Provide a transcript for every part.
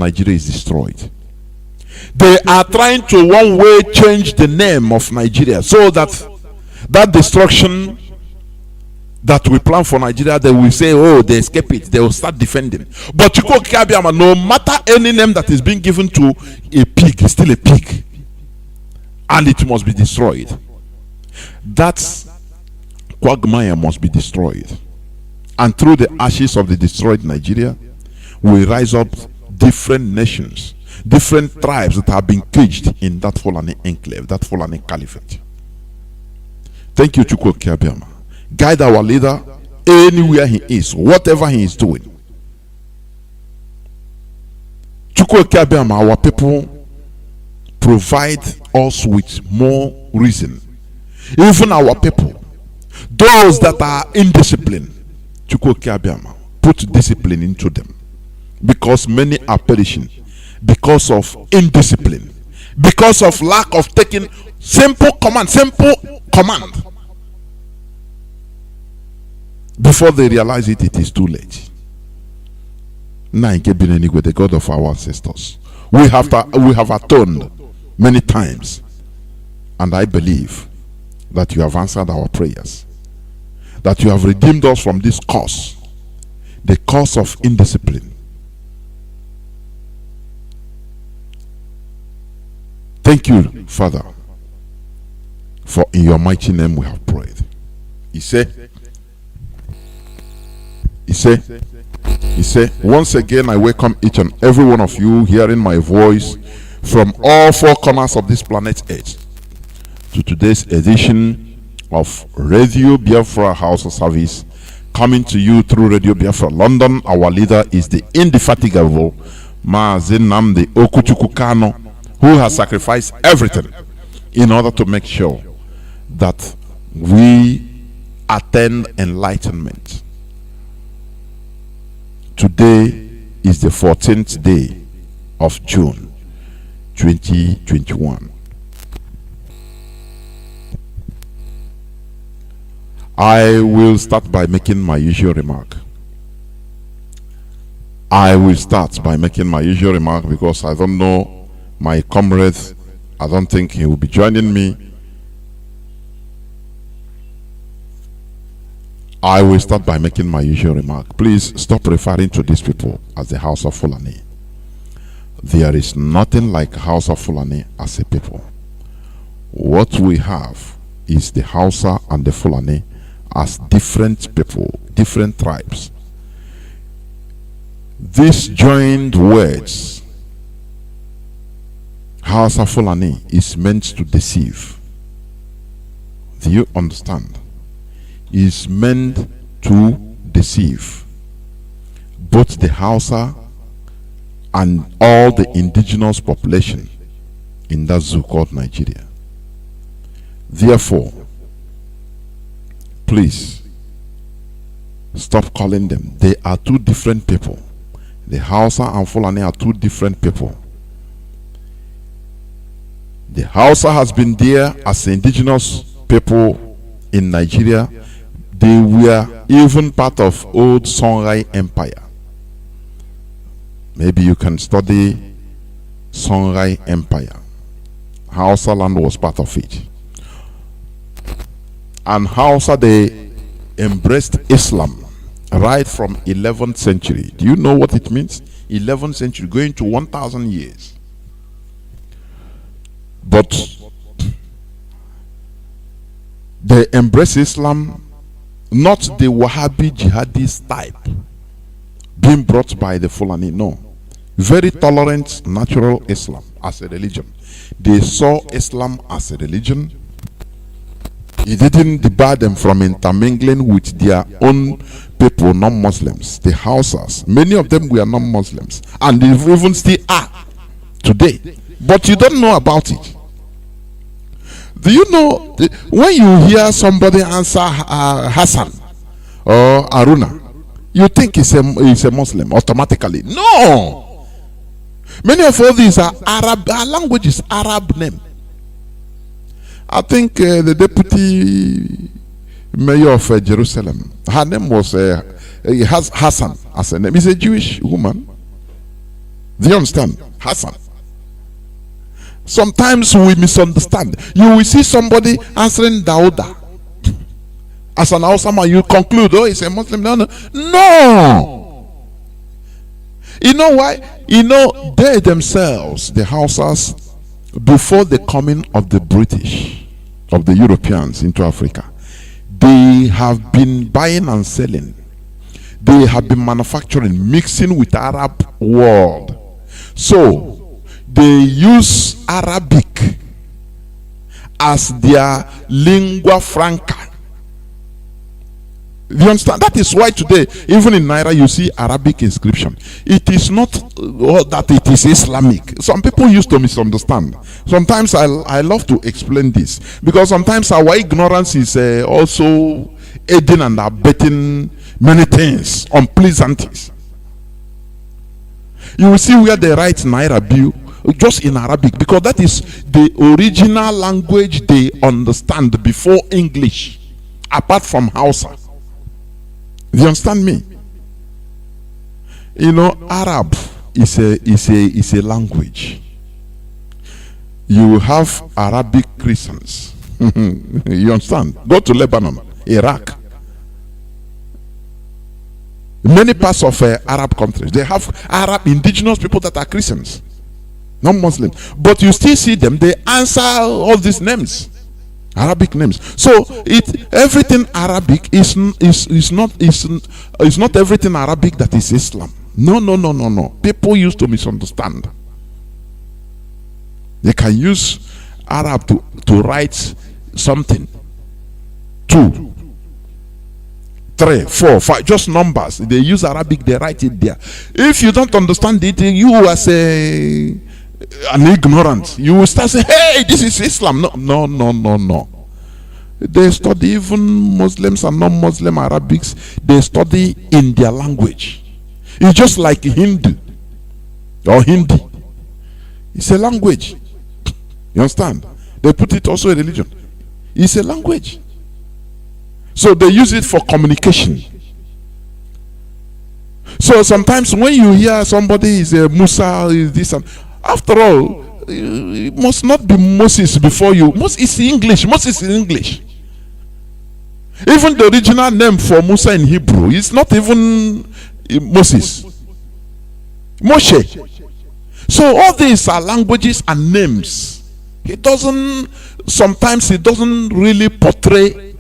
Nigeria is destroyed. They are trying to one way change the name of Nigeria so that that destruction that we plan for Nigeria, they will say, oh, they escape it, they will start defending. But no matter any name that is being given to a pig, it's still a pig, and it must be destroyed. That quagmire must be destroyed, and through the ashes of the destroyed Nigeria will rise up different nations, different tribes that have been caged in that Fulani enclave, that Fulani caliphate. Thank you, Chukwu Kiabiama. Guide our leader anywhere he is, whatever he is doing. Chukwu Kiabiama, our people provide us with more reason. Even our people, those that are indisciplined, Chukwu Kiabiama, put discipline into them, because many are perishing because of indiscipline, because of lack of taking simple command. Before they realize it, it is too late. The God of our ancestors, we have atoned many times, and I believe that you have answered our prayers, that you have redeemed us from this curse, the curse of indiscipline. Thank you, Father, for in your mighty name we have prayed. He said, once again, I welcome each and every one of you hearing my voice from all four corners of this planet Earth to today's edition of Radio Biafra HAUSA-SERVICE, coming to you through Radio Biafra London. Our leader is the indefatigable Mazi Nnamdi Kanu, who has sacrificed everything in order to make sure that we attain enlightenment. Today is the 14th day of June 2021. I will start by making my usual remark. Because I don't know my comrade. I don't think he will be joining me. I will start by making my usual remark. Please stop referring to these people as the House of Fulani. There is nothing like House of Fulani as a people. What we have is the Hausa and the Fulani as different people, different tribes. These joined words, Hausa Fulani, is meant to deceive. Do you understand? Is meant to deceive both the Hausa and all the indigenous population in that zoo called Nigeria. Therefore, please stop calling them. They are two different people. The Hausa and Fulani are two different people. The Hausa has been there as indigenous people in Nigeria. They were even part of old Songhai Empire. Maybe you can study Songhai Empire. Hausa land was part of it. And Hausa, they embraced Islam right from 11th century. Do you know what it means? 11th century, going to 1,000 years. But they embrace Islam, not the Wahhabi jihadist type being brought by the Fulani. No. Very tolerant, natural Islam as a religion. They saw Islam as a religion. It didn't debar them from intermingling with their own people, non-Muslims, the Hausas. Many of them were non-Muslims, and they even still are today. But you don't know about it. Do you know, when you hear somebody answer Hassan or Aruna, you think he's a Muslim automatically. No! Many of all these are Arab, our language is Arab name. I think the deputy mayor of Jerusalem, her name was Hassan as a name. He's a Jewish woman. Do you understand? Hassan. Sometimes we misunderstand. You will see somebody answering Dauda. As an Hausa man, you conclude, oh, he's a Muslim. No, no. No! You know why? You know, they themselves, the Hausas, before the coming of the British, of the Europeans into Africa, they have been buying and selling. They have been manufacturing, mixing with Arab world. So, they use Arabic as their lingua franca. You understand? That is why today, even in Naira, you see Arabic inscription. It is not that it is Islamic. Some people used to misunderstand. Sometimes I love to explain this, because sometimes our ignorance is also aiding and abetting many things, unpleasantries. You will see where they write Naira bill just in Arabic, because that is the original language they understand before English, apart from Hausa. Do you understand me? You know, Arab is a language. You have Arabic Christians. You understand? Go to Lebanon, Iraq. Many parts of Arab countries, they have Arab indigenous people that are Christians, not Muslim. But you still see them, they answer all these names. Arabic names. So everything Arabic is not everything Arabic that is Islam. No. People used to misunderstand. They can use Arab to write something. 2, 3, 4, 5, just numbers. They use Arabic, they write it there. If you don't understand it, you as an ignorant, you will start saying, hey, this is Islam. No. They study, even Muslims and non-Muslim Arabics, they study in their language. It's just like Hindu or Hindi. It's a language. You understand? They put it also in religion. It's a language. So they use it for communication. So sometimes when you hear somebody is a Musa, is this, and after all, it must not be Moses before you. Moses is English. Moses is English. Even the original name for Musa in Hebrew is not even Moses. Moshe. So all these are languages and names. Sometimes it doesn't really portray,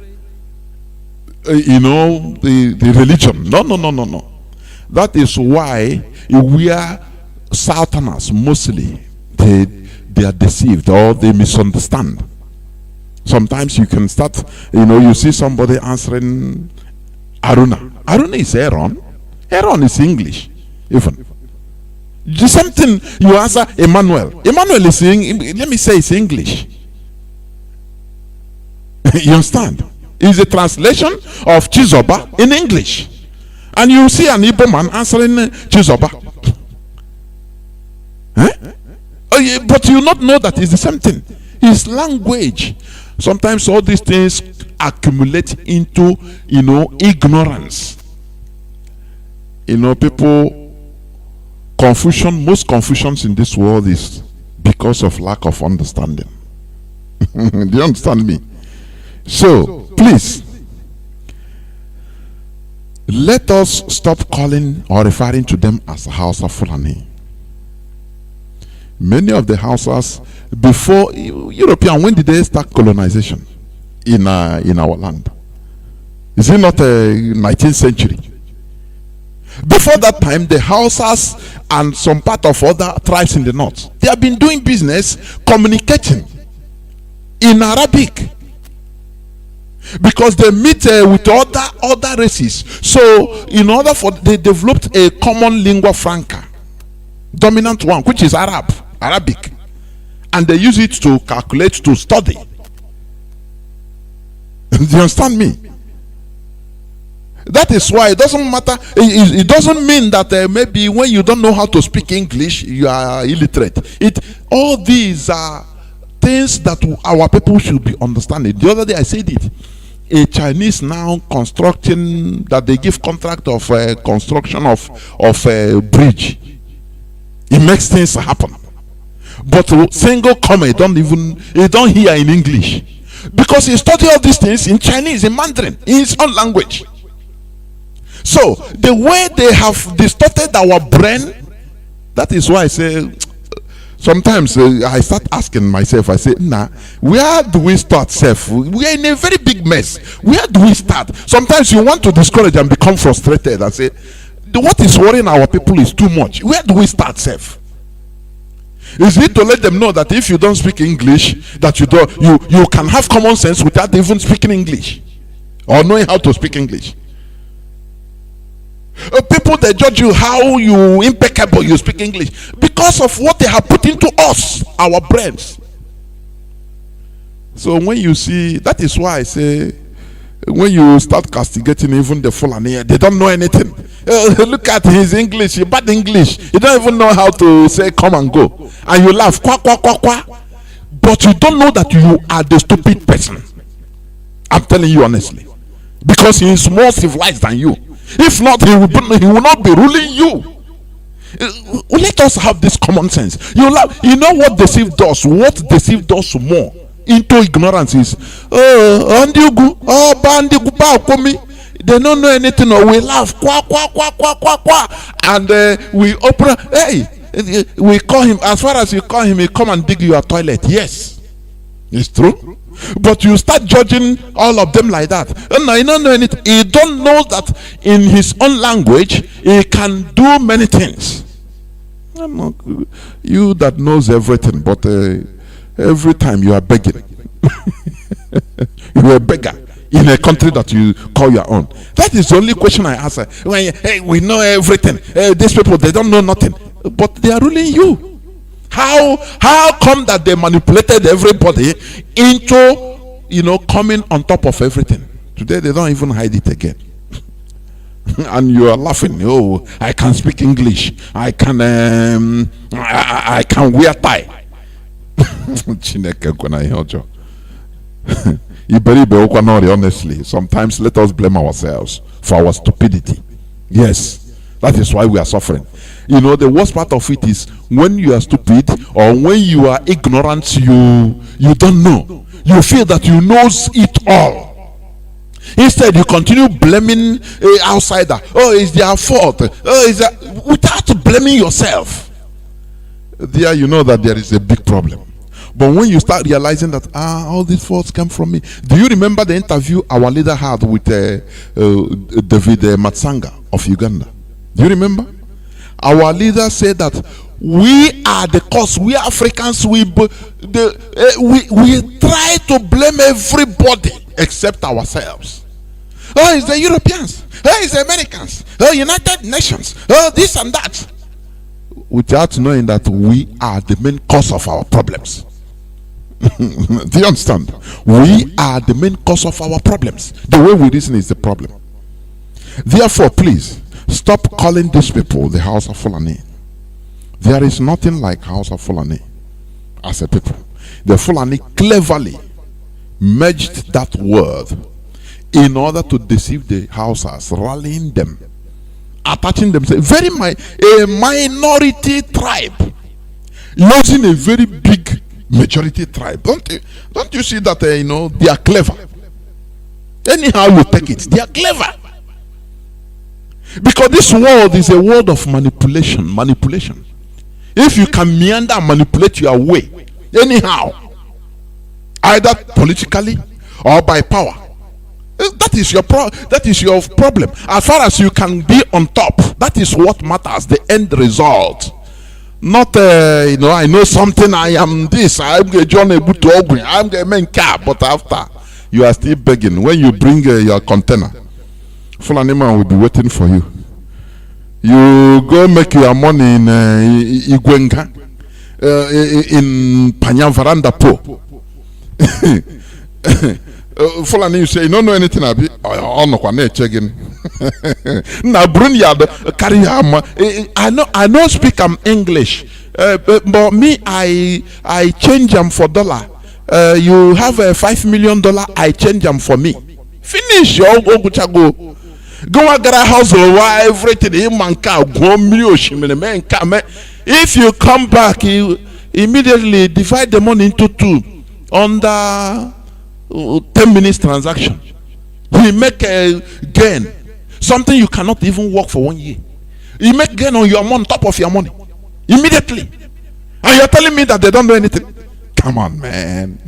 the religion. No. That is why we are Southerners mostly. They are deceived or they misunderstand. Sometimes you can start, you see somebody answering Aruna. Aruna is Aaron. Aaron is English, even. The same thing, you answer Emmanuel. Emmanuel is, let me say, it's English. You understand? It's a translation of Chizoba in English. And you see an Igbo man answering Chizoba. But you not know that it's the same thing. It's language. Sometimes all these things accumulate into, ignorance. People, confusion, most confusions in this world is because of lack of understanding. Do you understand me? So, please, let us stop calling or referring to them as Hausa Fulani. Many of the Hausas, before European, when did they start colonization in our land? Is it not 19th century? Before that time, the Hausas and some part of other tribes in the north, they have been doing business, communicating in Arabic, because they meet with other races. So in order for, they developed a common lingua franca, dominant one, which is Arabic, and they use it to calculate, to study. Do you understand me? That is why it doesn't matter. It doesn't mean that maybe when you don't know how to speak English, you are illiterate. All these are things that our people should be understanding. The other day I said it. A Chinese now constructing, that they give contract of construction of a bridge. It makes things happen. But single comma, you don't hear in English. Because he studied all these things in Chinese, in Mandarin, in his own language. So, the way they have distorted our brain, that is why I say, sometimes I start asking myself, I say, where do we start, self? We are in a very big mess. Where do we start? Sometimes you want to discourage and become frustrated and say, what is worrying our people is too much. Where do we start, self? Is it to let them know that if you don't speak English, that you can have common sense without even speaking English or knowing how to speak English? People, they judge you how you impeccable you speak English because of what they have put into us, our brains. So when you see, that is why I say, when you start castigating even the Fulani, they don't know anything. Look at his English, bad English. He don't even know how to say come and go. And you laugh, kwa, kwa, kwa, kwa. But you don't know that you are the stupid person. I'm telling you honestly. Because he is more civilized than you. If not, he will not be ruling you. Let us have this common sense. You know what deceit does? What deceit does more into ignorance is, they don't know anything, or we laugh, kwa, kwa, kwa, kwa, kwa, kwa, and we open. Hey, we call him. As far as you call him, he come and dig your toilet. Yes, it's true. But you start judging all of them like that. No, you don't know anything. You don't know that in his own language he can do many things. You that knows everything, but every time you are begging. You are a beggar in a country that you call your own. That is the only question I answer. Hey, we know everything. These people, they don't know nothing, but they are ruling you. How come that they manipulated everybody into coming on top of everything? Today they don't even hide it again. And you are laughing. Oh, I can speak English. I can wear tie. Honestly, sometimes let us blame ourselves for our stupidity. Yes, that is why we are suffering. The worst part of it is when you are stupid or when you are ignorant, you don't know. You feel that you knows it all. Instead, you continue blaming outsider. Oh, it's their fault. Oh, without blaming yourself. There, you know that there is a big problem. But when you start realizing that all these faults come from me. Do you remember the interview our leader had with David Matsanga of Uganda? Do you remember? Our leader said that we are the cause. We Africans, we try to blame everybody except ourselves. Oh, it's the Europeans. Oh, it's the Americans. Oh, United Nations. Oh, this and that. Without knowing that we are the main cause of our problems. Do you understand? We are the main cause of our problems. The way we reason is the problem. Therefore, please stop calling these people the House of Fulani. There is nothing like House of Fulani as a people. The Fulani cleverly merged that word in order to deceive the Hausas, rallying them, attaching themselves. A minority tribe using a very big majority tribe. Don't you see that they are clever? Anyhow you take it, they are clever. Because this world is a world of manipulation. If you can meander and manipulate your way anyhow, either politically or by power, that is your problem. As far as you can be on top, that is what matters, the end result. Not I know something, I am this, I'm John Ebuto, I'm the main car, but after you are still begging. When you bring your container, Fulani man will be waiting for you. You go make your money in Igwenga, in Panyavaranda Po. Fulani, you say you don't know anything about it. Oh no, I'm not checking. Now bring your carry him. I know speak English, but me I change them for dollar. You have a $5 million, I change them for me. Finish your go. Go and get a house or everything. Man can go million man can. If you come back, you immediately divide the money into two under 10 minutes transaction. You make a gain, something you cannot even work for 1 year. You make gain on your money, top of your money, immediately. And you're telling me that they don't do anything? Come on, man.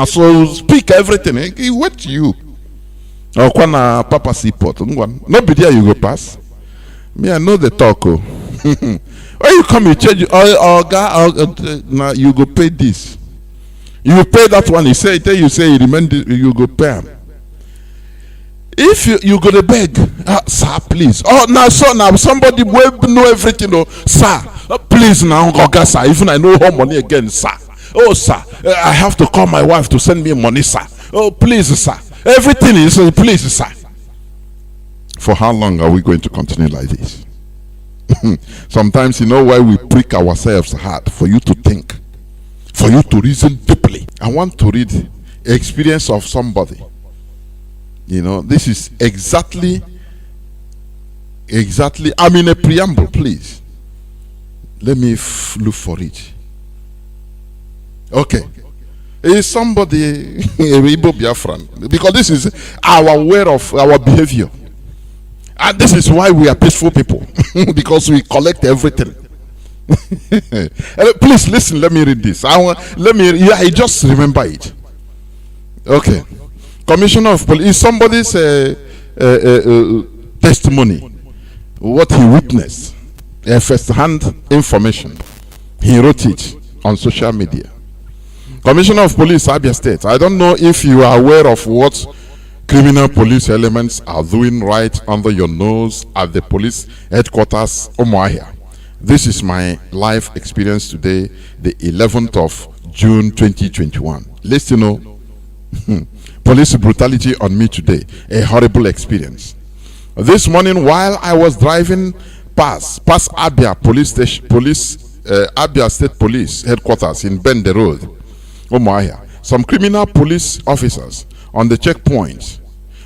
So speak everything. He went to you. Oh, Papa Seaport. Nobody there you go pass. Me, I know the talk. When you come, you change. Now you go pay this. You pay that one. You say, you remember, you go pay. If you go to beg, sir, please. Oh, now somebody will know everything. Oh, sir, please now, sir. Even I know how money again, sir. Oh, sir, I have to call my wife to send me money, sir. Oh, please, sir. Everything is please, sir. For how long are we going to continue like this? Sometimes, you know why we prick ourselves hard? For you to think, for you to reason deeply. I want to read the experience of somebody. You know, this is exactly, I'm in a preamble, please. Let me look for it. Okay. Is somebody, Radio Biafra, because this is our way of our behavior. And this is why we are peaceful people. Because we collect everything. Please listen, let me read this. I just remember it. Okay. Commissioner of Police is somebody's testimony, what he witnessed, first-hand information. He wrote it on social media. Commissioner of Police, Abia State. I don't know if you are aware of what criminal police elements are doing right under your nose at the police headquarters, Umuahia. This is my life experience today, the 11th of June 2021. Listen, police brutality on me today, a horrible experience. This morning, while I was driving past Abia Police Station, Abia State Police headquarters in Bende Road, Umuahia, some criminal police officers on the checkpoint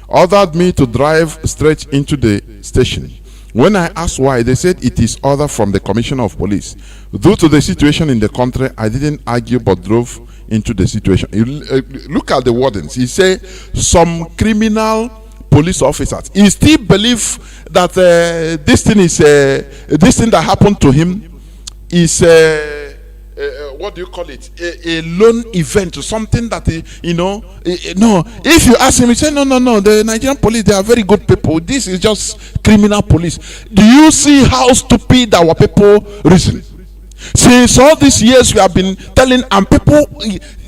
ordered me to drive straight into the station. When I asked why, they said it is order from the Commissioner of Police. Due to the situation in the country, I didn't argue but drove into the situation. Look at the wordings. He said some criminal police officers. He still believe that this thing that happened to him is what do you call it? A lone event, something that no. If you ask him, he say no. The Nigerian police, they are very good people. This is just criminal police. Do you see how stupid our people reason? Since all these years we have been telling and people,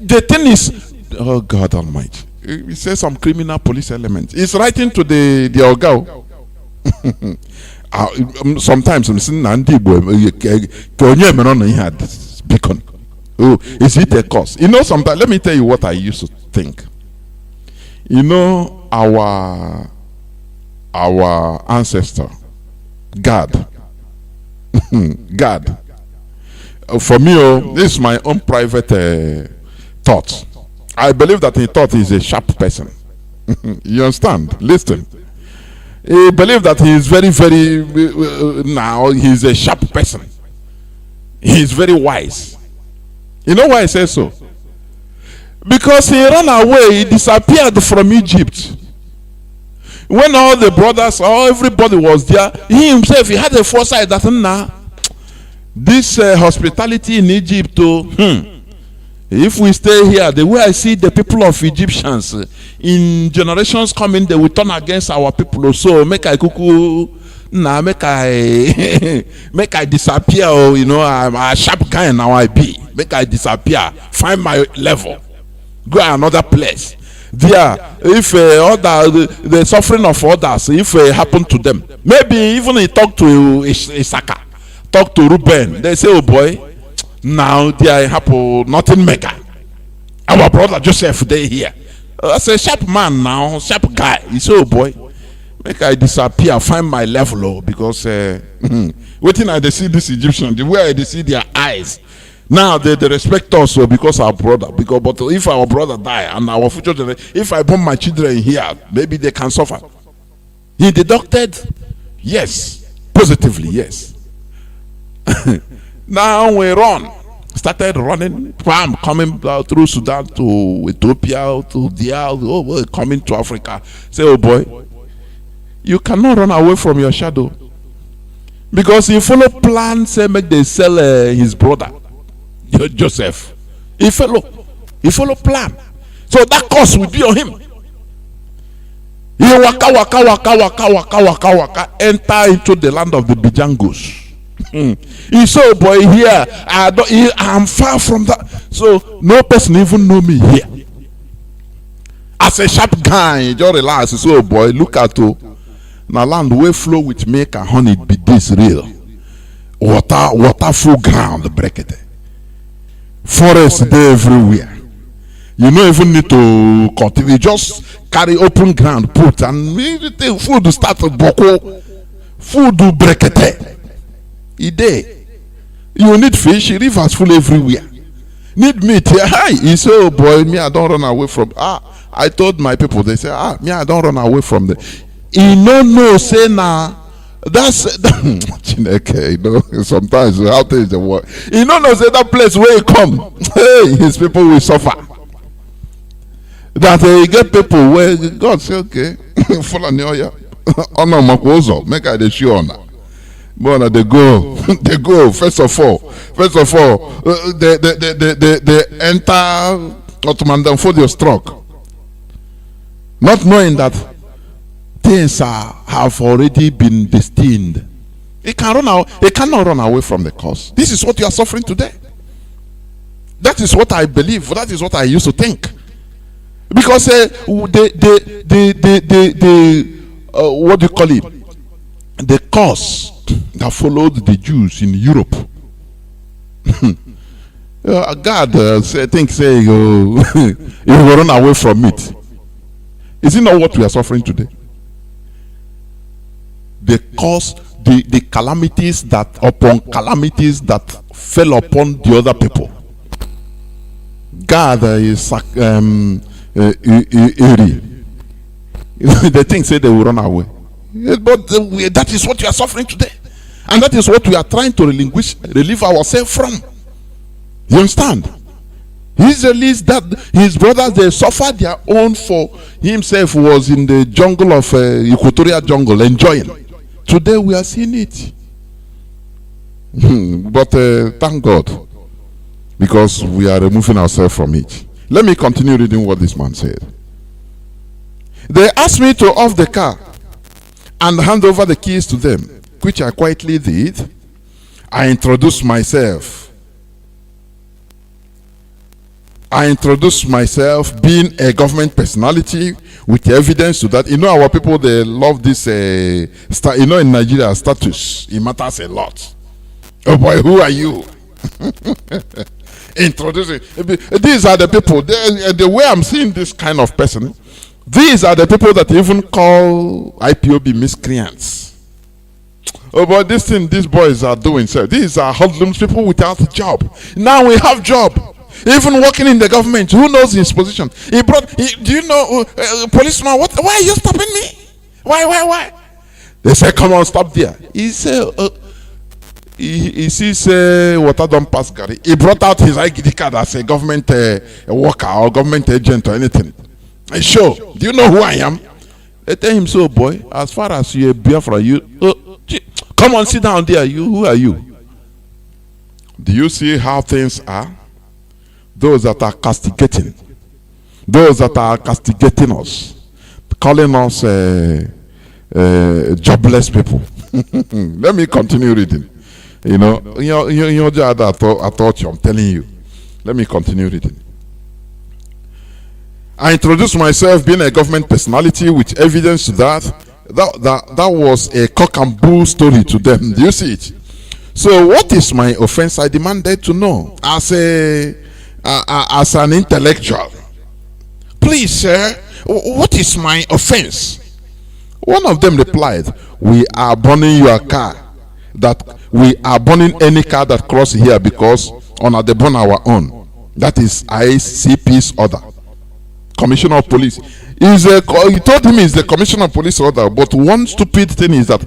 the thing is, oh God Almighty. He says some criminal police elements. He's writing to the Ogao. Sometimes I'm saying beacon. Oh, is it a cause? You know, sometimes let me tell you what I used to think. You know, our ancestor, God. God. For me, this is my own private thought. I believe that he thought he's a sharp person. You understand? Listen. He believed that he is very, very, now he's a sharp person. He is very wise. You know why I say so? Because he ran away, he disappeared from Egypt. When all the brothers, everybody was there, he himself, he had a foresight that this hospitality in Egypt, if we stay here, the way I see the people of Egyptians, in generations coming, they will turn against our people. So make I kuku, make I disappear. I'm a sharp guy now. I be make I disappear. Find my level. Go another place. There, if the suffering of others, if it happen to them, maybe even he talk to Isaka, talk to Reuben. They say, oh boy. Now there happen nothing mega. Our brother Joseph they here. That's a sharp man now, sharp guy. He say, oh boy, make I disappear, find my level, because waiting I see this Egyptian, the way I see their eyes. Now they respect us because our brother. But if our brother die and our future generation, if I born my children here, maybe they can suffer. He deducted, yes. Positively, yes. Now we run. Started running, bam, coming through Sudan to Ethiopia, to DR, coming to Africa. Say, oh boy, you cannot run away from your shadow. Because he follow plan, say make they sell his brother, Joseph. He follow plan. So that cost will be on him. He waka, enter into the land of the Bijangos. He said, oh boy, here I'm far from that, so no person even know me here. As a sharp guy, he just relax. He said, oh boy, look at you. Now land way flow with milk and honey be this real. Water full ground break it. Forest there everywhere. You don't even need to cultivate. Just carry open ground, put, and food start to boko. Food do break it. You need fish, rivers full everywhere. Need meat. Hi, he said, oh boy, me I don't run away from. I told my people, they say, me I don't run away from the. He no say now. That's okay, sometimes how things the work. He no say that place where he come. Hey, his people will suffer. That he get people where God say, okay, follow Nyoya. Honor Makozo, make I the show honor. But they go, First of all, they enter Ottoman for your stroke. Not knowing that things have already been destined. They cannot run away from the cause. This is what you are suffering today. That is what I believe. That is what I used to think. Because what do you call it? The cause that followed the Jews in Europe. God say you will run away from it. Is it not what we are suffering today? The cause, the calamities that fell upon the other people. God is the thing say they will run away. But that is what you are suffering today. And that is what we are trying to relieve ourselves from. You understand? Israelis, that his brothers, they suffered their own, for himself was in the jungle of equatorial jungle enjoying. Today we are seeing it. But thank God, because we are removing ourselves from it. Let me continue reading what this man said. They asked me to off the car and hand over the keys to them, which I quietly did. I introduced myself, being a government personality with evidence to that. You know, our people, they love this, in Nigeria, status. It matters a lot. Oh boy, who are you? Introducing. These are the people, the way I'm seeing this kind of person, these are the people that even call IPOB miscreants. Oh, but this thing these boys are doing, sir. These are hoodlums, people without a job. Now we have job. Even working in the government, who knows his position? Do you know, policeman? Why are you stopping me? Why? They say, come on, stop there. He said, he sees water don't pass Gary. He brought out his ID card as a government worker or government agent or anything. Sure. Do you know who I am? They tell him, so boy, as far as you are Biafra, come on, sit down there. Who are you? Do you see how things are? Those that are castigating us, calling us jobless people. Let me continue reading. I thought you, I'm telling you. Let me continue reading. I introduced myself being a government personality with evidence to that. That was a cock and bull story to them. Do you see it? So what is my offense? I demanded to know as an intellectual. Please, sir, what is my offense? One of them replied, we are burning your car. That we are burning any car that crosses here because they burn our own. That is ICP's order. Commissioner of Police. He told him he's the Commissioner of Police order, but one stupid thing is that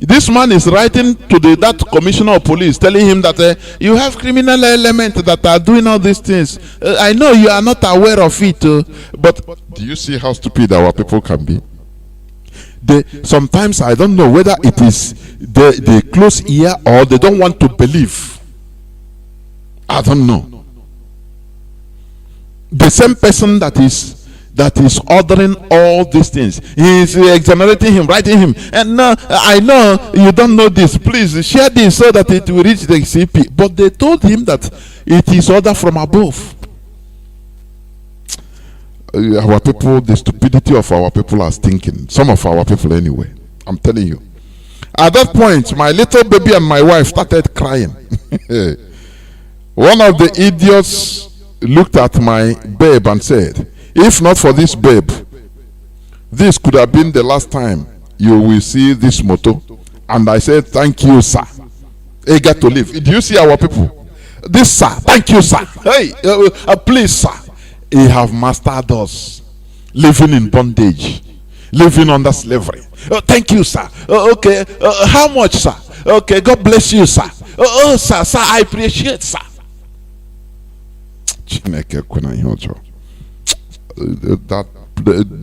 This man is writing to that commissioner of police, telling him that you have criminal elements that are doing all these things. I know you are not aware of it, but do you see how stupid our people can be? Sometimes I don't know whether it is they close ear or they don't want to believe. I don't know. The same person that is ordering all these things, he is exonerating him, writing him, and no, I know you don't know this, please share this so that it will reach the CP. But they told him that it is order from above. Our people, the stupidity of our people are stinking. Some of our people anyway, I'm telling you. At that point, my little baby and my wife started crying. One of the idiots looked at my babe and said, if not for this babe, this could have been the last time you will see this motor. And I said, thank you, sir. Eager to live. Do you see our people? This, sir, thank you, sir. Hey, please, sir. He have mastered us, living in bondage, living under slavery. Thank you, sir. Okay, how much, sir? Okay, God bless you, sir. Sir, I appreciate, sir. That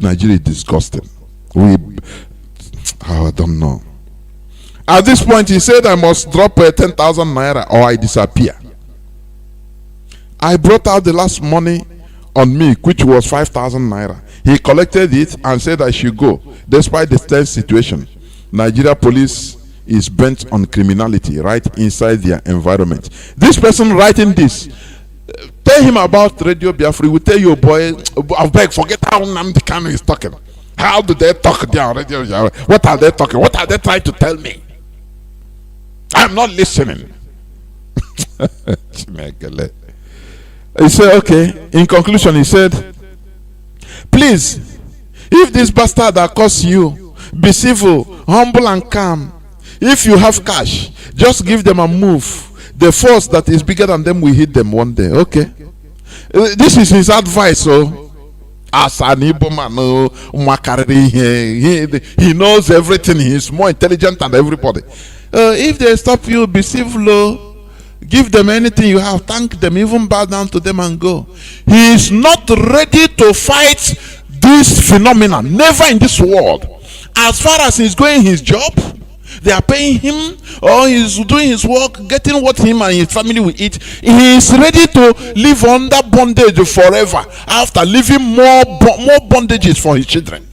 Nigeria is disgusting. I don't know. At this point, he said I must drop 10,000 naira or I disappear. I brought out the last money on me, which was 5,000 naira. He collected it and said I should go, despite the tense situation. Nigeria police is bent on criminality right inside their environment. This person writing this, tell him about Radio Biafra. He will tell you, boy, I beg, forget how Nnamdi Kanu is talking. How do they talk there on Radio Biafra? What are they talking? What are they trying to tell me? I'm not listening. He said, okay. In conclusion, he said, please, if this bastard accosts you, be civil, humble and calm. If you have cash, just give them a move. The force that is bigger than them will hit them one day. Okay. This is his advice. So, as an Igbo man, he knows everything. He is more intelligent than everybody. If they stop you, be civil. Give them anything you have. Thank them. Even bow down to them and go. He is not ready to fight this phenomenon. Never in this world. As far as he's going his job, they are paying him, or he's doing his work, getting what him and his family will eat. He is ready to live under bondage forever after leaving more bondages for his children.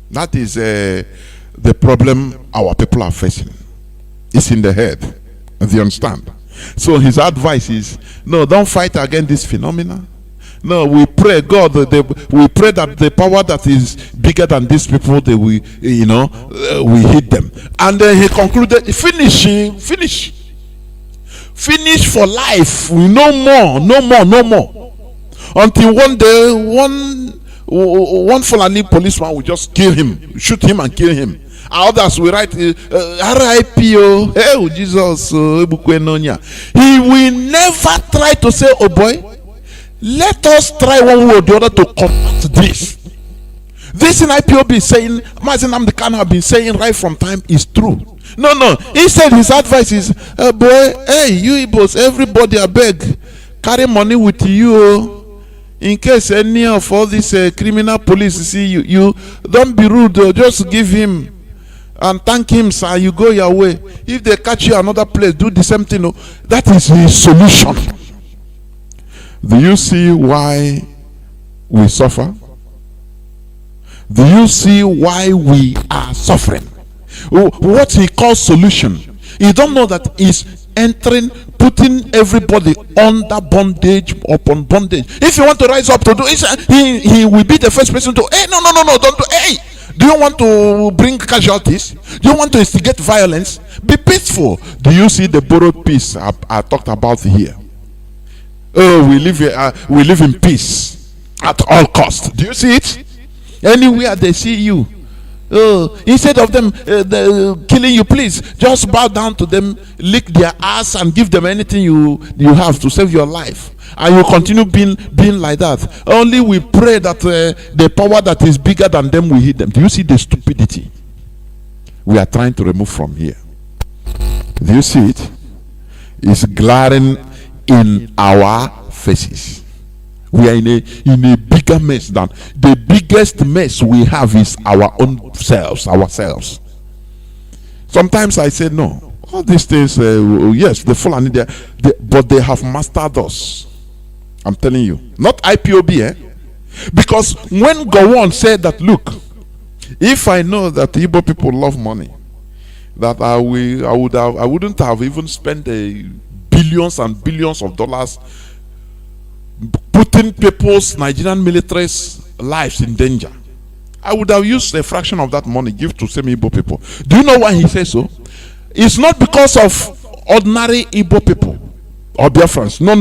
That is the problem our people are facing. It's in the head. Do you understand? So his advice is, no, don't fight against this phenomenon. No, we pray God. We pray that the power that is bigger than these people, they will, we hit them. And then he concluded, finish for life. No more. Until one day, one Fulani policeman will just kill him, shoot him and kill him. Others will write R.I.P. Hey, Jesus. He will never try to say, oh boy, let us try one way or the other to combat this. This in IPOB is saying, Mazi Nnamdi Kanu have been saying right from time is true. No. He said his advice is, boy, hey, you Igbos, everybody, I beg, carry money with you. In case any of all these criminal police see you, you don't be rude. Just give him and thank him, sir. You go your way. If they catch you another place, do the same thing. That is his solution. Do you see why we suffer? Do you see why we are suffering? What he calls solution. You don't know that he's putting everybody under bondage upon bondage. If you want to rise up to do it, he will be the first person to, hey, no, don't do, hey. Do you want to bring casualties? Do you want to instigate violence? Be peaceful. Do you see the borrowed peace I talked about here? Oh, we live in peace at all costs. Do you see it? Anywhere they see you, instead of them killing you, please just bow down to them, lick their ass, and give them anything you have to save your life. And you continue being like that. Only we pray that the power that is bigger than them will hit them. Do you see the stupidity? we are trying to remove from here. Do you see it? It's glaring in our faces. We are in a bigger mess than the biggest mess we have is our own selves, ourselves. Sometimes I say no. All these things, yes, the Fulani, but they have mastered us. I'm telling you, not IPOB, because when Gowon said that, look, if I know that Igbo people love money, that I wouldn't have even spent billions and billions of dollars putting people's Nigerian military's lives in danger. I would have used a fraction of that money give to same Igbo people. Do you know why he says so? It's not because of ordinary Igbo people or Biafrans. No.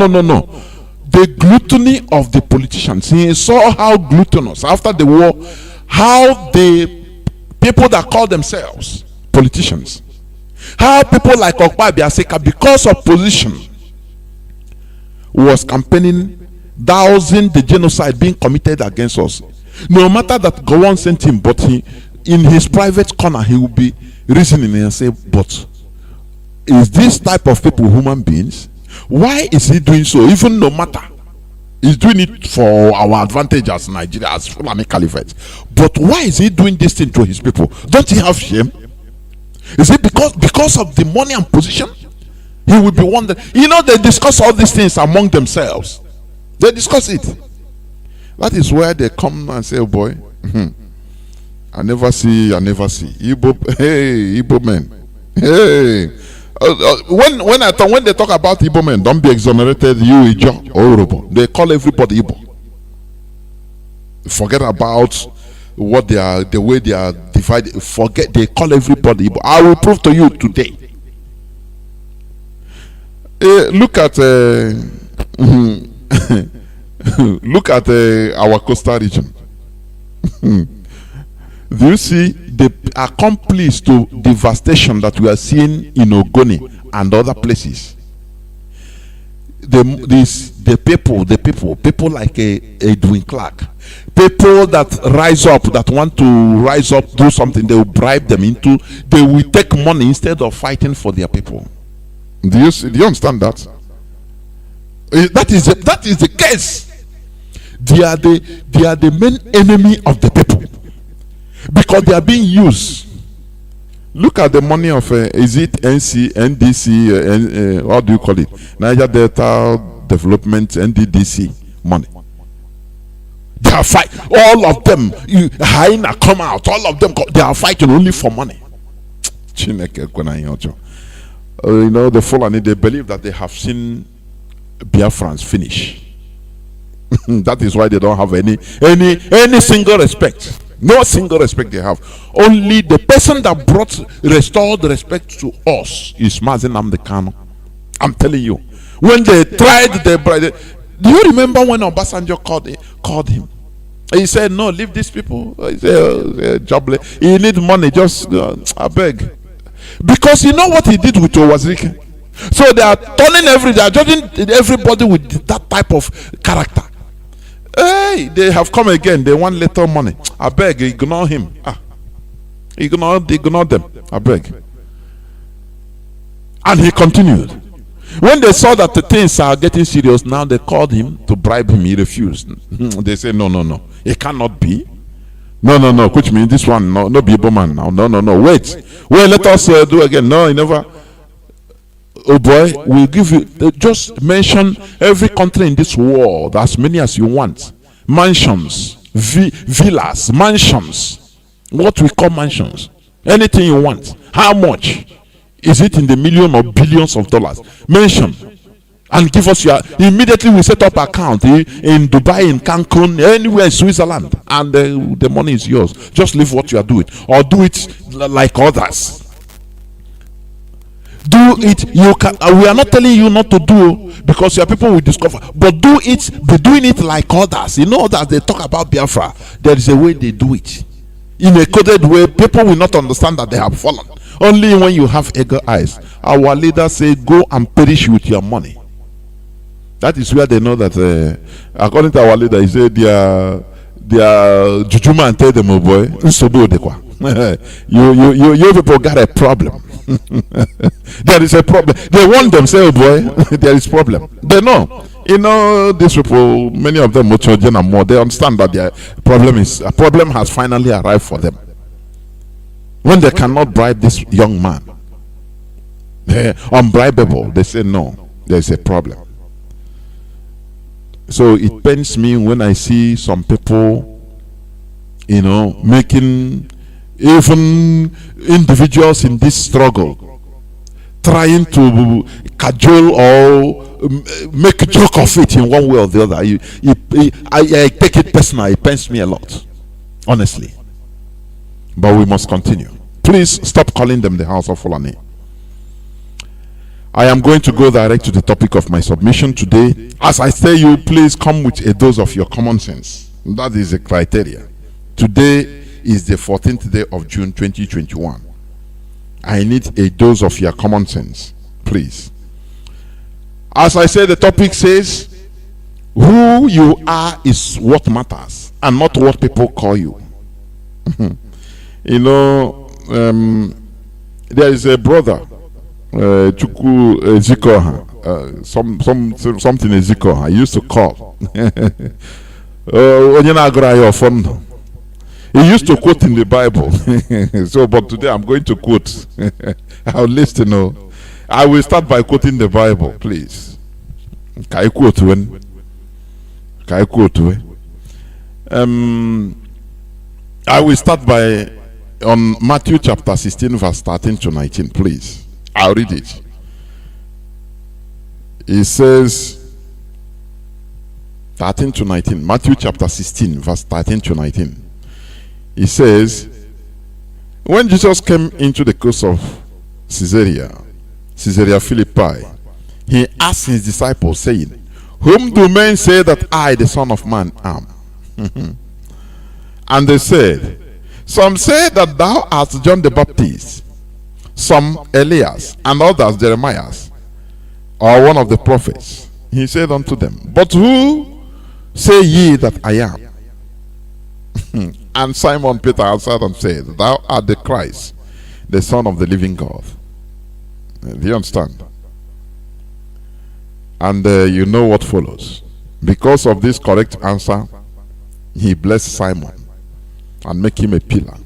The gluttony of the politicians. He saw how gluttonous after the war, how the people that call themselves politicians, how people like Okpa Biaseka, because of position, was campaigning, dousing the genocide being committed against us. No matter that Gowon sent him, but he, in his private corner, he will be reasoning and say, but is this type of people human beings? Why is he doing so? Even no matter, he's doing it for our advantage as Nigeria, as Fulani Caliphate. But why is he doing this thing to his people? Don't he have shame? Is it because of the money and position? He will be wondering. You know, they discuss all these things among themselves. They discuss it. That is where they come and say, oh boy, I never see. Igbo, hey, Igbo men. Hey. When they talk about Igbo men, don't be exonerated, you Ijo or Yoruba. They call everybody Igbo. Forget about what they are, the way they are divided. Forget, they call everybody Igbo. I will prove to you today. Look at look at our coastal region. Do you see the accomplice to devastation that we are seeing in Ogoni and other places? The people like Edwin Clark, people that rise up, that want to rise up, do something, they will bribe them into, they will take money instead of fighting for their people. Do you understand that? That is the case. They are the main enemy of the people, because they are being used. Look at the money of is it NDC, what do you call it? Niger Delta Development, NDDC money. They are fighting. All of them, Hyena come out. All of them, they are fighting only for money. You know, the Fulani, they believe that they have seen Biafrans finish. That is why they don't have any single respect. No single respect they have. Only the person that restored respect to us is Mazi Nnamdi Kanu. I'm telling you. When they tried do you remember when Obasanjo called him? He said, no, leave these people. He said, jobless. He need money, just I beg. Because you know what he did with Owazirike? So they are they are judging everybody with that type of character. Hey, they have come again. They want little money. I beg, ignore him. Ignore them. I beg. And he continued. When they saw that the things are getting serious, now they called him to bribe him. He refused. They said, no. It cannot be. No. Which means this one, no be Igbo man now. No. Wait, let us do again. No, he never. Oh boy, we'll give you, just mention every country in this world, as many as you want. Mansions, villas, mansions, what we call mansions. Anything you want. How much? Is it in the million or billions of dollars? Mention. And give us your, immediately we set up account in Dubai, in Cancun, anywhere in Switzerland. And the money is yours. Just leave what you are doing. Or do it like others. Do it. You can. We are not telling you not to do, because your people will discover. But do it. Be doing it like others. You know that they talk about Biafra. There is a way they do it, in a coded way. People will not understand that they have fallen. Only when you have eagle eyes. Our leaders say, "Go and perish with your money." That is where they know that. According to our leader, he said, "They are jujuma and tell them, oh boy, you people got a problem. There is a problem. They want themselves, boy. There is problem. They know. You know, these people, many of them, more children and more, they understand that their a problem has finally arrived for them. When they cannot bribe this young man, they're unbribable. They say no, there's a problem. So it pains me when I see some people, you know, making even individuals in this struggle trying to cajole or make a joke of it in one way or the other. I take it personally. It pains me a lot, honestly. But we must continue. Please stop calling them the House of Fulani. I am going to go direct to the topic of my submission today. As I say, you please come with a dose of your common sense. That is the criteria. Today is the 14th day of June 2021. I need a dose of your common sense, please. As I say, the topic says, who you are is what matters, and not what people call you. You know, there is a brother, Chuku Ezikoha, something Ezikoha. I used to call. He used to quote in the Bible. So, but today I'm going to quote. I'll listen. I will start by quoting the Bible, please. Can I quote when? Can I quote when? I will start by on Matthew chapter 16, verse 13 to 19, please. I'll read it. It says 13 to 19. Matthew chapter 16, verse 13 to 19. It says, when Jesus came into the coast of Caesarea Philippi, he asked his disciples, saying, whom do men say that I, the Son of Man, am? And they said, some say that thou art John the Baptist, some Elias, and others Jeremiah, or one of the prophets. He said unto them, but who say ye that I am? And Simon Peter answered and said, thou art the Christ, the Son of the living God. Do you understand? And you know what follows. Because of this correct answer, he blessed Simon and make him a pillar.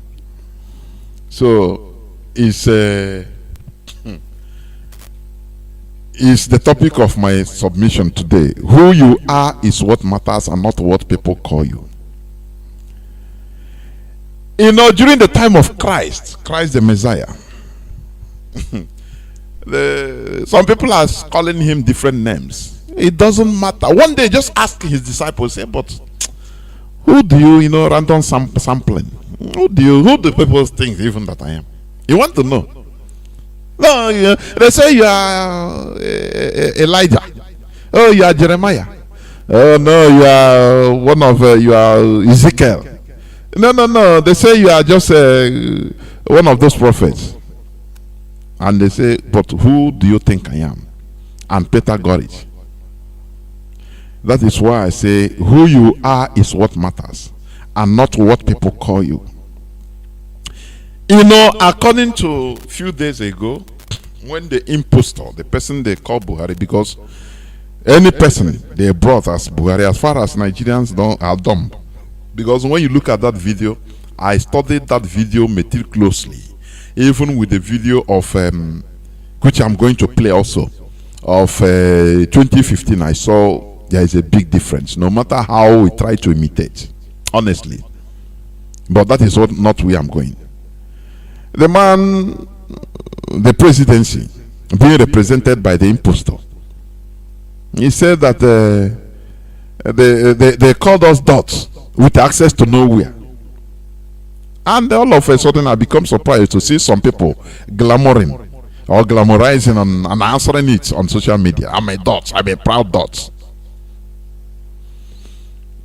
So is the topic of my submission today. Who you are is what matters, and not what people call you. You know, during the time of Christ the Messiah, some people are calling him different names. It doesn't matter. One day, just ask his disciples, say, but who do you know, random sampling? Who do people think even that I am? You want to know? No, they say you are Elijah. Oh, you are Jeremiah. Oh no, you are one of you are Ezekiel. No. They say you are just one of those prophets. And they say, but who do you think I am? And Peter got it. That is why I say, who you are is what matters, and not what people call you. You know, according to a few days ago, when the impostor, the person they call Buhari, because any person they brought as Buhari, as far as Nigerians are dumb. Because when you look at that video, I studied that video meticulously, even with the video of which I'm going to play also, of 2015. I saw there is a big difference, no matter how we try to imitate, honestly. But that is not where I'm going. The man, the presidency, being represented by the impostor, he said that they called us dots with access to nowhere. And all of a sudden I become surprised to see some people glamorizing and answering it on social media. I'm a dot, I'm a proud dot.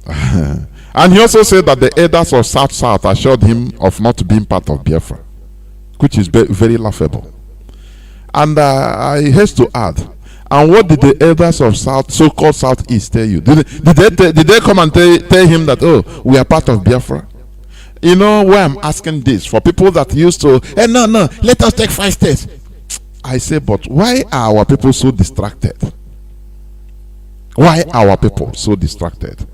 And he also said that the elders of South assured him of not being part of Biafra, which is very laughable. And I have to add, and what did the elders of so-called Southeast tell you? Did they come and tell him that, oh, we are part of Biafra? You know why I'm asking this? For people that used to, no, let us take 5 states. I say, but why are our people so distracted? Why are our people so distracted?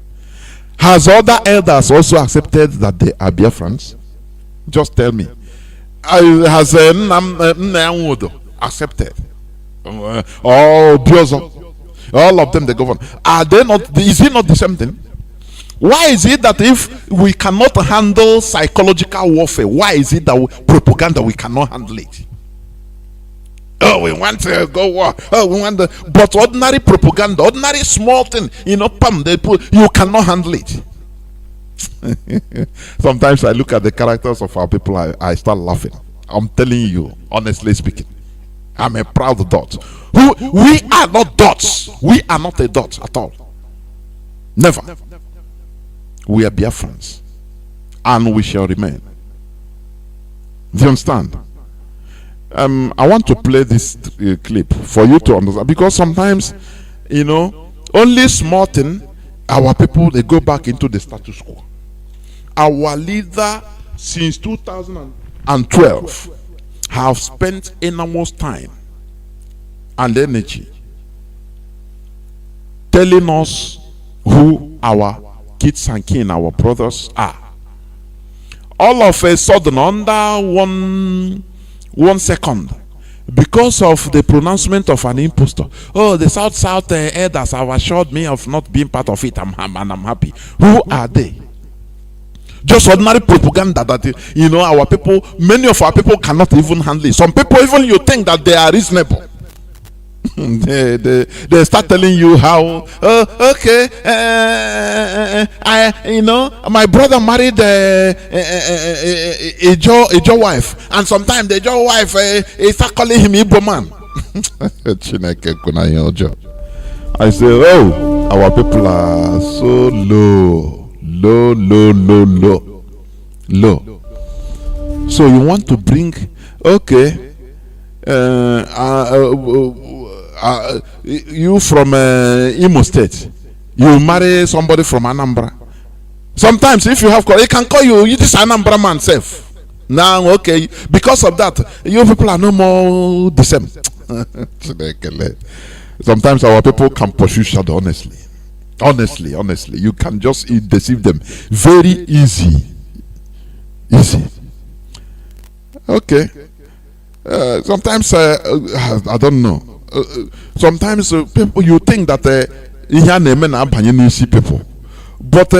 Has other elders also accepted that they are Biafrans? Just tell me. Has Nnamdi accepted? Or Biozo? All of them, they govern. Are they not? Is it not the same thing? Why is it that if we cannot handle psychological warfare, why is it that propaganda we cannot handle it? Oh, we want to go war. Oh, we want the. But ordinary propaganda, ordinary small thing, they put, you cannot handle it. Sometimes I look at the characters of our people, I start laughing. I'm telling you, honestly speaking, I'm a proud dot. We are not dots. We are not a dot at all. Never. We are Biafrans, and we shall remain. Do you understand? I want to play this clip for you to understand, because sometimes, only small thing, our people, they go back into the status quo. Our leader, since 2012, have spent enormous time and energy telling us who our kids and kin, our brothers are. All of a sudden, under one second, because of the pronouncement of an impostor, oh, the South elders have assured me of not being part of it, and I'm happy. Who are they? Just ordinary propaganda that our people, many of our people cannot even handle it. Some people, even you think that they are reasonable. they start telling you how okay, my brother married a Joe wife, and sometimes the Joe wife start calling him Igbo man. I say, oh, our people are so low. So you want to bring, okay, you from Imo State, you marry somebody from Anambra. Sometimes if you have call, he can call you this Anambra man self. Now, okay, because of that, you people are no more the same. Sometimes our people can pursue shadow, honestly. Honestly, you can just deceive them very easy. Okay. Sometimes I don't know. Sometimes people, you think that people, but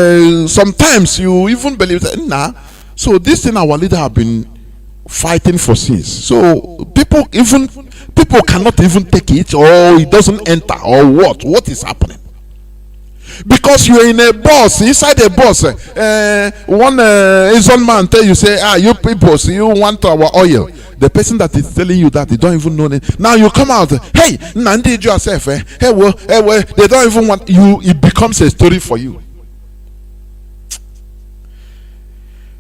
sometimes you even believe that so this thing our leader have been fighting for since. So people cannot even take it, or it doesn't enter, or what is happening? Because you are in a bus, inside a bus, one Asian man tell you, say, you people, so you want our oil. The person that is telling you that, they don't even know it. Now you come out, hey, Nnamdi yourself, hey, well, they don't even want you. It becomes a story for you.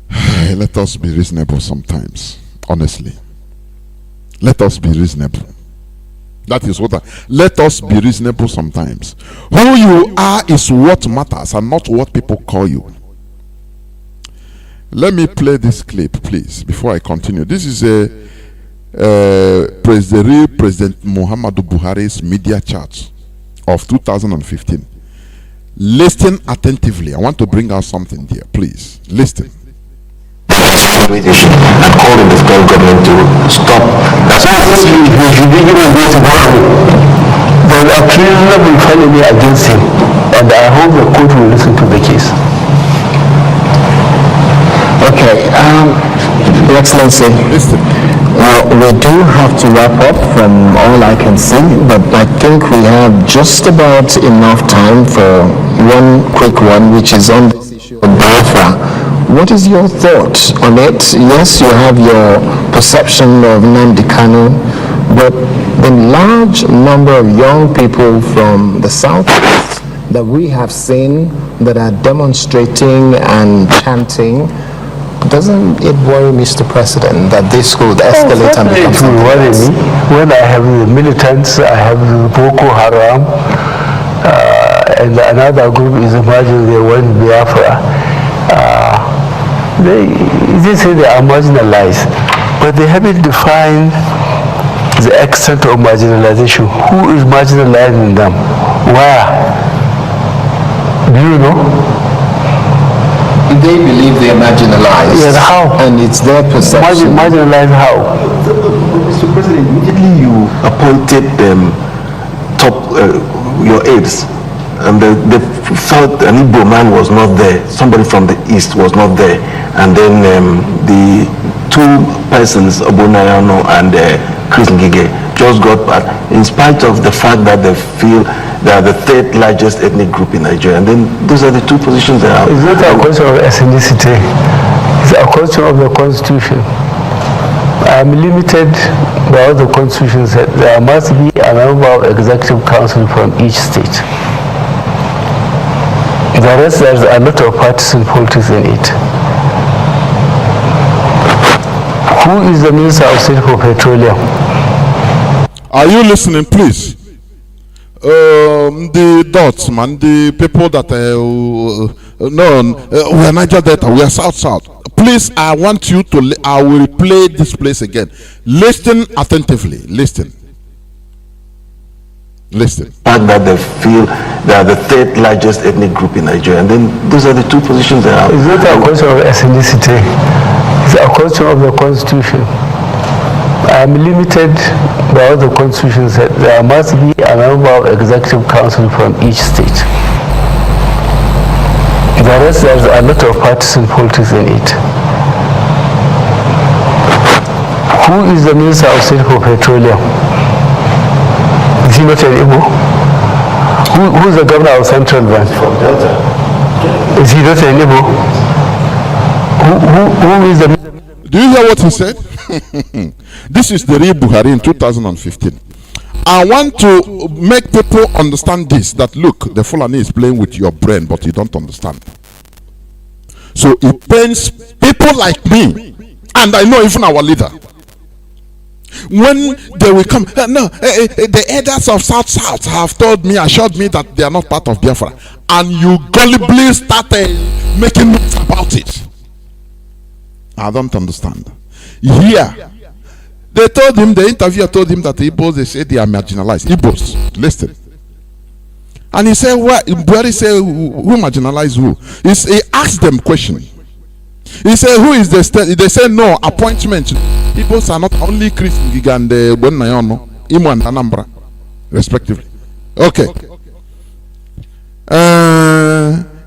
Let us be reasonable sometimes, honestly. Let us be reasonable. That is what let us be reasonable sometimes. Who you are is what matters, and not what people call you. Let me play this clip, please, before I continue. This is President Muhammadu Buhari's media chat of 2015. Listen attentively. I want to bring out something here. Please listen. And calling the federal government to stop. That's why he should be given go to Buhari. There are criminal felony against him, and I hope the court will listen to the case. Okay, Your Excellency, we do have to wrap up from all I can see, but I think we have just about enough time for one quick one, which is on this issue of Biafra. What is your thoughts on it? Yes, you have your perception of Nnamdi Kanu, but the large number of young people from the southeast that we have seen that are demonstrating and chanting, doesn't it worry Mr. President that this could escalate and become something else? It will worry me when I have the militants, I have the Boko Haram, and another group is emerging, they want Biafra. They say they are marginalized, but they haven't defined the extent of marginalization. Who is marginalizing them? Where? Do you know? They believe they are marginalized. Yes, how? And it's their perception. Marginalized how? Mr. President, immediately you appointed your aides, and they felt an Igbo man was not there, somebody from the east was not there, and then the two persons, Obunayano and Chris Ngige, just got back, in spite of the fact that they feel they are the third largest ethnic group in Nigeria. And then those are the two positions they have. It's not a question of ethnicity, it's a question of the Constitution. I am limited by what the Constitution said. There must be a member of Executive Council from each state. The rest, there's a lot of partisan politics in it. Who is the Minister of State for Petroleum? Are you listening, please? The dots, man, the people that we are Niger Delta, we are South. Please, I want you to. I will replay this place again. Listen attentively. Listen. The fact that they feel they are the third largest ethnic group in Nigeria, and then those are the two positions they have. It's not a question of ethnicity, it's a question of the Constitution. I am limited by what the Constitution said. There must be a member of Executive Council from each state. The rest, there's a lot of partisan politics in it. Who is the Minister of State for Petroleum? Is he not an Igbo? Who is the Governor of Central Bank? From Delta. Is he not an Igbo? Who is the... Do you hear what he said? This is the real Buhari in 2015. I want to make people understand this, that look, the Fulani is playing with your brain, but you don't understand. So it pains people like me, and I know even our leader. When they will come, the elders of South have told me, assured me that they are not part of Biafra, and you gullibly started making noise about it. I don't understand. Here, they told him, the interviewer told him that the Igbos, they say they are marginalized. Igbos, listen. And he said, what? Buhari said, who marginalized who? He asked them question. He said, who is the state? They said, no, appointment. Igbos are not only Chris Ngiga and Bonayono, Imo and Anambra, respectively. Okay.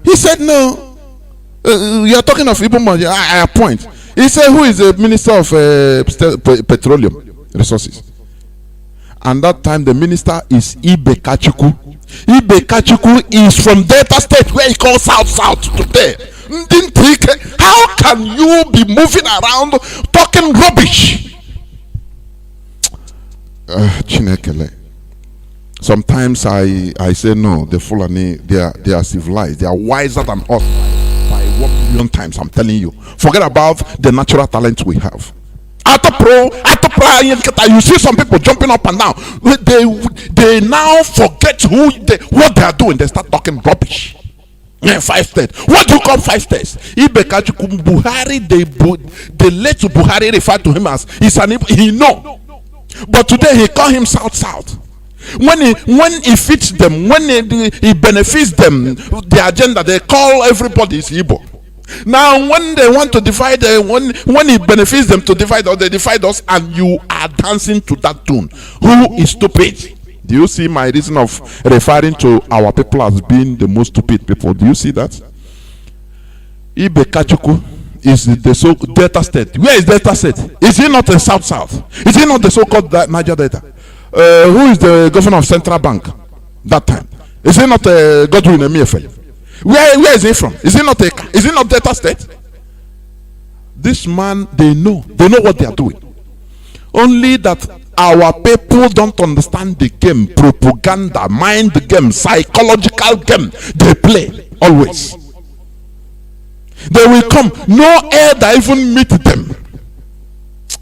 He said, no. You are talking of Igbo, I appoint. He said, who is the Minister of Petroleum Resources? And that time the minister is Ibe Kachuku. Ibe Kachuku is from Delta State, where he calls South today. How can you be moving around talking rubbish? Chinekele. Sometimes I say no, the Fulani, they are civilized, they are wiser than us by 1 million times, I'm telling you. Forget about the natural talent we have. You see some people jumping up and down. They now forget what they are doing. They start talking rubbish. 5 states. What do you call 5 states? Buhari, the late Buhari referred to him as he know. But today he call him South. When he fits them, when he benefits them, the agenda, they call everybody is Igbo. Now, when they want to divide, when it benefits them to divide us, they divide us, and you are dancing to that tune. Who is stupid? Do you see my reason of referring to our people as being the most stupid people? Do you see that? Ibe Kachuku is the so-called Delta State. Where is Delta State? Is he not in South? Is he not the so-called Niger Delta? Who is the governor of Central Bank that time? Is he not Godwin Emefiele? Where is he from? Is he not Delta State? This man, they know what they are doing. Only that our people don't understand the game, propaganda, mind game, psychological game they play always. They will come, no elder even meet them.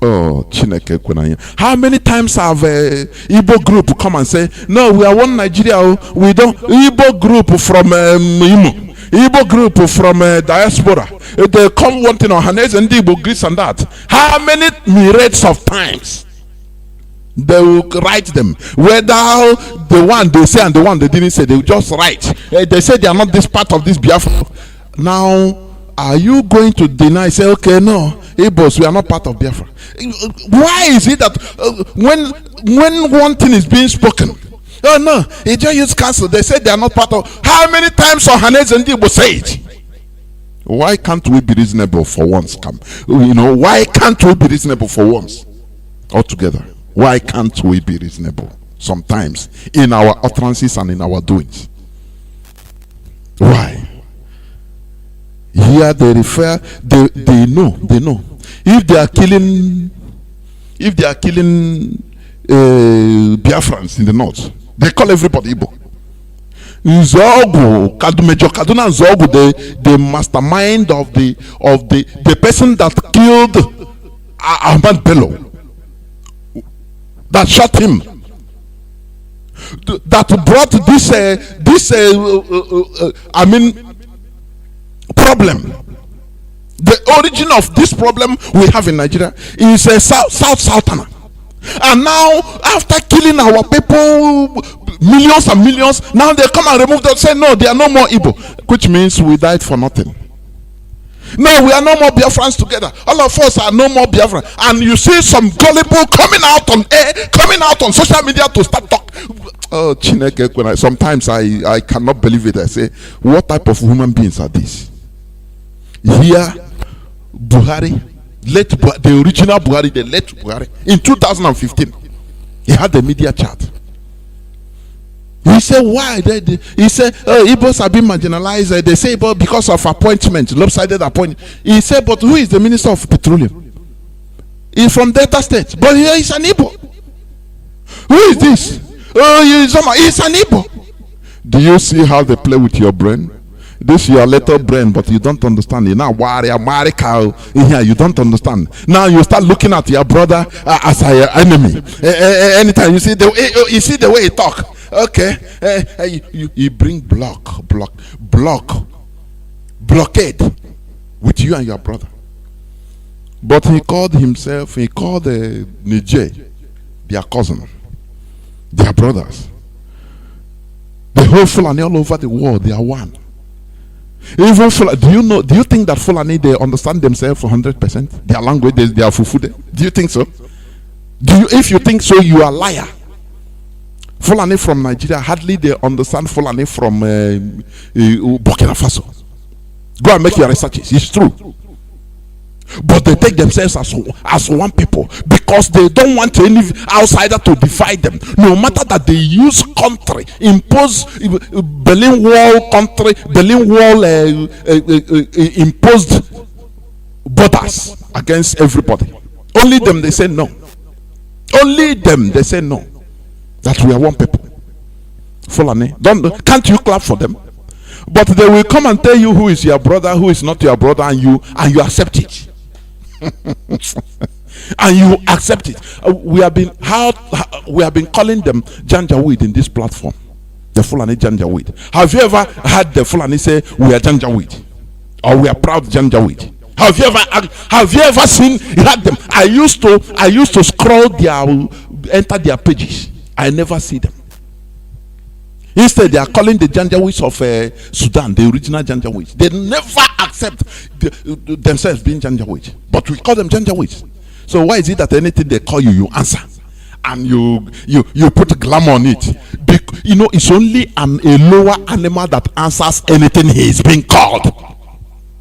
Oh, Chineke Kwenanya. How many times have Igbo group come and say, no, we are one Nigeria, we don't, Igbo group from Imo. Igbo group from diaspora. They come wanting on Hanez and Igbo this and that. How many myriads of times they will write them? Whether the one they say and the one they didn't say, they will just write. They say they are not this part of this Biafra. Now, are you going to deny? Say, okay, no, Igbos, we are not part of Biafra. Why is it that when one thing is being spoken, oh no, it just use council, they say they are not part of. How many times on Hanez and Igbo say it? Why can't we be reasonable for once? Why can't we be reasonable for once? Altogether, why can't we be reasonable sometimes in our utterances and in our doings? Why? Here they refer, they know. If they are killing Biafrans in the north, they call everybody Igbo. Nzogu, Major Kaduna Nzogu, the mastermind of the person that killed Ahmad Bello, that shot him, that brought this problem. The origin of this problem we have in Nigeria is a Southerner. And now, after killing our people, millions and millions, now they come and remove them, say no, they are no more Igbo, which means we died for nothing. No, we are no more Biafrans together. All of us are no more Biafran. And you see some gullible coming out on air, coming out on social media to start talking. Oh, Chineke, sometimes I cannot believe it. I say, what type of human beings are these? Here, Buhari, the original Buhari, the late Buhari, in 2015, he had a media chat. He said, why? He said, Igbos have been marginalized. They say, but because of appointment, lopsided appointment. He said, but who is the Minister of Petroleum? He's from Delta State, but he's an Igbo. Who is this? Oh, he's an Igbo. Do you see how they play with your brain? This is your little brain, but you don't understand. You now you don't understand. Now you start looking at your brother as an enemy. Anytime you see the way he talk. Okay, you bring blockade with you and your brother. But he called Niger, their cousin, their brothers. The whole Fulani all over the world, they are one. Even Fulani, do you think that Fulani, they understand themselves 100%? Their language, they are fufude. Do you think so? If you think so, you are a liar. Fulani from Nigeria, hardly they understand Fulani from Burkina Faso. Go and make your researches. It's true. But they take themselves as one people because they don't want any outsider to divide them. No matter that they use country, impose Berlin Wall country, Berlin Wall imposed borders against everybody. Only them they say no. Only them they say no. That we are one people. Fulani, can't you clap for them? But they will come and tell you who is your brother, who is not your brother, and you accept it. And you accept it. We have been calling them Janjaweed in this platform. The Fulani Janjaweed. Have you ever heard the Fulani say we are Janjaweed, or we are proud Janjaweed? Have you ever seen them? I used to scroll enter their pages. I never see them. Instead, they are calling the Janjaweeds of Sudan, the original Janjaweeds. They never accept themselves being Janjaweeds, but we call them Janjaweeds. So why is it that anything they call you, you answer, and you put glamour on it? It's only a lower animal that answers anything he is being called,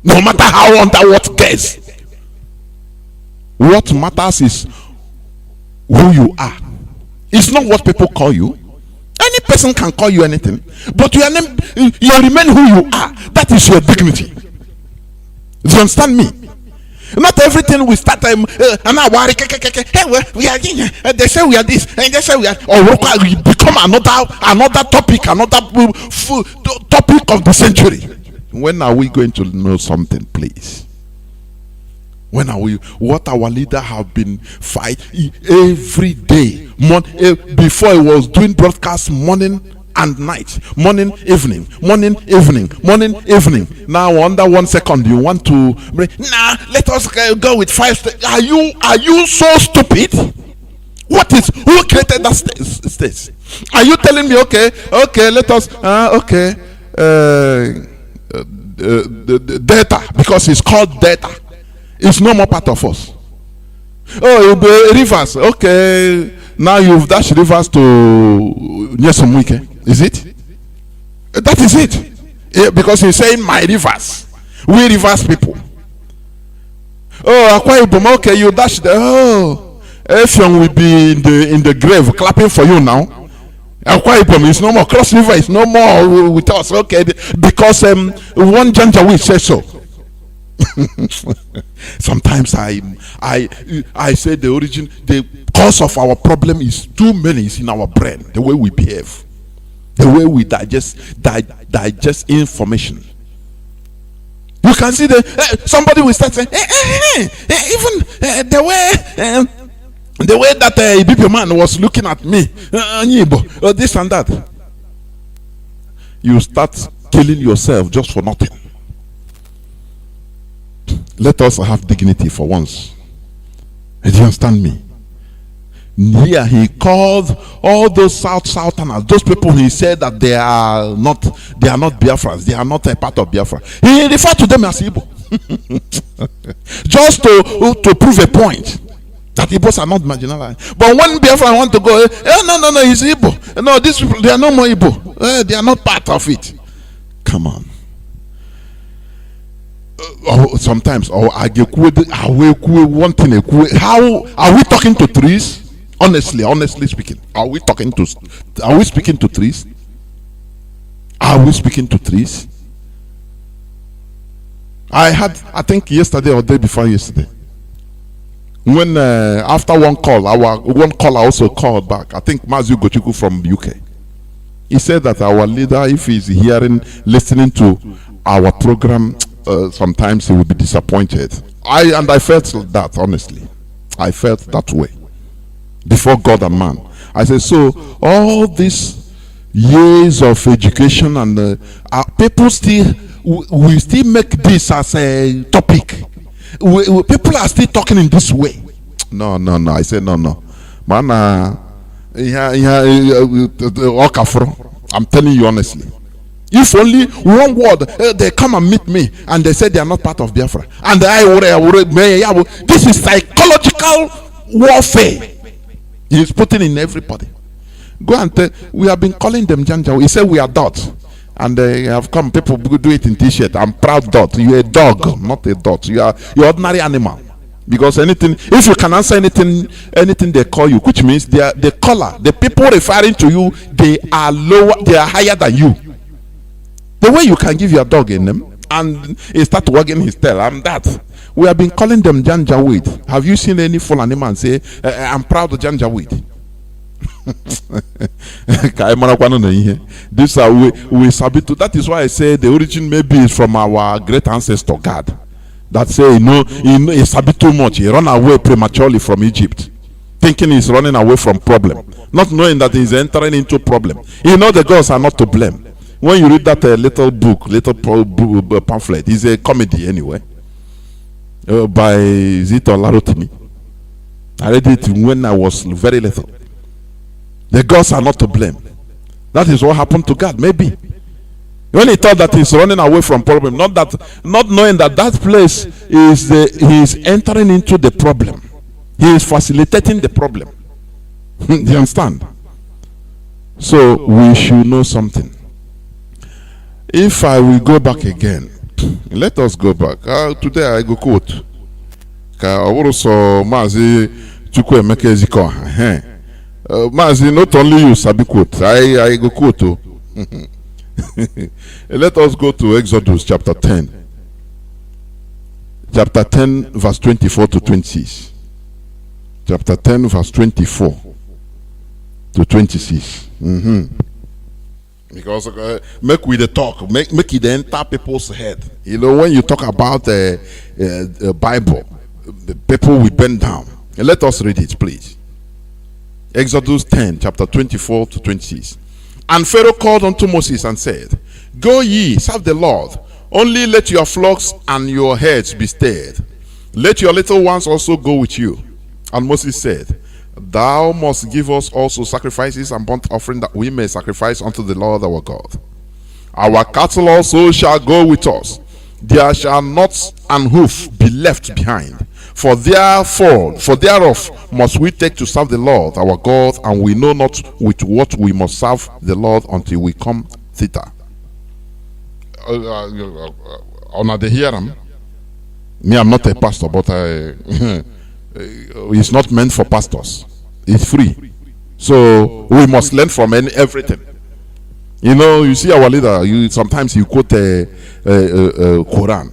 no matter how under what case. What matters is who you are. It's not what people call you. Any person can call you anything, but you remain who you are. That is your dignity. Do you understand me? Not everything we start hey, we are they say we are this, and they say we are, or we become another topic, another topic of the century. When are we going to know something, please? When are we? What our leader have been fighting every day, before he was doing broadcast morning, and night, morning, evening, morning, evening, morning, evening. Now under 1 second you want to let us go with 5 steps. Are you so stupid? Who created that state? Are you telling me okay, let us the data, because it's called data, it's no more part of us. Oh, rivers, okay, now you've dashed rivers to Nyesomwike, is it? That is it. Because he's saying my rivers, we rivers people. Oh, Akwa Ibom, okay, you dashed Effiong will be in the grave clapping for you now. Akwa Ibom is no more. Cross River is no more with us. Okay, because one Janjaweed says so. Sometimes I say the cause of our problem is too many is in our brain. The way we behave, the way we digest information. You can see somebody will start saying, even the way that Ibibio man was looking at me, this and that. You start killing yourself just for nothing. Let us have dignity for once. Do you understand me? Here he called all those Southerners, those people he said that they are not Biafrans, they are not a part of Biafra. He referred to them as Igbo. Just to prove a point that Igbos are not marginalized. But when Biafra want to go, no, he's Igbo. No, these people, they are no more Igbo. They are not part of it. Come on. Sometimes, how are we talking to trees? Honestly speaking, are we speaking to trees? Are we speaking to trees? I think yesterday or day before yesterday, when after one caller also called back. I think Mazi Gochiku from UK. He said that our leader, if he's listening to our program, sometimes he will be disappointed. I felt that, honestly. I felt that way before God and man. I said, so all these years of education and people we still make this as a topic. People are still talking in this way. No. I said no. Man, I'm telling you honestly. If only one word, they come and meet me and they say they are not part of Biafra. And this is psychological warfare. He's putting in everybody. Go and tell, we have been calling them Janjaweed. He said we are dot. And they have come, people do it in t-shirt. I'm proud dot. You're a dog, not a dot. You're ordinary animal. Because if you can answer anything they call you, which means the color, the people referring to you, they are higher than you. The way you can give your dog a name and he start wagging his tail, I'm that. We have been calling them Janjaweed. Have you seen any full animal and say, I'm proud of Janjaweed? This we submit to. That is why I say the origin maybe is from our great ancestor God. That say, he submit too much. He run away prematurely from Egypt, thinking he's running away from problem, not knowing that he's entering into problem. The gods are not to blame. When you read that little pamphlet, it's a comedy anyway, by Zito Larotimi. I read it when I was very little. The gods are not to blame. That is what happened to God, maybe. When he thought that he's running away from problem, not knowing that place he's entering into the problem. He is facilitating the problem. Do you understand? So we should know something. If I will go back again, let us go back. Today I go quote. Mazi Chukwuemeka Eziko. Mazi, not only you sabi quote. I go quote too. Let us go to Exodus chapter 10. Chapter 10 verse 24 to 26. Chapter 10 verse 24 to 26. Because make we the talk, make it enter people's head. When you talk about the Bible, the people will bend down. Let us read it, please. Exodus 10, chapter 24 to 26. And Pharaoh called unto Moses and said, Go ye, serve the Lord. Only let your flocks and your herds be stirred. Let your little ones also go with you. And Moses said, Thou must give us also sacrifices and burnt offering, that we may sacrifice unto the Lord our God. Our cattle also shall go with us. There shall not an hoof be left behind. For thereof must we take to serve the Lord our God, and we know not with what we must serve the Lord until we come thither. On the hearing, me, I'm not a pastor, but it's not meant for pastors. It's free, so we must learn from everything. You know, you see our leader. Sometimes you quote a Quran.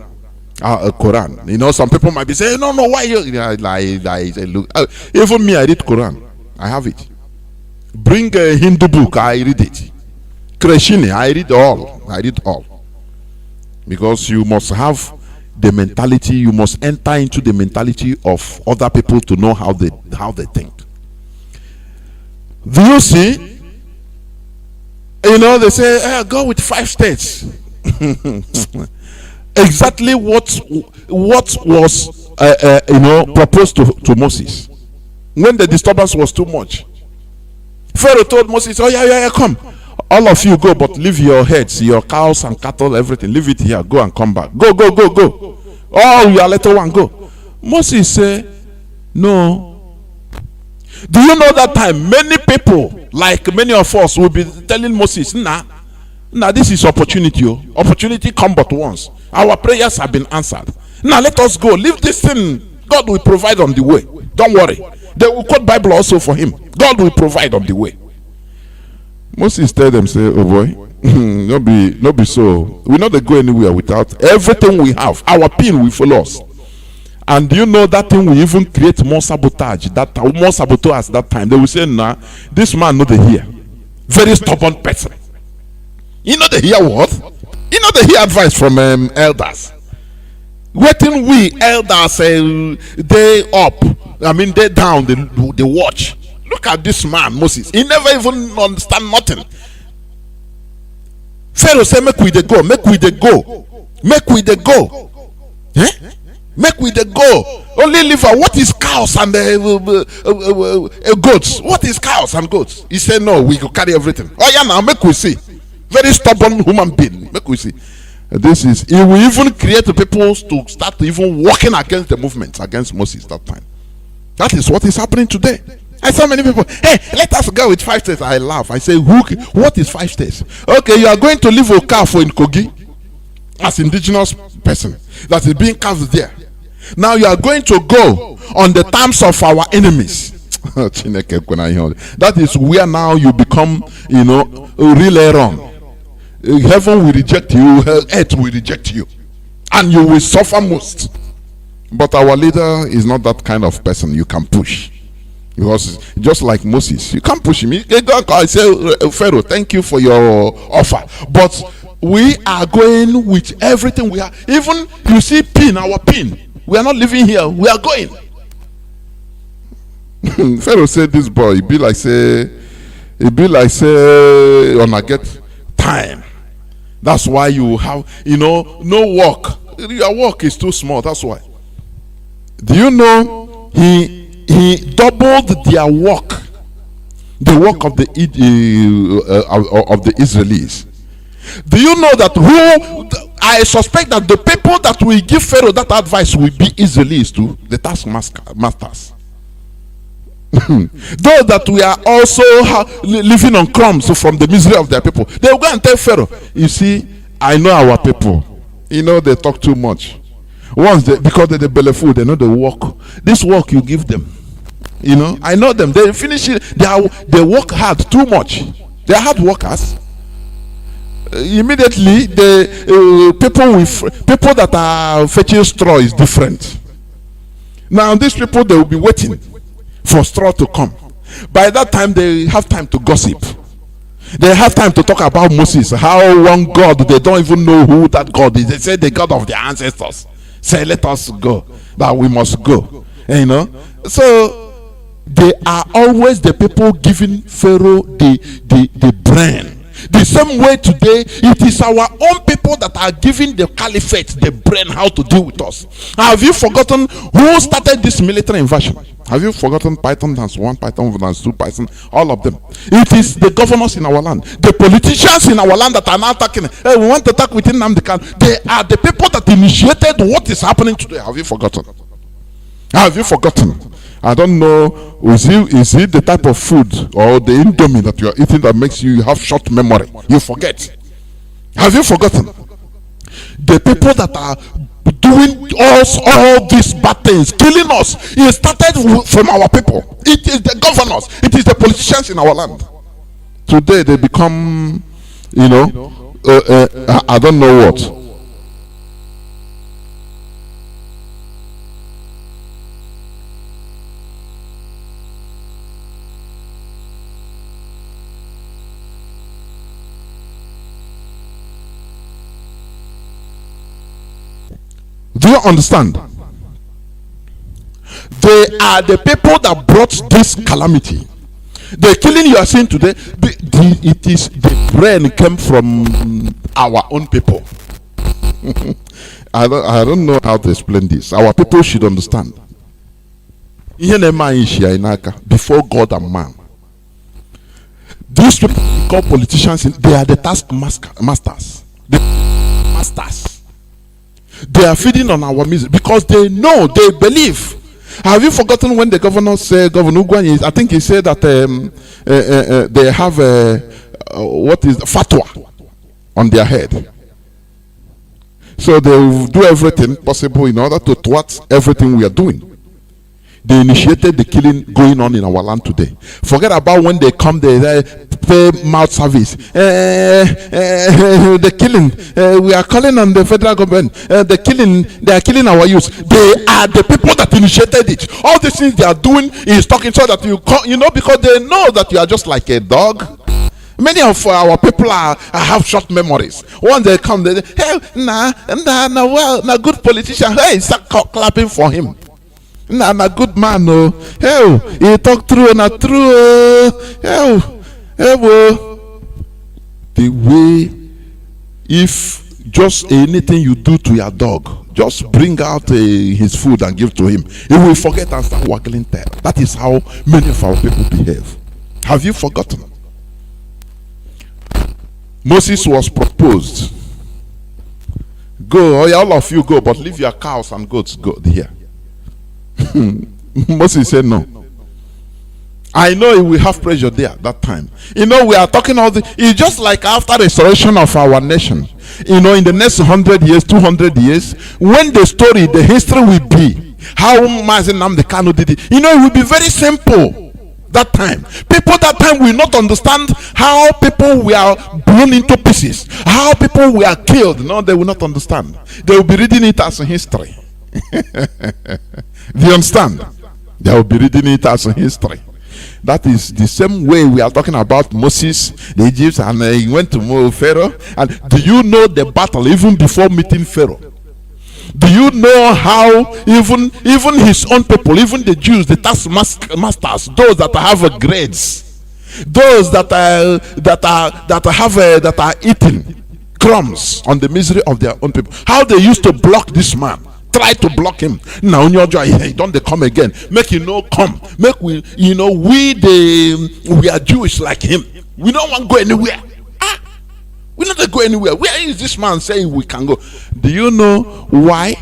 Quran. You know, some people might be saying, no, why you? Look, even me, I read Quran. I have it. Bring a Hindu book, I read it. Krishna, I read all. Because you must have the mentality. You must enter into the mentality of other people to know how they think. Do you see? You know, they say, go with 5 states. Exactly what was proposed to Moses when the disturbance was too much. Pharaoh told Moses, oh yeah, come, all of you go, but leave your heads, your cows and cattle, everything, leave it here, go and come back, go, all your little one, go. Moses said, no. Do you know that time many people, like many of us, will be telling Moses, nah, this is opportunity. Opportunity come but once. Our prayers have been answered. Now let us go. Leave this thing. God will provide on the way. Don't worry. They will quote Bible also for him. God will provide on the way. Moses tell them, say, oh boy, not be so. We not go anywhere without everything we have. Our pin will follow us. And do you know that thing will even create more sabotage? More sabotage at that time. They will say, nah, this man not the hear. Very stubborn person. You know they hear what? You know they hear advice from elders. Waiting we elders they up. I mean they down. They watch. Look at this man Moses. He never even understand nothing. Pharaoh say make we dey go. Make we dey go. Make we dey go. Eh? Make we dey go. Only liver. What is cows and goats? What is cows and goats? He said no. We go carry everything. Oh yeah, now make we see. Very stubborn human being. Make we see. This is. It will even create people to start even working against the movement against Moses that time. That is what is happening today. I saw many people. Hey, let us go with 5 states. I laugh. I say, what is 5 states? Okay, you are going to leave a cow for Nkogi as indigenous person that is being cast there. Now you are going to go on the terms of our enemies. That is where now you become, really wrong. Heaven will reject you, earth will reject you, and you will suffer most. But our leader is not that kind of person you can push. Because just like Moses, you can't push him. I say, Pharaoh, thank you for your offer, but we are going with everything we have. Even you see our pin, we are not living here, we are going. Pharaoh said, this boy, it be like say on a get time. That's why you have, no work. Your work is too small. That's why. Do you know he doubled their work, the work of the Israelis? Do you know that I suspect that the people that will give Pharaoh that advice will be Israelis too, the taskmasters. Those that we are also living on crumbs from the misery of their people, they will go and tell Pharaoh, you see, I know our people, they talk too much. Because they're the belly food, they know the work. This work you give them, I know them. They finish it. They work hard too much. They are hard workers. Immediately, the people that are fetching straw is different. Now these people, they will be waiting for straw to come. By that time, they have time to gossip. They have time to talk about Moses, how one God, they don't even know who that God is. They say the God of their ancestors. Say, let us go, that we must go. So they are always the people giving Pharaoh the brain The same way today, it is our own people that are giving the caliphate the brain how to deal with us. Have you forgotten who started this military invasion? Have you forgotten Python dance 1, Python dance 2, Python, all of them? It is the governors in our land, the politicians in our land that are now attacking. Hey, we want to attack with Nnamdi Kanu. They are the people that initiated what is happening today. Have you forgotten? Have you forgotten? I don't know, is it the type of food or the indomie that you are eating that makes you have short memory? You forget. Have you forgotten? The people that are doing us all these bad things, killing us, it started from our people. It is the governors, it is the politicians in our land. Today they become, I don't know what. Do you understand? They are the people that brought this calamity. The killing you are seeing today, it is the brain came from our own people. I don't know how to explain this. Our people should understand. Before God and man, these people called politicians, they are the taskmasters. The masters. They are feeding on our misery because they know, they believe. Have you forgotten when the governor said, Governor Ugwani, I think he said that they have what is fatwa on their head. So they will do everything possible in order to thwart everything we are doing. They initiated the killing going on in our land today. Forget about when they come, they pay mouth service. The killing, we are calling on the federal government. The killing, they are killing our youth. They are the people that initiated it. All the things they are doing is talking so that because they know that you are just like a dog. Many of our people have short memories. Once they come, they say, hey, well, good politician. Hey, start clapping for him. I'm a good man, oh. Hey, he talk true, not true. The way, if just anything you do to your dog, just bring out his food and give to him, he will forget and start waggling tail. That is how many of our people behave. Have you forgotten? Moses was proposed. Go, all of you go, but leave your cows and goats go here. Moses said no. I know he will have pressure there at that time. We are talking all it's just like after restoration of our nation. In the next 100 years, 200 years, when the history will be how Mazi Nnamdi Kanu did it. It will be very simple. That time, people that time will not understand how people were blown into pieces, how people were killed. No, they will not understand. They will be reading it as a history. Do you understand? They will be reading it as a history. That is the same way we are talking about Moses, the Egyptians, and he went to Pharaoh. And do you know the battle even before meeting Pharaoh? Do you know how even his own people, even the Jews, the taskmasters, those that have grades, those that are eating crumbs on the misery of their own people, how they used to block this man? Try to block him. Now on your joy, hey, don't they come again? Make come. Make we are Jewish like him. We don't want to go anywhere. We don't go anywhere. Where is this man saying we can go? Do you know why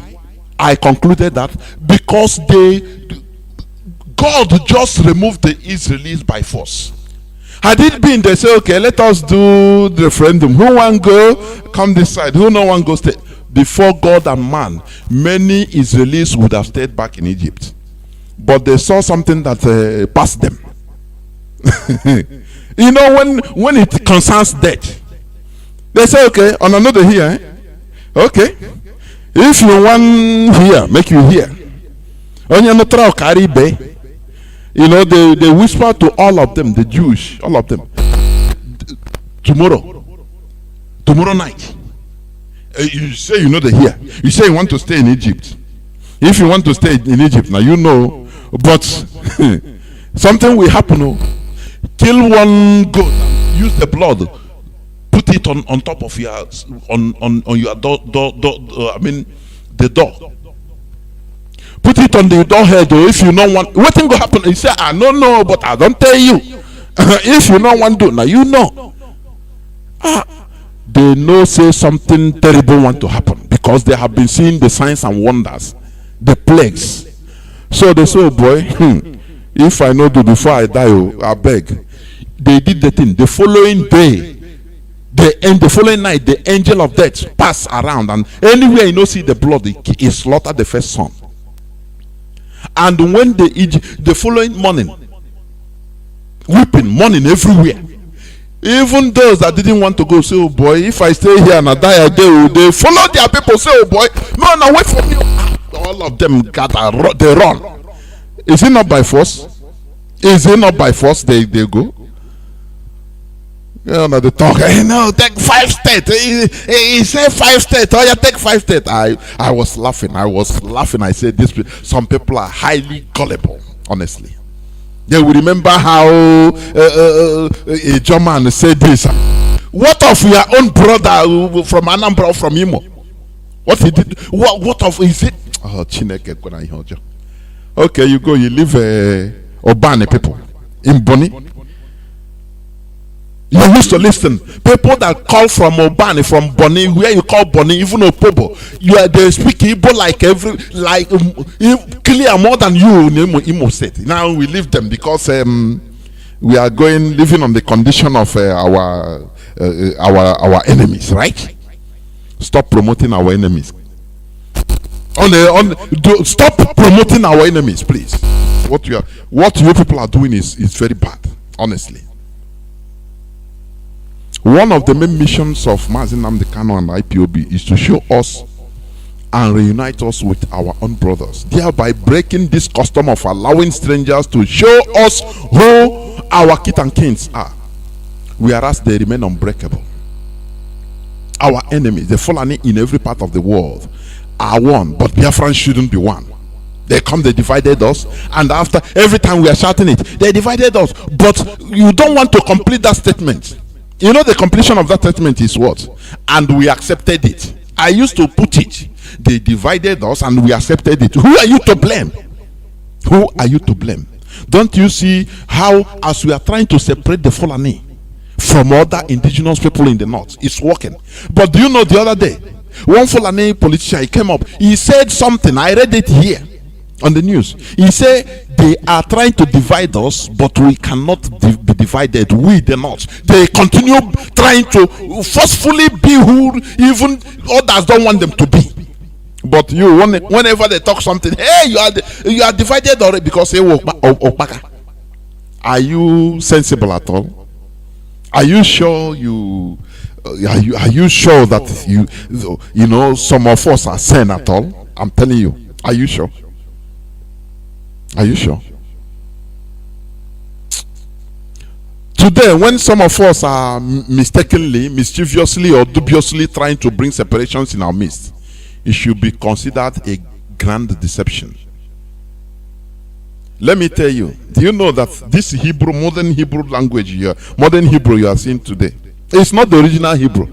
I concluded that? Because God just removed the Israelis by force. Had it been they say, okay, let us do the referendum. Who want go? Come this side. Who no one go stay? Before God and man, many Israelis would have stayed back in Egypt. But they saw something that passed them. When it concerns death, they say, okay, on another here, okay, if you want here, make you here. They whisper to all of them, the Jewish, all of them, tomorrow night. You say they're here. You say you want to stay in Egypt. If you want to stay in Egypt, now but something will happen. Kill one goat, use the blood put it on top of your on your door, the door. Put it on the door head, or if you don't want, what thing will happen? You say, I don't know, but I don't tell you. If you don't want to, now you know. They know say something terrible want to happen because they have been seeing the signs and wonders, the plagues. So they say, oh boy, if I know do before I die, I beg. They did the thing. The following day, the following night, the angel of death passed around, and anywhere you know see the blood, he slaughtered the first son. And when the following morning, weeping, mourning everywhere. Even those that didn't want to go say, oh boy, if I stay here and I die again, they follow their people, say, oh boy, no, wait for me. All of them gather, they run. Is it not by force? Is it not by force they go? You know, they talk, hey, no, take 5 states. He said 5 states. Oh, yeah, take 5 states. I was laughing. I said, some people are highly gullible, honestly. They will remember how a German said this. What of your own brother from Anambra, from Imo? What he did? What of is it? Oh, Chineke. Okay, you go. You live Obani people in Boni. You used to listen. People that call from Obani, from Boni, where you call Boni, even Opobo, they speak Igbo clear more than you in Imo State. Now we leave them because we are living on the condition of our enemies, right? Stop promoting our enemies. Stop promoting our enemies, please. What you people are doing is very bad, honestly. One of the main missions of Mazi Nnamdi Kanu and IPOB is to show us and reunite us with our own brothers, thereby breaking this custom of allowing strangers to show us who our kith and kins are, whereas they remain unbreakable. Our enemies, the Fulani in every part of the world, are one, but Biafrans shouldn't be one. They come, they divided us, and after every time we are shouting it, they divided us. But you don't want to complete that statement. You know the completion of that statement is what? And we accepted it. I used to put it. They divided us and we accepted it. Who are you to blame? Who are you to blame? Don't you see how, as we are trying to separate the Fulani from other indigenous people in the north, it's working? But do you know the other day, one Fulani politician, he came up, he said something, I read it here on the news. He said they are trying to divide us, but we cannot be divided. We the North. They continue trying to forcefully be who even others don't want them to be. But you, whenever they talk something, hey, you are divided already because they Opaka. Are you sensible at all? Are you sure are you sure that you know some of us are sane at all? I'm telling you. Are you sure? Are you sure? Today, when some of us are mistakenly, mischievously, or dubiously trying to bring separations in our midst, it should be considered a grand deception. Let me tell you, do you know that this modern Hebrew language here, modern Hebrew you are seeing today, it's not the original Hebrew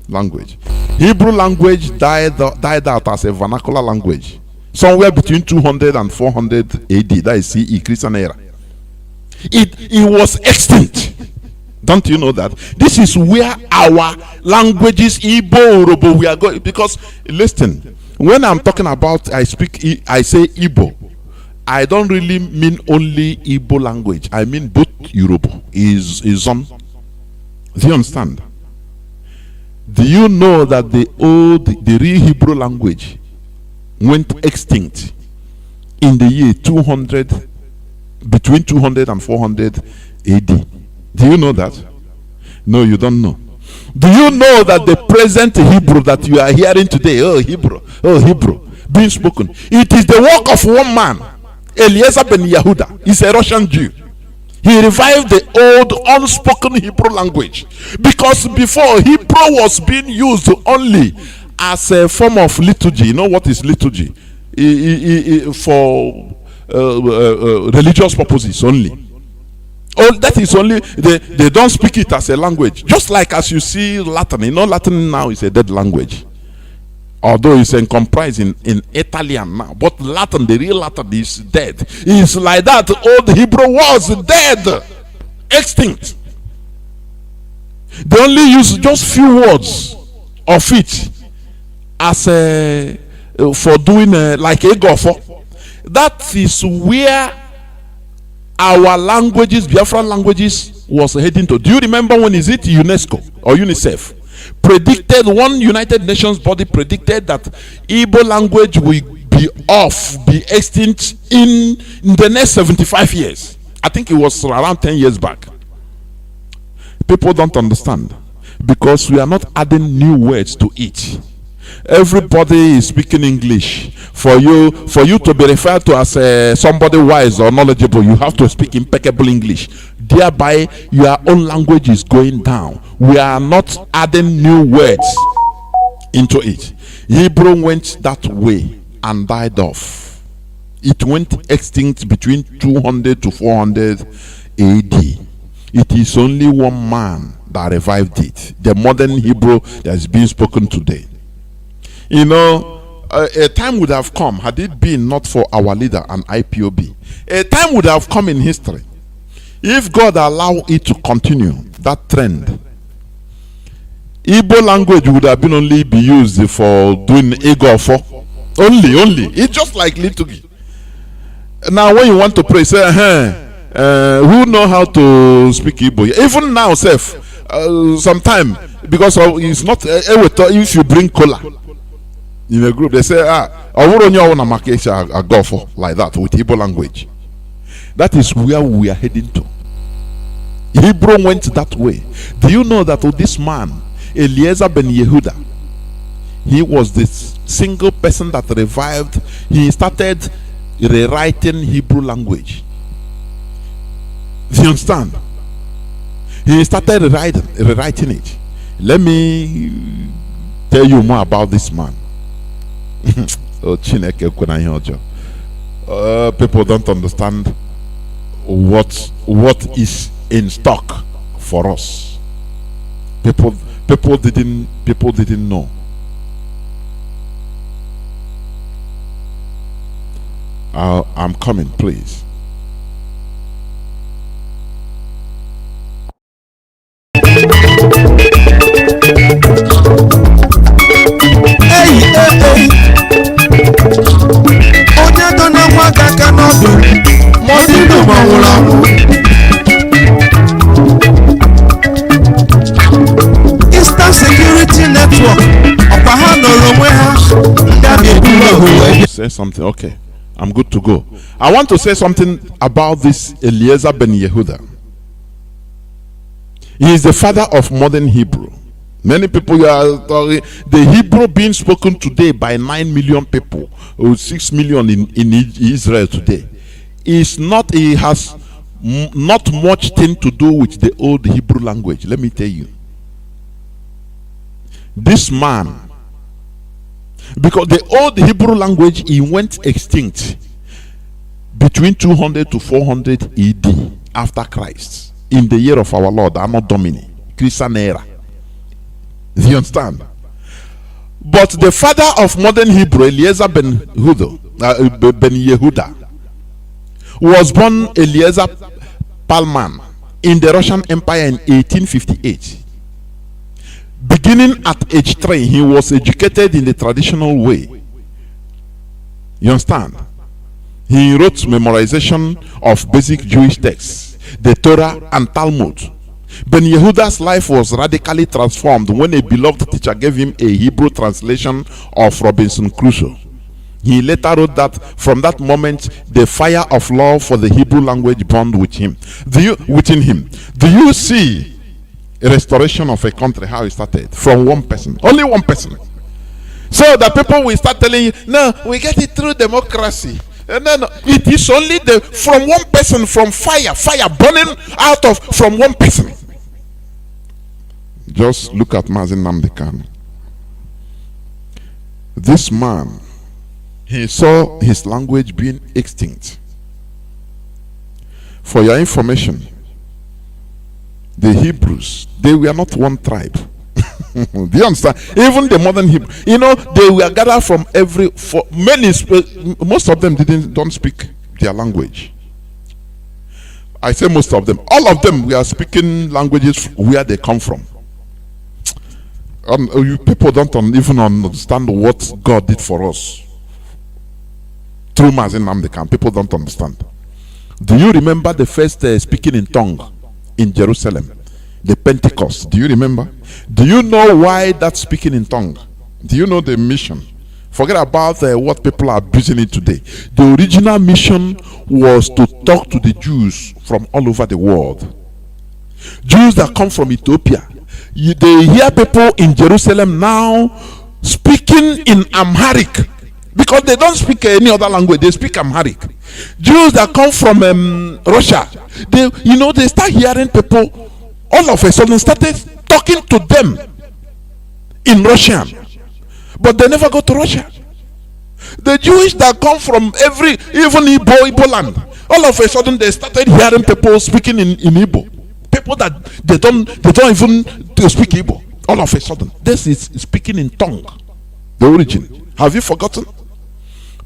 language. Hebrew language died out as a vernacular language somewhere between 200 and 400 AD. That is CE, Christian era. It was extinct. Don't you know that? This is where our languages, Igbo, Urobo, we are going. Because listen, when I'm talking about, I say Igbo, I don't really mean only Igbo language. I mean both Urobo is on. Do you understand? Do you know that the real Hebrew language went extinct in the year 200, between 200 and 400 AD? Do you know that? No, you don't know. Do you know that the present Hebrew that you are hearing today, Hebrew, being spoken, it is the work of one man, Eliezer ben Yehuda. He's a Russian Jew. He revived the old unspoken Hebrew language, because before Hebrew was being used only as a form of liturgy. You know what is liturgy? For religious purposes only. Oh, that is only they don't speak it as a language. Just like as you see Latin. You know, Latin now is a dead language. Although it's comprised in Italian now. But Latin, the real Latin is dead. It's like that. Old Hebrew was dead. Extinct. They only use just few words of it as for doing like a golfer. That is where our languages, Biafran languages, was heading to. Do you remember when is it UNESCO or UNICEF predicted, one United Nations body predicted that Igbo language will be extinct in the next 75 years? I think it was around 10 years back. People don't understand because we are not adding new words to it. Everybody is speaking English. For you to be referred to as somebody wise or knowledgeable, you have to speak impeccable English. Thereby, your own language is going down. We are not adding new words into it. Hebrew went that way and died off. It went extinct between 200 to 400 AD. It is only one man that revived it. The modern Hebrew that is being spoken today. You know, a time would have come had it been not for our leader and IPOB. A time would have come in history if God allowed it to continue that trend. Igbo language would have been only be used for doing ego for only. It's just like liturgy. Now, when you want to pray, say, who know how to speak Igbo? Even now, self, sometime because it's not if you bring cola in a group, they say, I wouldn't want to go for like that with Igbo language. That is where we are heading to. Hebrew went that way. Do you know that this man, Eliezer ben Yehuda, he was the single person that revived, he started rewriting Hebrew language. Do you understand? He started rewriting it. Let me tell you more about this man. People don't understand what is in stock for us. People didn't know. I'm coming, please. Eastern Security Network. Say something. Okay, I'm good to go. I want to say something about this Eliezer ben Yehuda. He is the father of modern Hebrew. Many people are the Hebrew being spoken today by 9 million people, or 6 million in Israel today. Is not. It has not much thing to do with the old Hebrew language. Let me tell you. This man, because the old Hebrew language, it went extinct between 200 to 400 AD after Christ, in the year of our Lord, Anno Domini, Christian era. Do you understand? But the father of modern Hebrew, Eliezer ben Yehuda, was born Eliezer Palman in the Russian Empire in 1858. Beginning at age 3, he was educated in the traditional way. You understand? He wrote memorization of basic Jewish texts, the Torah and Talmud. Ben Yehuda's life was radically transformed when a beloved teacher gave him a Hebrew translation of Robinson Crusoe. He later wrote that from that moment, the fire of love for the Hebrew language burned within him. Do you see a restoration of a country, how it started? From one person, only one person. So the people will start telling you, no, we get it through democracy. No, it is only from one person, from fire burning out of from one person. Just look at Mazi Nnamdi Kanu. This man, he saw his language being extinct. For your information, the Hebrews, they were not one tribe. Do you understand? Even the modern Hebrew, they were gathered from most of them don't speak their language. I say most of them. All of them were speaking languages where they come from. People don't even understand what God did for us through Mazi Nnamdi Kanu. People don't understand. Do you remember the first speaking in tongue in Jerusalem? The Pentecost. Do you remember? Do you know why that speaking in tongue? Do you know the mission? Forget about what people are abusing it today. The original mission was to talk to the Jews from all over the world. Jews that come from Ethiopia. They hear people in Jerusalem now speaking in Amharic, because they don't speak any other language. They speak Amharic. Jews that come from Russia, they start hearing people. All of a sudden started talking to them in Russian, but they never go to Russia. The Jewish that come from even Igbo land, all of a sudden they started hearing people speaking in Igbo. People that they don't even speak Igbo. All of a sudden, this is speaking in tongue. The origin. Have you forgotten?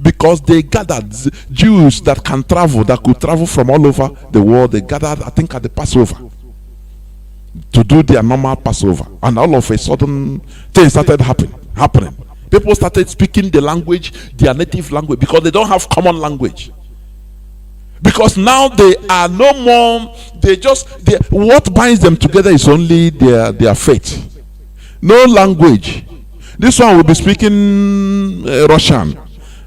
Because they gathered Jews that could travel from all over the world. They gathered, I think, at the Passover to do their normal Passover, and all of a sudden things started happening. People started speaking the language, their native language, because they don't have common language. Because now they are no more. What binds them together is only their faith. No language. This one will be speaking Russian.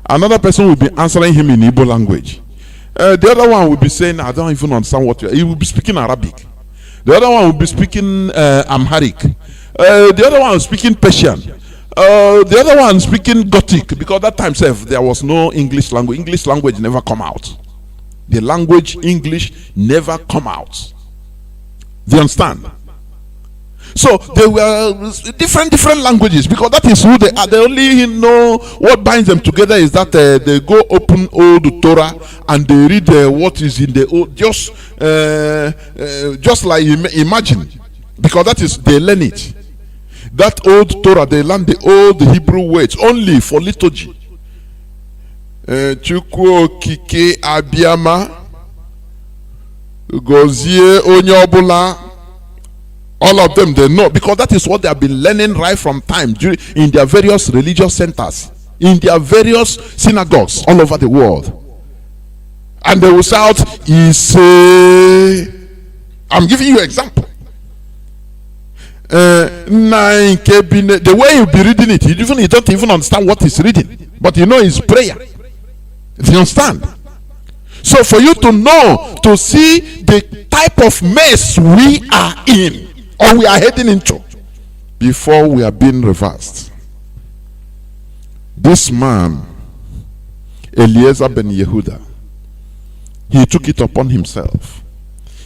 Another person will be answering him in Igbo language. The other one will be saying, I don't even understand what he will be speaking Arabic. The other one will be speaking Amharic. The other one will speaking Persian. The other one speaking Gothic, because that time there was no English language. English language never come out. The language English never come out. Do you understand? So they were different languages, because that is who they are. They only know what binds them together is that they go open old Torah and they read what is in the old, just like imagine, because that is, they learn it. That old Torah, they learn the old Hebrew words only for liturgy. Chukwu okike abiyama gozie onye ọbụla. All of them, they know, because that is what they have been learning right from time in their various religious centers, in their various synagogues all over the world. And they will shout, I'm giving you an example. The way you'll be reading it, you don't even understand what he's reading, but you know it's prayer. Do you understand? So for you to know, to see the type of mess we are in, or we are heading into, before we are being reversed. This man, Eliezer ben Yehuda, he took it upon himself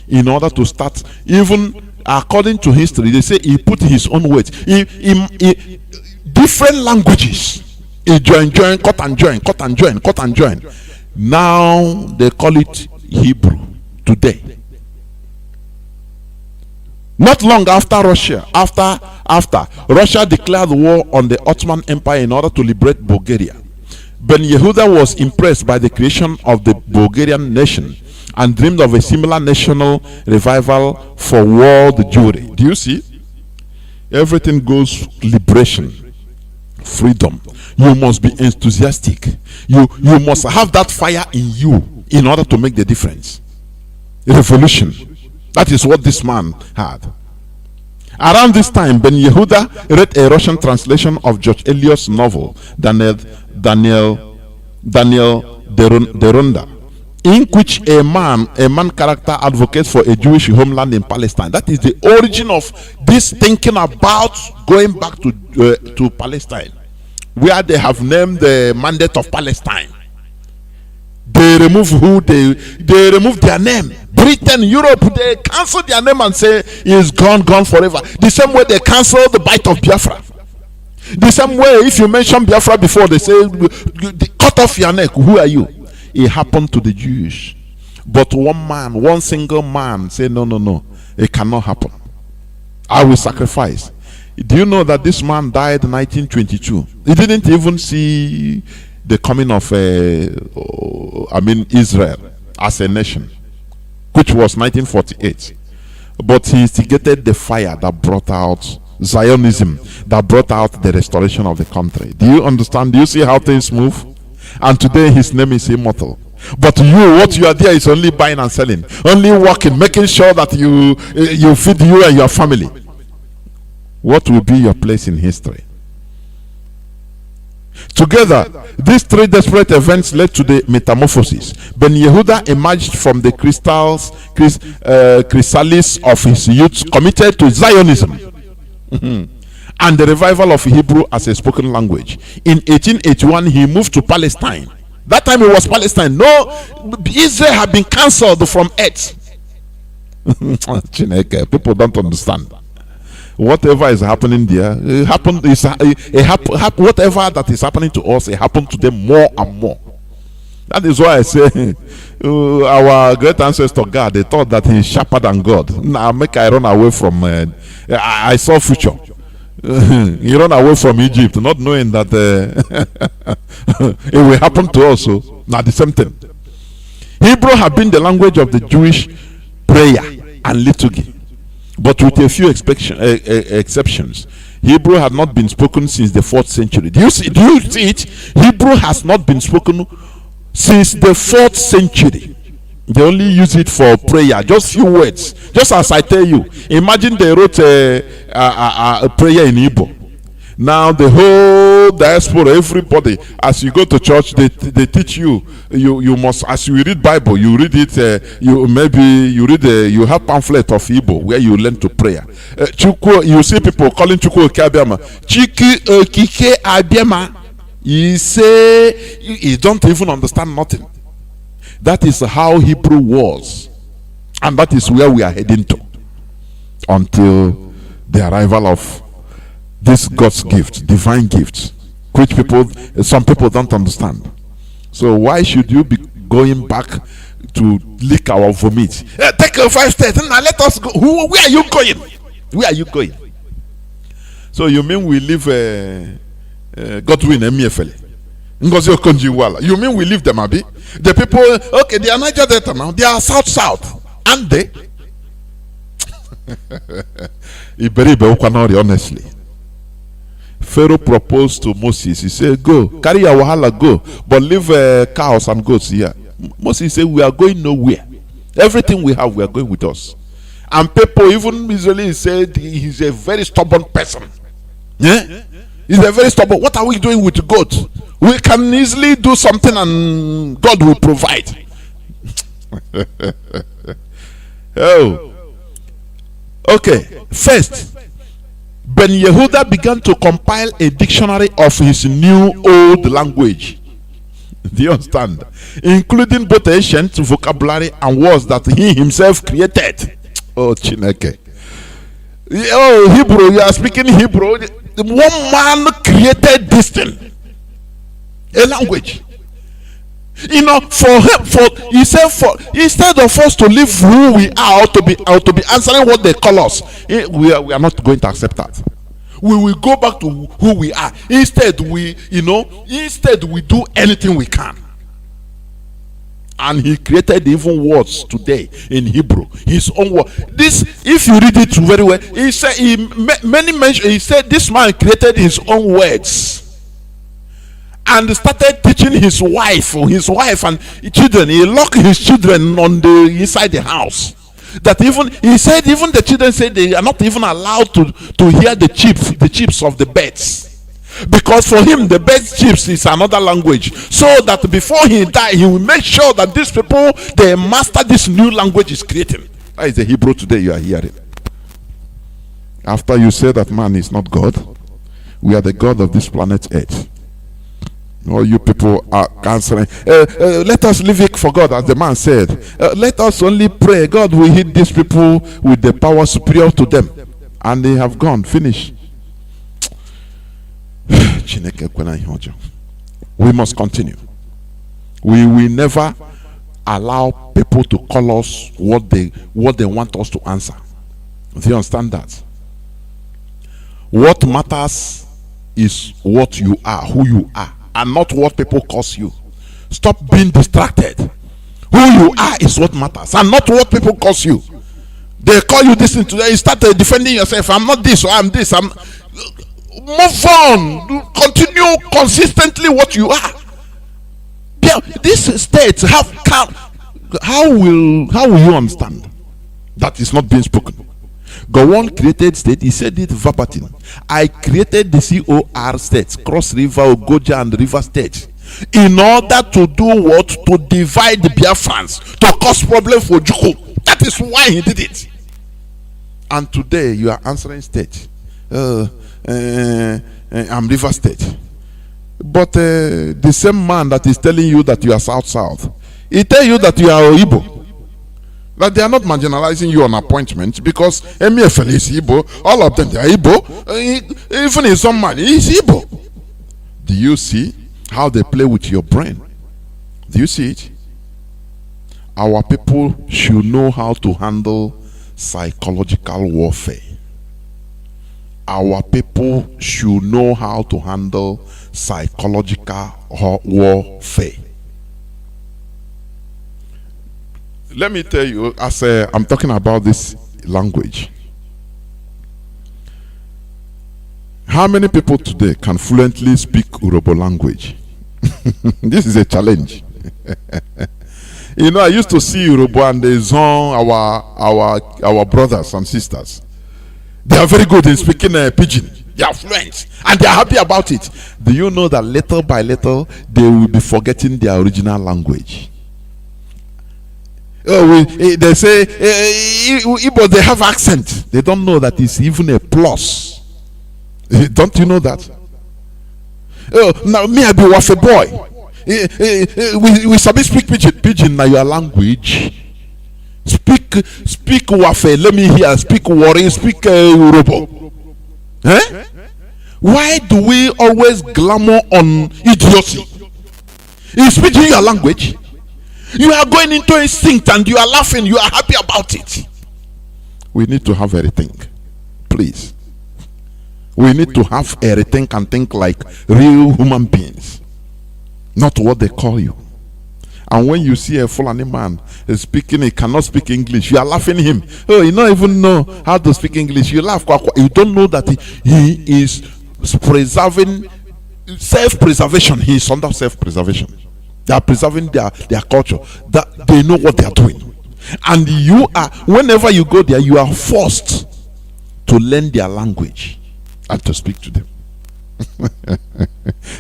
in order to start, even according to history, they say he put his own words. Different languages. He join, cut and join. Now they call it Hebrew today. Not long after Russia declared war on the Ottoman Empire in order to liberate Bulgaria, Ben Yehuda was impressed by the creation of the Bulgarian nation and dreamed of a similar national revival for world Jewry. Do you see? Everything goes liberation, freedom. You must be enthusiastic. You must have that fire in you in order to make the difference. Revolution. That is what this man had. Around this time, Ben Yehuda read a Russian translation of George Eliot's novel, Daniel Deronda, in which a man character advocates for a Jewish homeland in Palestine. That is the origin of this thinking about going back to Palestine, where they have named the mandate of Palestine. They remove they remove their name. Britain, Europe, they cancel their name and say it's gone forever. The same way they cancel the bite of Biafra. The same way, if you mention Biafra before, they say cut off your neck. Who are you? It happened to the Jews. But one single man said, no. It cannot happen. I will sacrifice. Do you know that this man died in 1922? He didn't even see the coming of Israel as a nation, which was 1948. But he instigated the fire that brought out Zionism, that brought out the restoration of the country. Do you understand? Do you see how things move? And today his name is immortal. But what you are there is only buying and selling, only working, making sure that you feed you and your family. What will be your place in history? Together, these three desperate events led to the metamorphosis. Ben Yehuda emerged from the chrysalis of his youth, committed to Zionism and the revival of Hebrew as a spoken language. In 1881, he moved to Palestine. That time it was Palestine. No, Israel had been cancelled from earth. People don't understand. Whatever is happening there, whatever that is happening to us, it happened to them more and more. That is why I say our great ancestor God, they thought that he is sharper than God. Now make I run away from. I saw future. He run away from Egypt, not knowing that it will happen to us. So now the same thing. Hebrew had been the language of the Jewish prayer and liturgy. But with a few exceptions, Hebrew had not been spoken since the 4th century. Do you see it? Hebrew has not been spoken since the 4th century. They only use it for prayer, just few words. Just as I tell you, imagine they wrote a prayer in Igbo. Now the whole diaspora, everybody, as you go to church, they teach you must, as you read Bible, you read it. You have pamphlet of Igbo where you learn to prayer. You see people calling Chukwu Oke Abiama, Chiki Okike Abiama. You say you don't even understand nothing. That is how Hebrew was, and that is where we are heading to, until the arrival of this God's gift, divine gift, which some people don't understand. So why should you be going back to lick our vomit? Take 5 steps. Now let us go. Where are you going? Where are you going? So you mean we leave Godwin Emiefele? Ngozi Okonjo-Iweala? You mean we leave them, Abi? The people, okay, they are Niger Delta now. They are south, and they. Honestly. Pharaoh proposed to Moses. He said, go, carry your wahala, go, but leave cows and goats here. Moses said, we are going nowhere. Everything we have, we are going with us. And people, even Israelis, said he's a very stubborn person. Yeah? He's a very stubborn. What are we doing with goats? We can easily do something and God will provide. Oh. Okay. First, Ben Yehuda began to compile a dictionary of his new old language. Do you understand? Including both ancient vocabulary and words that he himself created. Oh, Chineke. Oh, Hebrew, you are speaking Hebrew. One man created this thing. A language. You know, he said, instead of us to live who we are, or to be answering what they call us, we are not going to accept that. We will go back to who we are. Instead, we do anything we can. And he created even words today in Hebrew, his own word. This, if you read it very well, he said he said this man created his own words. And started teaching his wife and children. He locked his children on the inside the house. That even he said, even the children said they are not even allowed to hear the chips of the birds, because for him the birds chips is another language. So that before he died, he will make sure that these people they master this new language he's creating. That is the Hebrew today you are hearing. After you say that man is not God, we are the God of this planet Earth. All you people are answering. Let us leave it for God, as the man said. Let us only pray. God will hit these people with the power superior to them, and they have gone. Finish. We must continue. We will never allow people to call us what they want us to answer. Do you understand that? What matters is what you are, who you are, and not what people call you. Stop being distracted. Who you are is what matters, and not what people call you. They call you this thing today, you start defending yourself. I'm not this, or I'm this. Move on. Continue consistently what you are. Yeah, this state how will you understand that is not being spoken? God created state. He said it verbatim. I created the COR states, Cross River, Ogoja, and River State, in order to do what? To divide the Biafrans, to cause problem for Juku. That is why he did it. And today you are answering state. I'm River State. But the same man that is telling you that you are South, he tell you that you are Igbo. That they are not marginalizing you on appointment because MFL is Igbo. All of them, they are Igbo. Even in some man, he is Igbo. Do you see how they play with your brain? Do you see it? Our people should know how to handle psychological warfare. Our people should know how to handle psychological warfare. Let me tell you, as I'm talking about this language, how many people today can fluently speak Urhobo language? This is a challenge. You know, I used to see Urhobo and the Zon, our brothers and sisters. They are very good in speaking pidgin. They are fluent and they are happy about it. Do you know that little by little they will be forgetting their original language? They say Igbo, they have accent. They don't know that it's even a plus. Don't you know that? Now me, I be wafe boy. We sabi speak pidgin na your language. Speak wafe. Let me hear. Speak Wari. Speak Urhobo. Eh? Why do we always glamour on idiocy? You speaking your language. You are going into instinct and you are laughing. You are happy about it. We need to have a rethink, please. We need to have a rethink and think like real human beings, not what they call you. And when you see a Fulani man speaking, he cannot speak English, you are laughing him. Oh, you don't even know how to speak English. You laugh. You don't know that he is preserving self-preservation. He is under self-preservation. They are preserving their culture. That they know what they are doing. And you are, whenever you go there, you are forced to learn their language and to speak to them.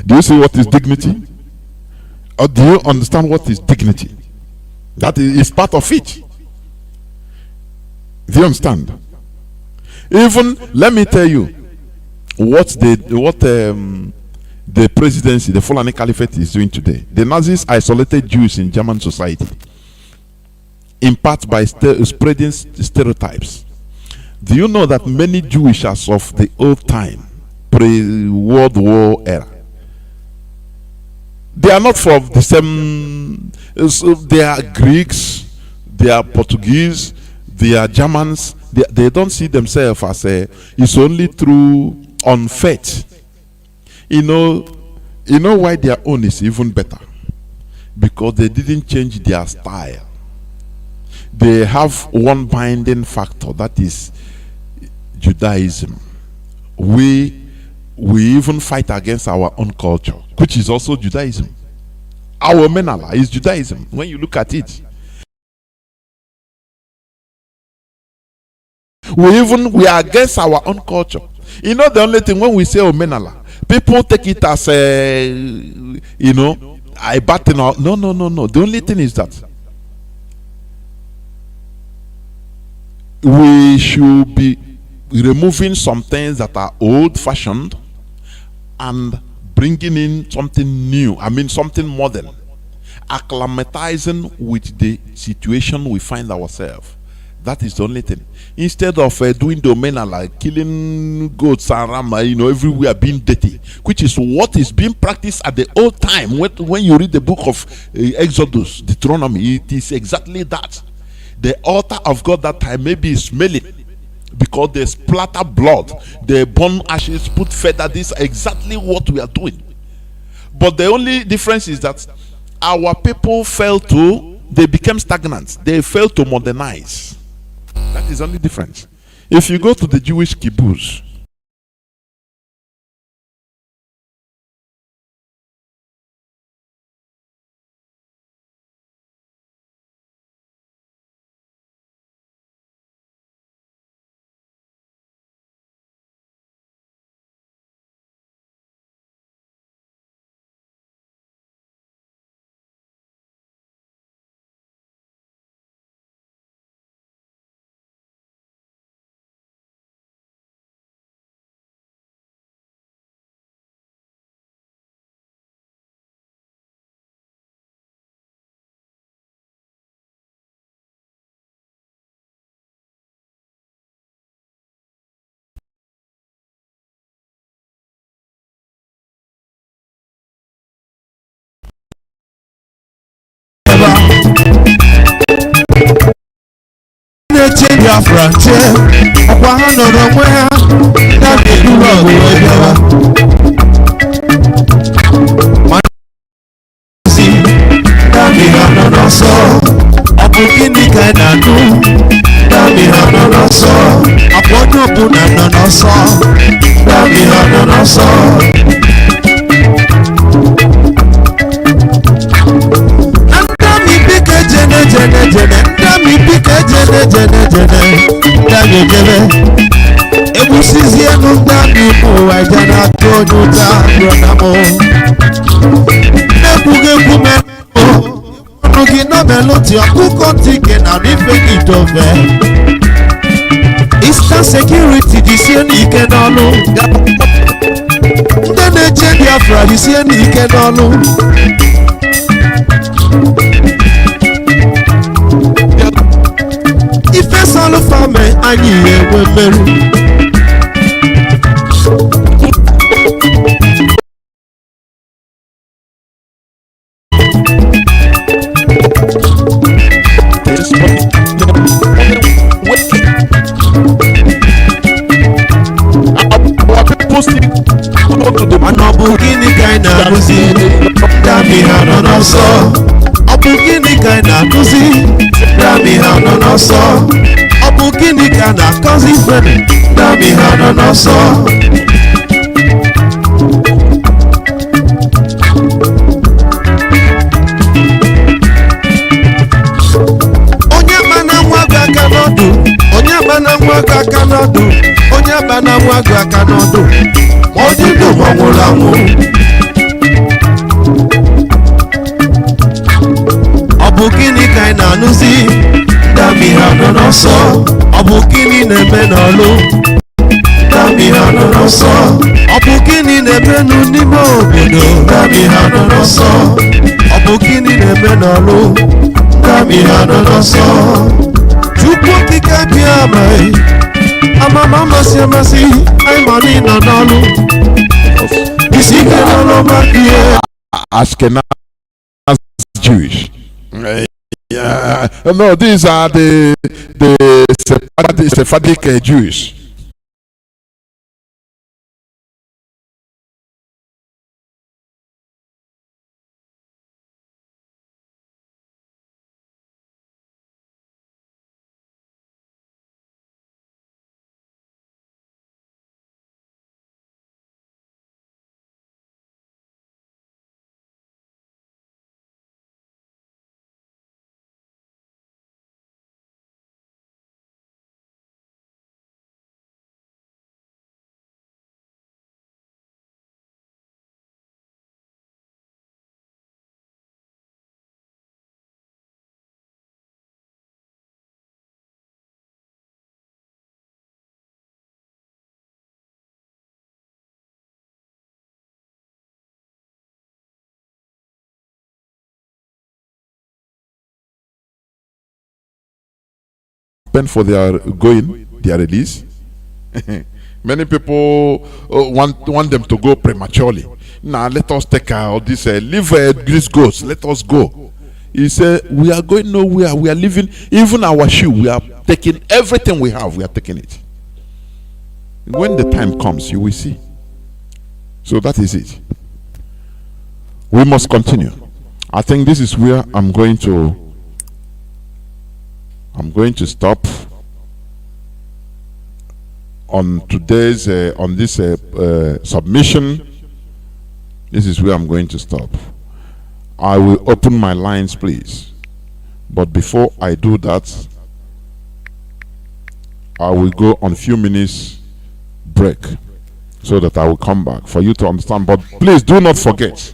Do you see what is dignity? Or do you understand what is dignity? That is part of it. Do you understand? Even, let me tell you what the presidency, the Fulani Caliphate is doing today. The Nazis isolated Jews in German society, in part by spreading stereotypes. Do you know that many Jewish as of the old time, pre-World War era, they are not from the same, they are Greeks, they are Portuguese, they are Germans. They don't see themselves as it's only through on faith. You know why their own is even better? Because they didn't change their style. They have one binding factor, that is Judaism. We even fight against our own culture, which is also Judaism. Our Menala is Judaism. When you look at it, we are against our own culture. You know, the only thing when we say Omenala, people take it as I batten out. No. The only thing is that we should be removing some things that are old-fashioned and bringing in something new. I mean, something modern. Acclimatizing with the situation we find ourselves. That is the only thing. Instead of doing the omena, like killing goats and ram, everywhere being dirty, which is what is being practiced at the old time. When you read the book of Exodus, Deuteronomy, it is exactly that. The altar of God that time maybe is smelling. because they splatter blood, they burn ashes, put feather. This is exactly what we are doing. But the only difference is that our people they became stagnant. They failed to modernize. That is the only difference. If you go to the Jewish kibbutz, Biafra che ọkwa ha nọrọ onwe ha na-eduru ọgụ wee bịawa mazi Nnamdi ha nọ n'ọsọ ọ bụ gịnị ka ị na-anụ Nnamdi ha nọ n'ọsọ akwa onye ọbụla nọ n'ọsọ Nnamdi ha nọ n'ọsọ Nnamdi bike jene Nnamdi bike jene Nnamdi jebe ebusizie Nnamdi ụwa jana atụ onye ụta brọnamo n'ekwughị ekwume ọnụ gị nọmelụti ọkụkọ ntike na n'ife gị dove Eastern Security jisie n'ike n'ọlụ ndị na-eche Biafra jisie n'ike n'ọlụ ife sọlụ fame anyị enwe mmerụ mana ọ bụ gịnị ka anyị na-arụzi Nnamdi ha nọ n'ọsọ ọ bụ gịnị ka anyị na-akụzi Nnamdi ha nọ n'ọsọ ọ bụ gịnị ka na-akọzi ifere Nnamdi ha nọ n'ọsọ onye mana nwa gị aka n'ọdụ onye mana nwa gị aka n'ọdụ onye mana nwa gị aka n'ọdụ ma ọ dị ndụ ma ọ nwụrụ anwụ ọ bụ gịnị ka anyị na-anụzi Nnamdi ha nọ n'ọsọ ọ bụ gịnị na-eme n'ọlụ Nnamdi ha nọ n'ọsọ ọ bụ gịnị na-eme n'ime obodo Nnamdi ha nọ n'ọsọ ọ bụ gịnị na-eme n'ọlụ Nnamdi ha nọ n'ọsọ Chukwu okike bịa amaghị amama amasị amasị anyị ma na ị nọ n'ọlụ isi ike n'ọlụ maka ihe Ashkenaz Jewish. No, these are the Sephardic Jewish. For their release. Many people want them to go prematurely. Now let us take out this leave Greece goes. Let us go. He said, we are going nowhere. We are leaving even our shoe. We are taking everything we have. We are taking it. When the time comes, you will see. So that is it. We must continue. I think this is where I'm going to stop on today's on this submission. This is where I'm going to stop. I will open my lines, please. But before I do that, I will go on a few minutes break so that I will come back for you to understand. But please do not forget.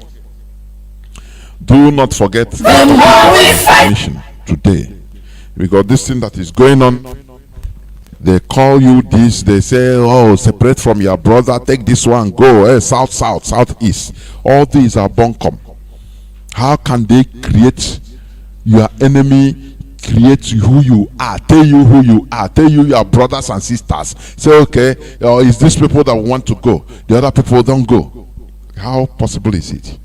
Do not forget the mission today. Because this thing that is going on, they call you this, they say, oh, separate from your brother, take this one, go, south, southeast. All these are bunkum. How can they create your enemy, create who you are, tell you who you are, tell you your brothers and sisters? Say, okay, it's these people that want to go, the other people don't go. How possible is it?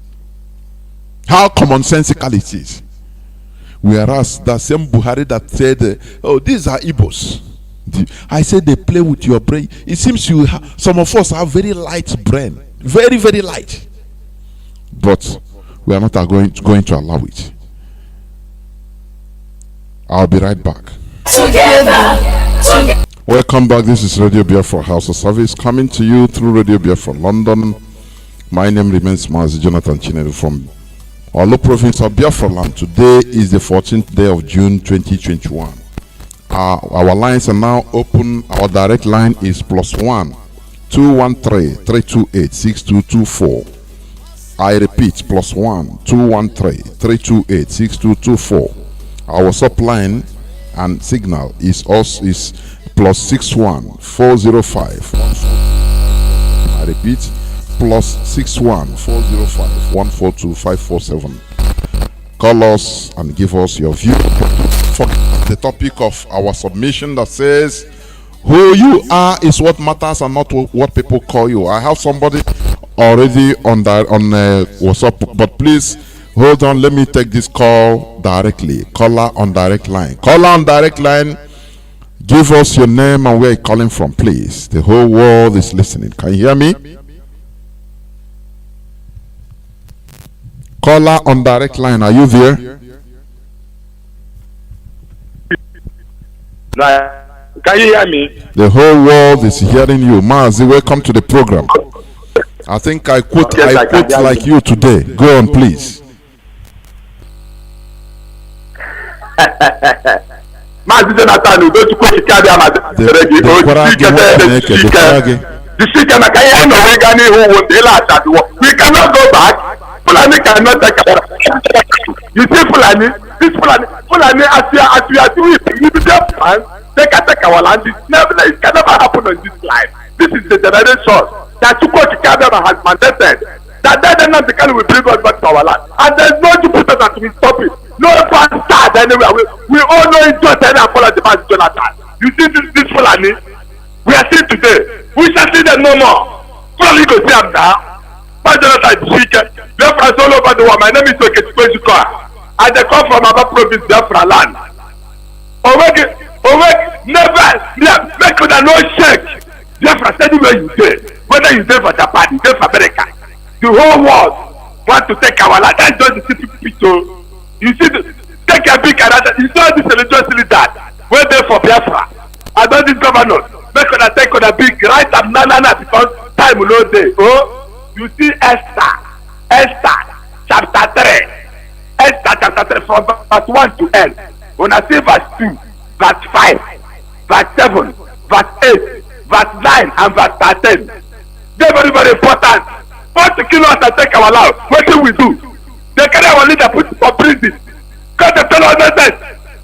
How commonsensical it is? Whereas the same Buhari that said, oh, these are Igbos. I said they play with your brain. It seems some of us have very light brain. Very, very light. But we are not going to allow it. I'll be right back. Together. Welcome back. This is Radio Biafra HAUSA-SERVICE coming to you through Radio Biafra London. My name remains Mazi Johnathan Chinedu from Olo province of Biafra land. Today is the 14th day of June 2021. Our lines are now open. Our direct line is +1 213 328 6224. I repeat, +1 213 328 6224. Our WhatsApp line and signal is +61 405. I repeat, +61 405 142 547. Call us and give us your view for the topic of our submission that says who you are is what matters and not what people call you. I have somebody already on WhatsApp, but please hold on. Let me take this call directly. Caller on direct line. Caller on direct line. Give us your name and where you're calling from, please. The whole world is listening. Can you hear me? Caller on direct line, are you there? Can you hear me? The whole world is hearing you. Mazi, welcome to the program. I think I quote like you today. Go on, please. Mazi Johnathan, go to Kochi Kabia, we cannot go back. Fulani cannot take our. You see Fulani, this Fulani as we are doing, we be there, man. They can take our land. It can never happen on this life. This is the generation that Kochi Kabia has mandated. That NNAMDI'S will bring us back to our land. And there's no Jupiter that will stop it. No bastard anywhere. We all know it's just any apology to Mazi Johnathan. You see this Fulani? We are seeing today. We shall see them no more. Fulani go see them now. Mazi Johnathan is wicked. Biafra is all over the world. My name is Okechukwu. I come from Aba province, Biafra land. Never make sure that no shake. Biafra steady where you dey. Whether you dey for Japan, you dey for America. The whole world want to take our land. That's just the city picture. You see, take a big Canada. You saw this religious leader where they for Biafra. I know this governor. Make sure that take on a big right and nana because time will not day. Oh, you see Esther chapter 3. Esther chapter 3 from verse 1 to end. When I see verse 2, verse 5, verse 7, verse 8, verse 9, and verse 13. They're very, very important. Want to kill us and take our life. What do we do? They carry our leader, put for prison. Because they tell us that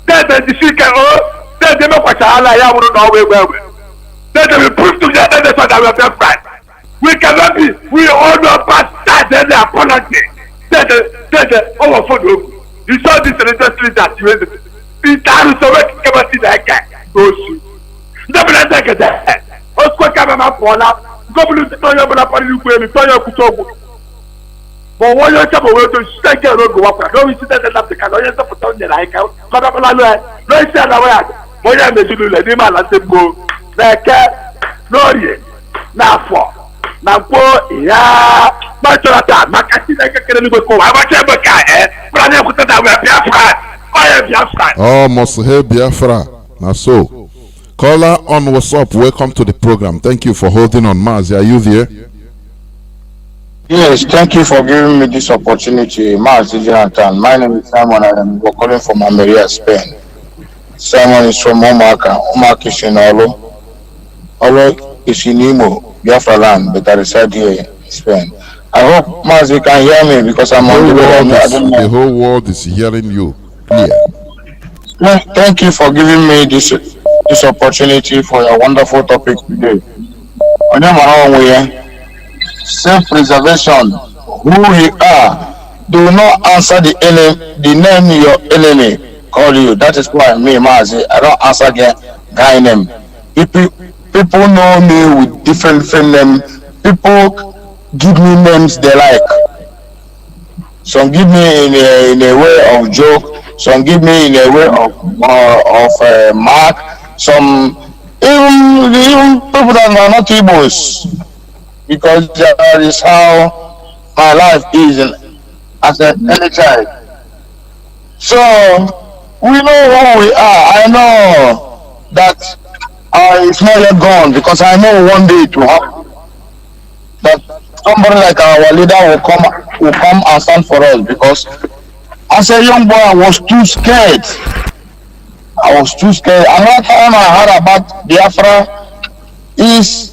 then the chicken, then they make a hala, I wouldn't know where. Then they will prove to the other that we are their friends. We cannot be, we all know bastard, then they apology. Then overfold. You saw this religious leader, you know, it's time to make capacity that guy. Go shoot. Never let that get Osco Kabama Pola, go to the Toya Bonapari, Toya Kutobu. But when you're talking about to shake your road, go up, no, we see that the Canoyans of Tony like out, Kodabala, no, it's the other way. Moya Mejulu, Lima, and the go. Like, no, n'afọ na mkpo ya Jonathan maka Chineke kere n'igwe ka ụwa abacha ebe ka brother ekwute na we Biafra oye Biafra. Oh, must hear Biafra. Now so, caller on WhatsApp, welcome to the program. Thank you for holding on. Mazi, are you there? Yes, thank you for giving me this opportunity. Mazi Johnathan. My name is Simon. I am calling from Almeria, Spain. Simon is from Omaka. Omaka is in Olo is in Imo, Biafra land, but I reside here in Spain. I hope Mazi can hear me because I'm on the way. The whole world is hearing you clear. Thank you for giving me this opportunity for your wonderful topic today. Self-preservation, who we are. Do not answer the name your enemy call you. That is why me, Mazi, I don't answer guy name. People know me with different names. People give me names they like. Some give me in a way of joke. Some give me in a way of mark. Some even people that are not Igbos, because that is how my life is as any child. So we know who we are. I know that it's not yet gone, because I know one day it will happen. That somebody like our leader will come and stand for us, because as a young boy, I was too scared. Another time I heard about Biafra is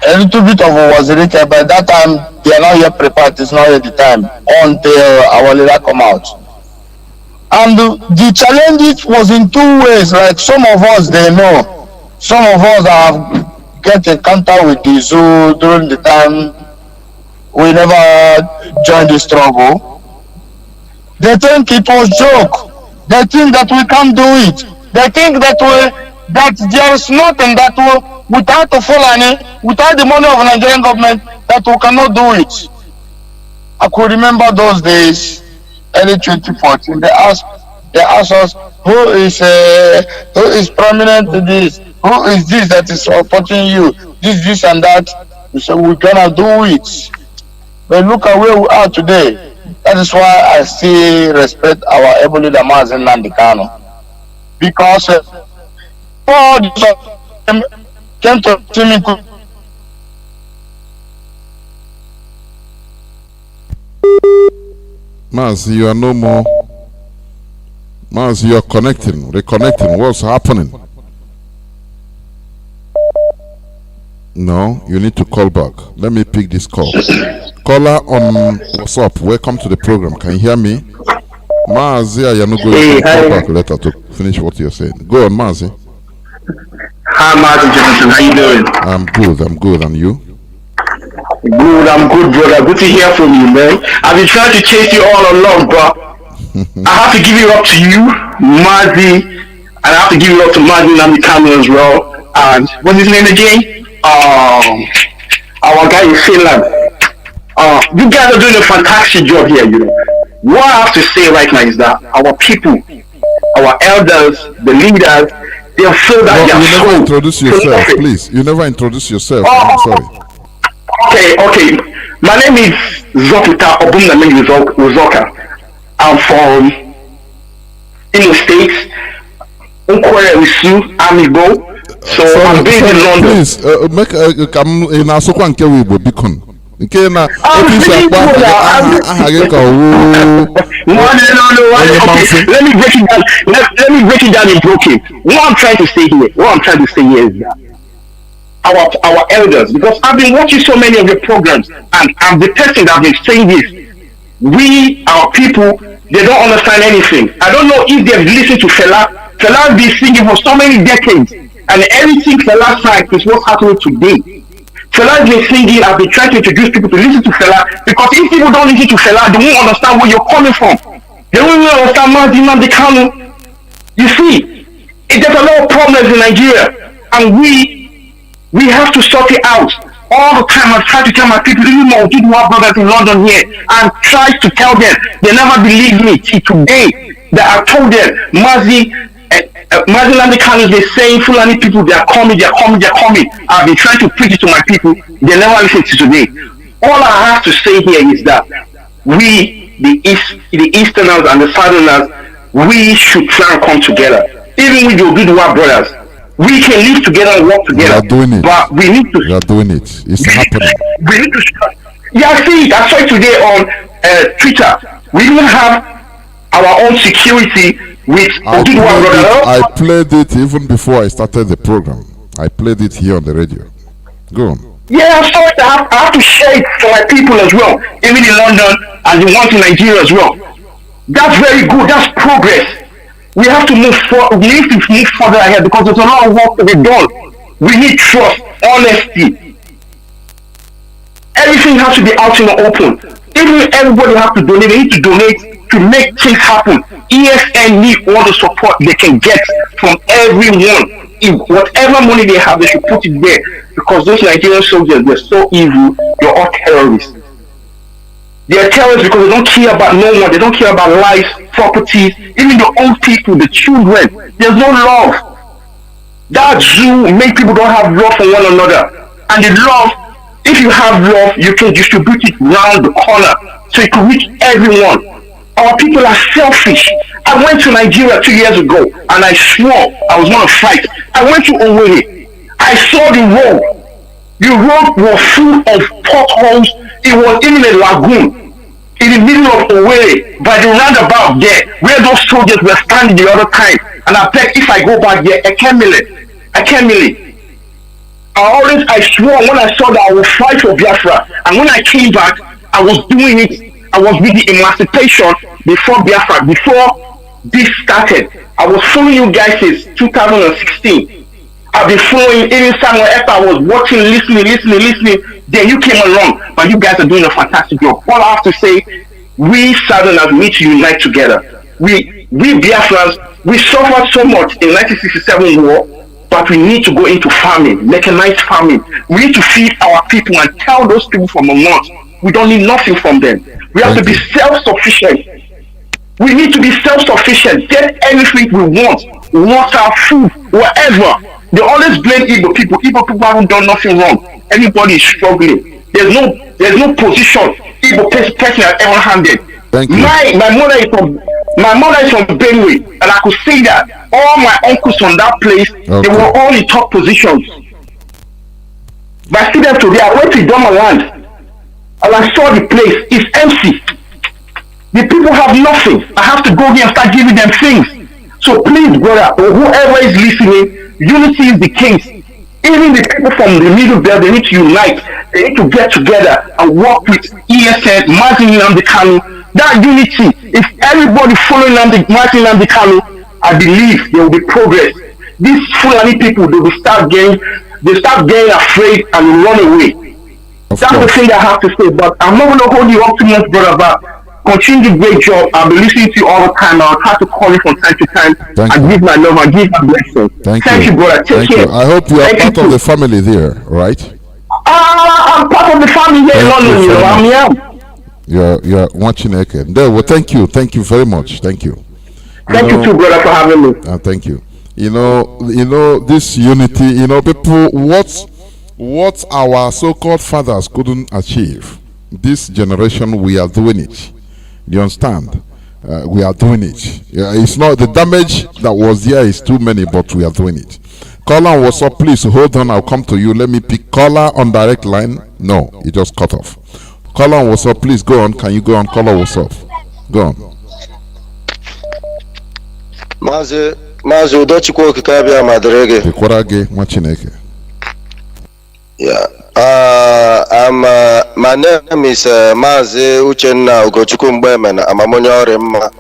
a little bit of a wazirika, but that time they are not yet prepared. It's not yet the time until our leader come out. And the challenge was in two ways. Like some of us, they know. Some of us have get encounter with the zoo during the time we never joined the struggle. They think it was joke. They think that we can't do it. They think that there is nothing that without the Fulani, without the money of the Nigerian government, that we cannot do it. I could remember those days, early 2014. They asked us, who is prominent in this? Who is this that is supporting you? This and that. We said we're gonna do it. But look at where we are today. That is why I still respect our able leader Mazi Nnamdi Kanu, because all this came to see me. Mazi, you are no more. Mazi, you are reconnecting. What's happening? No, you need to call back. Let me pick this call. Caller on WhatsApp, welcome to the program. Can you hear me? Mazi, you're not going to call back later to finish what you're saying. Go on, Mazi. Hi, Mazi Johnathan. How you doing? I'm good. And you? Good, I'm good, brother. Good to hear from you, man. I've been trying to chase you all along, but I have to give it up to you, Mazi, and I have to give it up to Mazi Nnamdi Kanu as well. And what's his name again? Our guy in Finland. You guys are doing a fantastic job here, you know. What I have to say right now is that our people, our elders, the leaders, they feel that you never so introduce yourself, please. You never introduce yourself. I'm sorry. Okay. My name is Zokita Obumname Uzoka. I'm from Imo State, Nkwere Wisu, Amigo. So I'm based in London. Please, make come in Asokwa nke Wibo Bikon. Nke na office akwa No. Okay, let me break it down. Let me break it down in broken. What I'm trying to say here is that our elders, because I've been watching so many of your programs, and I'm the person that has been saying this. We, our people, they don't understand anything. I don't know if they've listened to Fela. Fela has been singing for so many decades, and everything Fela sang is what's happening today. Fela has been singing. I've been trying to introduce people to listen to Fela, because if people don't listen to Fela, they won't understand where you're coming from. They won't understand Mazi Nnamdi Kanu. You see, there's a lot of problems in Nigeria, and we have to sort it out. All the time I've tried to tell my people, even my people who have brothers in London here, and tried to tell them. They never believe me till today that I told them, Mazi, Mazi Nnamdi Kanu is saying Fulani people, they are coming, they are coming, they are coming. I've been trying to preach it to my people. They never listen to today. All I have to say here is that we, the Easterners and the Southerners, we should try and come together. Even with the Oduduwa brothers, we can live together and work together. We are doing it. But we need to. We are doing it. It's happening. We need to. Yeah, I see it. I saw it today on Twitter. We even have our own security with Oduduwa brothers. I played it even before I started the program. I played it here on the radio. Go on. Yeah, I saw it. I have to share it for my people as well, even in London and the ones in Nigeria as well. That's very good. That's progress. We have to move forward. We need to move further ahead because there's a lot of work to be done. We need trust, honesty. Everything has to be out in the open. Even everybody has to donate. They need to donate to make things happen. ESN need all the support they can get from everyone. If whatever money they have, they should put it there because those Nigerian soldiers, they're so evil. They're all terrorists. They are terrorists because they don't care about no one. They don't care about lives, properties, even the old people, the children. There's no love. That zoo make people don't have love for one another. And the love, if you have love, you can distribute it round the corner so it can reach everyone. Our people are selfish. I went to Nigeria 2 years ago and I swore I was going to fight. I went to Owerri. I saw the road. The road was full of potholes. It was even a lagoon in the middle of Owerri by the roundabout there where those soldiers were standing the other time. And I beg if I go back there, I can't believe. I swore when I saw that I would fight for Biafra. And when I came back, I was doing it. I was with the emancipation before Biafra, before this started. I was following you guys since 2016. I've been following even somewhere after I was watching, listening. Then you came along, but you guys are doing a fantastic job. All I have to say, we Southerners need to unite together. We Biafrans, we suffered so much in 1967 war, but we need to go into farming, mechanized farming. We need to feed our people and tell those people from the north, we don't need nothing from them. We have to be self-sufficient. We need to be self-sufficient, get everything we want, water, food, whatever. They always blame Igbo people. Igbo people haven't done nothing wrong. Everybody is struggling. There's no position Igbo person has ever handled. Thank you. My mother is from Benue, and I could say that all my uncles from that place, they were all in top positions. But I see them today. I went to Idoma land and I saw the place. It's empty. The people have nothing. I have to go here and start giving them things. So please, brother, or whoever is listening, unity is the case. Even the people from the middle belt, they need to unite. They need to get together and work with ESN, Mazi Nnamdi Kanu. That unity, if everybody following Mazi Nnamdi Kanu, I believe there will be progress. These Fulani people, they start getting afraid and run away. That's the thing I have to say. But I'm not going to hold you up too much, brother. But continue the great job. I'll be listening to you all the time. I'll try to call you from time to time. And give my love and give my blessing. Thank you, brother. Take care. I hope you are part of the family there, right? I'm part of the family here in London. You know, I'm here. You're watching again. There. Well, thank you very much. Thank you. Thank you too, brother, for having me. Thank you. You know this unity. People, what our so-called fathers couldn't achieve, this generation we are doing it. You understand? We are doing it. It's not the damage that was there is too many, but we are doing it. Caller, what's up? Please hold on. I'll come to you. Let me pick caller on direct line. No, you just cut off. Caller, what's up? Please go on. Can you go on? Caller, what's up? Go on. Mazi Udochukwu Okikabia Madrege. Ekwarage Machineke. Yeah. My name is Mazi Uchenna Ugochukwu Mbemena. I'm a Monyorimma.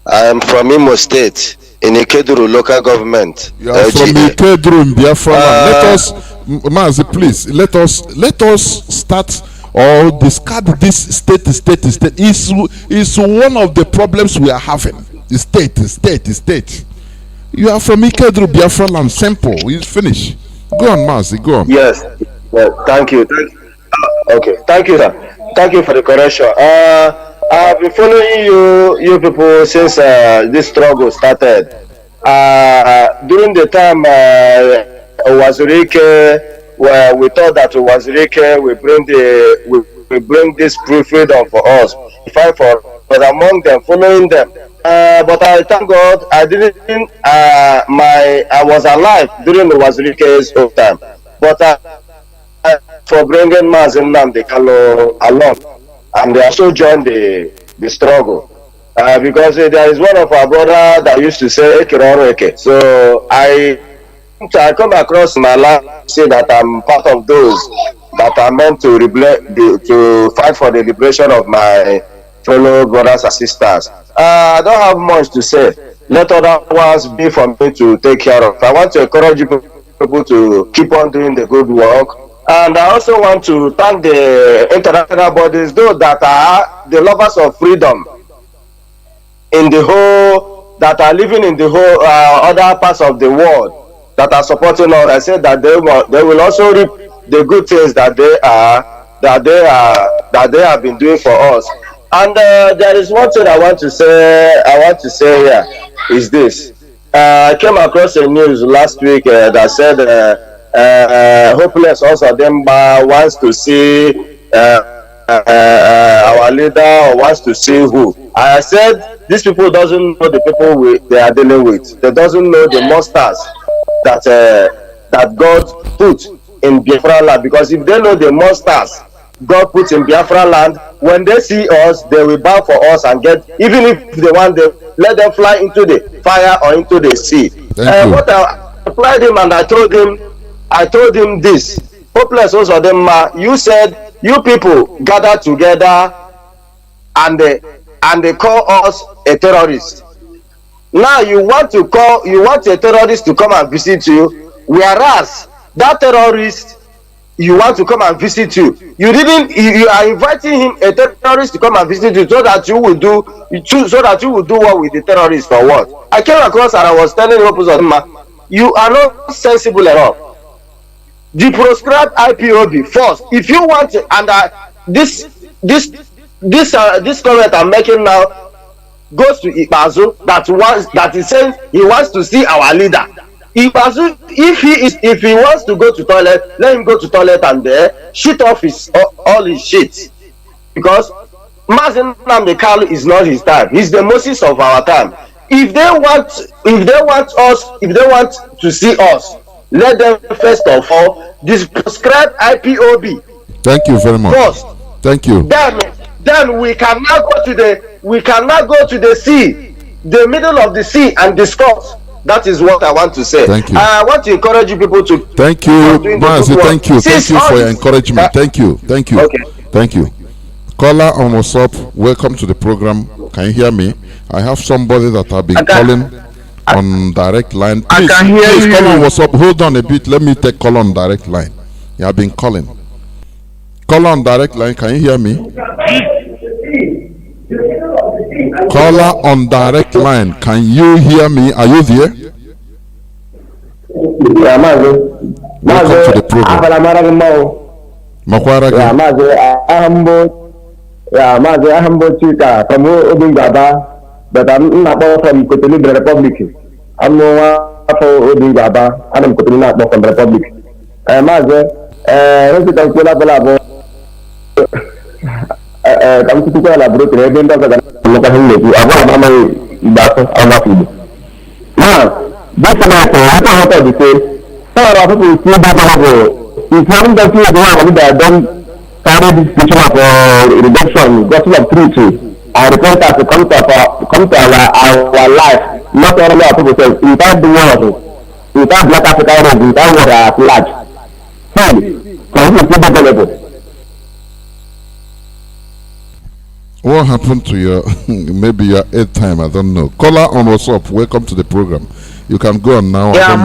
I am from Imo State in Ikeduru local government. You are from Ikeduru in Biafra. Let us, Mazi, please, let us start or discard this state. Is one of the problems we are having. The state. You are from Ikeduru, Biafra land. Simple. It's finished. Go on, Mazi. Go on. Yes. Thank you. Okay. Thank you, sir. Thank you for the correction. I've been following you people since this struggle started. during the time Wazirike, where we thought that Wazirike we bring this proof freedom for us, fight for, but among them, following them. But I thank God I was alive during the Wazirike's time. But for bringing Mazi Nnamdi Kanu along, and they also joined the struggle. Because there is one of our brother that used to say Eke. So I come across my life, say that I'm part of those that are meant to fight for the liberation of my fellow brothers and sisters. I don't have much to say. Let other ones be for me to take care of. I want to encourage people to keep on doing the good work. And I also want to thank the international bodies, those that are the lovers of freedom in the whole, that are living in the whole other parts of the world, that are supporting us. I said that they will also reap the good things that they have been doing for us. And there is one thing I want to say here is this. I came across a news last week that said hopeless also them wants to see our leader, or wants to see who. I said these people doesn't know the people they are dealing with. They doesn't know the monsters that God put in Biafra land. Because if they know the monsters God put in Biafra land, when they see us, they will bow for us and get, even if they want them, let them fly into the fire or into the sea. What I replied him, and I told him this. Hopeless also them. You said you people gather together and they call us a terrorist. Now you want a terrorist to come and visit you, whereas that terrorist you want to come and visit you. You are inviting him, a terrorist, to come and visit you so that you will do what with the terrorist or what? I came across and I was telling him, you are not sensible enough. The proscribed IPOB first. If you want to, and this comment I'm making now goes to Ibazu that is saying he wants to see our leader. Ibazu, if he wants to go to toilet, let him go to toilet and shit off all his shit. Because Mazi Nnamdi Kanu is not his time. He's the Moses of our time. If they want to see us, let them first of all prescribe IPOB. Thank you very much. First. Thank you. Then we cannot go to the sea, the middle of the sea, and discuss. That is what I want to say. Thank you. I want to encourage you people to. Thank you, Mazi. Thank you. Thank you for your encouragement. Thank you. Okay. Thank you. Caller on WhatsApp, welcome to the program. Can you hear me? I have somebody that I've been calling on direct line. Please, I can hear you. Call on WhatsApp. Hold on a bit. Let me take call on direct line. You have been calling. Call on direct line. Can you hear me? Caller on direct line. Can you hear me? Are you there? Yeah, Welcome to the program. Makwara. Mazi Ahambo Chika from Odungaba, but I'm not from Kotuni Republic. I'm no for Odungaba, I'm Kotuni from the Republic. Mazi, resident Kulabo, come to Kuala Brook, even though now, this night, I don't know to say, some of people see that if one does not know that don't carry this vision of redemption, gospel of truth, and repentance to come to our life, not only our people say, without the world, without Black Africa, without world at large. Can you see the level? What happened to your maybe your 8th time? I don't know. Caller on WhatsApp, welcome to the program. You can go on now. Yeah,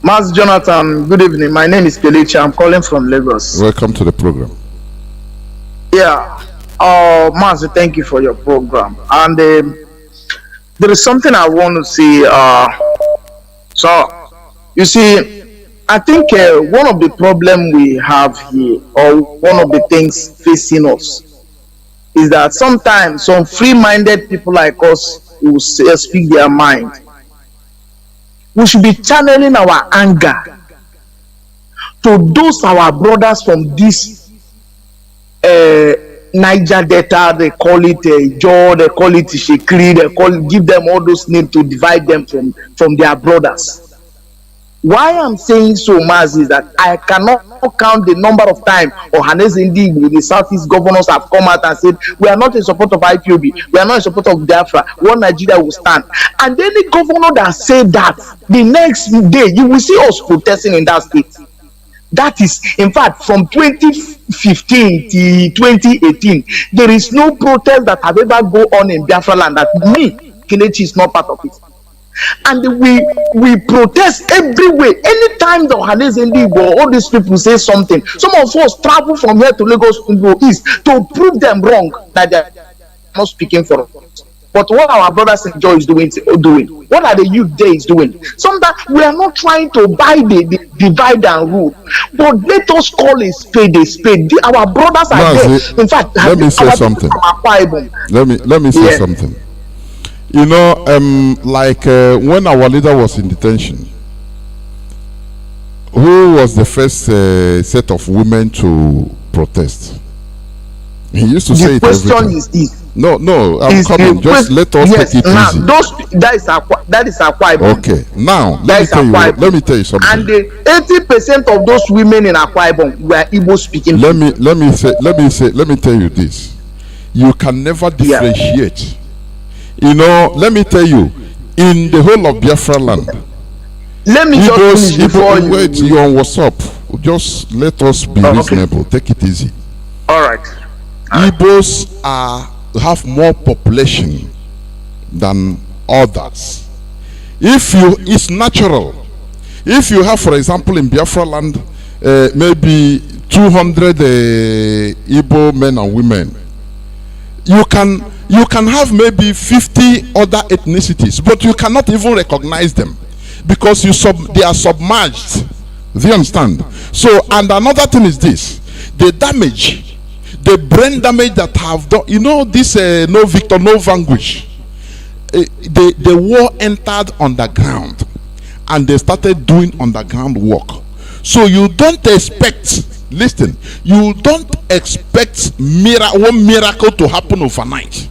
Mazi Johnathan, good evening. My name is Kelechi. I'm calling from Lagos. Welcome to the program. Yeah, Mazi, thank you for your program. And there is something I want to say. So, you see, I think one of the problems we have here, or one of the things facing us, is that sometimes some free-minded people like us will speak their mind, we should be channeling our anger to those our brothers from this Niger Delta. They call it Jaw, they call it Shekri, give them all those names to divide them from their brothers. Why I'm saying so, Mazi, is that I cannot count the number of times Ohanaeze Ndigbo, the Southeast governors, have come out and said, we are not in support of IPOB, we are not in support of Biafra, one Nigeria will stand. And any governor that said that, the next day, you will see us protesting in that state. That is, in fact, from 2015 to 2018, there is no protest that have ever go on in Biafra land that me, Kelechi, is not part of it. And we protest everywhere. Anytime the Ohanaeze Ndigbo, all these people say something, some of us travel from here to Lagos to go east to prove them wrong that they are not speaking for us. But what our brothers in Joy is doing, what are the youth there is doing? Sometimes we are not trying to buy the divide and rule, but let us call a spade a spade. Our brothers are there. In fact, let me say something. Let me say something. You know, when our leader was in detention, who was the first set of women to protest? He used to say it every time. The question is this. No, I'm coming. Just let us take it easy. That is Akwa Ibom. Okay. Now, let me tell you something. And the 80% of those women in Akwa Ibom were Igbo speaking. Let me tell you this. You can never differentiate. Yeah. You know, let me tell you, in the whole of Biafra land, let me just wait, you on WhatsApp. Just let us be reasonable. Take it easy. All right. Igbos have more population than others. It's natural. If you have, for example, in Biafra land, maybe 200 Igbo men and women, you can have maybe 50 other ethnicities, but you cannot even recognize them because they are submerged. Do you understand? So, and another thing is this: the brain damage that have done. You know this no Victor, no vanquish. The war entered underground, and they started doing underground work. So you don't expect. Listen, you don't expect one miracle to happen overnight.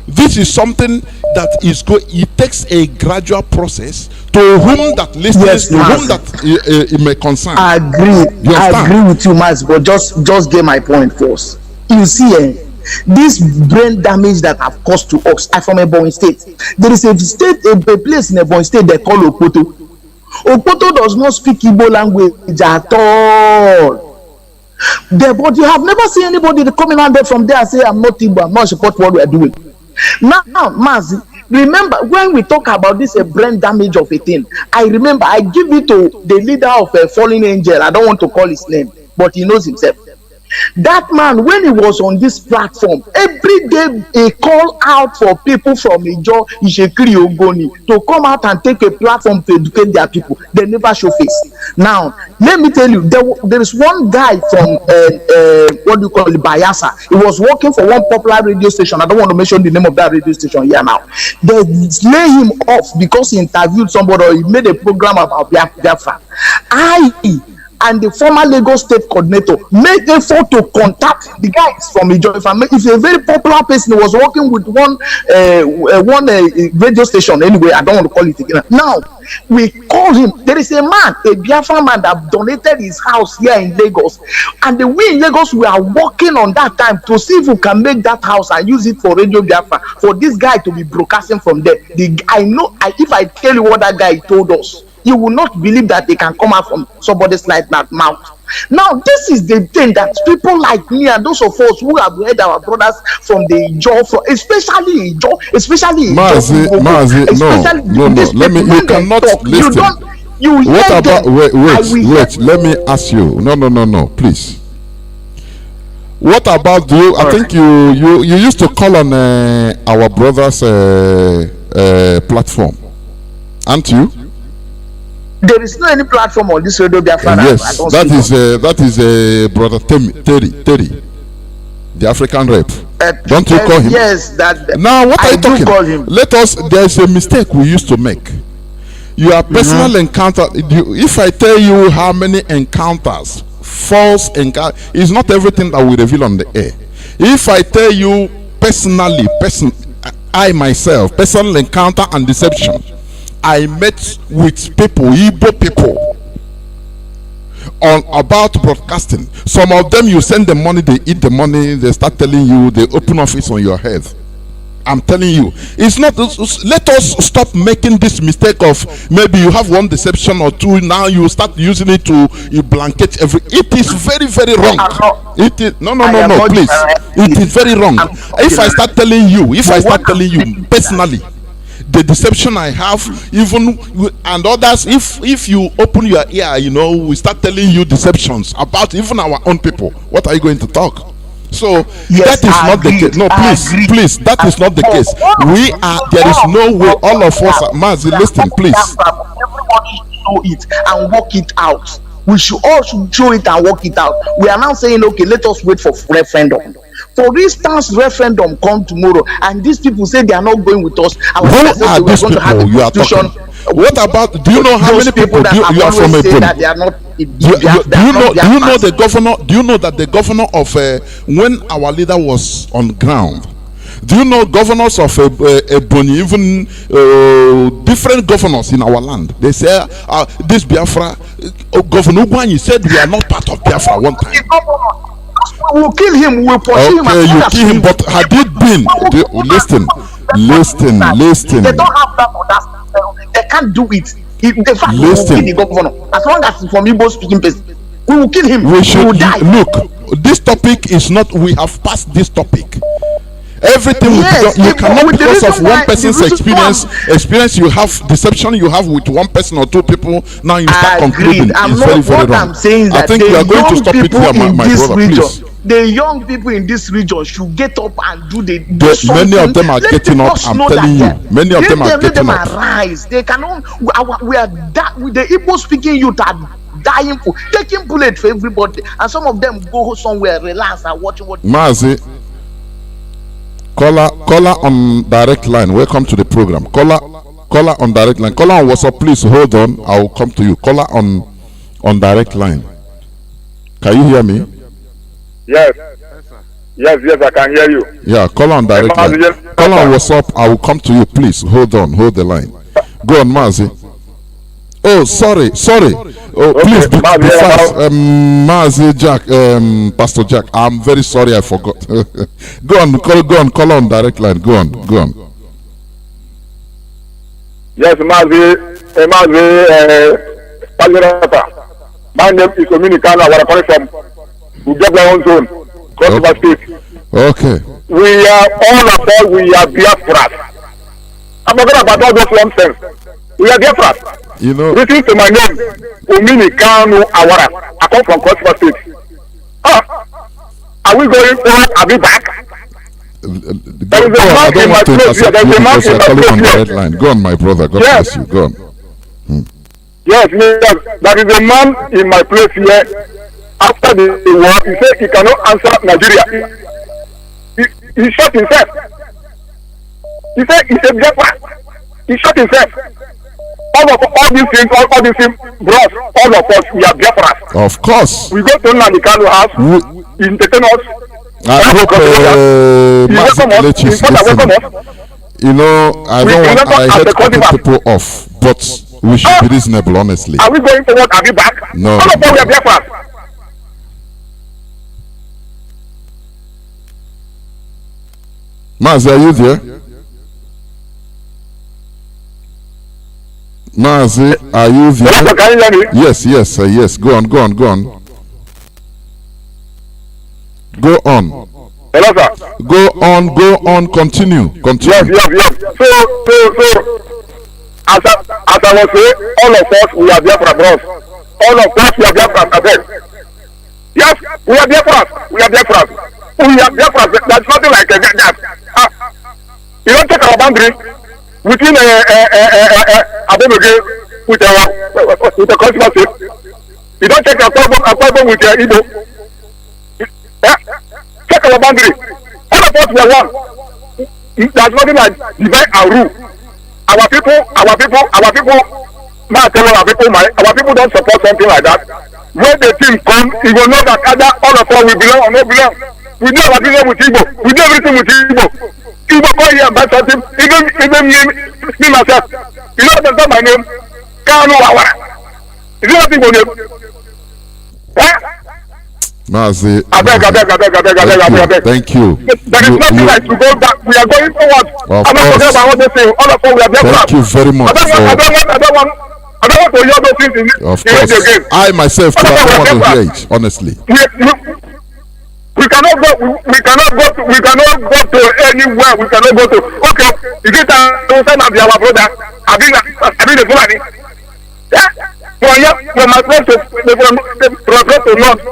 This is something that is it takes a gradual process to whom that listens, to whom that it may concern. I agree with you, Mazi, but just get my point first. You see, this brain damage that have caused to us. I'm from Ebonyi State. There is a place in Ebonyi State they call Okpoto. Okpoto does not speak Igbo language at all. But you have never seen anybody coming out there from there and say, I'm not Igbo, I'm not support what we are doing. Now, Mazi, remember when we talk about this brain damage of a thing, I remember I give it to the leader of a fallen angel. I don't want to call his name, but he knows himself. That man, when he was on this platform, every day he called out for people from Ijo, Ishekiri, Ogoni to come out and take a platform to educate their people. They never show face. Now, let me tell you, there is one guy from Bayelsa. He was working for one popular radio station. I don't want to mention the name of that radio station here now. They lay him off because he interviewed somebody or he made a program about Biafra. And the former Lagos State coordinator made effort to contact the guys from Ijo. If a very popular person, was working with one radio station. Anyway, I don't want to call it again. Now, we call him. There is a man, a Biafra man that donated his house here in Lagos. And we in Lagos, we are working on that time to see if we can make that house and use it for Radio Biafra. For this guy to be broadcasting from there. If I tell you what that guy told us, you will not believe that they can come out from somebody's like that mouth. Now, this is the thing that people like me and those of us who have heard our brothers from the Ijo, especially Mazi, no. Let me. You cannot listen. What about? Wait. Let me ask you. No. Please. What about you? I think you used to call on our brothers' platform, aren't you? There is no any platform on this Radio Biafra. Yes, that is brother Terry, the African rep. Don't you call him? Yes, that. Now, what are you talking? Call him. There is a mistake we used to make. Your personal encounter. If I tell you how many encounters, false encounter, is not everything that we reveal on the air. If I tell you personally, I myself, personal encounter and deception, I met with people, Igbo people, on about broadcasting. Some of them, you send them money, they eat the money, they start telling you, they open office on your head. I'm telling you, it's not. Let us stop making this mistake of maybe you have one deception or two. Now you start using it to blanket every. It is very, very wrong. It is no, please. It is very wrong. If I start telling you, personally, the deception I have, even and others, if you open your ear, we start telling you deceptions about even our own people. What are you going to talk? So that is not the case. No, please, that is not the case. There is no way. All of us, Mazi, listen, please. Everybody should know it and work it out. We should all show it and work it out. We are now saying, okay, let us wait for referendum. For instance, referendum come tomorrow, and these people say they are not going with us. Who are these people you are talking? What about? Do you know how many people you are from a Do you know the governor? Do you know that the governor of when our leader was on ground? Do you know governors of Ebonyi, even different governors in our land? They say this Biafra Governor Ubani said we are not part of Biafra one time. We will kill him. We will pursue him. Okay, you kill him, but had it been? Listen. They don't have that audacity. They can't do it. In fact, we will kill the governor. As long as it's from Igbo speaking person, we will kill him. We will die. Look, this topic is not. We have passed this topic. Everything you cannot, because of one person's experience you have deception you have with one person or two people. Now you start concluding. It's very, very wrong. I'm saying that I think we are going to stop it here, my brother. Please. The young people in this region should get up and do many of them are getting up. I'm telling you, many of them are getting up. Arise. They cannot. We are that with the Igbo speaking youth are dying for taking bullet for everybody, and some of them go somewhere, relax and watching what. Mazi, caller on direct line. Welcome to the program. Caller on direct line. Caller on WhatsApp, please hold on. I will come to you. Caller on direct line. Can you hear me? Yes, I can hear you. Yeah, call on direct line. Call on WhatsApp. I will come to you. Please hold on. Hold the line. Go on, Mazi. Oh, sorry. Oh, okay, please be fast. Mazi Jack, Pastor Jack. I'm very sorry. I forgot. Go on. Call on direct line. Go on. Yes, Mazi, my name is Dominicano. I want to from. We get our own zone, Cross State. Okay. We are all of us. We are Biafra. I'm not going about all those nonsense. We are Biafra. Listen to my name, Dominicano Awara. I come from Cross State. Are we going forward? Are we back? There is a man in my place here. There is a man in my place here. Go on, my brother. God bless you. Go on. Yes, there is a man in my place here. After the war, he said he cannot answer Nigeria. He shot himself. He said he's a Biafra. He shot himself. All these things, bros, all of us, we are Biafra. Of course. We go to Nnamdi Kanu house, he entertain us. I hope Mazi listen. I don't want. I hate cutting people off, but we should be reasonable, honestly. Are we going forward? Are we back? No. All of us, we are Biafra. Mazi, are you there? Mazi, are you there? Hello, can you hear me? Yes. Go on. Go on. Hello, sir. Go on. Continue. Yes. So, as I was saying, all of us, we are Biafra, bros. All of us, we are Biafra, yes, we are Biafra. There's nothing like that. You don't take our boundary within with the constituency. You don't take a problem with your Igbo. Check our boundary. All of us we are one. There's nothing like divide and rule. Our people now tell our people don't support something like that. When the team come, you will know that either all of us will belong or not belong. We do our business with Igbo. We do everything with Igbo. Igbo call here and buy something. Even me myself. You know that's not my name. Kanu Awara. Is it not Igbo name? Eh? Mazi, I beg. thank you. There is nothing like to go back. We are going forward. I'm not talking about what they say. All of us, we are there. Thank you very much. I don't want to hear those things in of course. again. I myself too, I don't want to hear it, honestly. We cannot go to anywhere. We cannot go to. Okay, is it Hausa-Service our brother? I mean the Fulani. Yeah. From my friend to North.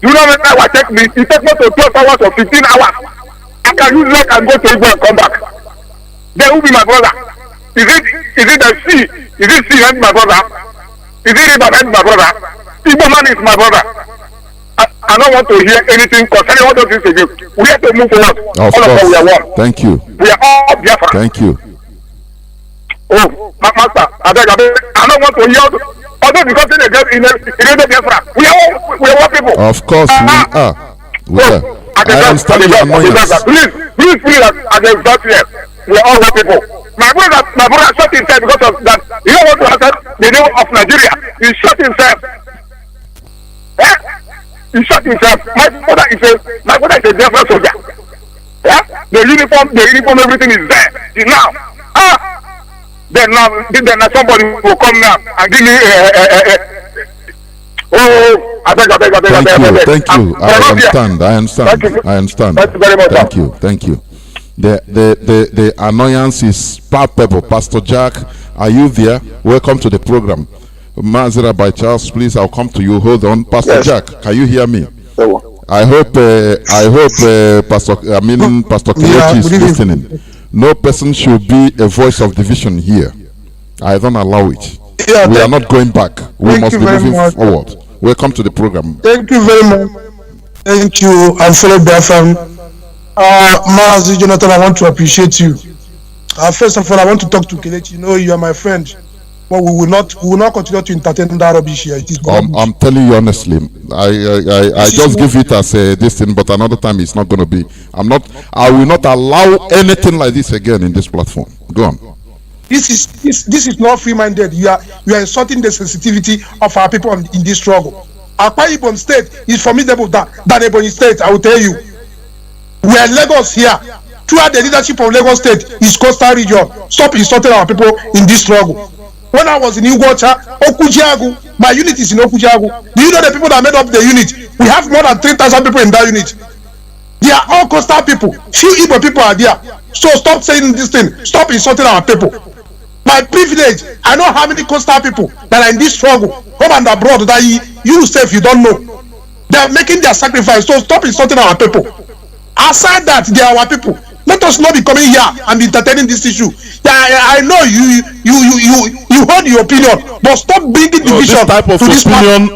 You know when I take me, it takes me to 12 hours or 15 hours. I can use that and go to Igbo and come back. Then who be my brother? Is it the sea? Is it sea and my brother? Is it river and my brother? Igbo man is my brother. I don't want to hear anything concerning all those things again. We have to move forward. Of all course. of us, we are one. Thank you. We are all Biafra. Thank you. Oh, master, I don't want to hear. Although because in the Biafra, we are all people. Of course, we are. I understand the annoyance. Please, as a example here, we are all white people. My brother shot himself because of that. He don't want to answer the name of Nigeria. He shot himself. Yeah? He shot himself. My brother is a Biafra soldier. Yeah? The uniform, everything is there. Now, then somebody will come now and give me I beg. Thank you. I understand. Thank you very much. Thank you. The annoyance is palpable. Pastor Jack, are you there? Welcome to the program. Mazira by Charles, please, I'll come to you. Hold on. Pastor Jack, can you hear me? I hope Pastor Kelechi is listening. No person should be a voice of division here. I don't allow it. We are not going back. We must be moving forward. Welcome to the program. Thank you very much. Thank you, and fellow Biafran. Mazi Johnathan, I want to appreciate you. First of all, I want to talk to Kelechi. You know, you are my friend, but we will not continue to entertain that rubbish here. It is I'm telling you honestly. I just give it as this thing, but another time it's not going to be. I will not allow anything like this again in this platform. Go on. This is not free-minded. You are insulting the sensitivity of our people in this struggle. Akwa Ibom State is formidable than Ebonyi State. I will tell you. We are Lagos here. Throughout the leadership of Lagos State is coastal region. Stop insulting our people in this struggle. When I was in Ugwocha, Okujiagu, my unit is in Okujiagu. Do you know the people that made up the unit? We have more than 3,000 people in that unit. They are all coastal people. Few Igbo people are there. So stop saying this thing. Stop insulting our people. My privilege, I know how many coastal people that are in this struggle, home and abroad, that you yourself you don't know. They are making their sacrifice. So stop insulting our people. Aside that, they are our people. Let us not be coming here and be entertaining this issue. I know you hold your opinion, but stop bringing division. This type of opinion,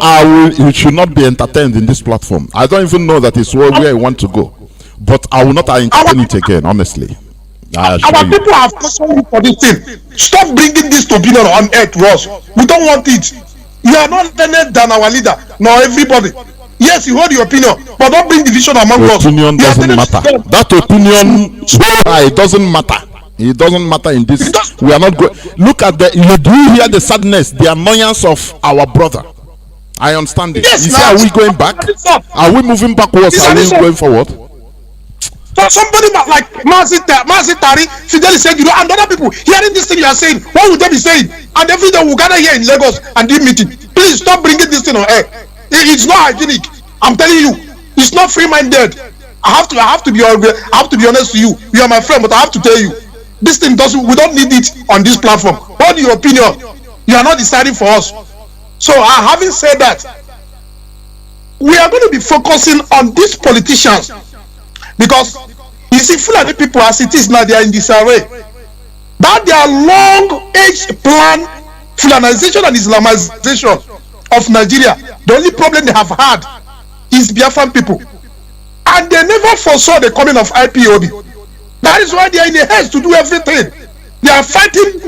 you should not be entertained in this platform. I don't even know that it's where I want to go, but I will not entertain it again. Honestly, our people have questioned for this thing. Stop bringing this opinion on air to us. We don't want it. You are not learned than our leader, nor everybody. Yes, you hold your opinion, but don't bring division among us. Opinion doesn't matter. That opinion, it doesn't matter. It doesn't matter in this. We are not going. Look at do you hear the sadness, the annoyance of our brother? I understand it. Yes, you say, are we going back? Are we moving backwards? Are we going forward? So somebody like Mazi Tari, Fidel said, you know, and other people hearing this thing you are saying, what would they be saying? And every day we gather here in Lagos and do meeting. Please stop bringing this thing on air. It's not hygienic. I'm telling you, it's not free-minded. I have to be honest to you. You are my friend, but I have to tell you, this thing we don't need it on this platform. Hold your opinion. You are not deciding for us. So having said that, we are going to be focusing on these politicians, because you see, Fulani people as it is now, they are in disarray. That their long-age plan, Fulanization and Islamization of Nigeria, the only problem they have had is Biafran people, and they never foresaw the coming of IPOB. That is why they are in the haste to do everything. They are fighting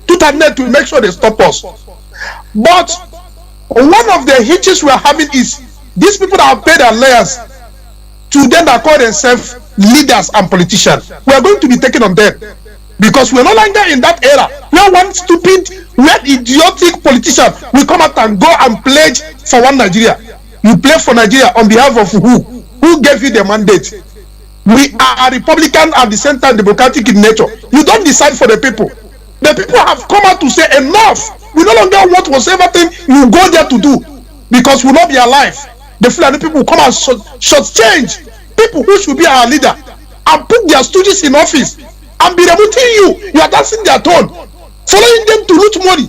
tooth and nail to make sure they stop us. But one of the hitches we are having is these people that have paid their layers to them that call themselves leaders and politicians. We are going to be taken on them because we are no longer in that era where one stupid, where idiotic politician will come out and go and pledge for one Nigeria. You play for Nigeria on behalf of who? Who gave you the mandate? We are Republican at the same time democratic in nature. You don't decide for the people. The people have come out to say enough. We no longer want whatever thing you go there to do because we will not be alive. The Fulani people come and shortchange people who should be our leader and put their stooges in office and be removing you. You are dancing their tone, following them to loot money,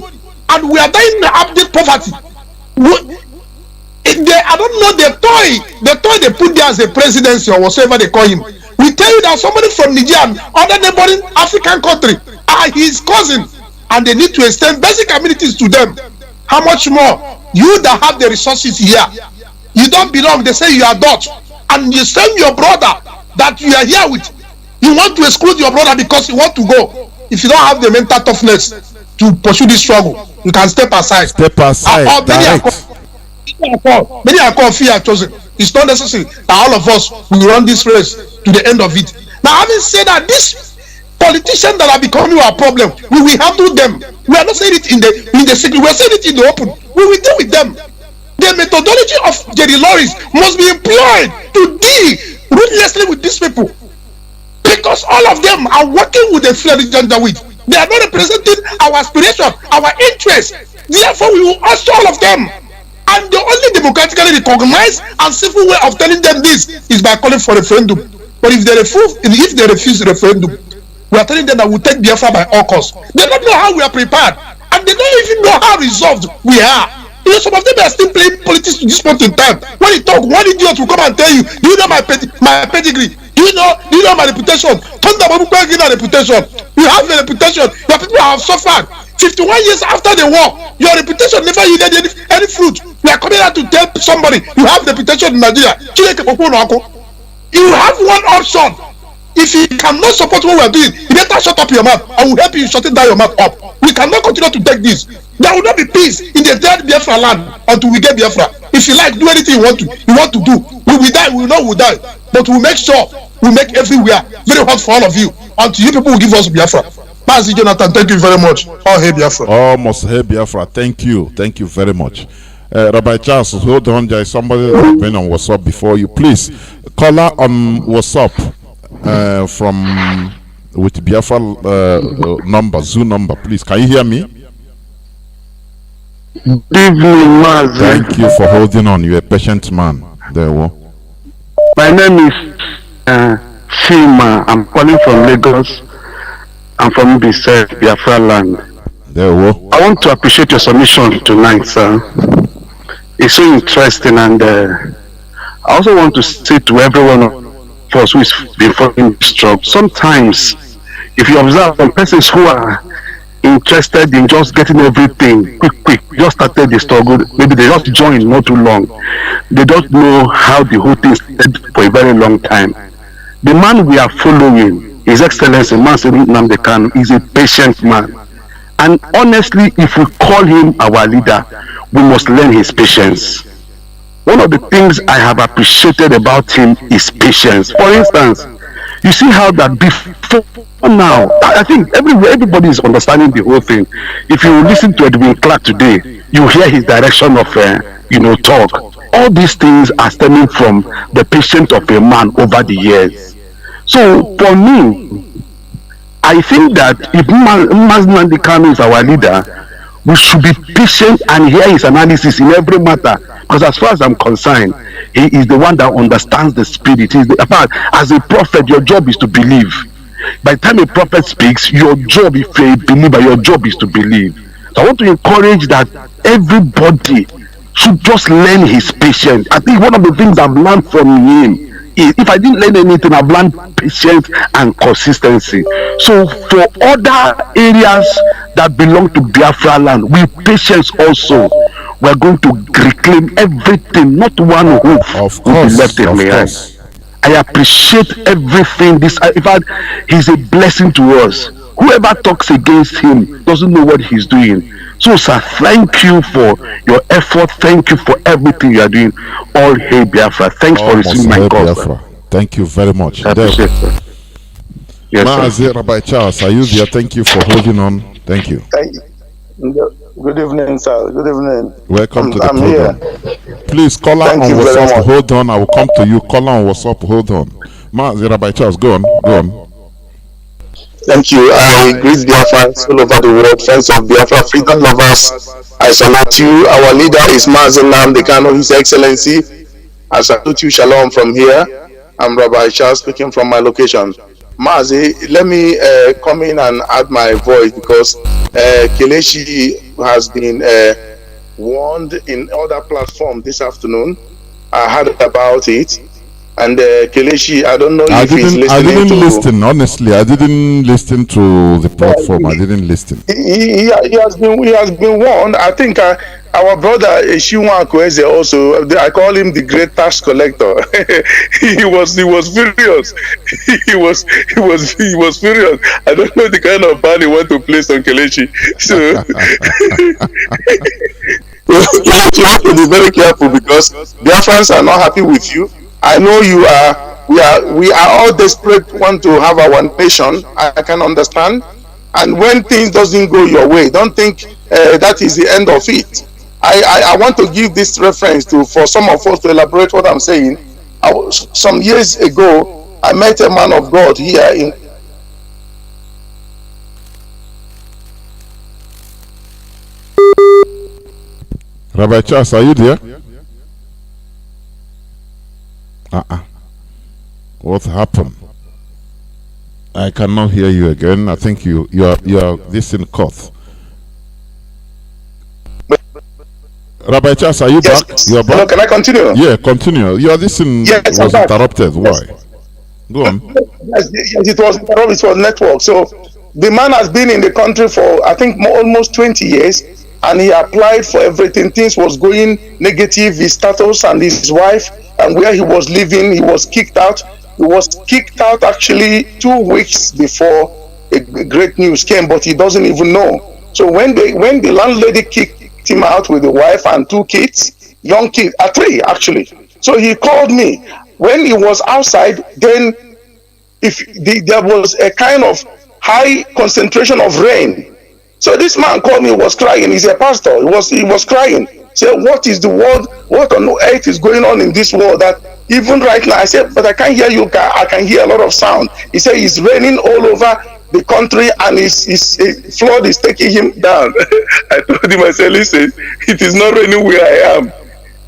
and we are dying in abject poverty. I don't know the toy they put there as a presidency or whatever they call him. We tell you that somebody from Niger and other neighboring African country are his cousin, and they need to extend basic amenities to them. How much more you that have the resources here? You don't belong. They say you are Dutch, and you send your brother that you are here with. You want to exclude your brother because you want to go. If you don't have the mental toughness to pursue this struggle, you can step aside. Step aside. Many are called fear chosen. It's not necessary that all of us will run this race to the end of it. Now, having said that, these politicians that are becoming our problem, we will handle them. We are not saying it in the secret. We are saying it in the open. We will deal with them. The methodology of Jerry Lorries must be employed to deal ruthlessly with these people, because all of them are working with the Fulani Janjaweed. They are not representing our aspiration, our interest. Therefore, we will ask all of them. And the only democratically recognized and civil way of telling them this is by calling for referendum. But if they refuse referendum, we are telling them that we'll take Biafra by all costs. They don't know how we are prepared, and they don't even know how resolved we are. You know, some of them are still playing politics to this point in time. When you talk, one idiot will come and tell you, do you know my pedigree? Do you know my reputation? Reputation. You have a reputation. Your people have suffered. 51 years after the war, your reputation never yielded any fruit. We are coming out to tell somebody you have reputation in Nigeria. You have one option. If you cannot support what we are doing, you better shut up your mouth. I will help you shutting down your mouth up. We cannot continue to take this. There will not be peace in the third Biafra land until we get Biafra. If you like, do anything you want to do. We will die, we will not will die. But we'll make sure we make everywhere very hot for all of you until you people will give us Biafra. Mazi Johnathan, thank you very much. All hail Biafra. Almost hail Biafra. Thank you very much. Rabbi Charles, hold on. There is somebody that's been on WhatsApp before you. Please, caller on WhatsApp from with Biafra number, Zoom number. Please, can you hear me? Good evening, Mazi. Thank you for holding on. You're a patient man. There we go. My name is Shima. I'm calling from Lagos. I'm from the Biafra land. There we go. I want to appreciate your submission tonight, sir. It's so interesting, and I also want to say to everyone of us who is been following this struggle, sometimes if you observe some persons who are interested in just getting everything quick, just started the struggle, maybe they just joined not too long, they don't know how the whole thing started for a very long time. The man we are following, His Excellency Mazi Nnamdi Kanu, is a patient man, and honestly, if we call him our leader, we must learn his patience. One of the things I have appreciated about him is patience. For instance, you see how that before now, I think everybody is understanding the whole thing. If you listen to Edwin Clark today, you hear his direction of talk. All these things are stemming from the patience of a man over the years. So for me, I think that if Mazi Nnamdi Kanu is our leader, we should be patient and hear his analysis in every matter. Because as far as I'm concerned, he is the one that understands the spirit. As a prophet, your job is to believe. By the time a prophet speaks, your job, if a believer, your job is to believe. So I want to encourage that everybody should just learn his patience. I think one of the things I've learned from him is, if I didn't learn anything, I've learned patience and consistency. So for other areas that belong to Biafra land, with patience also, we're going to reclaim everything, not one hoof will be left in behind. I appreciate everything. In fact, he's a blessing to us. Whoever talks against him doesn't know what he's doing. So, sir, thank you for your effort. Thank you for everything you are doing. All hail Biafra. Thanks for receiving my call, sir. Thank you very much. I appreciate it, sir. Yes, Mazi Rabbi Charles, are you there? Thank you for holding on. Thank you. Good evening, sir. Good evening. Welcome to the I'm program. Here. Please, caller Thank on you very WhatsApp, much. hold on. I will come to you. Caller on WhatsApp, hold on. Mazi Rabbi Charles, go on. Go on. Thank you. I greet Biafrans all over the world, friends of Biafra, freedom lovers. I salute you. Our leader is Mazi Nnamdi Kanu, His Excellency. I salute you. Shalom from here. I'm Rabbi Charles speaking from my location. Mazi, let me come in and add my voice because Kelechi has been warned in other platforms this afternoon. I heard about it. And Kelechi, I don't know if he's listening. I didn't listen, honestly. I didn't listen to the platform. I didn't listen. He has been warned. I think our brother Shiwan Kweze also, I call him the great tax collector. he was furious. he was furious. I don't know the kind of ban he want to place on Kelechi. So you have to be very careful because Biafrans are not happy with you. I know you are. We are all desperate, want to have our nation. I can understand. And when things doesn't go your way, don't think that is the end of it. I want to give this reference for some of us to elaborate what I'm saying. Some years ago, I met a man of God here in. Rabbi Charles, are you there? What happened? I cannot hear you again. I think you are this in court. Rabbi Charles, are you back? You are back? Hello, can I continue? Yeah, continue. Your this was interrupted. Why? Go on. Yes, it was interrupted. It was network. So the man has been in the country for I think almost 20 years, and he applied for everything. Things was going negative. His status and his wife. And where he was living, he was kicked out. He was kicked out actually 2 weeks before a great news came, but he doesn't even know. So when the landlady kicked him out with the wife and 2 kids, young kids, 3 actually. So he called me. When he was outside, then there was a kind of high concentration of rain. So this man called me, he was crying. He's a pastor. He was crying. Said, what is the world? What on earth is going on in this world that even right now? I said, but I can't hear you. I can hear a lot of sound. He said, it's raining all over the country and his flood is taking him down. I told him, I said, listen, it is not raining where I am.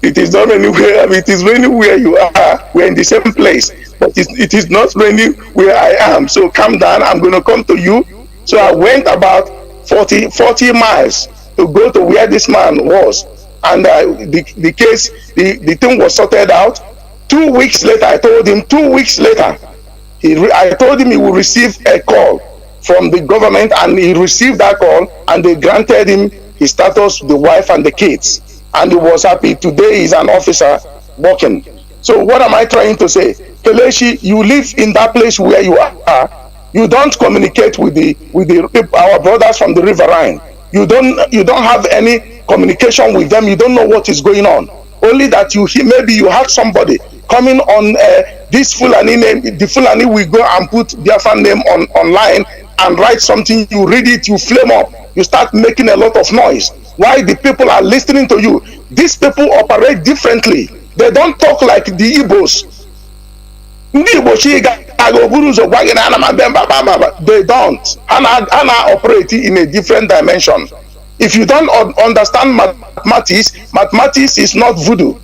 It is not raining where I am. It is raining where you are. We're in the same place. But it is not raining where I am. So calm down. I'm going to come to you. So I went about 40 miles to go to where this man was. And the case, the thing was sorted out. 2 weeks later, I told him, 2 weeks later, I told him he would receive a call from the government, and he received that call, and they granted him his status, the wife and the kids. And he was happy. Today he's an officer working. So what am I trying to say? Kelechi, you live in that place where you are. You don't communicate with our brothers from the riverine. You don't have any communication with them. You don't know what is going on. Only that maybe you had somebody coming on this Fulani name. The Fulani will go and put Biafra name online and write something. You read it, you flame up, you start making a lot of noise. Why the people are listening to you? These people operate differently. They don't talk like the Igbos. They don't. Hana operate in a different dimension. If you don't understand mathematics is not voodoo.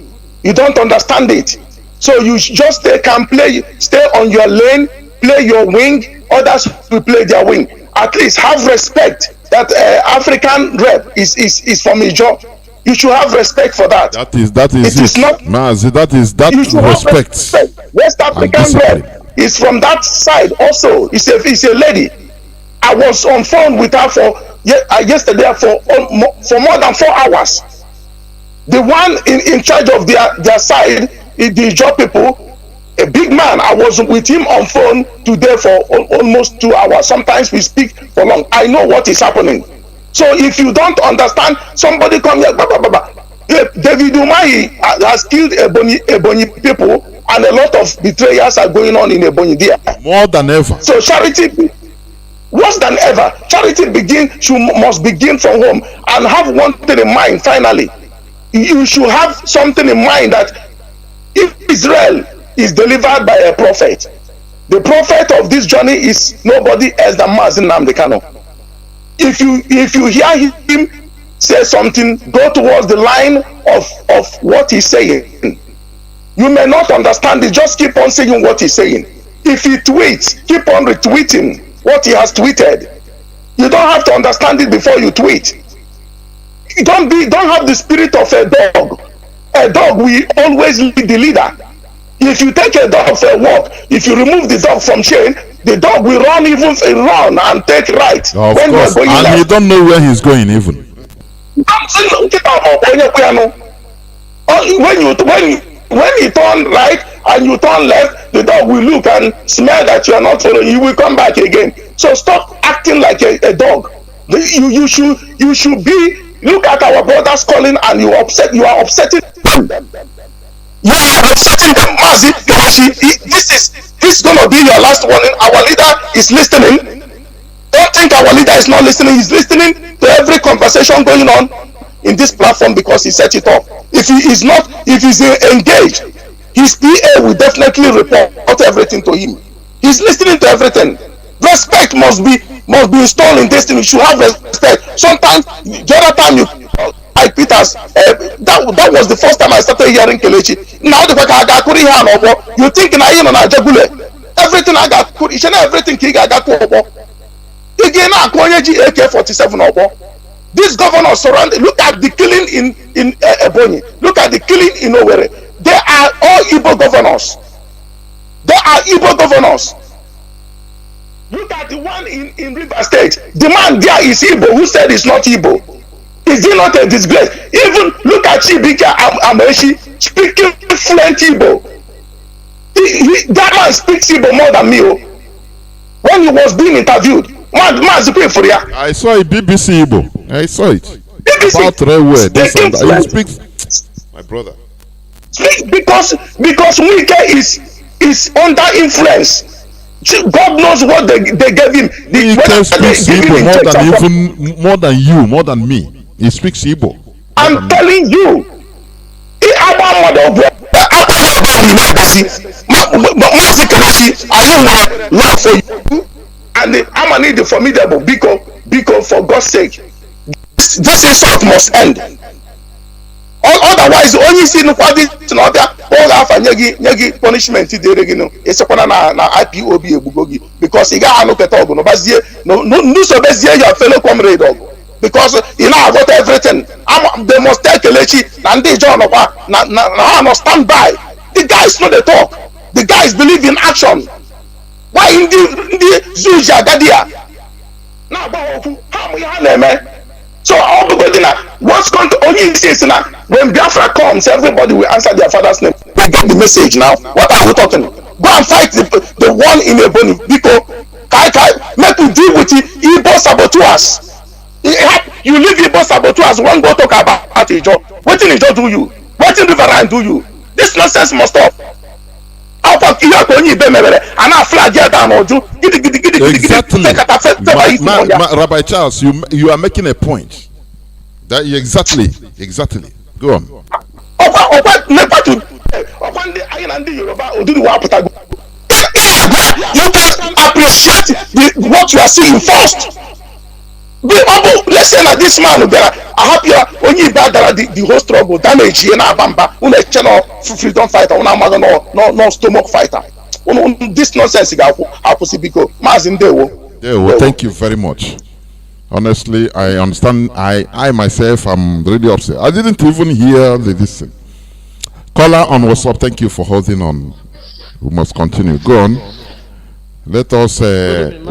You don't understand it. So you just stay on your lane, play your wing, others will play their wing. At least have respect that African rep is from a job. You should have respect for that. That is it. Mazi, that is respect. West African rep is from that side also. It's a lady. I was on phone with her yesterday for more than 4 hours. The one in charge of their side, the job people, a big man. I was with him on phone today for almost 2 hours. Sometimes we speak for long. I know what is happening. So if you don't understand, somebody come here, blah, blah, blah, blah. David Umahi has killed Ebonyi people, and a lot of betrayals are going on in Ebonyi there. More than ever. So charity, worse than ever, charity must begin from home, and have one thing in mind. Finally, you should have something in mind that if Israel is delivered by a prophet, the prophet of this journey is nobody else than Mazi Nnamdi Kanu. If you hear him say something, go towards the line of what he's saying. You may not understand it, just keep on saying what he's saying. If he tweets, keep on retweeting what he has tweeted. You don't have to understand it before you tweet. Don't have the spirit of a dog. A dog will always lead the leader. If you take a dog for a walk, if you remove the dog from chain, the dog will run and take right. Of course, and you don't know where he's going even. When you turn right and you turn left, the dog will look and smell that you are not following. You will come back again. So stop acting like a dog. You should be. Look at our brothers calling, and you are upsetting them. You are upsetting them, Mazi. This is gonna be your last warning. Our leader is listening. Don't think our leader is not listening. He's listening to every conversation going on in this platform because he set it up. If he's engaged, his PA will definitely report everything to him. He's listening to everything. Respect must be installed in this thing. You should have respect. Sometimes the other time you like Peters, that was the first time I started hearing Kelechi. Now the Kakakuri here, you think na Jagule. Everything I got could everything I got again AK-47 This governor surrounded. Look at the killing in Ebonyi. Look at the killing in Owerri. They are all Igbo governors. Look at the one in River State. The man there is Igbo. Who said it's not Igbo? Is it not a disgrace? Even look at Chibika Amechi speaking fluent Igbo. That man speaks Igbo more than me. When he was being interviewed, I saw a BBC Igbo. I saw it. BBC. About railway. This and that. He speaks, my brother. Because Wike is under influence. God knows what they gave him. Wike speaks Igbo more than you, more than me. He speaks Igbo. I'm telling you. Love for you. And I'm gonna need the formidable because for God's sake, this insult must end. Otherwise, only see no party to all that nyegi punishment it's na IPOB ebugogi because he got no ketog no bazie no so bazie your fellow comrade because you know about everything. They must take Kelechi and they John na stand by. The guys know the talk. The guys believe in action. Why in the Zuja Gadia? Now, how we so what's going to only say now when Biafra comes, everybody will answer their father's name. They get the message now. What are we talking? Go and fight the one in Ebony. Because make we deal with the Igbo saboteurs. You leave Igbo saboteurs, one go talk about Ijo. What did Ijo do you? What did Riverine do you? This nonsense must stop. Exactly. Rabbi Charles, you are making a point. That exactly. Go on. You can appreciate what you are seeing first. Be humble. Let's say that this man, I hope you are only bad the whole struggle damage here now. Bamba, freedom fighter, no stomach fighter. This nonsense is thank you very much. Honestly, I understand. I myself am really upset. I didn't even hear this thing. Caller on WhatsApp, thank you for holding on. We must continue. Go on. Let us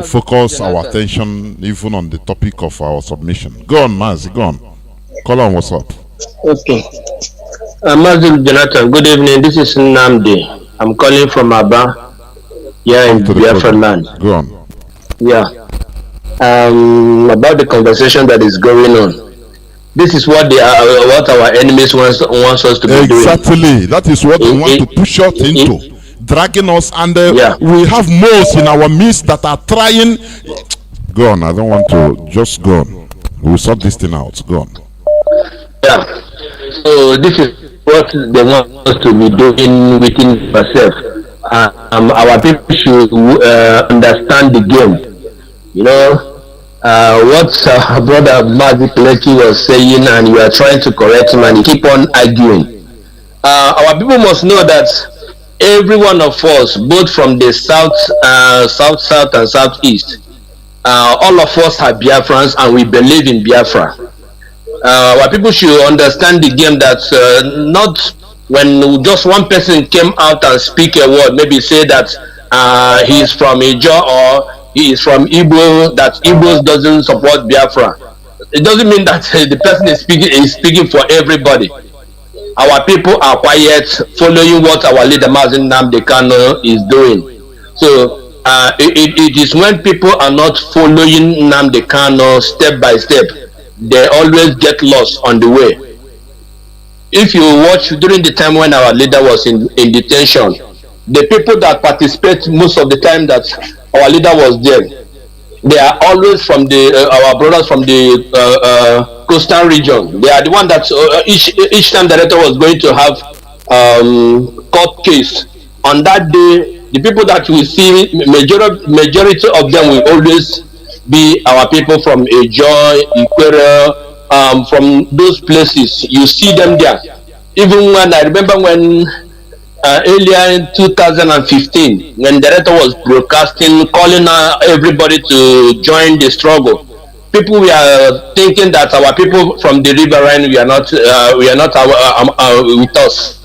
focus our attention even on the topic of our submission. Go on, Mazi, go on. Call on WhatsApp. Okay. Mazi Johnathan, good evening. This is Nnamdi. I'm calling from Aba, here in Biafra land. Go on. Yeah. about the conversation that is going on. This is what what our enemies wants us to be doing. Exactly. That is what we want to push us into, dragging us, and we have most in our midst that are trying. Go on. I don't want to. Just go on. We'll sort this thing out. Go on. Yeah. So this is what they want us to be doing within ourselves. Our people should understand the game. You know. What brother Mazi was saying, and you are trying to correct him, and you keep on arguing. Our people must know that every one of us, both from the south, and southeast, all of us are Biafrans, and we believe in Biafra. Our people should understand the game that not when just one person came out and speak a word, maybe say that he is from Ijo or he is from Igbo, that Igbos doesn't support Biafra. It doesn't mean that the person is speaking for everybody. Our people are quiet, following what our leader Mazi Nnamdi Kanu is doing. So it is when people are not following Nnamdi Kanu step by step, they always get lost on the way. If you watch during the time when our leader was in detention, the people that participate most of the time that our leader was there, they are always from our brothers from the coastal region. They are the one that each time the director was going to have court case, on that day, the people that we see, majority of them will always be our people from Ejoy, Ikwere, from those places. You see them there. Even when I remember when earlier in 2015, when the director was broadcasting, calling everybody to join the struggle, people were thinking that our people from the riverine we are not with us.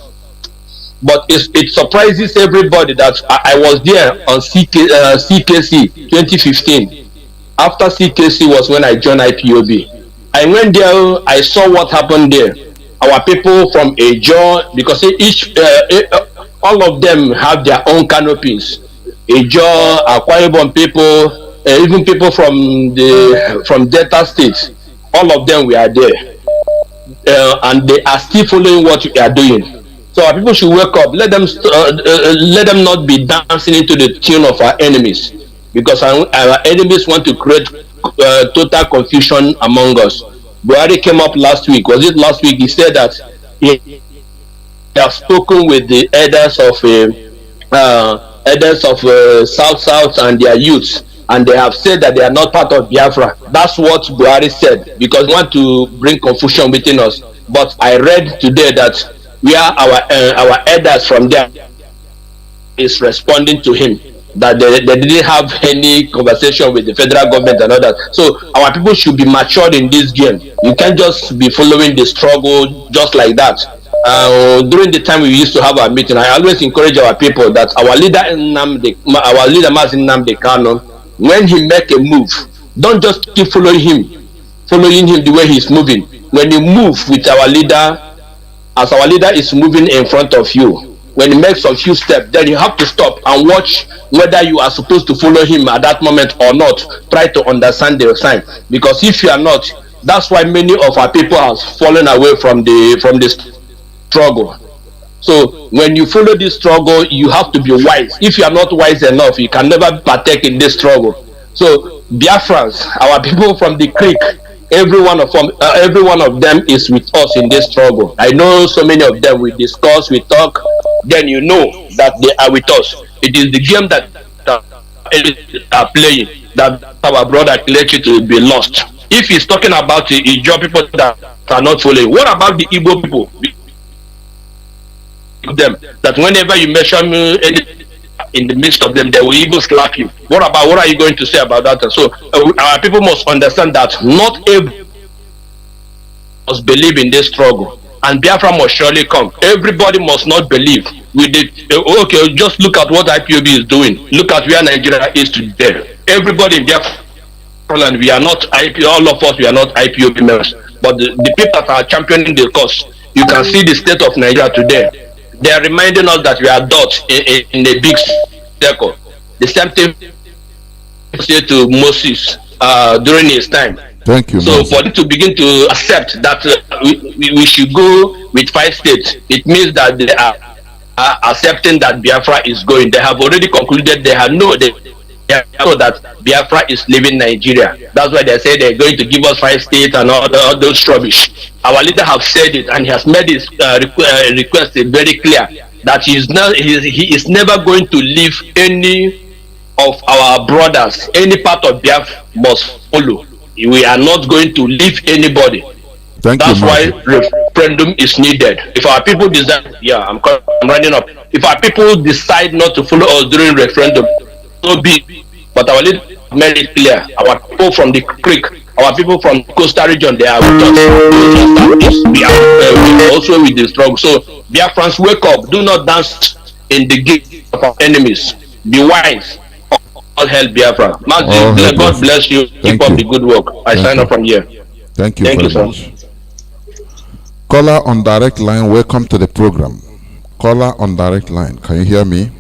But it surprises everybody that I was there on CKC 2015. After CKC was when I joined IPOB. I went there, I saw what happened there. Our people from Ejo, because all of them have their own canopies. Ejo, Akwa Ibom people, even people from Delta states, all of them were there, and they are still following what we are doing. So our people should wake up. Let them not be dancing into the tune of our enemies, because our enemies want to create total confusion among us. Buhari came up last week. Was it last week? He said that he have spoken with the elders of South and their youths, and they have said that they are not part of Biafra. That's what Buhari said, because they want to bring confusion within us. But I read today that we are our elders from there is responding to him, that they didn't have any conversation with the federal government and all that. So our people should be matured in this game. You can't just be following the struggle just like that. During the time we used to have our meeting, I always encourage our people that our leader Mazi Nnamdi Kanu, when he make a move, don't just keep following him the way he's moving. When you move with our leader, as our leader is moving in front of you, when he makes a few steps, then you have to stop and watch whether you are supposed to follow him at that moment or not. Try to understand the sign, because if you are not, that's why many of our people have fallen away from the struggle. So when you follow this struggle, you have to be wise. If you are not wise enough, you can never partake in this struggle. So Biafrans, our people from the creek, every one of them is with us in this struggle. I know so many of them. We discuss, we talk, then you know that they are with us. It is the game that are playing that our brother Kelechi to be lost. If he's talking about the Ijaw people that are not following, what about the Igbo people? Them that whenever you mention in the midst of them, they will even slap you. What are you going to say about that? And so our people must understand that not everyone must believe in this struggle, and Biafra must surely come. Everybody must not believe. Okay, just look at what IPOB is doing. Look at where Nigeria is today. Everybody in Biafra land, we are not IPOB. All of us, we are not IPOB members. But the people that are championing the cause, you can see the state of Nigeria today. They are reminding us that we are dots in a big circle. The same thing said to Moses during his time. Thank you. So Mazi. for them to begin to accept that we should go with 5 states, it means that they are accepting that Biafra is going. They have already concluded they know that Biafra is leaving Nigeria. That's why they say they're going to give us 5 states and all those rubbish. Our leader have said it, and he has made his request very clear that he is never going to leave any of our brothers. Any part of Biafra must follow. We are not going to leave anybody. That's why referendum is needed. If our people decide, I'm running up. If our people decide not to follow us during referendum, so be. But our leader made it clear. Our people from the creek, our people from the coastal region, they are with us. We are also with the struggle. So, Biafrans, wake up. Do not dance in the gate of our enemies. Be wise. All hell Biafra. Mazi, God bless you. Keep up the good work. I sign up from here. Thank you. Thank you, sir. Much. Caller on direct line, welcome to the program. Caller on direct line, can you hear me?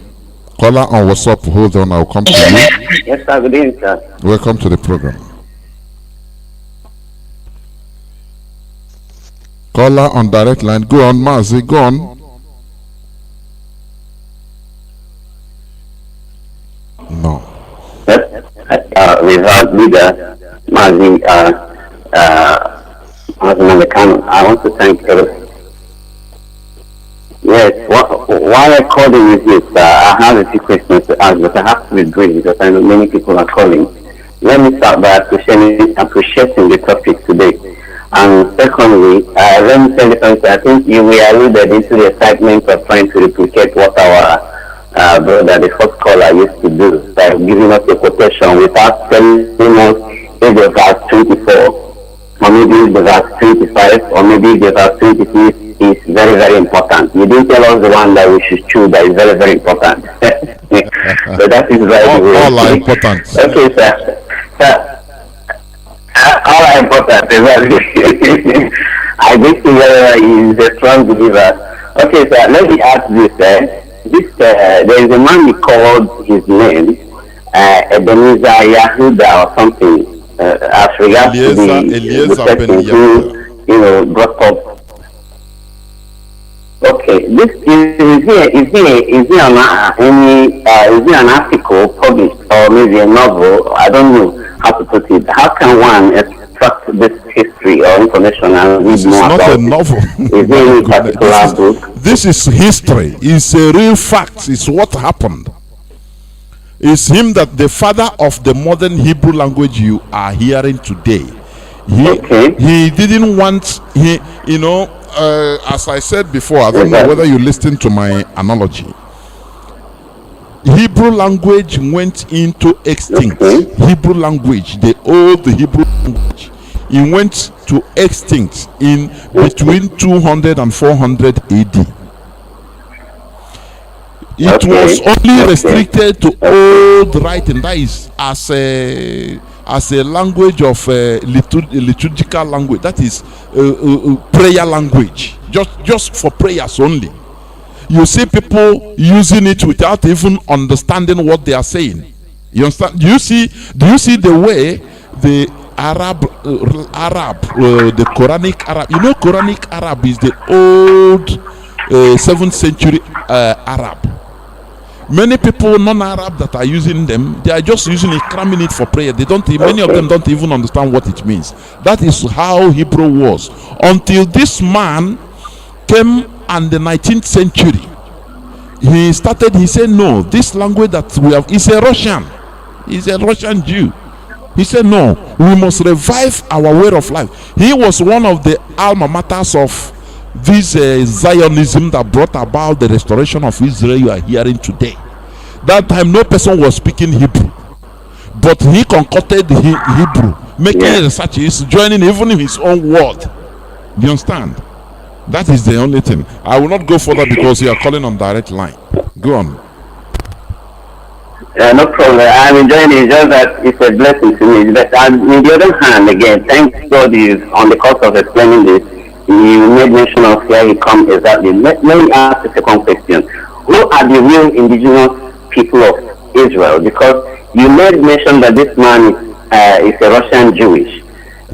Caller on WhatsApp, hold on, I'll come to you. Yes, sir. Good evening, sir. Welcome to the program. Caller on direct line, go on, Mazi, go on. No. Without leader, Mazi Nnamdi Kanu, I want to thank you. Yes, why I called in is this. I have a few questions to ask, but I have to be brief because I know many people are calling. Let me start by appreciating the topic today. And secondly, let me tell you something. I think we alluded into the excitement of trying to replicate what our brother, the first caller, used to do by giving us a quotation without telling us if the verse 24, or maybe the verse 25, or maybe the verse 26 is very, very important. You didn't tell us the one that we should choose that is very, very important. So that is right. All are important. Okay, sir. All are important, exactly. I think he is a strong believer. Okay, sir, let me ask this. There is a man, he called his name Ebenezer Yahuda or something, as regards to the person who, brought up. Okay, this is there an article published or maybe a novel? I don't know how to put it. How can one extract this history or information and read more about it? This is not a novel. Is there any particular book? This is history. It's a real fact. It's what happened. It's him that the father of the modern Hebrew language you are hearing today. He didn't want, as I said before, I don't know whether you listened to my analogy. Hebrew language went into extinct. Hebrew language, the old Hebrew language, it went to extinct in between 200 and 400 AD. It was only restricted to old writing, that is as a language of liturgical language, that is prayer language, just for prayers only. You see people using it without even understanding what they are saying. You understand? Do you see the way the the Quranic Arab, Quranic Arab is the old 7th century Arab. Many people non-Arab that are using them, they are just using it, cramming it for prayer. Many of them don't even understand what it means. That is how Hebrew was until this man came in the 19th century. He said, no, this language that we have is a Russian. He's a Russian Jew. He said, no, we must revive our way of life. He was one of the alma maters of this Zionism that brought about the restoration of Israel you are hearing today. That time no person was speaking Hebrew, but he concocted Hebrew, making research. He's joining even in his own word. Do you understand? That is the only thing. I will not go further because you are calling on direct line. Go on. No problem. I'm enjoying it. Just that it's a blessing to me. But on the other hand, again, thank God is on the course of explaining this. You made mention of where he comes exactly. Let me ask a second question. Who are the real indigenous people of Israel? Because you made mention that this man is is a Russian Jewish.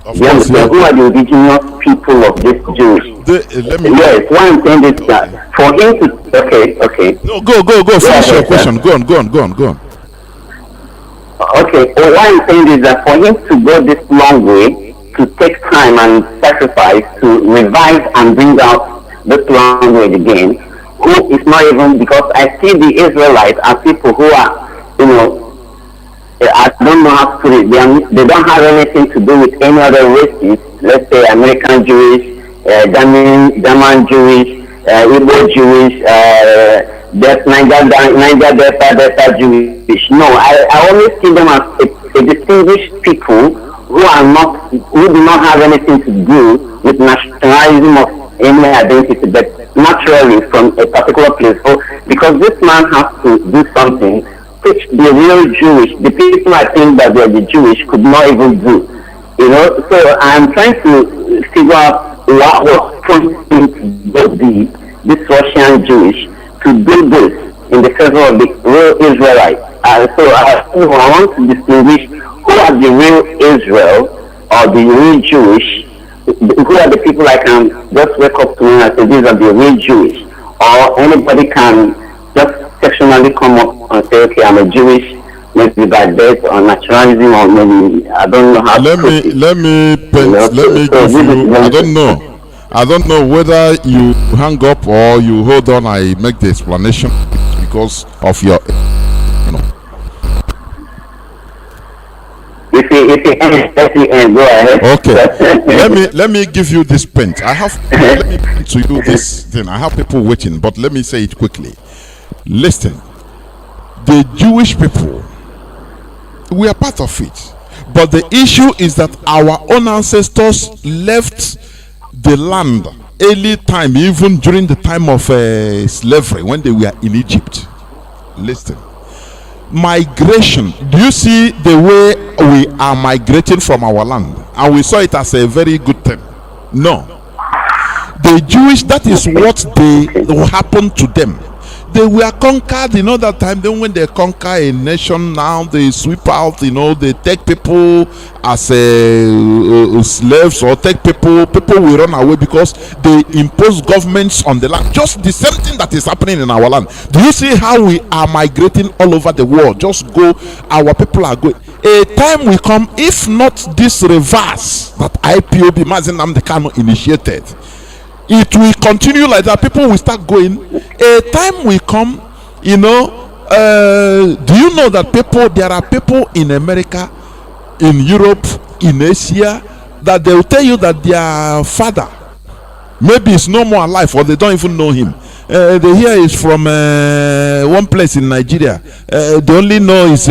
Of course, yeah. Who are the indigenous people of this Jewish? Yes, what I'm saying is that for him to okay. No, go. Finish your question. Go on. Okay, so what I'm saying is that for him to go this long way, to take time and sacrifice to revive and bring out this language again, who is not even, because I see the Israelites as people who are, I don't know how to put it, they don't have anything to do with any other races, let's say American Jewish, German Jewish, Igbo Jewish, Niger Delta Jewish. No, I only see them as a distinguished people who do not have anything to do with nationalism of any identity, but naturally from a particular place. So, because this man has to do something which the real Jewish, the people I think that they are the Jewish, could not even do. So I'm trying to figure out what was prompting this Russian Jewish to do this in the favor of the real Israelites. So I want to distinguish who are the real Israel or the real Jewish, who are the people I can just wake up to and say these are the real Jewish, or anybody can just sectionally come up and say, okay, I'm a Jewish, maybe by birth or naturalism, or maybe I don't know how let me give you, I don't know whether you hang up or you hold on. I make the explanation because of your If you end, go ahead. Okay. let me give you this point. Let me put to you this thing. I have people waiting, but let me say it quickly. Listen, the Jewish people, we are part of it, but the issue is that our own ancestors left the land early time, even during the time of slavery, when they were in Egypt. Listen, migration, do you see the way we are migrating from our land? And we saw it as a very good thing. No, the Jewish, that is what happened to them. They were conquered, that time. Then when they conquer a nation, now they sweep out, they take people as slaves, or take people will run away because they impose governments on the land. Just the same thing that is happening in our land. Do you see how we are migrating all over the world? Just go, our people are going. A time will come, if not this reverse that IPOB, Mazi Nnamdi Kanu initiated, it will continue like that. People will start going. A time will come, do you know that there are people in America, in Europe, in Asia, that they will tell you that their father maybe is no more alive, or they don't even know him. They hear is from one place in Nigeria. They only know is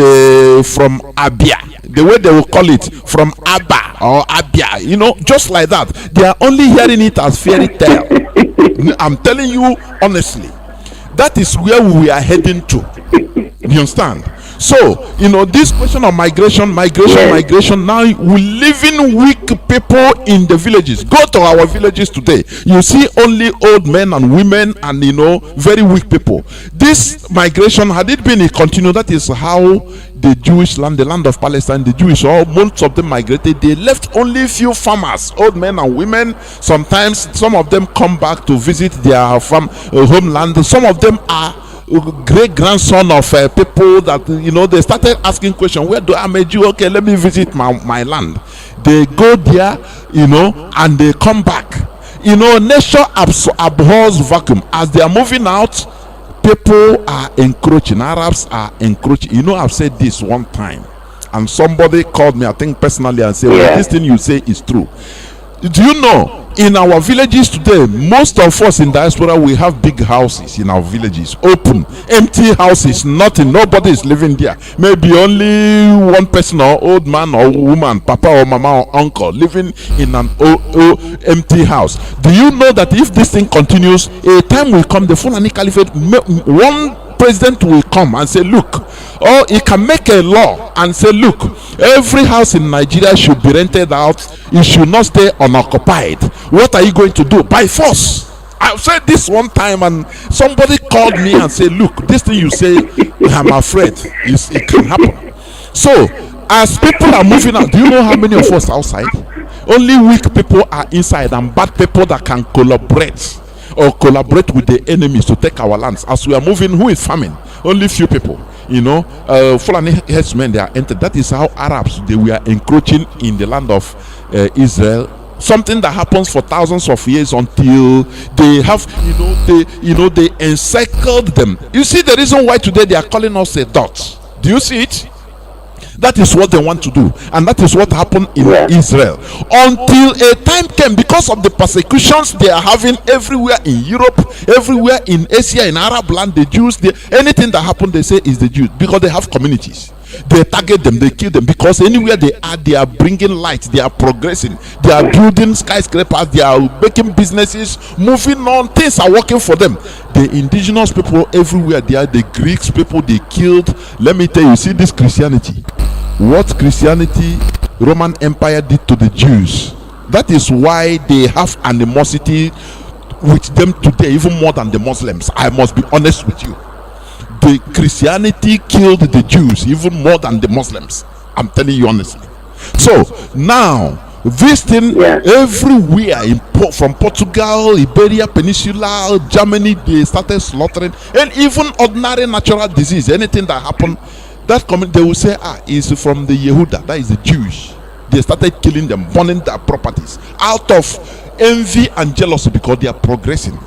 from Abia. The way they will call it, from Abba or Abia, just like that. They are only hearing it as fairy tale. I'm telling you honestly, that is where we are heading to. You understand? So, this question of migration. Now, we living weak people in the villages. Go to our villages today. You see only old men and women and, very weak people. This migration, had it been a continue, that is how the Jewish land, the land of Palestine, the Jewish, most of them migrated. They left only few farmers, old men and women. Sometimes, some of them come back to visit their homeland. Some of them are great grandson of people that they started asking questions. Where do I'm a Jew? Okay, let me visit my land. They go there, and they come back. Nature abhors vacuum. As they are moving out, people are encroaching. Arabs are encroaching. I've said this one time, and somebody called me, I think personally, and said, well, this thing you say is true. Do you know, in our villages today, most of us in diaspora, we have big houses in our villages, open, empty houses, nothing, nobody is living there. Maybe only one person, or old man or woman, papa or mama or uncle, living in an empty house. Do you know that if this thing continues, a time will come, the Fulani Caliphate, one president will come and say, look, or he can make a law and say, look, every house in Nigeria should be rented out. It should not stay unoccupied. What are you going to do? By force. I've said this one time, and somebody called me and said, look, this thing you say, I'm afraid it can happen. So As people are moving out, do you know how many of us outside? Only weak people are inside, and bad people that can collaborate with the enemies to take our lands. As we are moving, who is farming? Only few people. You know, Fulani herdsmen, they are entered. That is how Arabs, they were encroaching in the land of Israel. Something that happens for thousands of years until they have, they encircled them. You see the reason why today they are calling us a dot. Do you see it? That is what they want to do, and that is what happened in Israel. Until a time came, because of the persecutions they are having everywhere in Europe, everywhere in Asia, in Arab land, the Jews, anything that happened, they say is the Jews, because they have communities. They target them, they kill them, because anywhere they are bringing light, they are progressing, they are building skyscrapers, they are making businesses, moving on, things are working for them. The indigenous people everywhere, they are the Greeks people they killed. Let me tell you, see this Christianity, what Christianity, Roman Empire did to the Jews, that is why they have animosity with them today, even more than the Muslims. I must be honest with you. The Christianity killed the Jews even more than the Muslims. I'm telling you honestly. So now this thing everywhere from Portugal, Iberia Peninsula, Germany, they started slaughtering, and even ordinary natural disease, anything that happened, that they will say, is from the Yehuda, that is the Jewish. They started killing them, burning their properties out of envy and jealousy, because they are progressing.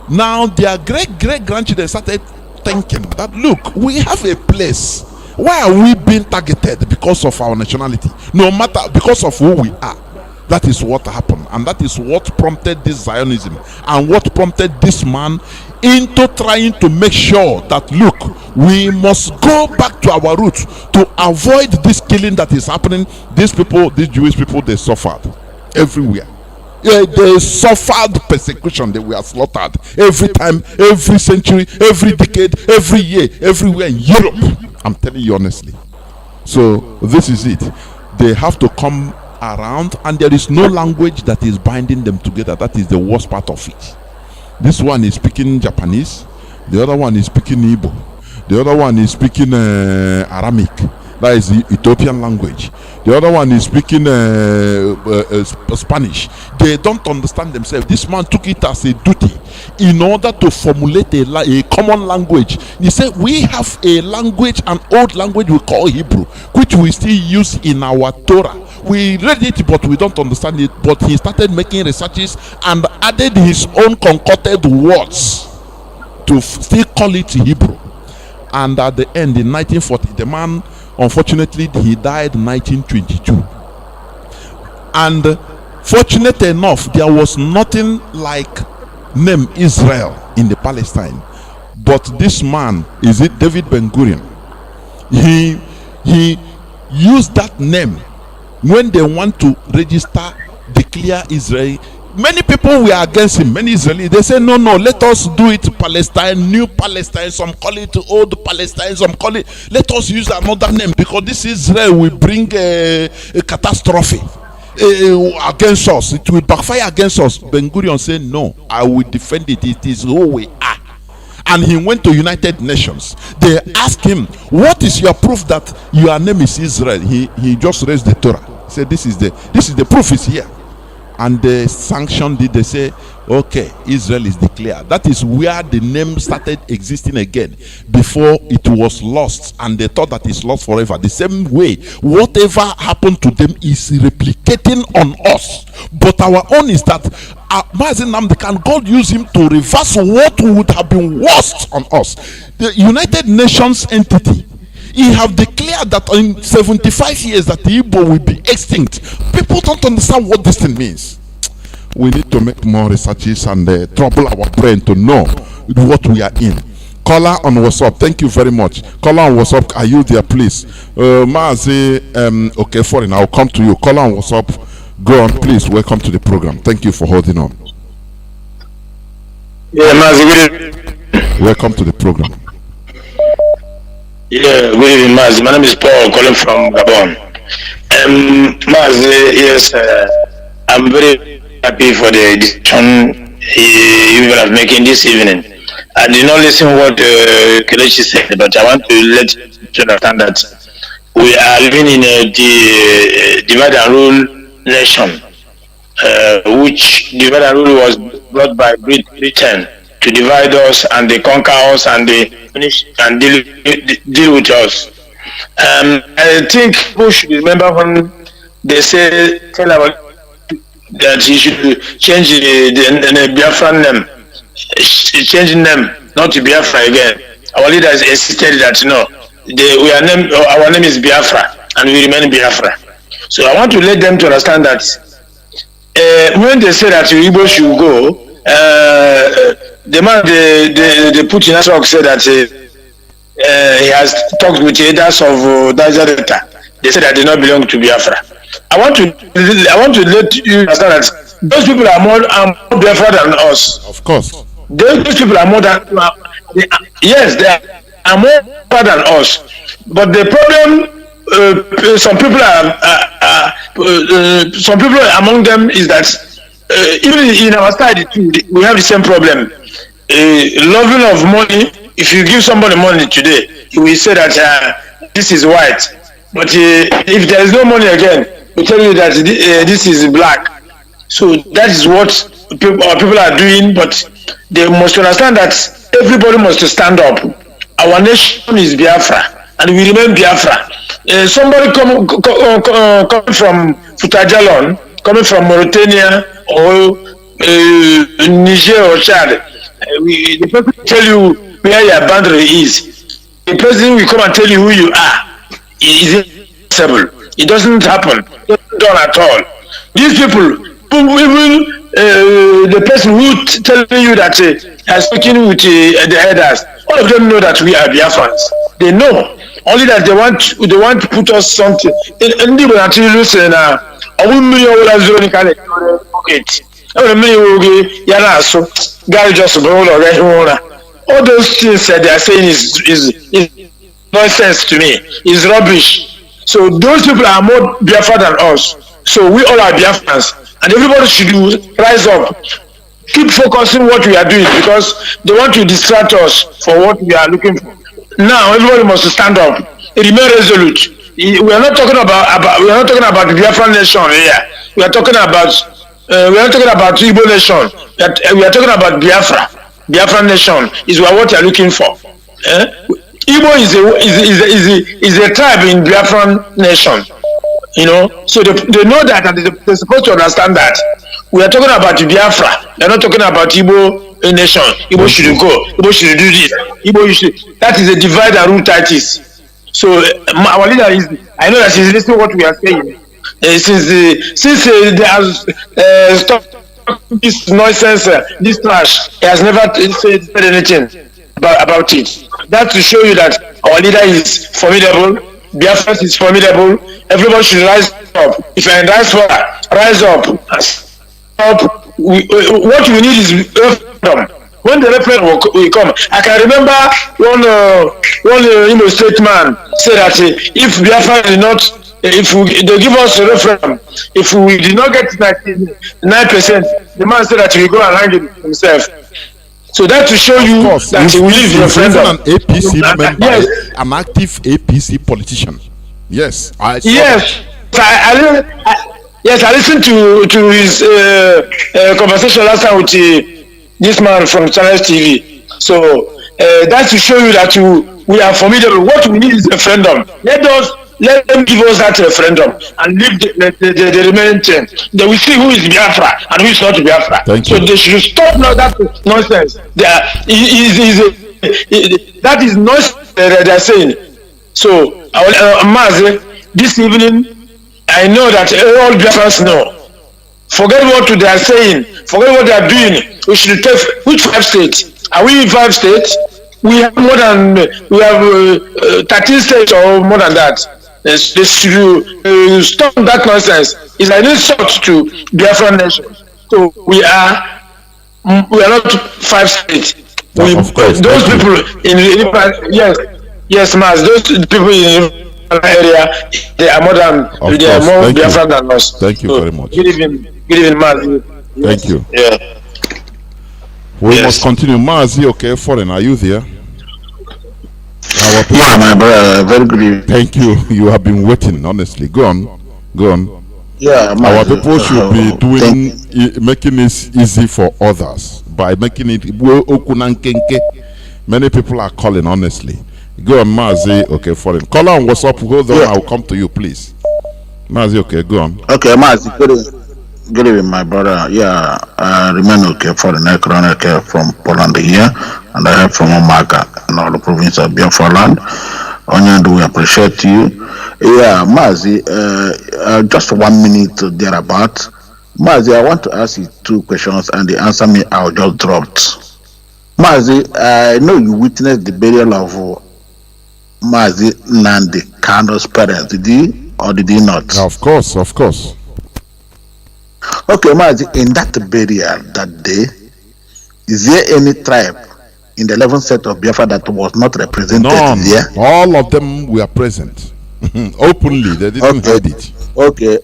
Now their great grandchildren started thinking that, look, we have a place. Why are we being targeted? Because of our nationality, no matter, because of who we are. That is what happened, and that is what prompted this Zionism, and what prompted this man into trying to make sure that, look, we must go back to our roots to avoid this killing that is happening. These people, these Jewish people, they suffered everywhere. They suffered persecution. They were slaughtered every time, every century, every decade, every year, everywhere in Europe. I'm telling you honestly. So this is it. They have to come around, and there is no language that is binding them together. That is the worst part of it. This one is speaking Japanese, the other one is speaking Igbo, the other one is speaking Aramaic. That is the Ethiopian language. The other one is speaking Spanish. They don't understand themselves. This man took it as a duty in order to formulate a common language. He said, we have a language, an old language we call Hebrew, which we still use in our Torah. We read it, but we don't understand it. But he started making researches and added his own concocted words to still call it Hebrew. And at the end, in 1940, the man, unfortunately, he died in 1922. And fortunate enough, there was nothing like name Israel in the Palestine. But this man, is it David Ben-Gurion? He used that name when they want to register, declare Israel. Many people were against him, many Israelis. They say, no, let us do it Palestine, new Palestine. Some call it old Palestine, some call it, let us use another name, because this Israel will bring a catastrophe against us. It will backfire against us. Ben-Gurion said, no, I will defend it. It is who we are. And he went to United Nations. They asked him, what is your proof that your name is Israel? He just raised the Torah. He said, this is the proof is here. And they sanctioned it. They say, okay, Israel is declared. That is where the name started existing again. Before it was lost, and they thought that it's lost forever. The same way, whatever happened to them is replicating on us. But our own is that Mazi Nnamdi Kanu, God used him to reverse what would have been worst on us. The United Nations entity, he have declared that in 75 years that the Igbo will be extinct. People don't understand what this thing means. We need to make more researches and trouble our brain to know what we are in. Caller on WhatsApp, thank you very much. Caller on WhatsApp, are you there, please? Mazi, okay, foreign, I'll come to you. Caller on WhatsApp, go on, please. Welcome to the program. Thank you for holding on. Yeah, Mazi, welcome to the program. Yeah, good evening, Mazi. My name is Paul, calling from Gabon. Mazi, yes, I'm very happy for the decision you are making this evening. I did not listen what Kelechi said, but I want to let you understand that we are living in a divide and rule nation, which divide and rule was brought by Britain to divide us and they conquer us and they finish and deal with us. I think people should remember when they tell about that you should change the Biafran name, changing name, not to Biafra again. Our leaders insisted that our name is Biafra and we remain Biafra. So I want to let them to understand that when they say that Igbo should go, the man they put in Asok said that he has talked with the elders of Niger Delta. They said that they don't belong to Biafra. I want to let you understand that those people are more Biafra than us. Of course. Those people are more than yes, they are more Biafra than us. But the problem, some people among them is that even in our side too, we have the same problem. Loving of money. If you give somebody money today, he will say that this is white. But if there is no money again, we tell you that this is black. So that is what people are doing. But they must understand that everybody must stand up. Our nation is Biafra, and we remain Biafra. Somebody coming from Futajalon, coming from Mauritania or Niger or Chad, the person will tell you where your boundary is. The person will come and tell you who you are. It is impossible. It doesn't happen. It doesn't done at all. These people, even the person who telling you that has spoken with the elders, all of them know that we are Biafrans. They know. Only that they want to put us something. And they will actually listen. All those things that they are saying is nonsense to me. It's rubbish. So those people are more Biafra than us. So we all are Biafrans, and everybody should rise up. Keep focusing what we are doing because they want to distract us for what we are looking for. Now everybody must stand up. Remain resolute. We are not talking about the Biafran nation here. We are talking about Igbo nation. We are talking about Biafra. Biafran nation is what we are looking for. Igbo is a tribe in Biafran nation. You know, so they know that and they're supposed to understand that. We are talking about Biafra. We are not talking about Igbo nation. Igbo should go. Igbo should do this. That is a divide and rule tactics. So our leader I know that she's listening to what we are saying. Since they have stopped this nonsense, this trash, he has never said anything about it. That to show you that our leader is formidable. Biafra is formidable. Everybody should rise up. If you're in diaspora, rise up. What we need is freedom. When the referendum will come, I can remember one state man said that if Biafra is not, if they give us a referendum, if we did not get 99%, the man said that he will go and hang himself. So that to show you that he will leave the referendum. An APC member, yes. An active APC politician. Yes, I listened to his conversation last time with this man from Channel TV. So that's to show you that we are formidable. What we need is a referendum. Let them give us that referendum and leave the remaining thing. Then we see who is Biafra and who is not Biafra. So they should stop now that nonsense. That is nonsense they are saying. So Mazi, this evening, I know that all Biafrans know. Forget what they are saying. Forget what they are doing. We should take which 5 states? Are we in 5 states? We have 13 states or more than that. They should stop that nonsense. It's an insult to Biafran nation. So we are not 5 states. Those people in yes, Maz. Those people in area, they are more Biafran than us. Thank you very much. Good evening, Mazi. Thank you. Yeah. We must continue. Mazi, okay, foreign, are you there? Yeah, my brother, very good evening. Thank you. You have been waiting, honestly. Go on. Yeah, our people should be making it easy for others by making it. Many people are calling, honestly. Go on, Mazi. Okay, foreign. Call on WhatsApp. Hold on, I'll come to you, please. Mazi, okay, go on. Okay, Mazi, good evening, my brother. Yeah, I remain okay for the next okay from Poland here, and I have from Omaka and all the province of Biafra land. Onyandu, we appreciate you. Yeah, Mazi, just 1 minute thereabout. Mazi, I want to ask you 2 questions, and the answer me I'll just dropped. Mazi, I know you witnessed the burial of Mazi Nnamdi Kanu's parents. Did he or did he not? Of course. Okay, Mazi, in that burial that day, is there any tribe in the 11th set of Biafra that was not represented there? All of them were present. Openly, they didn't hide it. Okay,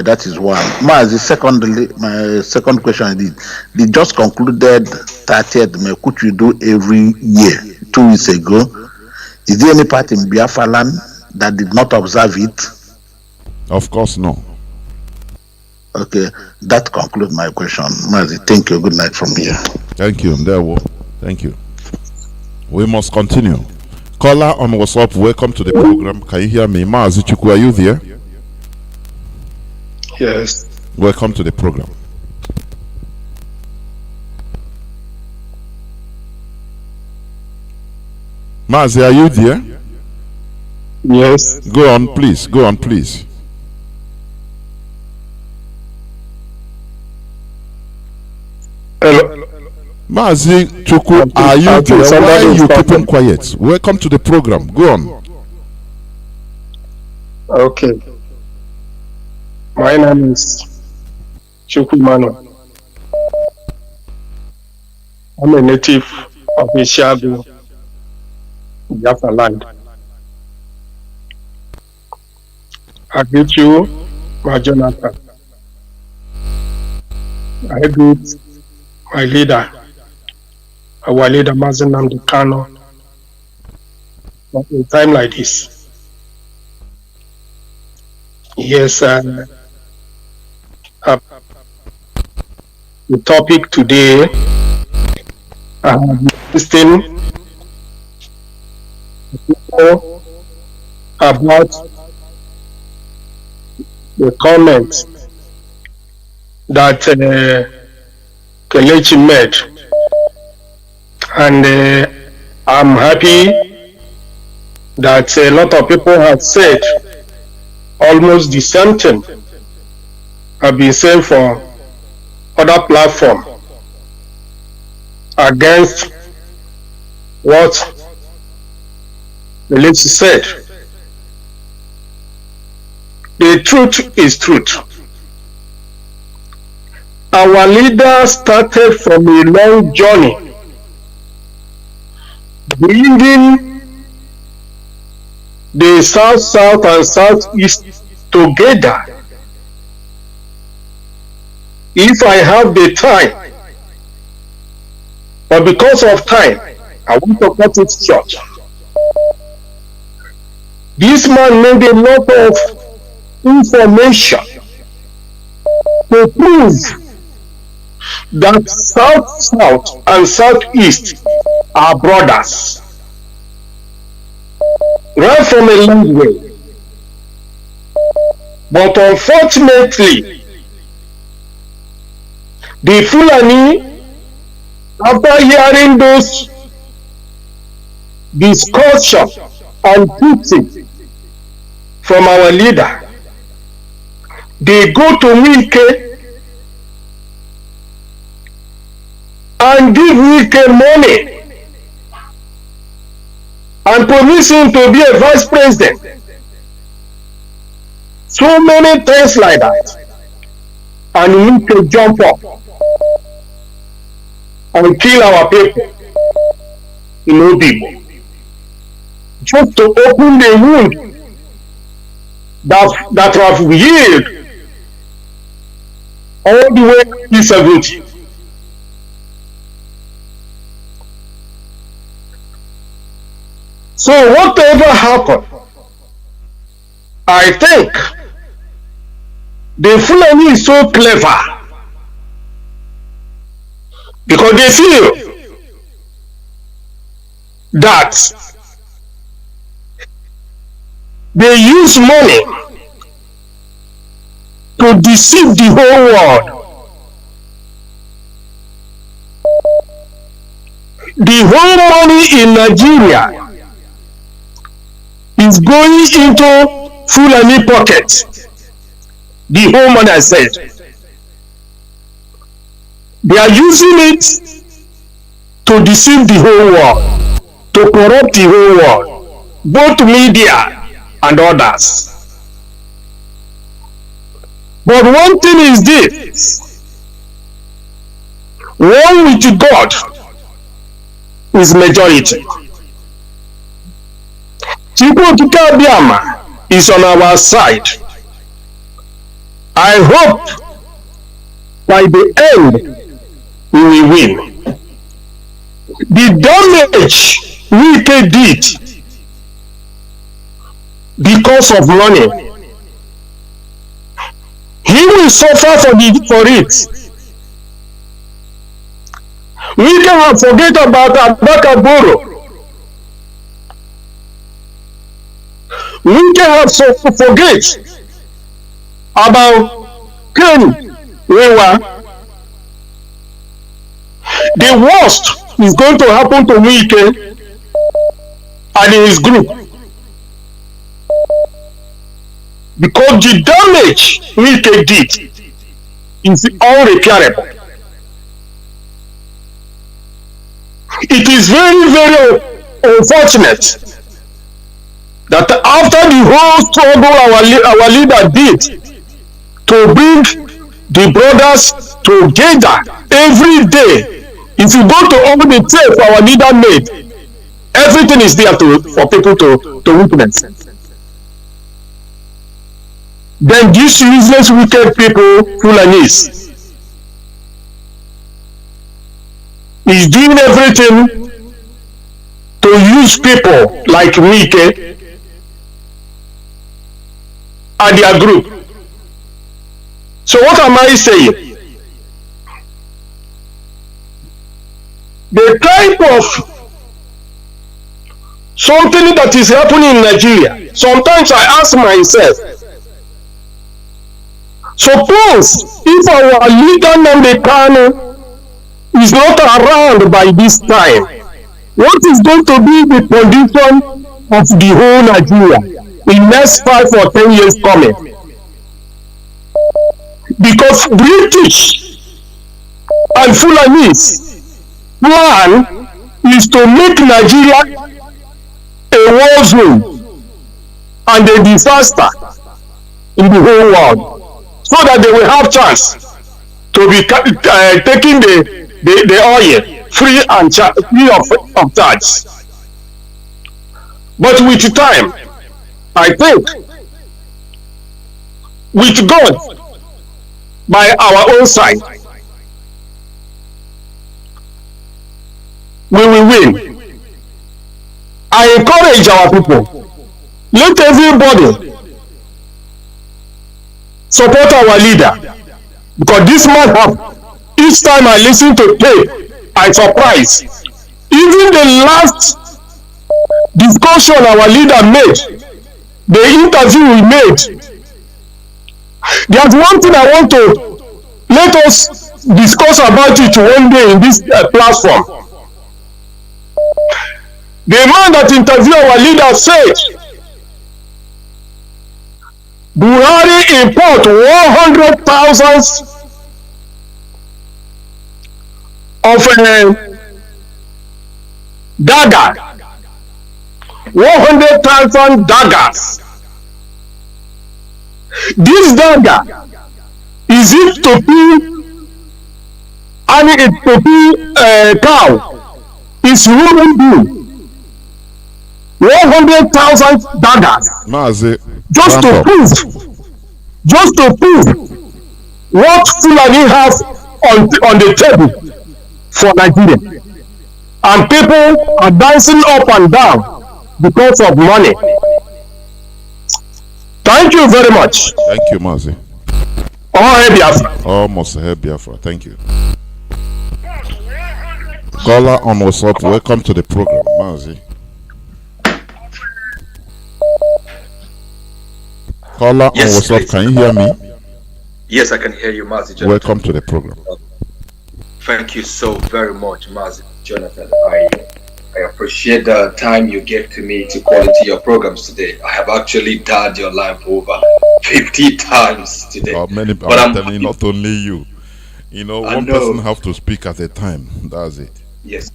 that is one. Mazi, secondly, my second question is, they just concluded 30th May, which we do every year, 2 weeks ago. Is there any part in Biafra land that did not observe it? Of course, no. Okay, that concludes my question. Mazi, thank you. Good night from here. Thank you. Thank you. We must continue. Caller on WhatsApp, welcome to the program. Can you hear me? Mazi Chukwu, are you there? Yes. Welcome to the program. Mazi, are you there? Yes. Go on, please. Hello. Mazi Chukwu, are you there? Why are you keeping quiet? Welcome to the program. Go on. Okay. My name is Chukwu Manu. I'm a native of Ishagu, Biafra land. I greet you, Mazi Johnathan. I greet my leader, our leader, Mazi Nnamdi Kanu. At a time like this, yes, the topic today, I have listened about the comment that Kelechi made, and I'm happy that a lot of people have said almost the same thing have been said for other platforms against what the lady said. The truth is truth. Our leader started from a long journey, bringing the South and Southeast together. If I have the time, but because of time, I want to cut it short. This man made a lot of information to prove that South and Southeast are brothers. Right from a long way. But unfortunately, the Fulani, after hearing those discussions and teaching from our leader, they go to Wike and give Wike money and promise him to be a vice president. So many things like that. And we need to jump up and kill our people in Odigbo. Just to open the wound that have healed all the way to P70. So whatever happened, I think the Fulani is so clever because they feel that they use money to deceive the whole world. The whole money in Nigeria is going into Fulani pocket. The whole money, I said. They are using it to deceive the whole world, to corrupt the whole world, both media and others. But one thing is this: one with God is majority. Chukwu Abiyama is on our side. I hope by the end we will win. The damage Wike did because of money, he will suffer for it. We cannot forget about Abakaboro. We cannot forget about Ken Rewa. The worst is going to happen to Wike and his group, because the damage Wike did is unrepairable. It is very, very unfortunate that after the whole struggle our leader did to bring the brothers together every day, if you go to all the tape our leader made, everything is there for people to witness. Then these useless, wicked people, Fulanis, is doing everything to use people like Wike and their group. So what am I saying? The type of something that is happening in Nigeria, sometimes I ask myself, suppose if our leader Nnamdi Kanu is not around by this time, what is going to be the condition of the whole Nigeria in next 5 or 10 years coming? Because British and Fulanis plan is to make Nigeria a war zone and a disaster in the whole world, so that they will have chance to be taking the oil free of charge. But with time, I think, with God by our own side, we will win. I encourage our people, let everybody support our leader, because this man have, each time I listen to tape, I surprise. Even the last discussion our leader made, the interview we made, there's one thing I want to let us discuss about it one day in this platform. The man that interviewed our leader said Buhari import 100,000 of dagger, 100,000 daggers. This dagger, is it to be, and it to be cow, is human being. 100,000 daggers. Mazi, just to prove what Fulani has on the table for Nigeria. And people are dancing up and down because of money. Thank you very much. Thank you, Mazi. All Biafra. Almost Biafra. Thank you. Caller on WhatsApp, welcome to the program, Mazi. Caller Yes, on WhatsApp, please. can you hear me? Yes, I can hear you, Mazi Johnathan. Welcome to the program. Thank you so very much, Mazi Johnathan. I appreciate the time you gave to me to call into your programs today. I have actually dialed your line for over 50 times today. Many, But I'm telling you, not only you. You know, I one know. person have to speak at a time. That's it. Yes.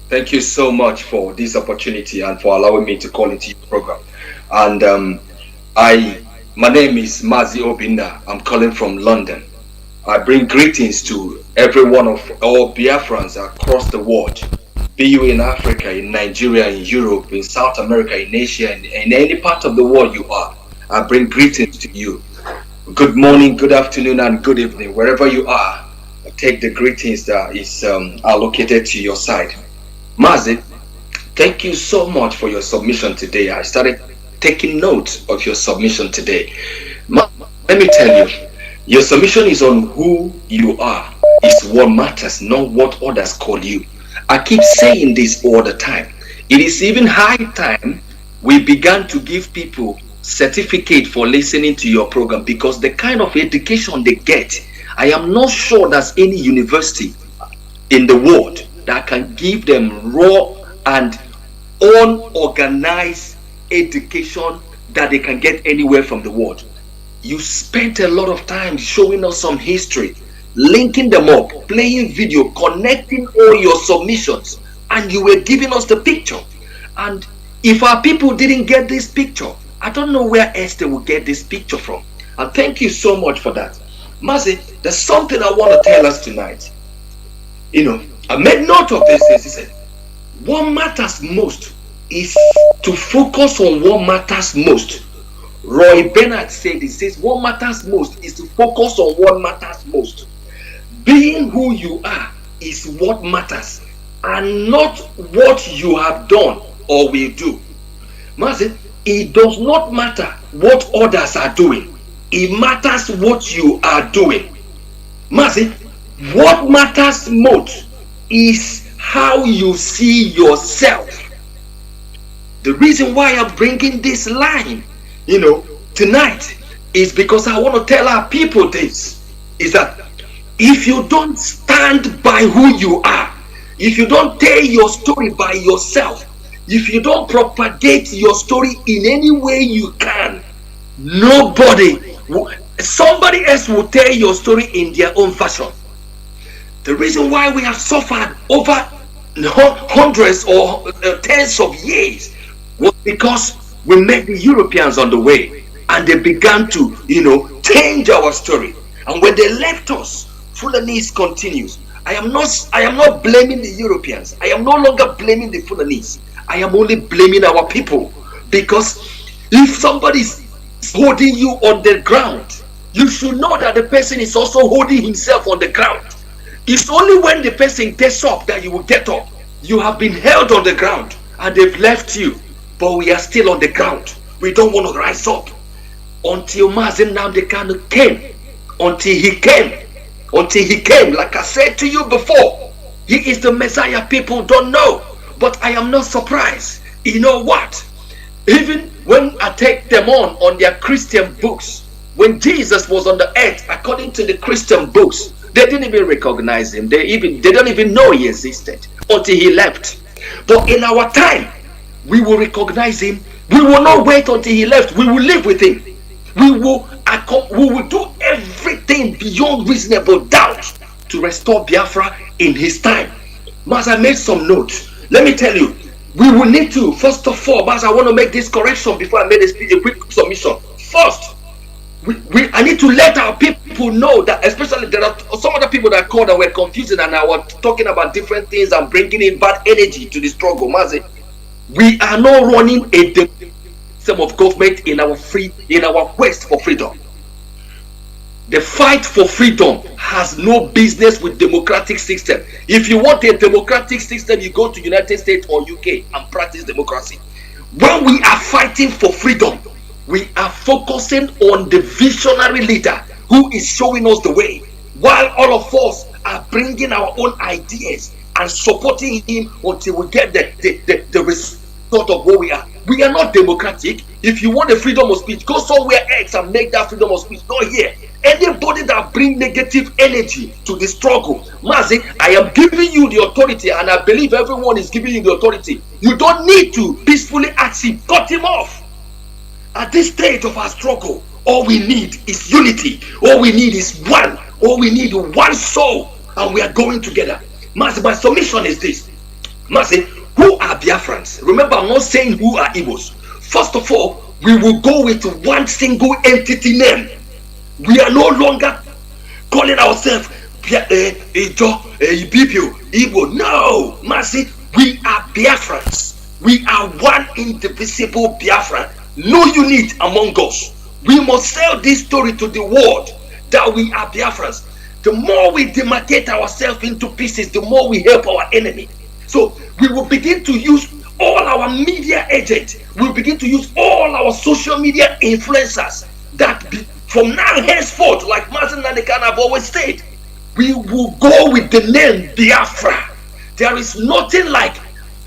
Thank you so much for this opportunity and for allowing me to call into your program. And my name is Mazi Obinna. I'm calling from London. I bring greetings to every one of all Biafrans across the world, be you in Africa, in Nigeria, in Europe, in South America, in Asia, in any part of the world you are. I bring greetings to you. Good morning, good afternoon, and good evening, wherever you are. Take the greetings that is allocated to your side. Mazi, thank you so much for your submission today. I started taking note of your submission today. Let me tell you, your submission is on who you are. It's what matters, not what others call you. I keep saying this all the time. It is even high time we began to give people certificate for listening to your program, because the kind of education they get, I am not sure there's any university in the world that can give them raw and unorganized education that they can get anywhere from the world. You spent a lot of time showing us some history, linking them up, playing video, connecting all your submissions, and you were giving us the picture. And if our people didn't get this picture, I don't know where else they will get this picture from. And thank you so much for that. Mazi, there's something I want to tell us tonight. You know, I made note of this. He said, what matters most is to focus on what matters most. Roy Bernard said, he says, what matters most is to focus on what matters most. Being who you are is what matters, and not what you have done or will do. Mazi, it does not matter what others are doing. It matters what you are doing. Mazi, what matters most is how you see yourself. The reason why I'm bringing this line, you know, tonight is because I want to tell our people this, is that if you don't stand by who you are, if you don't tell your story by yourself, if you don't propagate your story in any way you can, somebody else will tell your story in their own fashion. The reason why we have suffered over hundreds or tens of years was because we met the Europeans on the way, and they began to, you know, change our story. And when they left us, Fulanese continues. I am not blaming the Europeans. I am no longer blaming the Fulanese. I am only blaming our people, because if somebody is holding you on the ground, you should know that the person is also holding himself on the ground. It's only when the person gets up that you will get up. You have been held on the ground and they've left you, but we are still on the ground. We don't want to rise up until Mazi Nnamdi Kanu came. Until he came, like I said to you before, he is the Messiah. People don't know, but I am not surprised. You know what? Even when I take them on their Christian books, when Jesus was on the earth, according to the Christian books, they didn't even recognize him. They don't even know he existed until he left. But in our time, we will recognize him. We will not wait until he left. We will live with him. We will do everything beyond reasonable doubt to restore Biafra in his time. Mas, I made some notes. Let me tell you, we will need to, first of all, Mas, I want to make this correction before I make a quick submission. First, I need to let our people know that, especially there are some other people that called and were confusing and I was talking about different things and bringing in bad energy to the struggle. Mazi, we are not running a system of government in our quest for freedom. The fight for freedom has no business with democratic system. If you want a democratic system, you go to United States or UK and practice democracy. When we are fighting for freedom, we are focusing on the visionary leader who is showing us the way, while all of us are bringing our own ideas and supporting him until we get the result of what we are. We are not democratic. If you want the freedom of speech, go somewhere else and make that freedom of speech. Not here. Anybody that bring negative energy to the struggle, Mazi, I am giving you the authority, and I believe everyone is giving you the authority. You don't need to peacefully ask him, cut him off. At this stage of our struggle, all we need is unity. All we need is one. All we need is one soul, and we are going together. Mazi, my submission is this. Mazi, who are Biafrans? Remember, I'm not saying who are Igbos. First of all, we will go with one single entity name. We are no longer calling ourselves Igbo. No, Mazi, we are Biafrans. We are one indivisible Biafran. No unit among us. We must sell this story to the world that we are Biafrans. The more we demarcate ourselves into pieces, the more we help our enemy. So we will begin to use all our media agents. We will begin to use all our social media influencers that from now henceforth, like Mazi Nnamdi Kanu have always said, we will go with the name Biafra. There is nothing like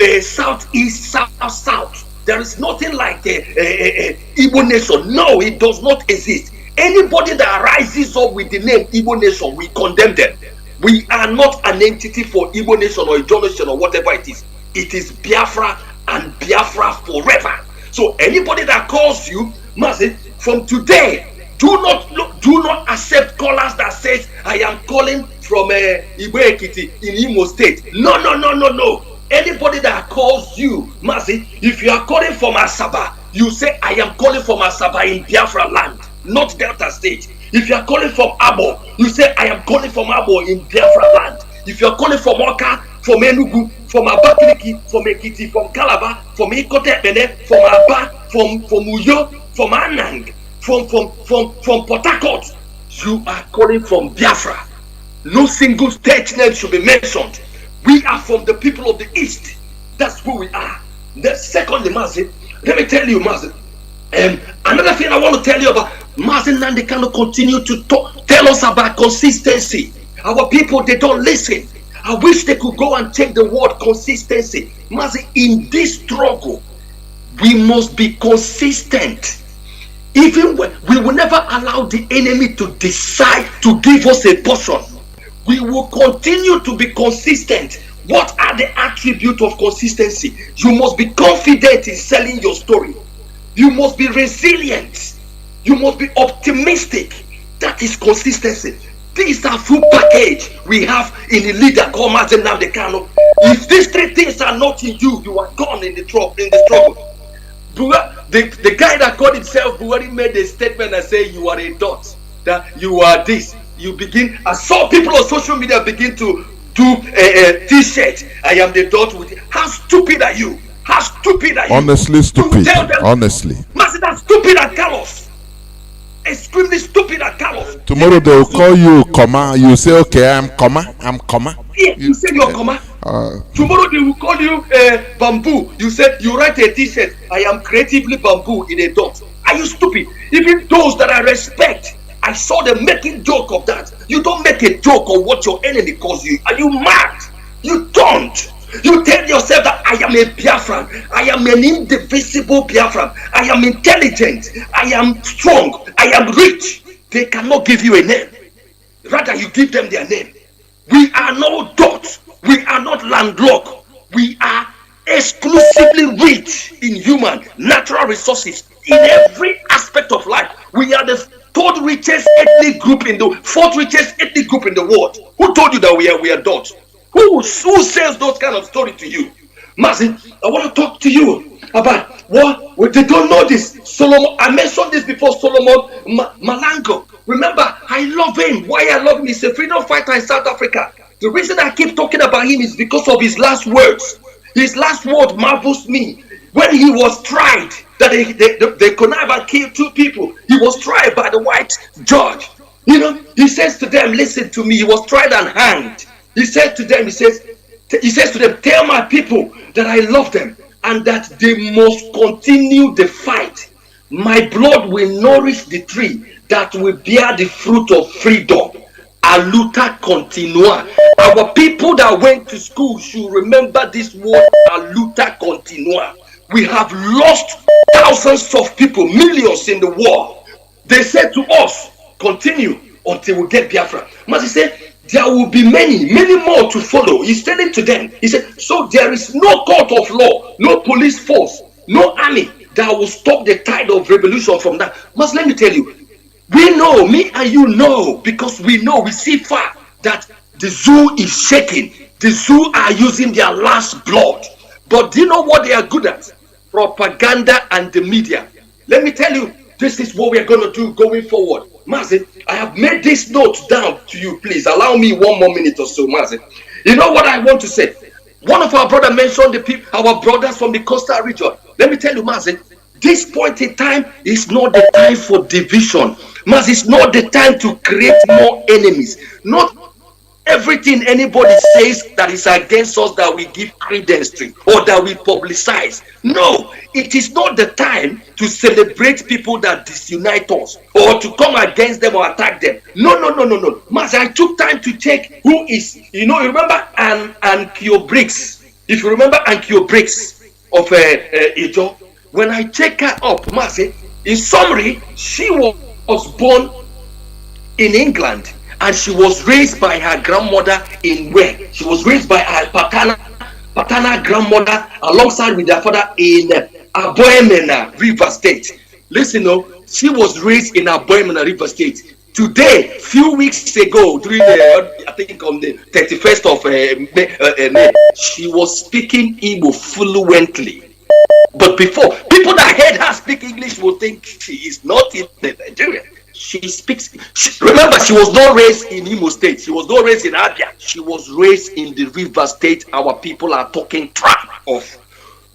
a southeast, south. There is nothing like a Igbo nation. No, it does not exist. Anybody that rises up with the name Igbo nation, we condemn them. We are not an entity for Igbo nation or Ijaw nation or whatever it is. It is Biafra and Biafra forever. So anybody that calls you, Mazi, from today, do not accept callers that says I am calling from Igbo Ekiti in Imo State. No. Anybody that calls you, Mazi, if you are calling from Asaba, you say I am calling from Asaba in Biafra land, not Delta State. If you are calling from Abo, you say I am calling from Abo in Biafra land. If you are calling from Oka, from Enugu, from Abakaliki, from Ekiti, from Calabar, from Ikote Bene, from Aba, from Uyo, from Anang, from Port Harcourt, you are calling from Biafra. No single state name should be mentioned. We are from the people of the East. That's who we are. The secondly, Mazi, let me tell you, Mazi. Another thing I want to tell you about Mazi Nnamdi Kanu continue to tell us about consistency. Our people, they don't listen. I wish they could go and take the word consistency. Mazi, in this struggle, we must be consistent. Even when we will never allow the enemy to decide to give us a portion. We will continue to be consistent. What are the attributes of consistency? You must be confident in selling your story. You must be resilient. You must be optimistic. That is consistency. These are full package we have in a leader called Mazi Nnamdi Kanu. If these three things are not in you, you are gone in the struggle. The guy that called himself Buhari made a statement and said you are a dot, that you are this. You begin, I saw people on social media begin to do a t-shirt. I am the dot with it. How stupid are you? How stupid are you? Honestly stupid. Honestly. Mazi, that's stupid and callous. Extremely stupid and callous. Tomorrow they will call you comma. You say okay, I'm comma. Yeah, you say you're comma. Tomorrow they will call you bamboo. You said you write a t-shirt. I am creatively bamboo in a dot. Are you stupid? Even those that I respect, I saw them making joke of that. You don't make a joke of what your enemy calls you. Are you mad? You don't. You tell yourself that I am a Biafran. I am an indivisible Biafran. I am intelligent. I am strong. I am rich. They cannot give you a name. Rather, you give them their name. We are no dots. We are not landlocked. We are exclusively rich in human, natural resources in every aspect of life. We are the fourth richest ethnic group in the world. Who told you that we are dots? Who sells those kind of story to you? Mazi, I want to talk to you about what they don't know this. Solomon, I mentioned this before, Solomon Malango. Remember, I love him. Why I love him? He's a freedom fighter in South Africa. The reason I keep talking about him is because of his last words. His last word marvels me. When he was tried, that they connive and kill two people, he was tried by the white judge. You know, he says to them, listen to me. He was tried and hanged. He said to them, he says to them, tell my people that I love them and that they must continue the fight. My blood will nourish the tree that will bear the fruit of freedom. A luta continua. Our people that went to school should remember this word, a luta continua. We have lost thousands of people, millions in the war. They said to us, continue until we get Biafra. Mazi said, there will be many more to follow. He's telling to them, he said, so there is no court of law, no police force, no army that will stop the tide of revolution from that. Mazi, let me tell you, we know, me and you know, because we know, we see far that the zoo is shaking. The zoo are using their last blood. But do you know what they are good at? Propaganda and the media. Let me tell you, this is what we are going to do going forward. Mazi, I have made this note down to you. Please allow me 1 more minute or so, Mazi. You know what I want to say? One of our brothers mentioned the people, our brothers from the coastal region. Let me tell you, Mazi, this point in time is not the time for division. Mazi, it's not the time to create more enemies. Not everything anybody says that is against us that we give credence to or that we publicize. No, it is not the time to celebrate people that disunite us or to come against them or attack them. No. Mazi, I took time to check who is, you remember Ankyo Briggs. If you remember Ankyo Briggs of Ijo, when I check her up, Mazi, in summary, she was born in England and she was raised by her grandmother in where? She was raised by her paternal grandmother alongside with her father in Aboemena, River State. Listen, she was raised in Aboemena, River State. Today, few weeks ago, during I think on the 31st of May, she was speaking Igbo fluently. But before, people that heard her speak English will think she is not in Nigeria. She speaks. Remember, she was not raised in Imo State. She was not raised in Abia. She was raised in the River State. Our people are talking trap of.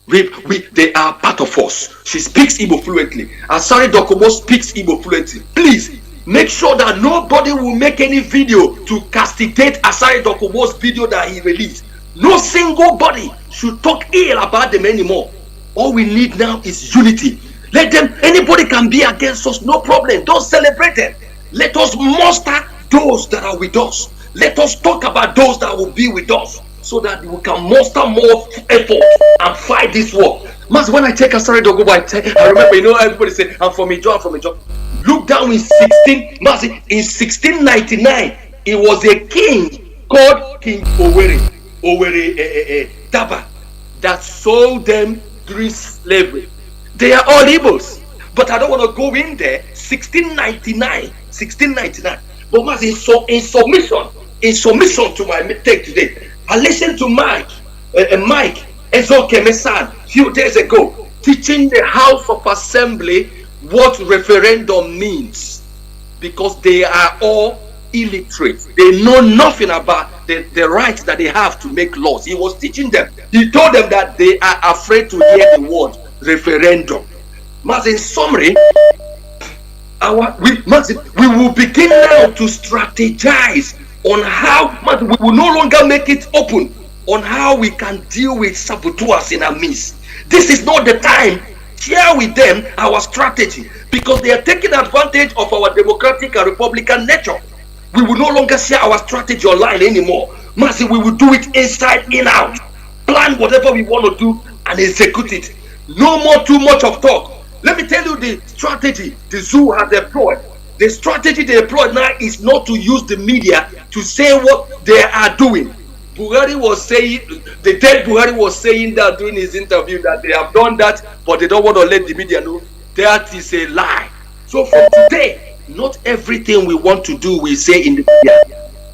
They are part of us. She speaks Igbo fluently. Asari Dokubo speaks Igbo fluently. Please make sure that nobody will make any video to castigate Asari Dokubo's video that he released. No single body should talk ill about them anymore. All we need now is unity. Let them, anybody can be against us, no problem. Don't celebrate them. Let us muster those that are with us. Let us talk about those that will be with us so that we can muster more effort and fight this war. Mazi, when I take Asari Dogobo, I remember, everybody say, I'm from Ijo. Look down in 1699, it was a king called King Oweri Daba that sold them during slavery. They are all Igbos, but I don't want to go in there. 1699. But Mazi, so in submission to my take today, I listened to Mike Ezokemesan a few days ago teaching the House of Assembly what referendum means, because they are all illiterate. They know nothing about the right that they have to make laws. He was teaching them. He told them that they are afraid to hear the word referendum. Mazi, in summary, we will begin now to strategize on how, Mazi, we will no longer make it open on how we can deal with saboteurs in our midst. This is not the time. Share with them our strategy, because they are taking advantage of our democratic and republican nature. We will no longer share our strategy online anymore. Mazi, we will do it inside, in, out. Plan whatever we want to do and execute it. No more too much of talk. Let me tell you the strategy the zoo has employed. The strategy they employ now is not to use the media to say what they are doing. Buhari was saying, the dead Buhari was saying that during his interview that they have done that, but they don't want to let the media know. That is a lie. So from today, not everything we want to do we say in the media.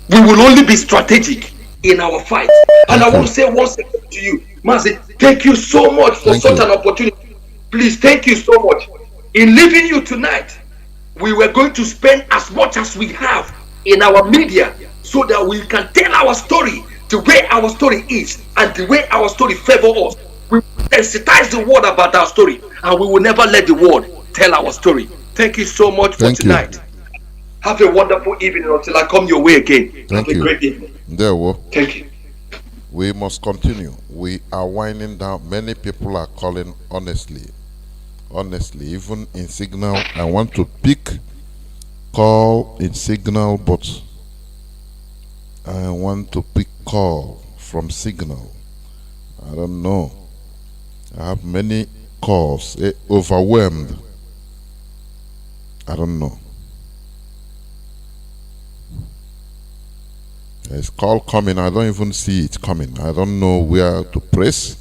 We will only be strategic in our fight. And I want to say once again to you, Mazi, thank you so much for such an opportunity. Please, thank you so much. In leaving you tonight, we were going to spend as much as we have in our media so that we can tell our story the way our story is and the way our story favors us. We sensitize the world about our story, and we will never let the world tell our story. Thank you so much for tonight. Have a wonderful evening until I come your way again. Have a great evening. There we go. Thank you. We must continue. We are winding down. Many people are calling honestly. Honestly, even in Signal, I want to pick call in Signal, but I want to pick call from Signal. I don't know. I have many calls, overwhelmed. I don't know. There's call coming. I don't even see it coming. I don't know where to press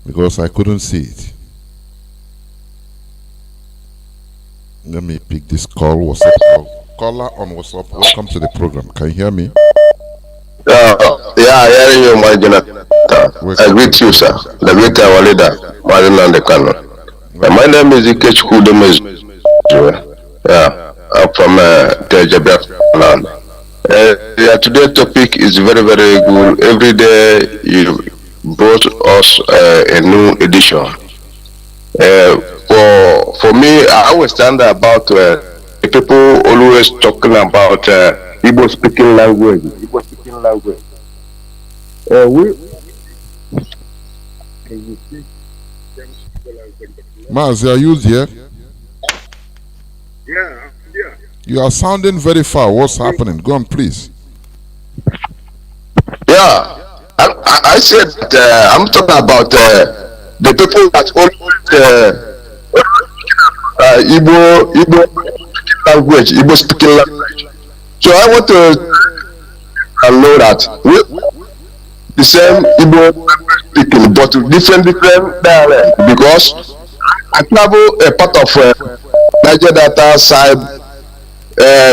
because I couldn't see it. Let me pick this call. WhatsApp call. Caller on WhatsApp. Welcome to the program. Can you hear me? Yeah, I hear you, Mazi Johnathan. I greet you, sir. The greet our leader, Mazi Nnamdi Kanu. My name is Ikechukwu Demezu. Yeah, I'm from Radio Biafra. Yeah, today's topic is very, very good. Every day you brought us a new edition. For me, I always stand about the people always talking about Igbo speaking language. Igbo speaking language. Mazi, are you there? Yeah. You are sounding very far. What's happening? Go on, please. Yeah, I said that I'm talking about the people that always Igbo speaking language. So I want to know that we the same Igbo speaking, but different dialect. Because I travel a part of Niger Delta side.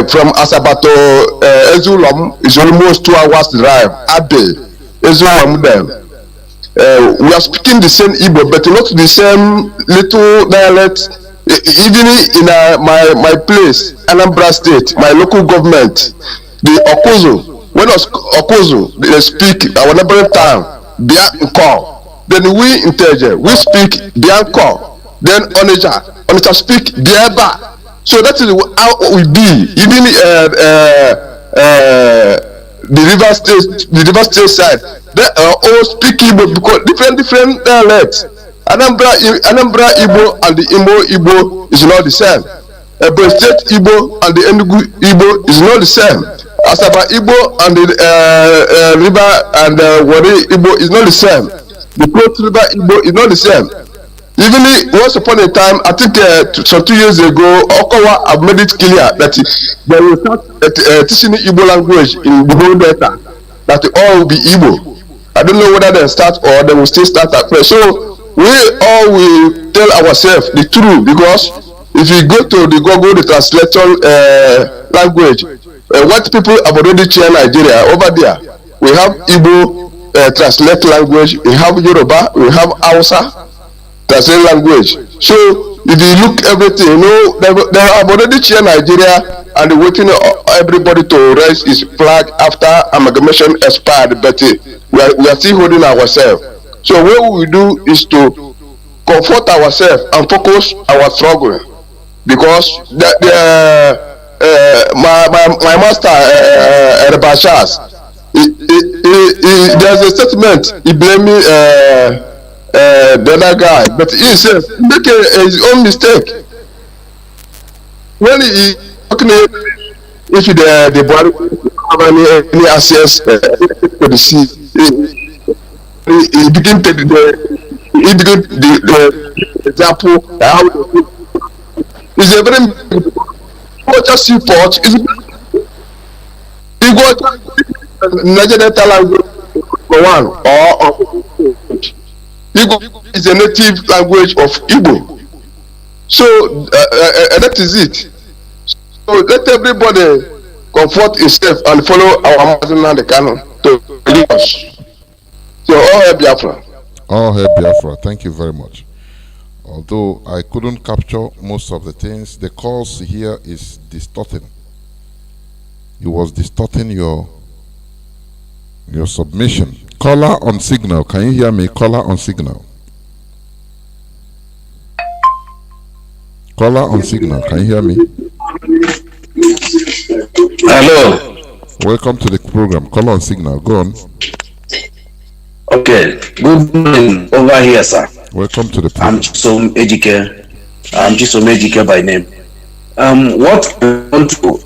From Asaba to Ezulom is almost 2 hours drive. Abe, Ezulom them. We are speaking the same Igbo, but not the same little dialect. Even in my place, Anambra State, my local government, the Okozo. When Okozo, they speak our neighboring town, Bianco. Then we in Teje, we speak Bianco. Then Onitsha speak Biaba. So that is how we be. Even the River State side, they are all speaking Igbo because different dialects. Anambra Igbo and the Imo Igbo is not the same. Ebonyi State Igbo and the Enugu Igbo is not the same. Asaba Igbo and the River and Wari Igbo is not the same. The Cross River Igbo is not the same. Even once upon a time, I think some 2 years ago, Okawa have made it clear that they will start teaching Igbo language in the whole delta, that all will be Igbo. I don't know whether they start or they will still start at first. So we all will tell ourselves the truth, because if you go to the Google, the translation language, white people have already changed Nigeria over there. We have Igbo translate language, we have Yoruba, we have Hausa. That's a language. So if you look everything, you know, they have already changed Nigeria and waiting everybody to raise his flag after amalgamation expired. But we are still holding ourselves. So what we do is to comfort ourselves and focus our struggle, because my master Bashas, there's a statement he blamed me. The other guy, but he said make his own mistake when he talking. If the body have any access to the sea, he begin to the example how is a very just seaport is you go Nigeria language for one or Igbo is a native language of Igbo. So that is it. So let everybody comfort himself and follow our Mazi Nnamdi Kanu to lead us. So all hail Biafra. All hail Biafra. Thank you very much. Although I couldn't capture most of the things, the calls here is distorting. It was distorting your submission. Caller on signal. Can you hear me? Caller on signal. Caller on signal. Can you hear me? Hello. Welcome to the program. Caller on signal. Go on. Okay, good morning over here, sir. Welcome to the program. I'm Chisom Ejike by name. What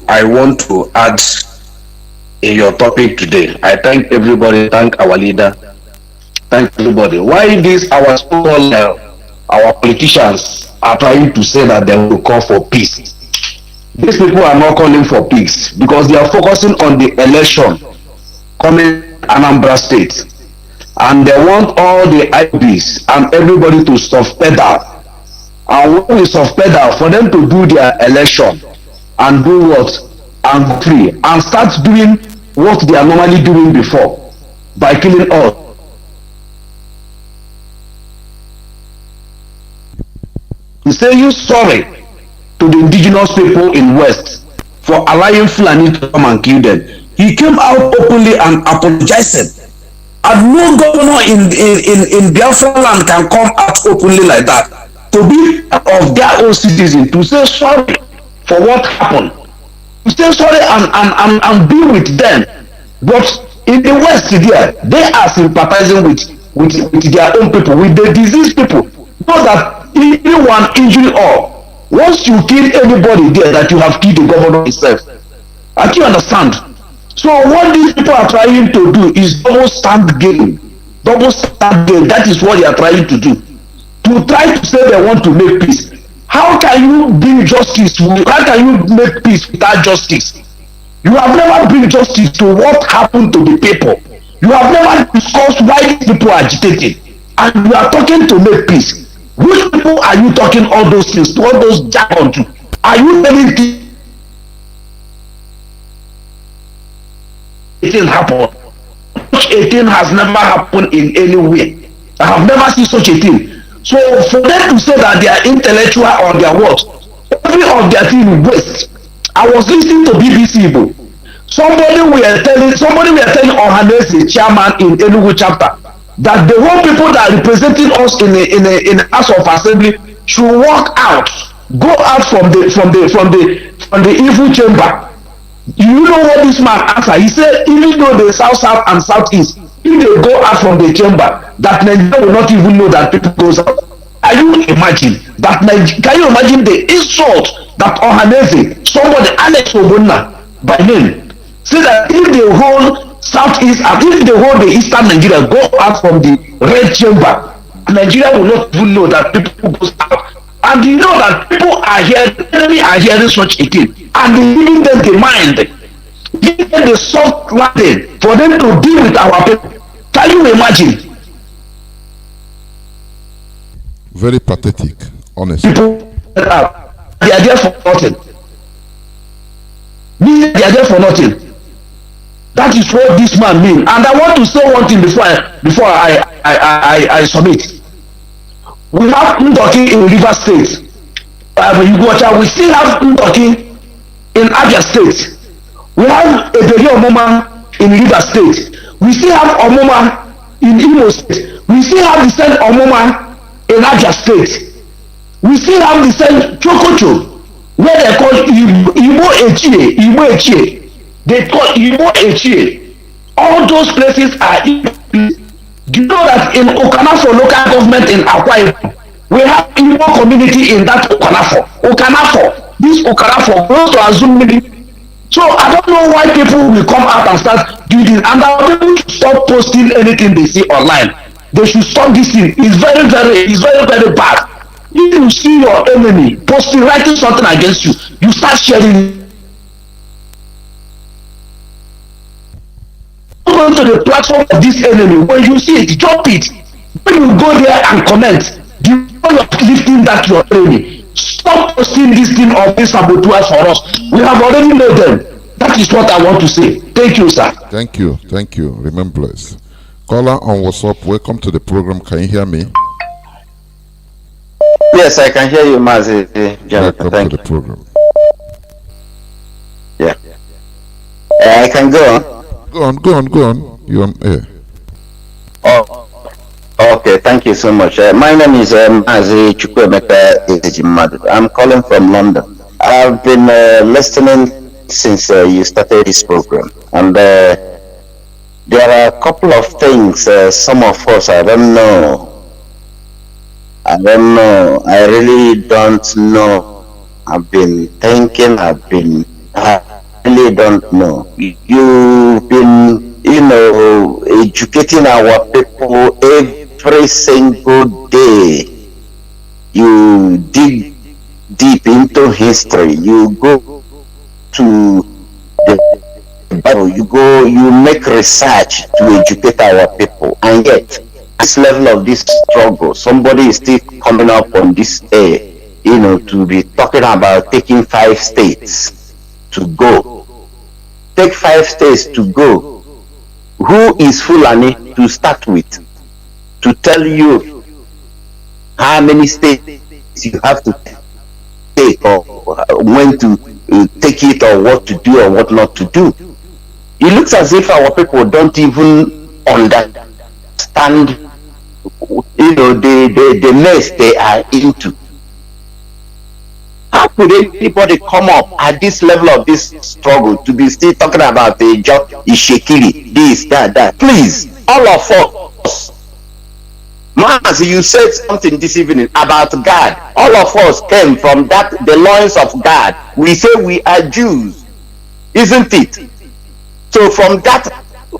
I want to add in your topic today. I thank everybody, thank our leader, thank everybody. Why these our so-called our politicians are trying to say that they will call for peace? These people are not calling for peace because they are focusing on the election coming in Anambra State, and they want all the IBs and everybody to soft pedal. And when we soft pedal for them to do their election and do what and go free and start doing what they are normally doing before by killing us. He say you sorry to the indigenous people in West for allowing Fulani to come and kill them. He came out openly and apologized. And no governor in Biafra land can come out openly like that to be of their own citizens, to say sorry for what happened, to say sorry and be with them. But in the West there, they are sympathizing with their own people, with the diseased people. Know that anyone injury or once you kill anybody there, that you have killed the governor himself. I can understand. So what these people are trying to do is double stand game. Double stand game. That is what they are trying to do. To try to say they want to make peace. How can you bring justice? How can you make peace without justice? You have never bring justice to what happened to the people. You have never discussed why these people are agitated. And you are talking to make peace. Which people are you talking all those things to, all those jargon to? Are you telling people it didn't happen? Such a thing has never happened in any way. I have never seen such a thing. So for them to say that they are intellectual on their words, every of their thing waste. I was listening to BBC Igbo. Somebody were telling Ohanese chairman in Enugu chapter that the whole people that are representing us in the House of Assembly should walk out, go out from the evil chamber. You know what this man answered? He said, even though the south and southeast, if they go out from the chamber, that Nigeria will not even know that people goes out. Can you imagine that? Can you imagine the insult that Ohanese, somebody Alex Obonna by name, say that if the whole southeast and if the whole the eastern Nigeria go out from the red chamber, Nigeria will not even know that people goes out. And you know that people are hearing such a thing, and they giving them the mind, giving them the soft landing for them to deal with our people. Can you imagine? Very pathetic, honestly. People they are there for nothing. They are there for nothing. That is what this man means. And I want to say one thing before I submit. We have Ndoki in River State. We still have Ndoki in Abia State. We have Eberi Omoma in River State. We still have Omoma in Imo State. We still have the same Omoma in Abia State. We still have the same Chokocho, where they call Igbo Echie. They call Igbo Echie. All those places are Igbo. Do you know that in Okanafo local government in Akwa Ibom, we have Igbo community in that Okanafo. This Okanafo goes to Azumili. So I don't know why people will come out and start doing this. And I want people to stop posting anything they see online. They should stop this thing. It's very bad. If you see your enemy posting, writing something against you, you start sharing. Go to the platform of this enemy. When you see it, drop it. When you go there and comment, you are lifting that your enemy. Stop posting this thing of this sabotage for us. We have already made them. That is what I want to say. Thank you, sir. Thank you. Remember blessed. Caller on WhatsApp, welcome to the program. Can you hear me? Yes, I can hear you, Mazi Johnathan. Welcome to the program. Yeah. I can go on. Go on. You're on air. Oh, okay. Thank you so much. My name is Mazi Nnamdi. I'm calling from London. I've been listening since you started this program, and There are a couple of things, some of us, I don't know. I really don't know. I've been thinking, I really don't know. You've been, educating our people every single day. You dig deep into history. You go to the Bible. You make research to educate our people. And yet, this level of this struggle, somebody is still coming up on this air, to be talking about taking 5 states to go. Take 5 states to go. Who is Fulani to start with? To tell you how many states you have to take, or when to take it, or what to do or what not to do. It looks as if our people don't even understand, the mess they are into. How could anybody come up at this level of this struggle to be still talking about the job, Ishekiri, this, that? Please, all of us. Mazi, you said something this evening about God. All of us came from the loins of God. We say we are Jews, isn't it? So from that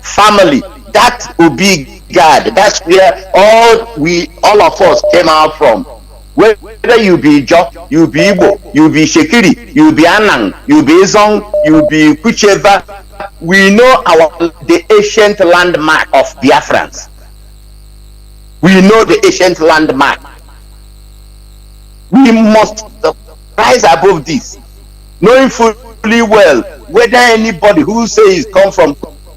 family, that will be God. That's where all of us came out from. Whether you be Job, you be Igbo, you be Shekiri, you be Anang, you be Zong, you be whichever, we know the ancient landmark of Biafrans. We know the ancient landmark. We must rise above this, knowing fully well whether anybody who says come from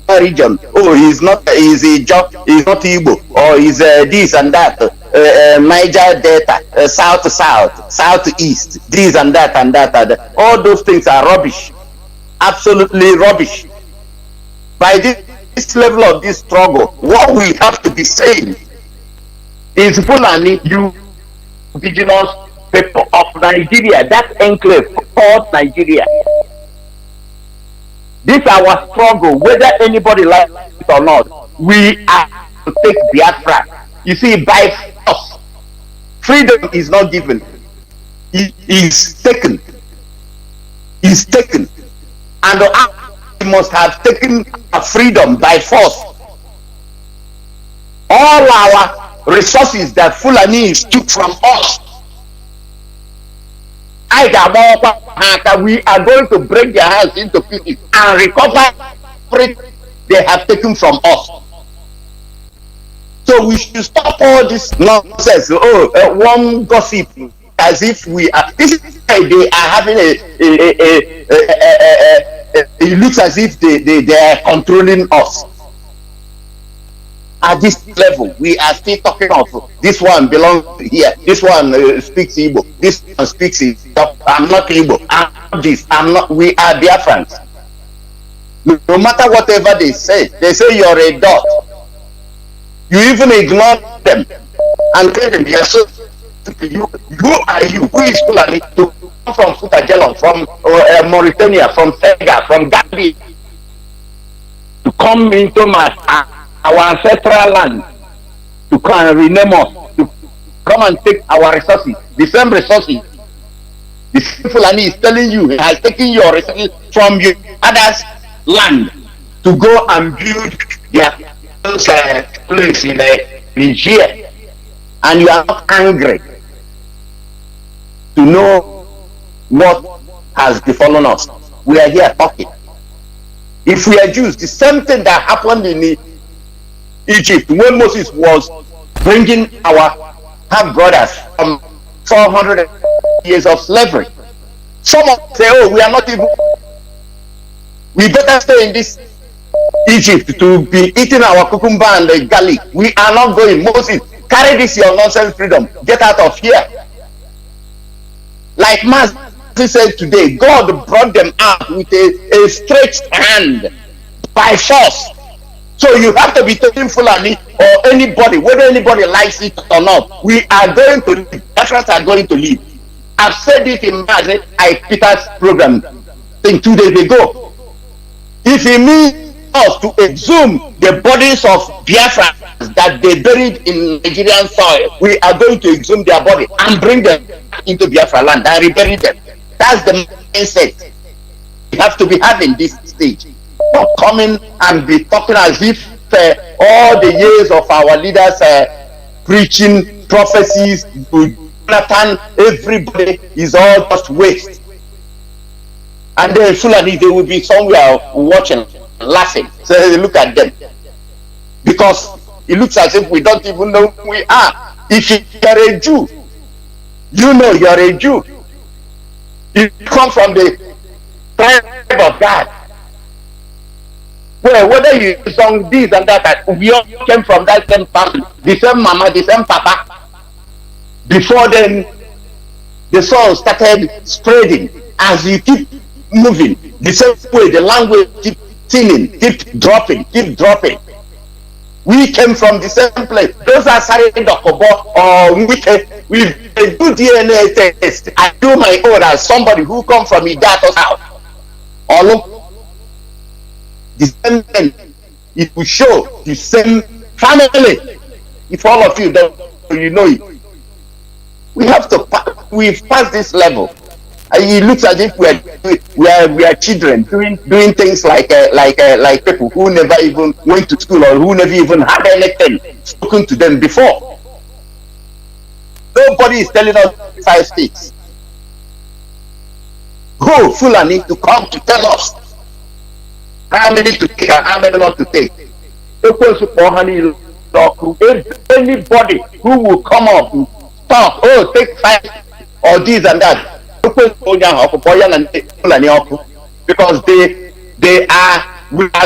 a region, he's a Job, he's not Igbo, or he's this and that, Niger Delta, Southeast, this and that and that. All those things are rubbish, absolutely rubbish. By this level of this struggle, what we have to be saying is Fulani, you indigenous people of Nigeria, that enclave called Nigeria. This is our struggle, whether anybody likes it or not. We are to take Biafra. You see, by force, freedom is not given. It is taken. Is taken. And we must have taken a freedom by force. All our resources that Fulani took from us, we are going to break their hands into pieces and recover everything they have taken from us. So we should stop all this nonsense. One gossip as if we are. This is why they are having it looks as if they are controlling us. At this level, we are still talking of this one belongs here, this one speaks Igbo, this one speaks Igbo. I'm not Igbo, I'm not this, I'm not. We are Biafrans. No matter whatever they say you're a dot. You even ignore them and tell them yes. Who are you? Who is Fulani to come from Futajelon, from Mauritania, from Senegal, from Gambia, to come into our ancestral land, to come and rename us, to come and take our resources, the same resources. The same Fulani is telling you he has taken your resources from your other's land to go and build their place in Nigeria, and you are not angry to know what has befallen us. We are here talking. If we are Jews, the same thing that happened in Egypt when Moses was bringing our half-brothers from 400 years of slavery. Some of them say, we are not even, we better stay in this Egypt to be eating our cucumber and the garlic. We are not going. Moses, carry this your nonsense freedom. Get out of here. Like Mazi said today, God brought them out with a stretched hand by force. So you have to be taking Fulani or anybody, whether anybody likes it or not. We are going to leave. Biafrans are going to leave. I've said it in Peter's program, I think 2 days ago. If he means us to exhume the bodies of Biafrans that they buried in Nigerian soil. We are going to exhume their body and bring them into Biafra land and rebury them. That's the mindset we have to be having this stage. Not coming and be talking as if all the years of our leaders preaching prophecies to Jonathan, everybody is all just waste. And then Fulani, they will be somewhere watching, laughing. So look at them. Because it looks as if we don't even know who we are. If you're a Jew, you know you're a Jew. You come from the tribe of God. Well, whether you sung this and that, we all came from that same family, the same mama, the same papa. Before then, the soul started spreading. As you keep moving, the same way, the language keep thinning, keep dropping. We came from the same place. Those are Sari Dokobo or we do DNA test. I do my own as somebody who come from Idato's house. Or look, the same thing. It will show the same family. If all of you don't, you know it. We've passed this level. And it looks as if we are children doing things like people who never even went to school or who never even had anything spoken to them before. Nobody is telling us 5 states. Who Fulani to come to tell us how many to take and how many not to take? Anybody who will come up and talk, oh, take 5 or this and that. Because we are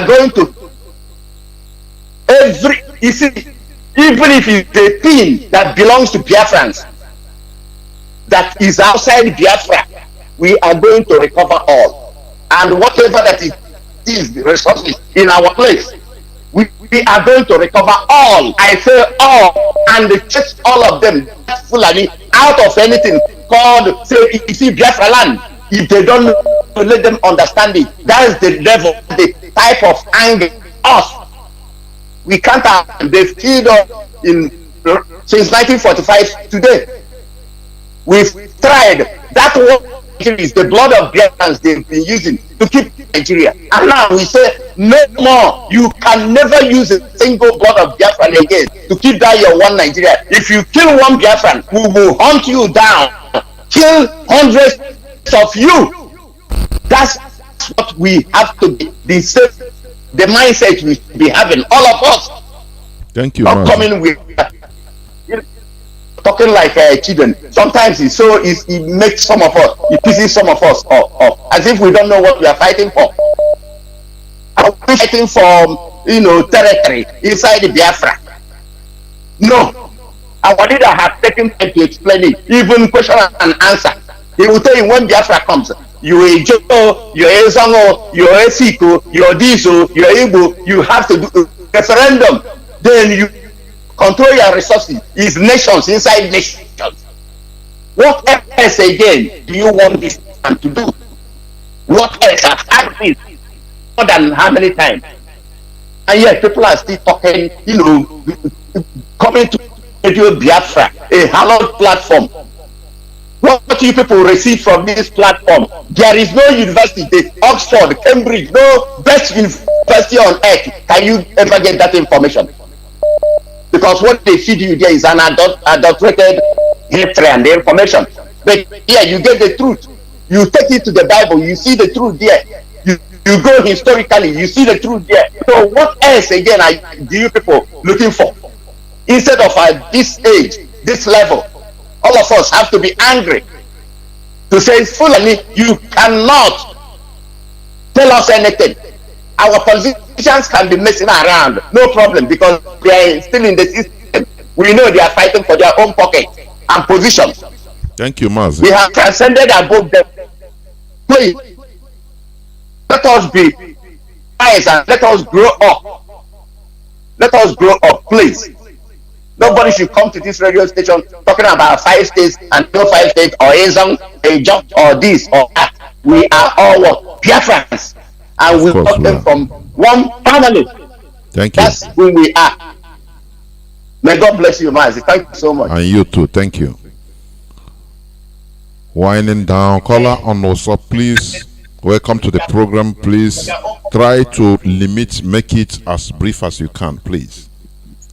going to you see, even if it's a thing that belongs to Biafrans that is outside Biafra, we are going to recover all. And whatever that is the resources in our place, we are going to recover all. I say all, and just all of them, Fulani, out of anything called, say, you see Biafra land. If they don't let them understand it, that's the level, the type of anger us. We can't have, they've killed us since 1945 today. We've tried. That is the blood of Biafrans they've been using to keep Nigeria. And now we say, no more. You can never use a single blood of Biafran again to keep that your one Nigeria. If you kill one Biafran, we will hunt you down, kill hundreds of you. That's what we have to be. The mindset we should be having, all of us. Thank you. Not coming with talking like children. Sometimes it makes some of us, it pisses some of us off, as if we don't know what we are fighting for. Are we fighting for, territory inside the Biafra? No. Our leader has taken time to explain it, even question and answer. He will tell you when Biafra comes, you are Joe, you are Zango, you are Siko, you are Diso, you are Igbo, you have to do a referendum. Then you control your resources. It's nations inside nations. What else again do you want this man to do? What else? I've asked this more than how many times? And yet people are still talking, coming to Radio Biafra, a hallowed platform. What do you people receive from this platform? There is no university, Oxford, Cambridge, no best university on earth. Can you ever get that information? Because what they feed you there is an adulterated history and the information. But here you get the truth. You take it to the Bible, you see the truth there. You go historically, you see the truth there. So what else again do you people looking for? Instead of at this age, this level, all of us have to be angry to say, Fulani, you cannot tell us anything. Our politicians can be messing around, no problem, because they are still in the system. We know they are fighting for their own pocket and position. Thank you, Mazi. We have transcended above them. Please, let us be wise and let us grow up. Let us grow up, please. Nobody should come to this radio station talking about 5 states and no 5 states or a job or this or that. We are all Biafrans. and we course got we them are. from one family. Thank you. That's who we are. May God bless you, Mazi. Thank you so much. And you too. Thank you. Winding down. Caller on WhatsApp, please. Welcome to the program. Please try to make it as brief as you can, please.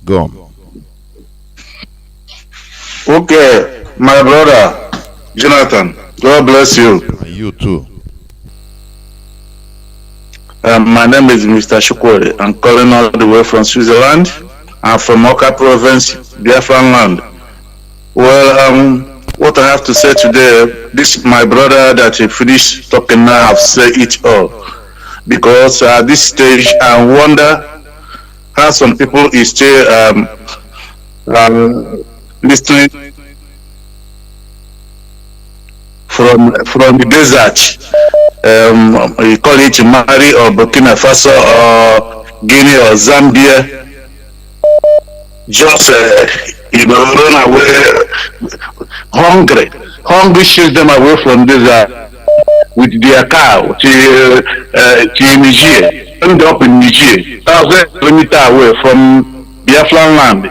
Go on. Okay, my brother, Jonathan, God bless you. And you too. My name is Mr. Shukwere. I'm calling all the way from Switzerland. I'm from Oka Province, Biafran land. Well, what I have to say today, this my brother that he finished talking now have said it all. Because at this stage, I wonder how some people is still listening from the desert. You call it Mali or Burkina Faso or Guinea or Zambia. Just run away hungry. Hungry shield them away from desert with their cow to Niger. End up in Niger, 1,000 kilometers away from Biafran land.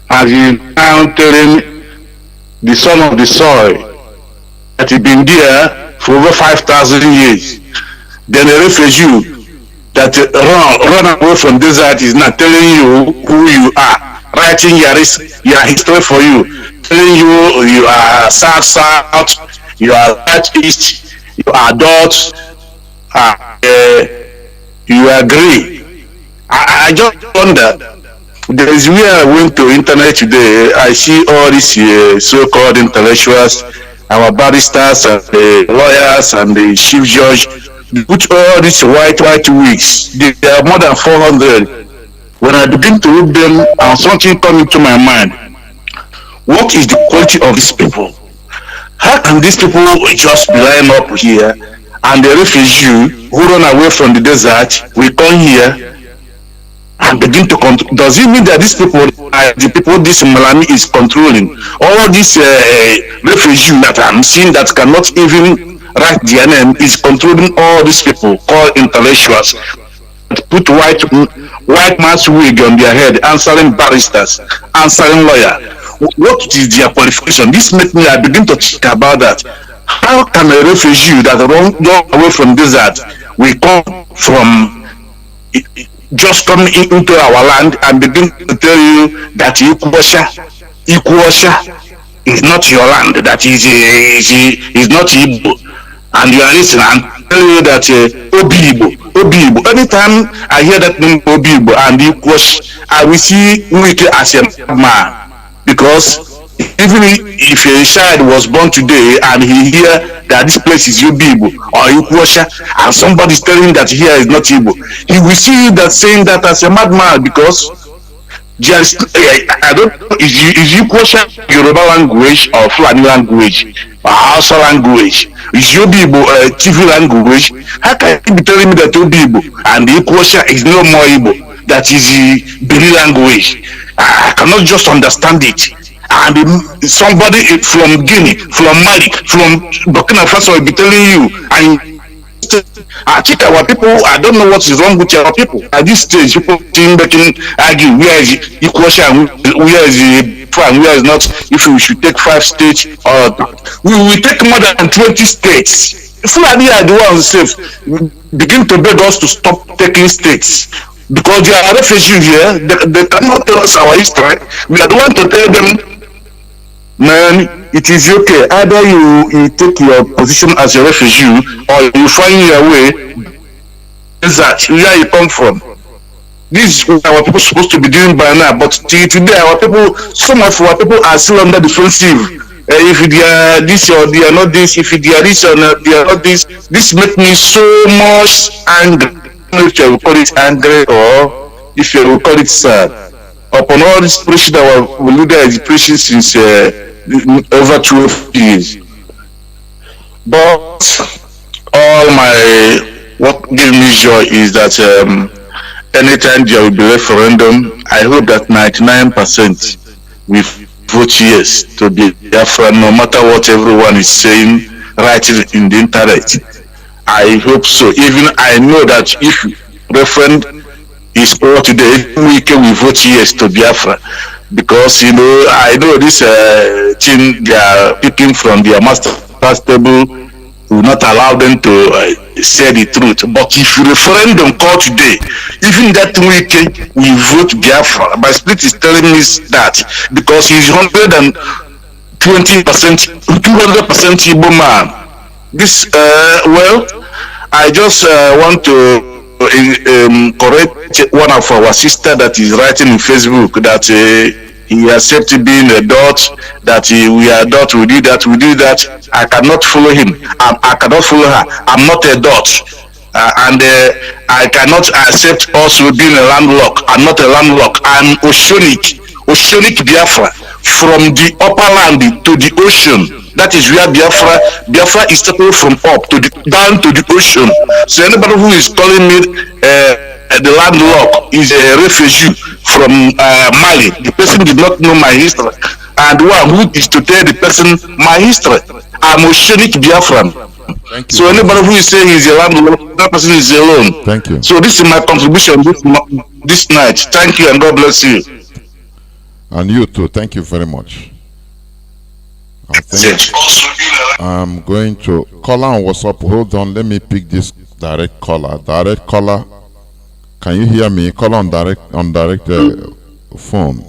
As you now telling the son of the soil that he been there for over 5,000 years. Then a refugee that run away from desert is not telling you who you are, writing your history for you, telling you are south, you are east, you are dot, you are grey. I just wonder. There is where I went to internet today. I see all these so-called intellectuals, our barristers and the lawyers and the chief judge, put all these white wigs. They are more than 400. When I begin to read them, something come into my mind. What is the quality of these people? How can these people just be lying up here and the refugee who run away from the desert will come here and begin to control? Does it mean that these people are the people this Malami is controlling? All these refugees that I'm seeing that cannot even write their name is controlling all these people called intellectuals. Put white man's wig on their head, answering barristers, answering lawyer. What is their qualification? This makes me, I begin to think about that. How can a refugee that run away from desert will come from just come into our land and begin to tell you that Ikwosha is not your land, that is not Igbo, and you are listening and tell you that Obi Igbo. Anytime I hear that name Obi Igbo and Ikwosha, I will see Wike as a man, because even if a child was born today and he hear that this place is Obi Igbo or Ikwosha, and somebody is telling him that here is not Igbo, he will see that saying that as a madman, because just I don't know, is Ikwosha Yoruba language or Fulani language or Hausa language? Is Obi Igbo TV language? How can you be telling me that Obi Igbo and Ikwosha is no more Igbo? That is Bini language. I cannot just understand it. And somebody from Guinea, from Mali, from Burkina Faso will be telling you, and I think our people, I don't know what is wrong with our people. At this stage, people making argue where is Ikwosha and where is and where is not. If we should take 5 states, or we will take more than 20 states. Fulani are the ones safe. Begin to beg us to stop taking states, because they are refugees here. They cannot tell us our history. We are the one to tell them, man, it is okay. Either you take your position as a refugee, or you find your way. Is that where you come from? This is what our people supposed to be doing by now. But till today, our people, some of our people are still under defensive. If they are this or they are not this, if they are this or not, they are not this. This makes me so much angry. I don't know if you will call it angry or if you will call it sad. Upon all this preaching that our leader is preaching since over 12 years. But what gives me joy is that anytime there will be referendum, I hope that 99% will vote yes to be Biafra, no matter what everyone is saying, writing in the internet. I hope so. Even I know that if referendum is over today, we can vote yes to Biafra, because I know this thing they are picking from their master's table will not allow them to say the truth. But if referendum call today, even that weekend we vote Biafra. My split is telling me that, because he's 120%, 200% Igbo man. This I just want to correct one of our sister that is writing in Facebook that he accepted being a dot, that we are dot, we do that. I cannot follow him. I cannot follow her. I'm not a dot. And I cannot accept also being a landlocked. I'm not a landlocked. I'm Oceanic Biafra, from the upper land to the ocean. That is where Biafra is taken from up to down to the ocean. So anybody who is calling me the landlocked is a refugee from Mali. The person did not know my history, and one who is to tell the person my history. I'm Oceanic Biafran. So anybody who is saying he's a landlocked, that person is alone. Thank you. So this is my contribution this night. Thank you and God bless you. And you too. Thank you very much. I'm going to call on WhatsApp. Hold on, let me pick this direct caller. Direct caller, can you hear me? Call on direct phone.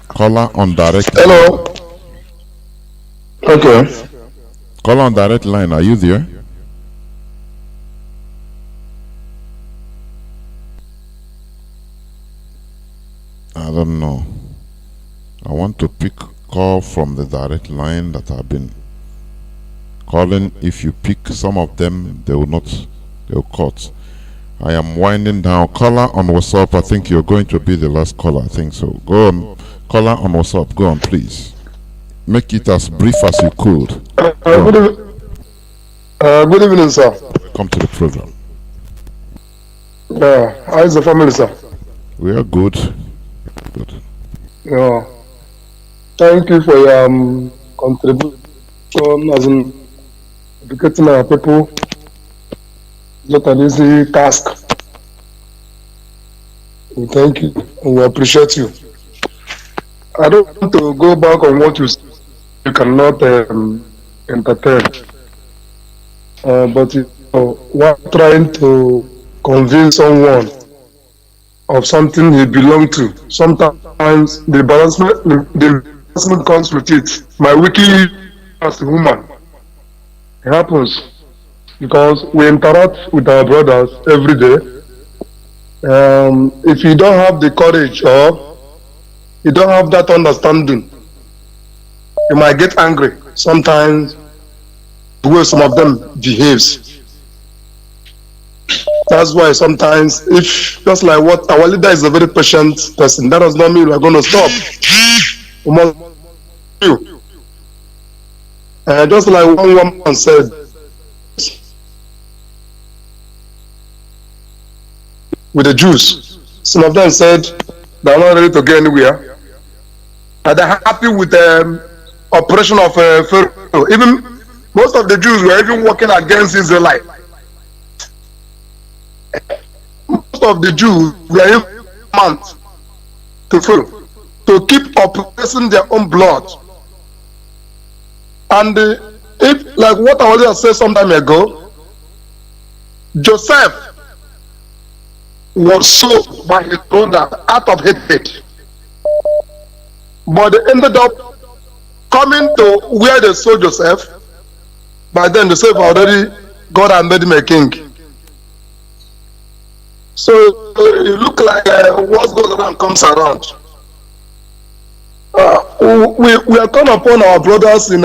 Caller on direct. Hello. Okay. Call on direct line. Are you there? I don't know. I want to pick call from the direct line that I've been calling. If you pick some of them, they will cut. I am winding down. Caller on WhatsApp, I think you're going to be the last caller. I think so. Go on. Caller on WhatsApp, go on, please. Make it as brief as you could. Good evening, sir. Welcome to the program. How is the family, sir? We are good. Good. Yeah. Thank you for your contribution as in educating our people. Not an easy task. We thank you and we appreciate you. I don't want to go back on what you said. You cannot entertain. But while trying to convince someone of something he belongs to, sometimes the balancement comes with it. My wiki as a woman, it happens because we interact with our brothers every day. If you don't have the courage or you don't have that understanding, you might get angry sometimes the way some of them behaves. That's why sometimes, if just like what our leader is a very patient person, that does not mean we're going to stop. We must do. Just like one woman said, with the Jews, some of them said they are not ready to get anywhere, and they're happy with the operation of Pharaoh. Even most of the Jews were even working against Israelites. Most of the Jews were even meant to Pharaoh to keep oppressing their own blood. And if, like what I already said some time ago, Joseph was sold by his brother out of hatred, but they ended up coming to where they sold Joseph. By then Joseph already God had made him a king. So it look like what goes around comes around. We are calling upon our brothers in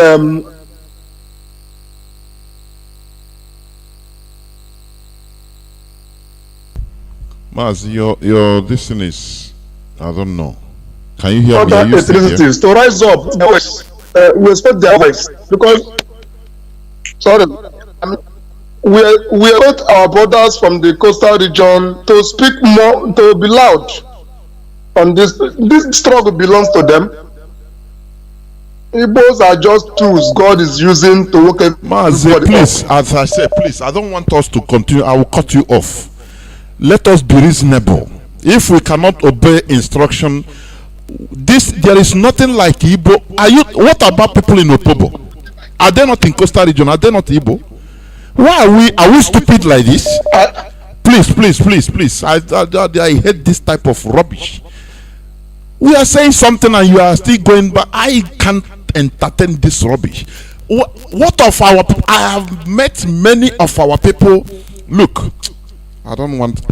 Mazi, your this thing is, I don't know. Can you hear me? other ethnicities to rise up. We expect their voice because we expect our brothers from the coastal region to speak more, to be loud on this. This struggle belongs to them. Igbos are just tools God is using to work Mazi, please, as I said, please, I don't want us to continue. I will cut you off. Let us be reasonable. If we cannot obey instruction, there is nothing like Igbo. What about people in Opobo? Are they not in Coastal region? Are they not Igbo? Why are we stupid like this? Please. I hate this type of rubbish. We are saying something and you are still going, but I can't entertain this rubbish. What of our people? I have met many of our people. Look, I don't want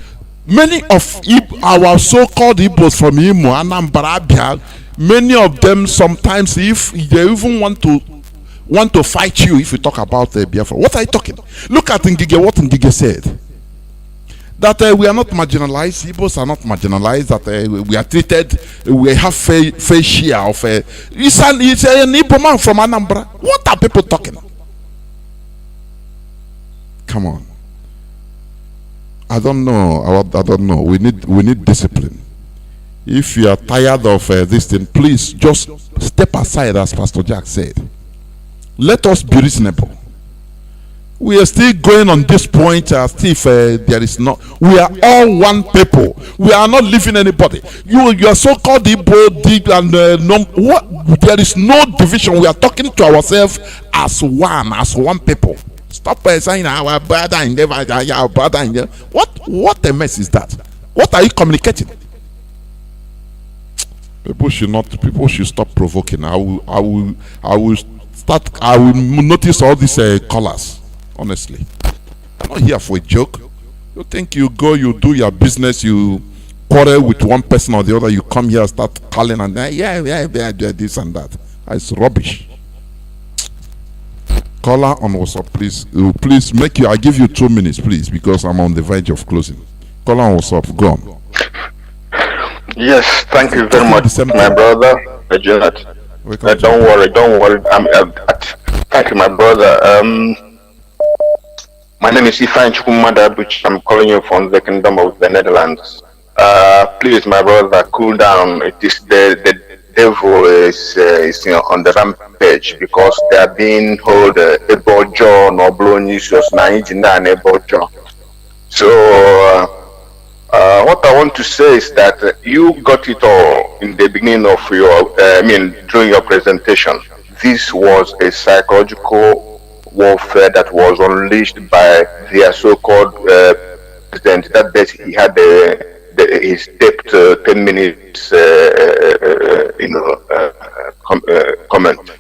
many of our so-called Igbos from Imo, Anambra, Abia. Many of them sometimes, if they even want to fight you, if you talk about Biafra, what are you talking? Look at Ngige, what Ngige said. That we are not marginalized, Igbos are not marginalized, that we are treated, we have fair share of it's an Igbo man from Anambra. What are people talking? Come on. I don't know. We need discipline. If you are tired of this thing, please just step aside, as Pastor Jack said. Let us be reasonable. We are still going on this point as if there is not. We are all one people. We are not leaving anybody. You are so-called Igbo, what? There is no division. We are talking to ourselves as one people. Stop saying our brother and our brother and what a mess is that? What are you communicating? People should stop provoking. I will notice all these colors. Honestly, I'm not here for a joke. You think you go, you do your business, you quarrel with one person or the other, you come here, start calling and yeah, this and that. It's rubbish. Caller on WhatsApp, please. Please I give you 2 minutes, please, because I'm on the verge of closing. Caller on WhatsApp, go on. Yes, thank you very much, my brother, Jonathan. Don't worry. Thank you, my brother. My name is Ifan Chukwumada, which I'm calling you from the Kingdom of the Netherlands. Please, my brother, cool down. It is the devil is on the rampage because they are being held Ebo John or Blonius Naijina and Ebo John. So what I want to say is that you got it all in the beginning of during your presentation. This was a psychological warfare that was unleashed by their so-called president. That day he had his taped 10 minutes comment.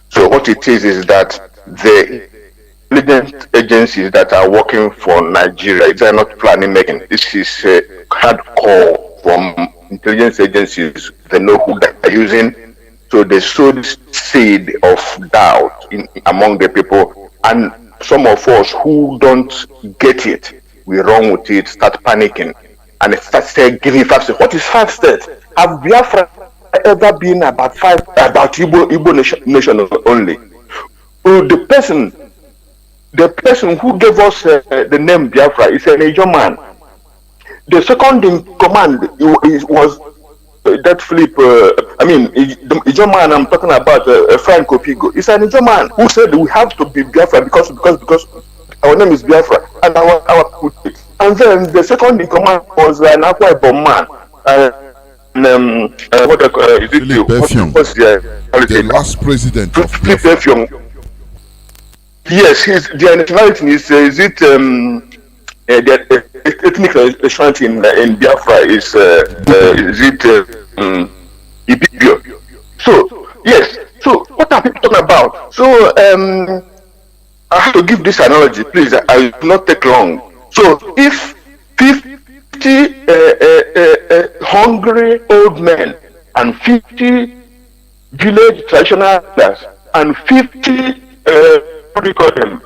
So what it is that the intelligence agencies that are working for Nigeria, they are not planning making. This is a hard call from intelligence agencies. They know who they are using. So they sowed seed of doubt among the people, and some of us who don't get it, we run with it, start panicking, and start giving facts. What is 5 states? Have Biafra ever been about Igbo nation only? The person who gave us the name Biafra is an Asian man. The second in command was that Philip, the Ijo man I'm talking about, Franco Pigo, is an Ijo man who said we have to be Biafra because our name is Biafra and and then the second in command was an Akwa Ibom man. The last president of Biafra. Yes, their nationality is it the ethnic nationality in Biafra is it Ibibio. So yes, so what are people talking about? So I have to give this analogy, please. I will not take long. So if 50 hungry old men and 50 village traditional leaders and 50 what do you call them?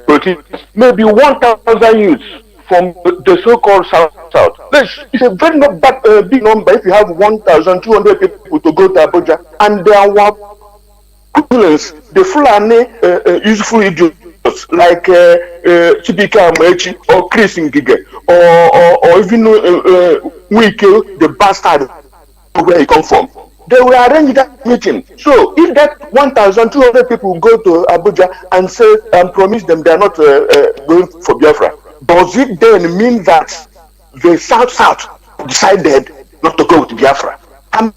Protein, maybe 1,000 youths from the so-called South. It's a very not bad, big number if you have 1,200 people to go to Abuja, and there are equivalents, the Fulani useful idiots like Chibika Amechi or Chris Ngige or even Wike, the bastard where he come from. They will arrange that meeting. So if that 1,200 people go to Abuja and say and promise them they are not going for Biafra, does it then mean that the South decided not to go to Biafra? How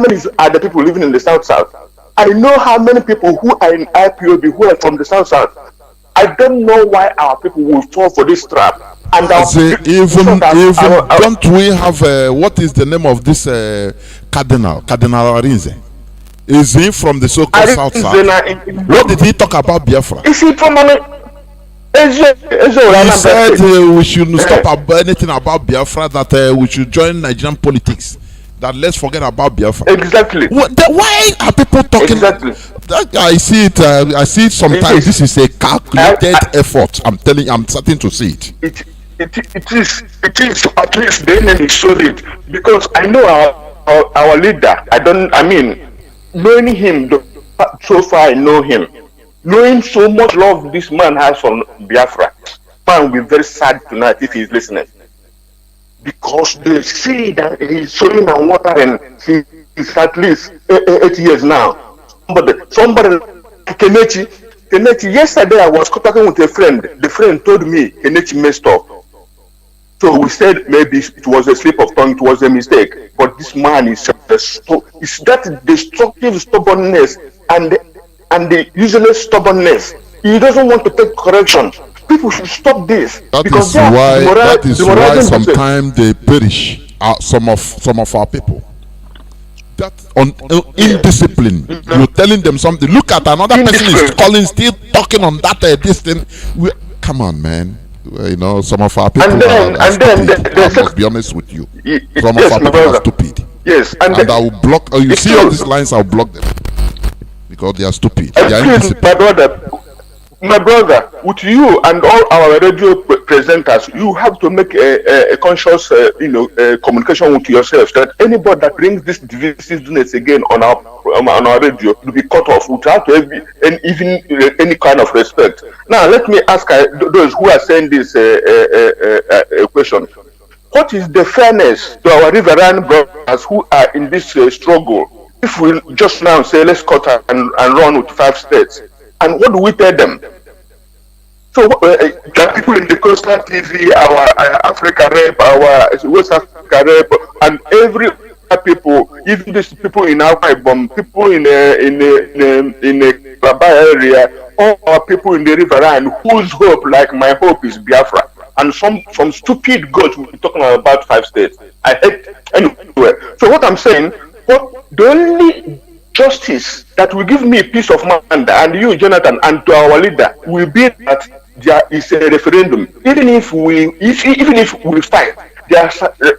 many are the people living in the South? I know how many people who are in IPOB who are from the South. I don't know why our people will fall for this trap. And don't we have what is the name of this Cardinal Arinze? Is he from the so-called South? What did he talk about Biafra? Is he from he said we should stop anything about Biafra, that we should join Nigerian politics, that let's forget about Biafra. Exactly. Why are people talking? Exactly. I see it. I see it sometimes. This is a calculated effort. I'm telling you, I'm starting to see it. It is at least the enemy showed it, because I know our leader. Knowing him so far, I know him. Knowing so much love this man has for Biafra, man will be very sad tonight if he's listening, because they see that he's sowing and watering. He's at least 8 years now. Somebody, Kenechi. Yesterday I was talking with a friend. The friend told me Kenechi messed up. So we said maybe it was a slip of tongue, it was a mistake. But this man is that destructive stubbornness and the useless stubbornness. He doesn't want to take correction. People should stop this. That is why sometimes they perish. Some of our people. That indiscipline. You're telling them something. Look at another person is calling, still talking on that this thing. Come on, man. Some of our people are stupid. I must be honest with you. Some of our people are stupid. Yes, and I will block. You see all these lines, I'll block them because they are stupid. They are indisciplined. My brother, with you and all our radio presenters, you have to make a conscious, communication with yourselves that anybody that brings this divisiveness again on our radio will be cut off without even any kind of respect. Now, let me ask those who are saying this question: what is the fairness to our riverine brothers who are in this struggle? If we just now say let's cut and run with 5 states. And what do we tell them? So the people in the Coastal TV, our Africa Rep, our West Africa Rep, and every people, even these people in our people in the Baba area, all our people in the riverine, whose hope, like my hope, is Biafra. And some stupid gods will be talking about 5 states. I hate anyway. So what I'm saying, the only justice that will give me peace of mind, and you, Jonathan, and to our leader, will be that there is a referendum. Even if we fight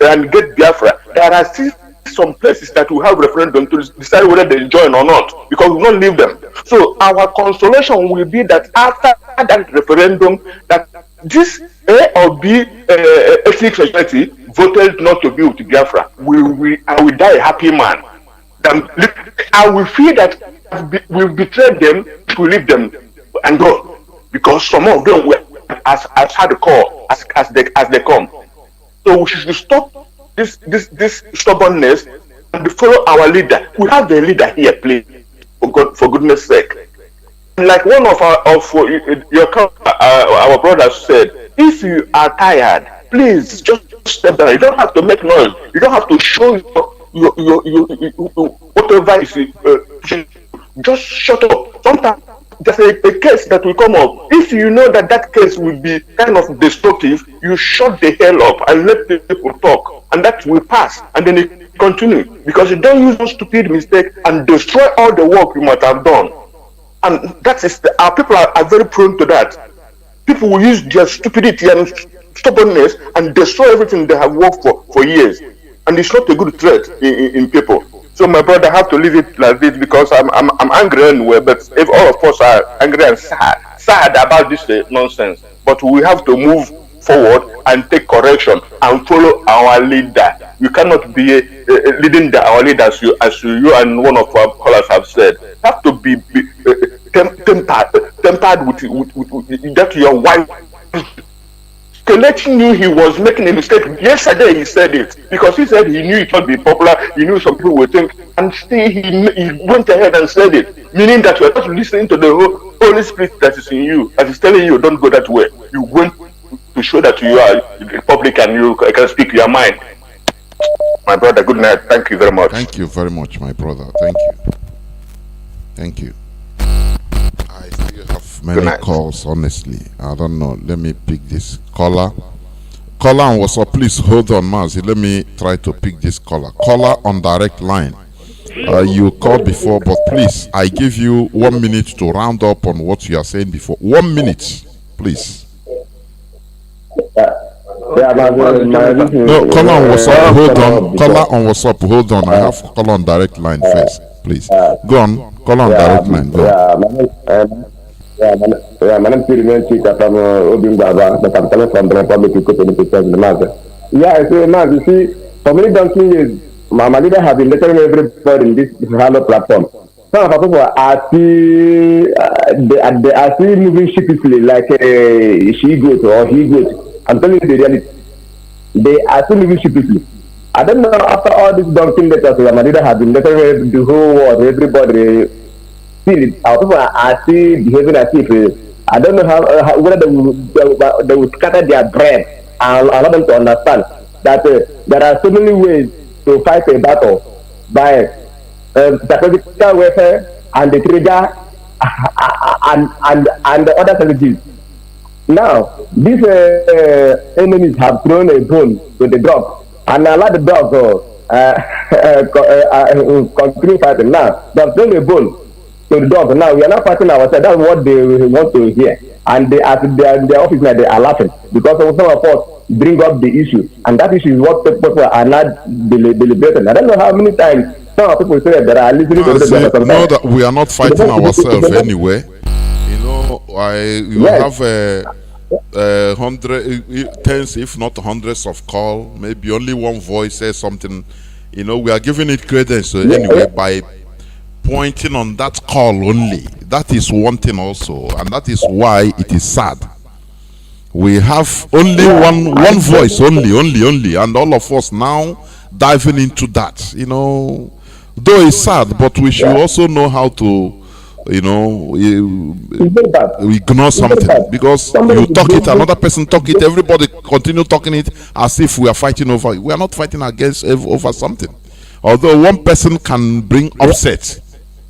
and get Biafra, there are still some places that will have referendum to decide whether they join or not, because we won't leave them. So our consolation will be that after that referendum, that this A or B ethnic society voted not to be with Biafra. I will die a happy man. I will feel that we've betrayed them to leave them and go, because some of them has had a call as they come. So we should stop this stubbornness and follow our leader. We have the leader here, please, for goodness sake. Like one of our brothers said, if you are tired, please just step down. You don't have to make noise. You don't have to show whatever is just shut up. Sometimes there's a case that will come up. If you know that case will be kind of destructive, you shut the hell up and let the people talk, and that will pass, and then it continue, because you don't use one stupid mistake and destroy all the work you might have done. And that is our people are very prone to that. People will use their stupidity and stubbornness and destroy everything they have worked for years. And it's not a good threat in people. So my brother, I have to leave it like this, because I'm angry anyway. But if all of us are angry and sad about this nonsense, but we have to move forward and take correction and follow our leader. You cannot be leading our leader as you and one of our callers have said. You have to be tempered with that your wife Kelechi knew he was making a mistake. Yesterday he said it because he said he knew it would be popular. He knew some people would think, and still he went ahead and said it, meaning that you are not listening to the Holy Spirit that is in you, that is telling you don't go that way. You went to show that you are public and you can speak your mind. My brother, good night. Thank you very much. Thank you very much, my brother. Thank you. Thank you. I still have many calls, honestly. I don't know. Let me pick this caller. Caller on WhatsApp, please hold on, Mazi. Let me try to pick this caller. Caller on direct line. You called before, but please, I give you 1 minute to round up on what you are saying before. 1 minute, please. No, caller on WhatsApp, hold on. Caller on WhatsApp, hold on. I have caller on direct line first, please. Go on, caller on direct line. Go on. My name is Mazi from Obingaba, but I'm coming from the Republic of Mazi. Yeah, I say, Mazi, you see, for many donkey years, my leader have been lecturing everybody in this Hello platform. Some of our people are still moving sheepishly like she goat or he goat. I'm telling you the reality. They are still moving sheepishly. I don't know, after all this donkey letters, my leader have been lecturing the whole world, everybody. Our people are still behaving as if I don't know how whether they will scatter their brain and allow them to understand that there are so many ways to fight a battle by psychological warfare and the trigger and the other strategies. Now these enemies have thrown a bone to the dog and allow the dog continue fighting. Now they have thrown a bone to the dog. Now we are not fighting ourselves. That's what they want to hear. And they, at their office now, they are laughing because some of us bring up the issue, and that issue is what people are not deliberating. I don't know how many times some people say that are listening to the know that we are not fighting ourselves anyway. You know, you have tens, if not hundreds of calls. Maybe only one voice says something. You know, we are giving it credence anyway by pointing on that call only. That is one thing also, and that is why it is sad. We have only one voice only, and all of us now diving into that. You know, though it's sad, but we should also know how to, you know, ignore something, because you talk it, another person talk it, everybody continue talking it as if we are fighting over it. We are not fighting against over something. Although one person can bring upset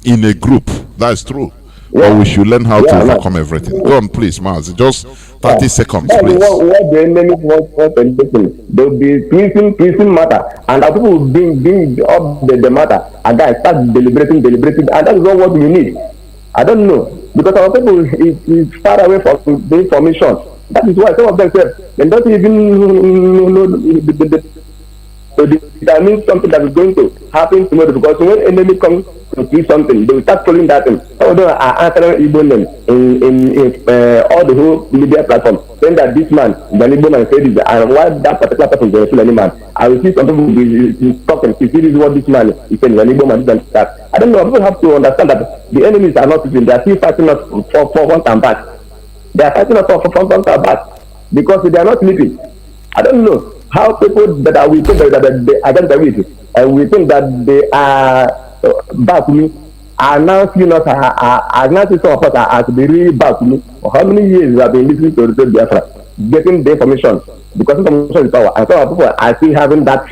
in a group, that's true. But we should learn how to overcome everything. Go on, please, Mazi. Just 30 seconds, please. What the enemy wants to listen, they'll be twisting matter, and our people will bring up the matter, and then start deliberating, and that is not what we need. I don't know, because our people is far away from the information. That is why some of them say they don't even know that means something that is going to happen tomorrow, because when enemy comes to do something, they will start following that thing. Some of them are answering Igbo name in all the whole media platform, saying that this man, the Igbo man, said this, and why that particular person is any man. I will see some people be talking, see this is what this man is saying, the Igbo man, that. I don't know, people have to understand that the enemies are not sleeping, they are still fighting us for front and back. They are fighting us for front and back, because they are not sleeping. I don't know how people that are, we think that they identify with, and we think that they are back to me, are now seeing us, are now seeing some of us as they really back to me. For how many years we have been listening to Radio Biafra, getting the information, because information is power, and some people are still having that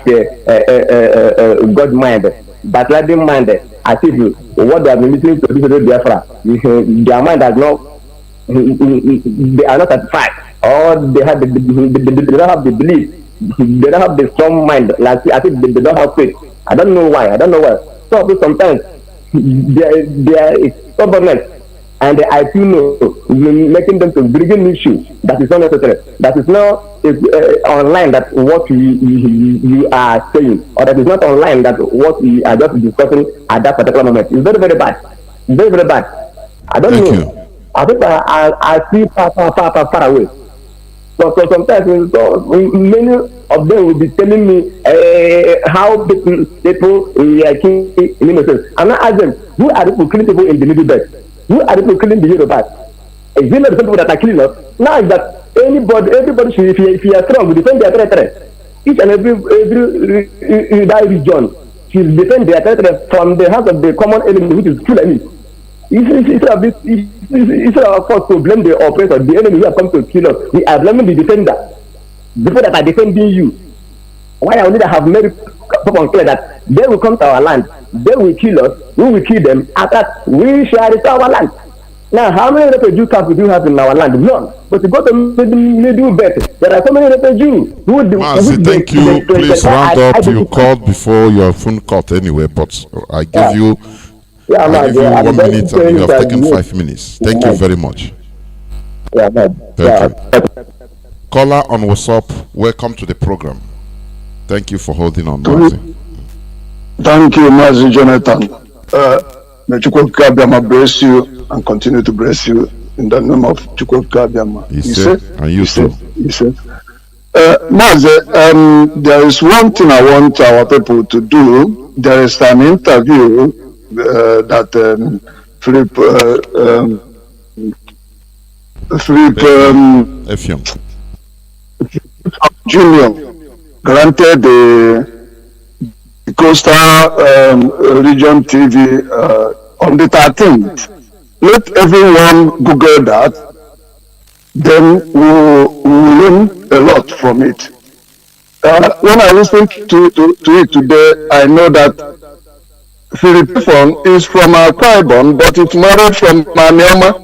God mind, backsliding mind, as if what they have been listening to Radio Biafra, their mind has not, they are not satisfied, or they don't have the belief. They don't have the strong mind, like I think they don't have faith. I don't know why. So sometimes they are stubbornness, and I feel making them to bring an issue that is not necessary, that is not online, that what you are saying, or that is not online, that what we are just discussing at that particular moment. It's very, very bad. Very, very bad. I don't know. I think I see far away. So sometimes many of them will be telling me how people are killing innocent. I'm not asking who are people killing people in the Middle Belt? Who are people killing the Yorubas? Is it not the people that are killing us? Now is that Everybody should, if you are strong, defend their territory. Each and every that region should defend their territory from the hands of the common enemy, which is Fulani. Instead of us to blame the oppressor, the enemy who have come to kill us, we are blaming the defender. People that are defending you. Why I only have made people clear that they will come to our land, they will kill us, we will kill them, after we shall restore our land. Now, how many refugee camps do you have in our land? None. But to go to middle belt, there are so many refugees who do. Mazi, thank you. Please round up. You called before your phone cut anyway, but I give you. I give you 1 minute and you have taken 5 minutes. Thank you very much. Thank you. Caller on WhatsApp, welcome to the program. Thank you for holding on, Mazi. Thank you, Mazi Johnathan. May Chukwuka Abiyama bless you and continue to bless you in the name of Chukwuka Abiyama. And you too. Mazi, there is one thing I want our people to do. There is an interview that Philip Junior granted the Coastal Region TV on the 13th. Let everyone Google that, then we'll learn a lot from it. When I listened to it today, I know that Philip is from Akwa Ibom, but it's married from Manioma.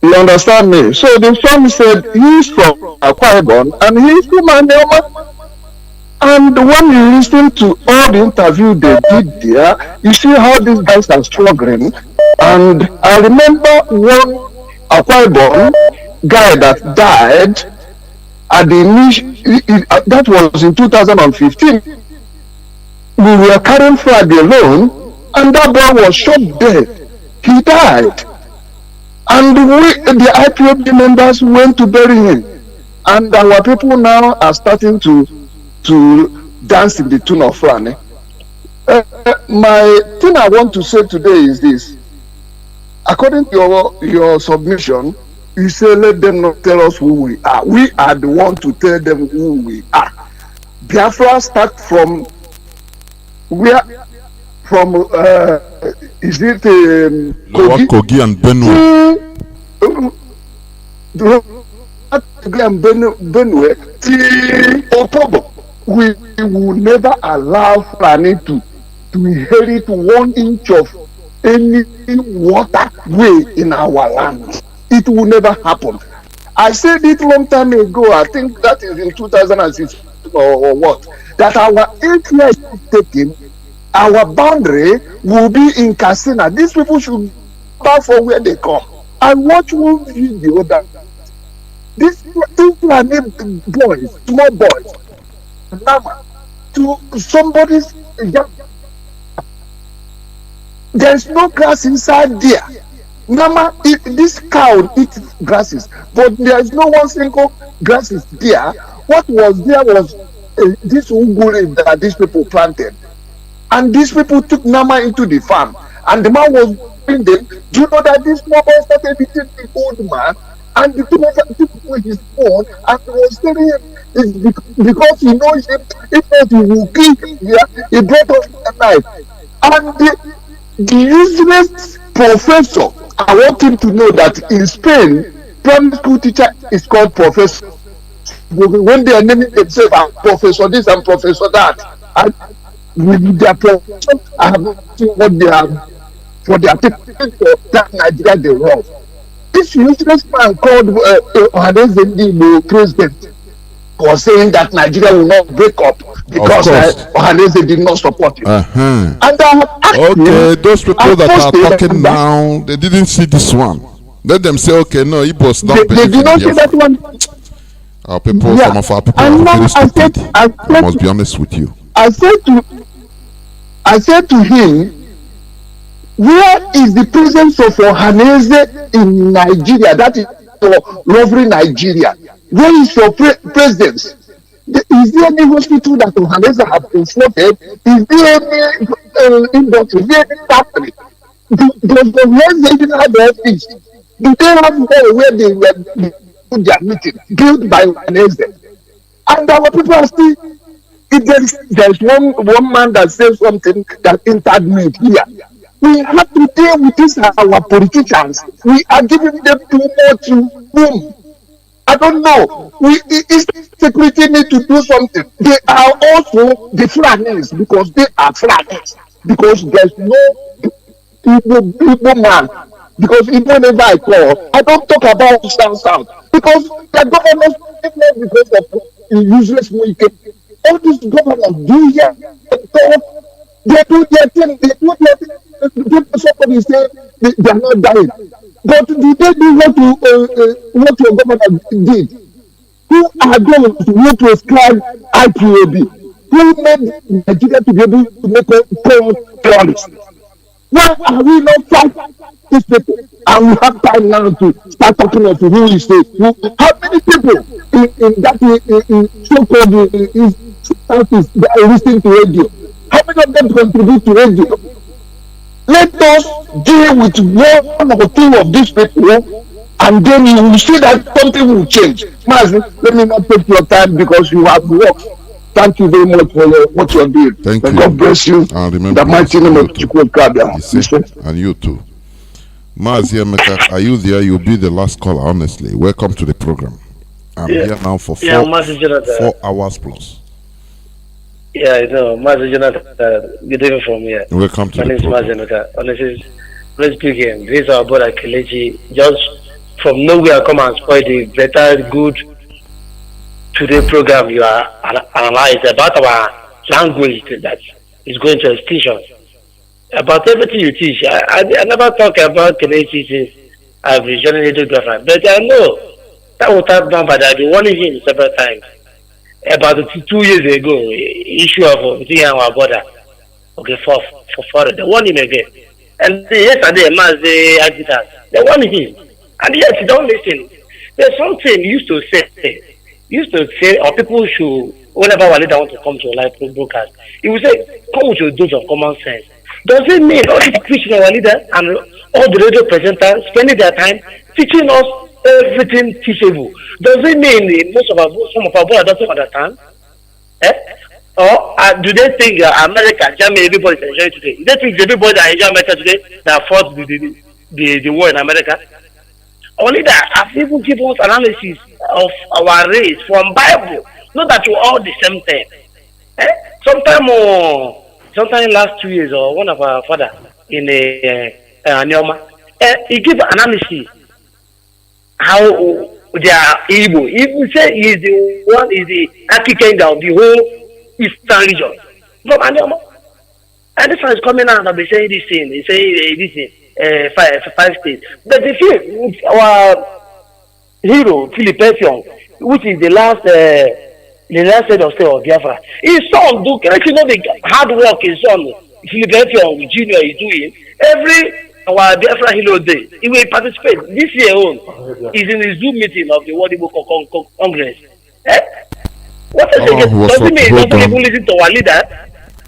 You understand me? So the son said he's from Akwa Ibom and he's from Manioma. And when you listen to all the interview they did there, you see how these guys are struggling. And I remember one Akwa Ibom guy that died at the that was in 2015. We were carrying flag alone, and that boy was shot dead. He died. And the IPOB members went to bury him. And our people now are starting to dance in the tune of Fulani. My thing I want to say today is this. According to your submission, you say let them not tell us who we are. We are the one to tell them who we are. Biafra start from where? From is it Kogi and Benue? Benue till October. We will never allow Fulani to inherit 1 inch of any waterway in our land. It will never happen. I said it long time ago, I think that is in 2006 or what, that our 8 years is taken, our boundary will be in Katsina. These people should back from where they come. I watched one video that these two Fulani boys, small boys, to somebody's, there's no grass inside there. Nama, this cow eats grasses, but there is no one single grasses there. What was there was this uguri that these people planted, and these people took Nama into the farm, and the man was doing them. Do you know that this small boy started beating the old man, and the two with his phone, and he was telling him it's because he knows if not he will kill him. Yeah, he brought us a knife, and the useless professor. I want him to know that in Spain, primary school teacher is called professor. When they are naming themselves as professor this and professor that, and with their profession, I have not seen what they have for their people for that Nigeria they run. This useless man called Ohaneze president was saying that Nigeria will not break up because Ohaneze did not support it. And I have asked those people that are talking now, they didn't see this one. Let them say, okay, no, Igbos don't they did not see that one. Our people, some of our people are very stupid. I must be honest with you. I said to him, where is the presence of Ohaneze in Nigeria? That is for lovely Nigeria. Where is your presence? Is there any hospital that Ohaneze have constructed? Is there any industry? Is there any factory? Does Ohaneze even have the office? Do they have where they were put their meeting, built by Wednesday. And our people are still, if there's one man that says something that entered me here, we have to deal with this, our politicians. We are giving them too much room. I don't know. Is security need to do something? They are also the Fulanis because they are Fulanis. Because there's no Igbo man. Because even if I call, I don't talk about South. Because the governors, because of useless money, all these governors do here. They do their thing. Somebody say they are not dying. But do they do what your governor did? Who are those who prescribe IPOB? Who made Nigeria to be able to make a promise? Why are we not fighting these people? And we have time now to start talking of who is safe. How many people in that so-called Southeast that are listening to radio? How many of them contribute to radio? Let us deal with one or two of these people, and then you will see that something will change. Mazi, let me not take your time because you have work. Thank you very much for what you are doing. Thank you. God bless you. And remember, the mighty name of Chukwuka. And you too. Mazi Emeka, are you there? You'll be the last caller, honestly. Welcome to the program. I'm here now for 4 hours plus. Yeah, I know. Mazi Johnathan, good evening from here. Welcome to My name is Mazi Johnathan. Honestly, let's begin. This is our brother Kelechi. Just from nowhere, come and spoil the better, good today program you are analyzing about our language that is going to extinction. About everything you teach, I never talk about Kelechi since I've been joining Radio Biafra, but I know that was that man, but I've been warning him several times. About 2 years ago, issue of between our border, okay, for they warn him again. And yesterday, Mazi Agitas, they warn him. And yet, he don't listen. There's something he used to say, or people should, whenever Walida want to come to a live broadcast, he will say, come with your dose of common sense. Does it mean all these preaching our leader and all the radio presenters spending their time teaching us everything teachable? Does it mean some of our brothers don't understand? Or do they think America, Germany, everybody is enjoying today? Do they think everybody that enjoy America today that fought the war in America? Only that I've even given us analysis of our race from Bible, not that we're all the same thing. Sometime last 2 years, or one of our father in Anyoma, he gave analysis how they are Igbo. He say he's the architect of the whole eastern region from Anyoma. And this one is coming out and be saying this thing. They say this thing, five states. But the thing, our hero, Philip Efiong, which is the last head of state of Biafra, his son, you know the hard work his son, Philip Efiong Jr. is doing. Every our Biafra Hero Day, he will participate. This year own is in the Zoom meeting of the World Igbo Congress. What is it? Does it mean he doesn't even listen to our leader?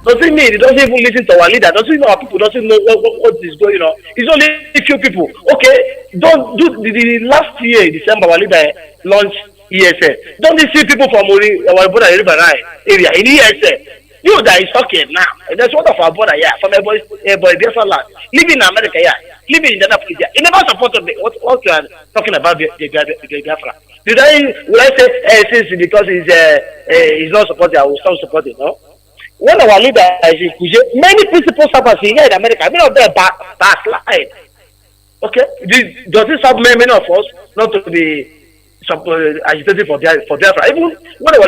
Does it mean he doesn't even listen to our leader? Does it mean our people doesn't know what is going on? It's only a few people. Okay, don't do the last year, December, our leader launched ESL. Don't you see people from our border area in ESL? You that is talking now. There's one of our brother here from a boy Biafra land, living in America here, living in Ghana. He never supported what you are talking about the Biafra. Will I say since because he's not supporting, I will stop supporting? No. One of our leaders is in Kuje. Many principal servants here in America, many of them backslide. Okay, does this have many of us not to be agitated for Biafra? Even when our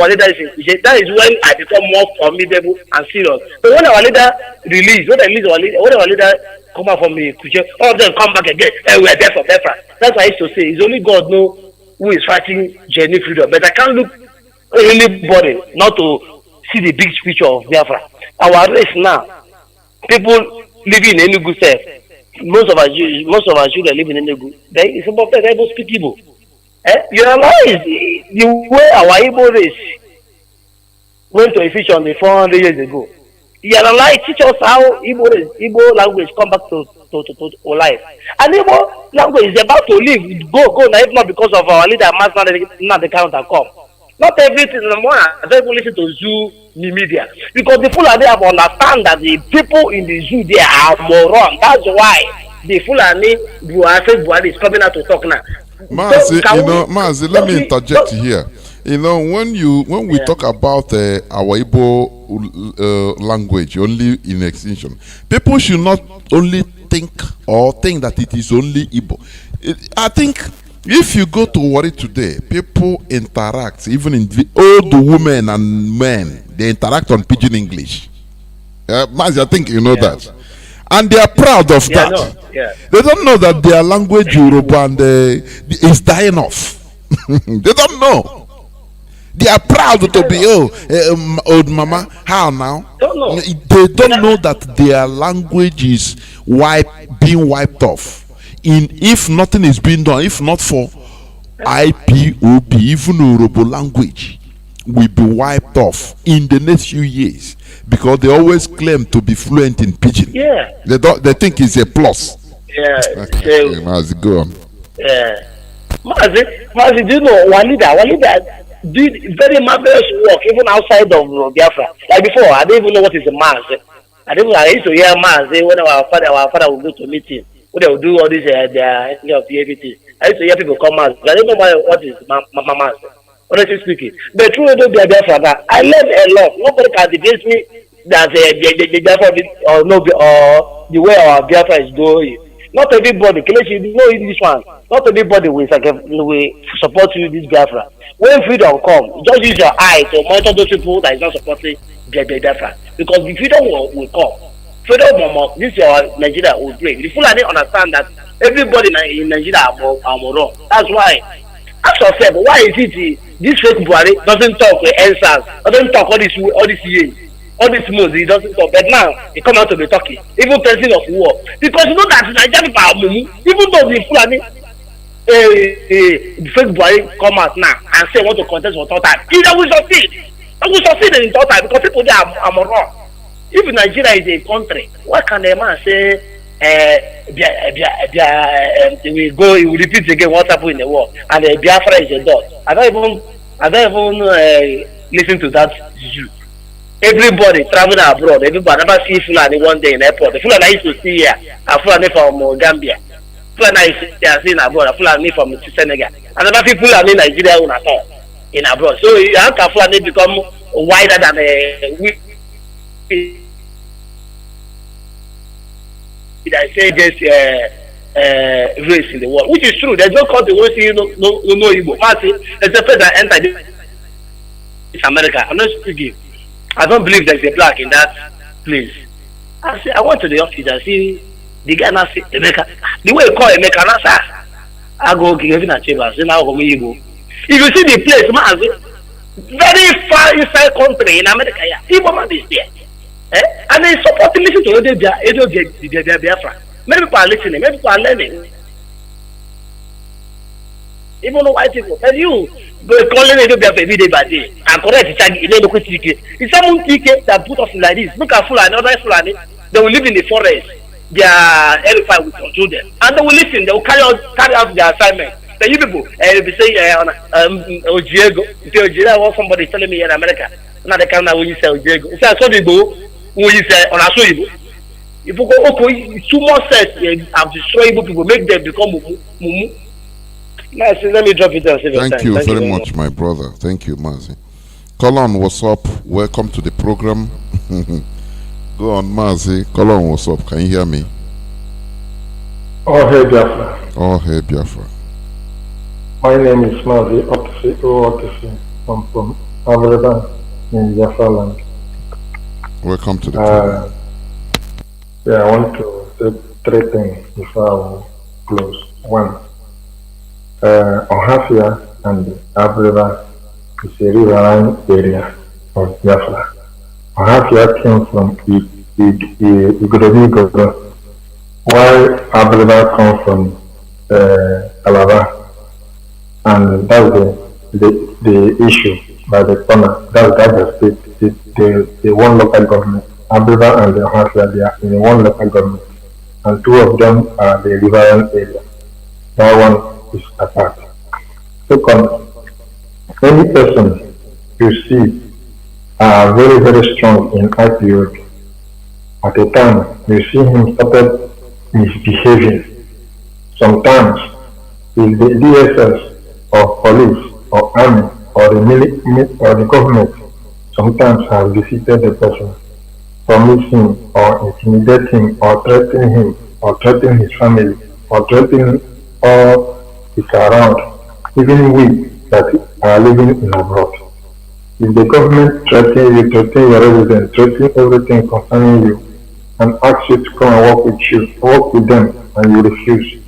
leader is in Kuje, that is when I become more formidable and serious. But when our leader when our leader come out from the Kuje, all of them come back again. We are there for Biafra. That's what I used to say. It's only God know who is fighting genuine freedom. But I can't look anybody not to see the big picture of Biafra. Our race now, people living in Enugu self, most of our children live in Enugu. Some of them are able to speak Igbo. You realize the way our Igbo race went to efficient 400 years ago. He analyzed, teach us how Igbo language come back to life. And Igbo language is about to leave, go now, if not because of our leader, Mazi Nnamdi Kanu that come. Not everything in the morning, I don't even listen to zoo media. Because the Fulani have understand that the people in the zoo, they are moron. That's why the Fulani, Buhari is coming out to talk now. Mazi, Mazi, let me interject here. When we talk about our Igbo language only in extinction, people should not only think that it is only Igbo. I think if you go to Warri today, people interact, even in old women and men, they interact on pidgin English. Mazi, I think you know that. And they are proud of that. They don't know that their language, Yoruba, and is dying off. They don't know. They are proud to be old mama. How now? They don't know that their language is being wiped off. If nothing is being done, if not for IPOB, even Yoruba language will be wiped off in the next few years, because they always claim to be fluent in pidgin. Yeah. They think it's a plus. Yeah. Mazi, go on. Yeah. Mazi, do you know Walida did very marvelous work even outside of Biafra. Like before, I didn't even know what is a Mazi. I used to hear Mazi when our father would go to meeting. When they would do all this their of the everything. I used to hear people come Mazi. I don't know what is Mazi. Honestly speaking. But through Biafra, I learned a lot. Nobody can debate me that the Biafra or the way our Biafra is going. Not everybody, you know this one. Not everybody will support you this Biafra. When freedom come, just use your eye to monitor those people that is not supporting Biafra. Because the freedom will come. Freedom, this your Nigeria will break. The Fulani understand that everybody in Nigeria are wrong. That's why. Ask yourself, why is it this fake Buhari doesn't talk with answers, doesn't talk all these years, all these moves, he doesn't talk. But now he come out to be talking, even president of war. Because you know that Nigeria people are moving, even though the Fulani the fake Buhari come out now and say want to contest for third time, he will succeed. He will succeed in third time because people there are wrong. If Nigeria is a country, why can a man say he will repeat again what happened in the war and Biafra is a dot? I don't even listen to that issue. Everybody traveling abroad, everybody never see Fulani one day in airport. The Fulani I used to see here are Fulani from Gambia. Fulani I see in abroad, Fulani from Senegal. I never see Fulani in Nigeria at all in abroad. So how can Fulani become wider than I say against race in the world, which is true. There's no country where see no Igbo. There's a person that entered this America. I'm not speaking. I don't believe there's a black in that place. I went to the office and see the guy now say Emeka. The way he call Emeka now say I go give him a chamber. Say now come Igbo. If you see the place, man, very far inside country in America, yeah, Igbo man is there. And they support to listen to the Biafra. Many people are listening, many people are learning. Even the white people tell you, they're calling it Biafra every day by day. And correct, it's someone TK that put us like this. Look at Fulani, other Fulani, they will live in the forest. Their L5 will control them. And they will listen, they will carry out their assignment. The you people, be saying, Diego, I want somebody telling me in America. Now they come now when you say Diego. It's a so when you say on a Igbo, if you go okay, too much sense and destroy Igbo people, make them become mumu. Let me drop it down. Thank you very much, my brother. Thank you, Mazi. Colon, what's up? Welcome to the program. Go on, Mazi. Colon, what's up? Can you hear me? Oh, hey, Biafra. Oh, hey, Biafra. My name is Mazi Nnamdi. I'm from Abrada in Biafra land. Welcome to the program. Yeah, I want to say three things before I close. One, Ohafia and Abrada is a riverine area of Biafra. Ohafia came from Igorobigogo, while Abrada comes from Calabar. And that's the issue by the corner. That's the state, the one local government. Abriva and the HAUSA, they are in one local government, and two of them are the riverine area. That one is apart. Second, any person you see are very, very strong in IPOB. At a time, you see him started misbehaving. Sometimes, if the DSS or police or army or the government sometimes have visited the person, promise him or intimidate him or threaten him or threaten his family or threaten all is around, even we that are living in abroad. If the government threaten you, threaten your residents, threaten everything concerning you, and ask you to come and work with them, and you refuse.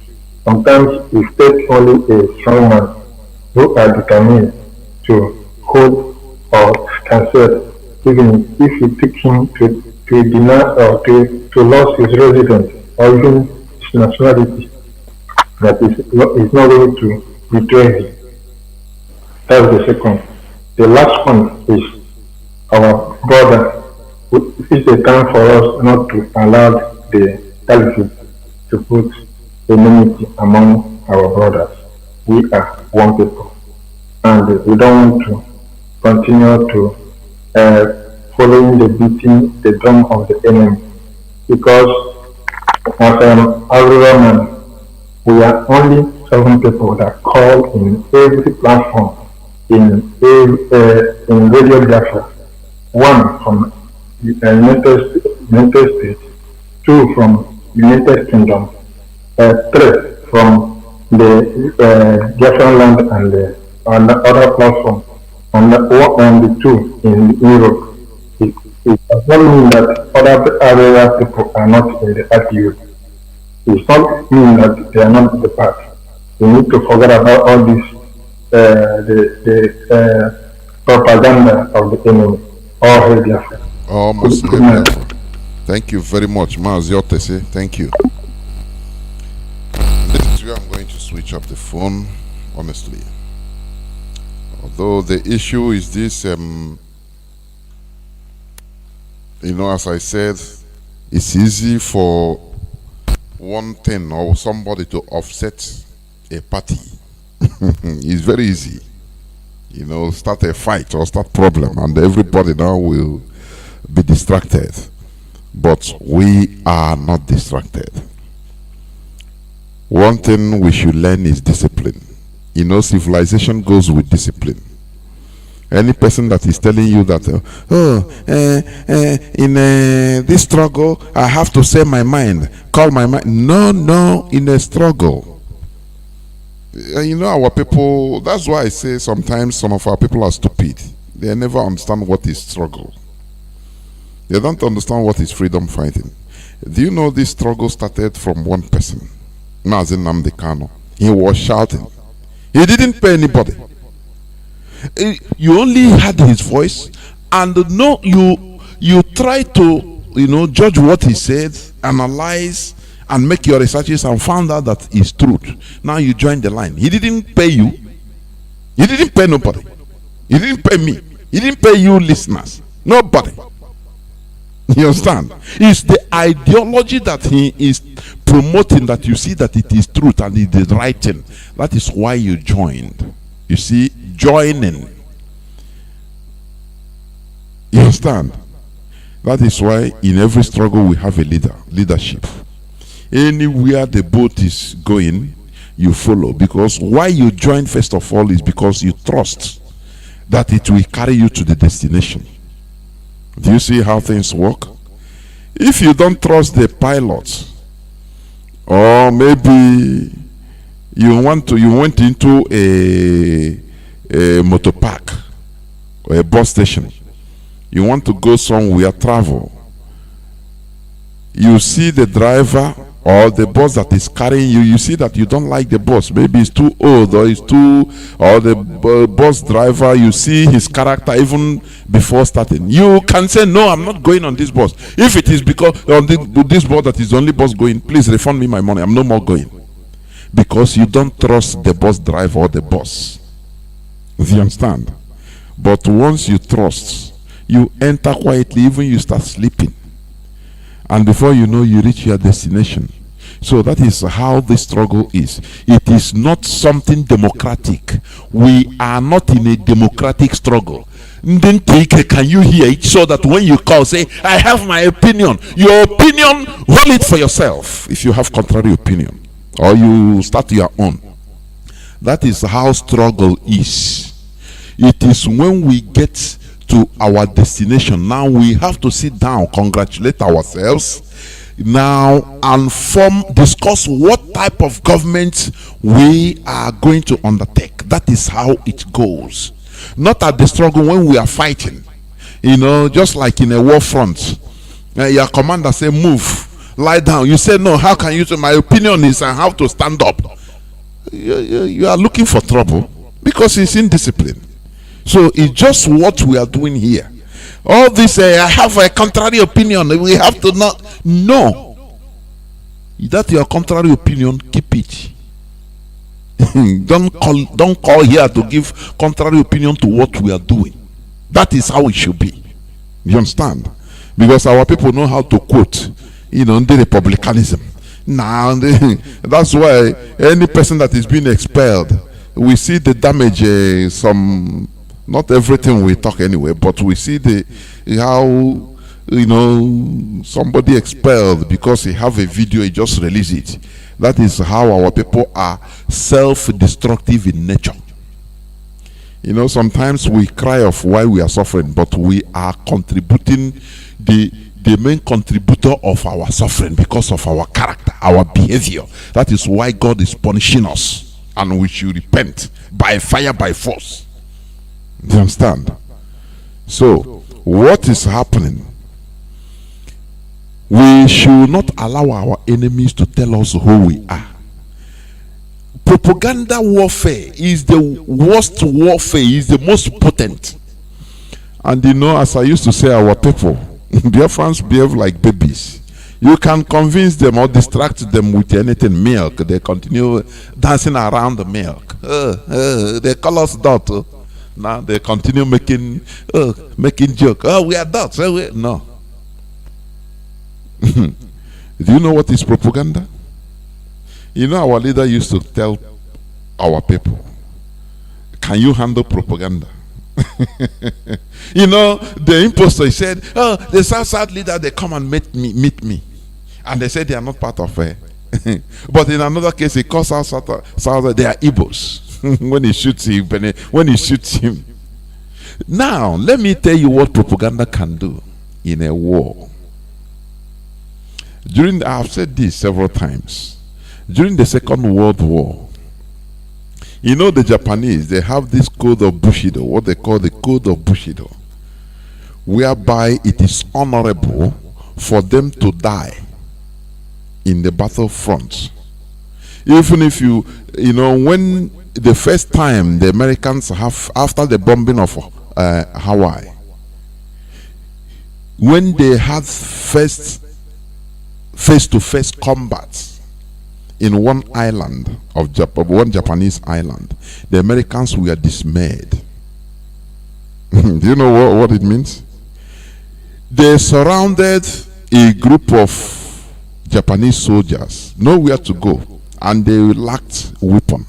Sometimes it takes only a strong man who are determined to hold or cancel, even if you take him to deny or to lose his residence or even his nationality, that is not going to betray him. That's the second. The last one is our brother. It's a time for us not to allow the caliphate to put enmity among our brothers. We are one people, and we don't want to continue to following the beating the drum of the enemy, because as an average man, we are only 7 people that call in every platform in Radio Biafra. 1 from United States, 2 from United Kingdom, 3 from the Biafran land and the other platform, and the 2 in Europe. It does not mean that other area people are not in the IPU. It does not mean that they are not the part. We need to forget about all this propaganda of the enemy. All hail Biafra. Almost hail Biafra. Thank you very much, Mazi Nnamdi. Thank you. This is where I'm going to switch up the phone, honestly. Although the issue is this, as I said, it's easy for one thing or somebody to offset a party. It's very easy. Start a fight or start problem, and everybody now will be distracted. But we are not distracted. One thing we should learn is discipline. Civilization goes with discipline. Any person that is telling you that, in this struggle, I have to say my mind, call my mind. No, in a struggle. Our people, that's why I say sometimes some of our people are stupid. They never understand what is struggle. They don't understand what is freedom fighting. Do you know this struggle started from one person, Mazi Nnamdi Kanu? He was shouting. He didn't pay anybody. You only heard his voice, and you try to judge what he said, analyze, and make your researches, and found out that it's truth. Now you join the line. He didn't pay you. He didn't pay nobody. He didn't pay me. He didn't pay you listeners. Nobody. You understand? It's the ideology that he is promoting that you see that it is truth and it is right thing. That is why you joined. You see, joining. You understand? That is why in every struggle we have a leadership. Anywhere the boat is going, you follow. Because why you join first of all is because you trust that it will carry you to the destination. Do you see how things work? If you don't trust the pilot, or maybe you went into a motor park or a bus station, you want to go somewhere, travel, you see the driver or the bus that is carrying you, you see that you don't like the bus, maybe it's too old or the bus driver, you see his character even before starting, you can say, no, I'm not going on this bus. If it is because on this bus that is the only bus going, please refund me my money, I'm no more going. Because you don't trust the bus driver or the bus. Do you understand? But once you trust, you enter quietly, even you start sleeping. And before you know, you reach your destination. So that is how the struggle is. It is not something democratic. We are not in a democratic struggle. Then can you hear it so that when you call, say, I have my opinion. Your opinion, hold it for yourself if you have contrary opinion. Or you start your own. That is how struggle is. It is when we get to our destination. Now we have to sit down, congratulate ourselves now, and discuss what type of government we are going to undertake. That is how it goes. Not at the struggle when we are fighting. You know, just like in a war front. Your commander say, move, lie down. You say, no, how can you say? My opinion is I have to stand up. You are looking for trouble because it's indiscipline. So it's just what we are doing here. All this, I have a contrary opinion. We have to not. No. That your contrary opinion, keep it. Don't call here to give contrary opinion to what we are doing. That is how it should be. You understand? Because our people know how to quote, the republicanism. Now, that's why any person that is being expelled, we see the damage. Not everything we talk anyway, but we see how somebody expelled because he have a video, he just release it. That is how our people are self-destructive in nature. Sometimes we cry of why we are suffering, but we are contributing the main contributor of our suffering because of our character, our behavior. That is why God is punishing us, and we should repent by fire, by force. Do you understand? So, what is happening? We should not allow our enemies to tell us who we are. Propaganda warfare is the worst warfare, is the most potent. And as I used to say, our people, Biafrans behave like babies. You can convince them or distract them with anything, milk. They continue dancing around the milk. They call us dot. Now they continue making joke. Oh, we are dots. No. Do you know what is propaganda? Our leader used to tell our people, can you handle propaganda? The impostor, he said, oh, the South leader, they come and meet me. And they said they are not part of it. But in another case, he calls out South, they are Igbos. when he shoots him. Now, let me tell you what propaganda can do in a war. I've said this several times. During the Second World War, the Japanese, they have this code of Bushido, what they call the code of Bushido, whereby it is honorable for them to die in the battlefront. Even if when the first time the Americans after the bombing of Hawaii, when they had first face-to-face combat in one island of Japan, one Japanese island, the Americans were dismayed. Do you know what it means? They surrounded a group of Japanese soldiers, nowhere to go, and they lacked weapon.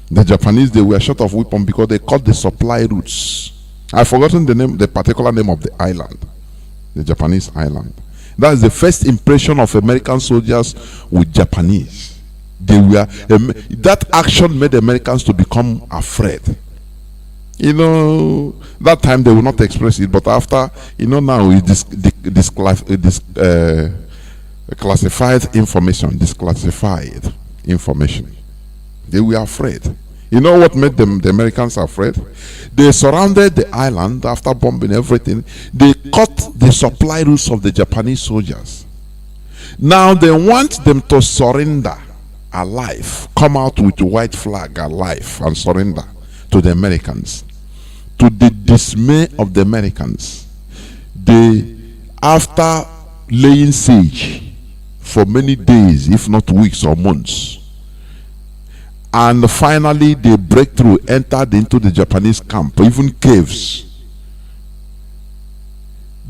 The Japanese, they were short of weapon because they cut the supply routes. I've forgotten the particular name of the island, the Japanese island. That's the first impression of American soldiers with Japanese. That action made the Americans to become afraid. That time they will not express it, but after, now it's classified information, disclassified information. They were afraid. You know what made the Americans afraid? They surrounded the island after bombing everything. They cut the supply routes of the Japanese soldiers. Now they want them to surrender alive, come out with the white flag alive and surrender to the Americans. To the dismay of the Americans, after laying siege for many days, if not weeks or months, and finally they break through, entered into the Japanese camp, even caves.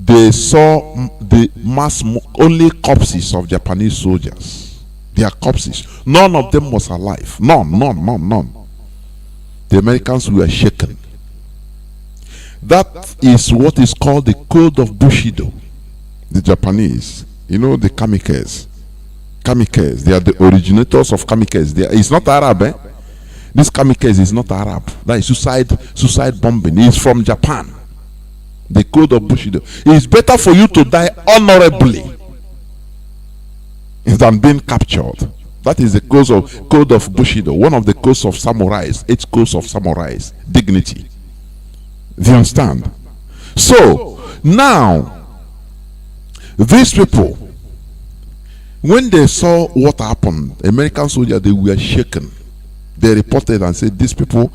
they saw the only corpses of Japanese soldiers. Their corpses. None of them was alive. None. The Americans were shaken. That is what is called the Code of Bushido. The Japanese, you know, the kamikazes. Kamikazes, they are the originators of kamikazes. It's not Arab, eh? This kamikaze is not Arab. That is suicide bombing. It's from Japan. The Code of Bushido. It's better for you to die honorably than being captured. That is the Code of Bushido. One of the codes of samurais. 8 codes of samurais. Dignity. Do you understand? So now, these people, when they saw what happened, American soldiers, they were shaken. They reported and said, these people,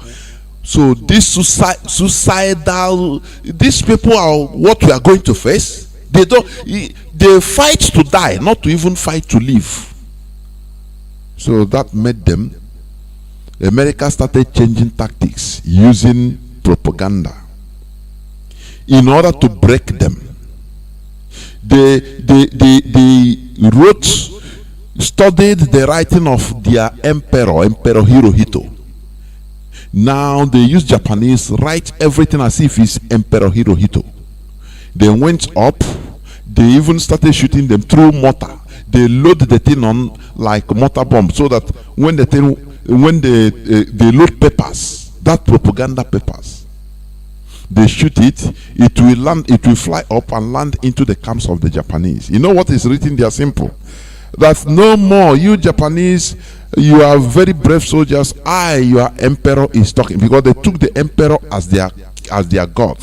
so this suicidal, these people are what we are going to face. They fight to die, not to even fight to live. So that made them, America started changing tactics, using propaganda in order to break them. They studied the writing of their Emperor Hirohito. Now they use Japanese, write everything as if it's Emperor Hirohito. They went up, they even started shooting them through mortar. They load the thing on like mortar bomb, so that when they load papers, that propaganda papers, they shoot it, it will land, it will fly up and land into the camps of the Japanese. You know what is written there? Simple. That no more, you Japanese, you are very brave soldiers. Your emperor is talking, because they took the emperor as their god.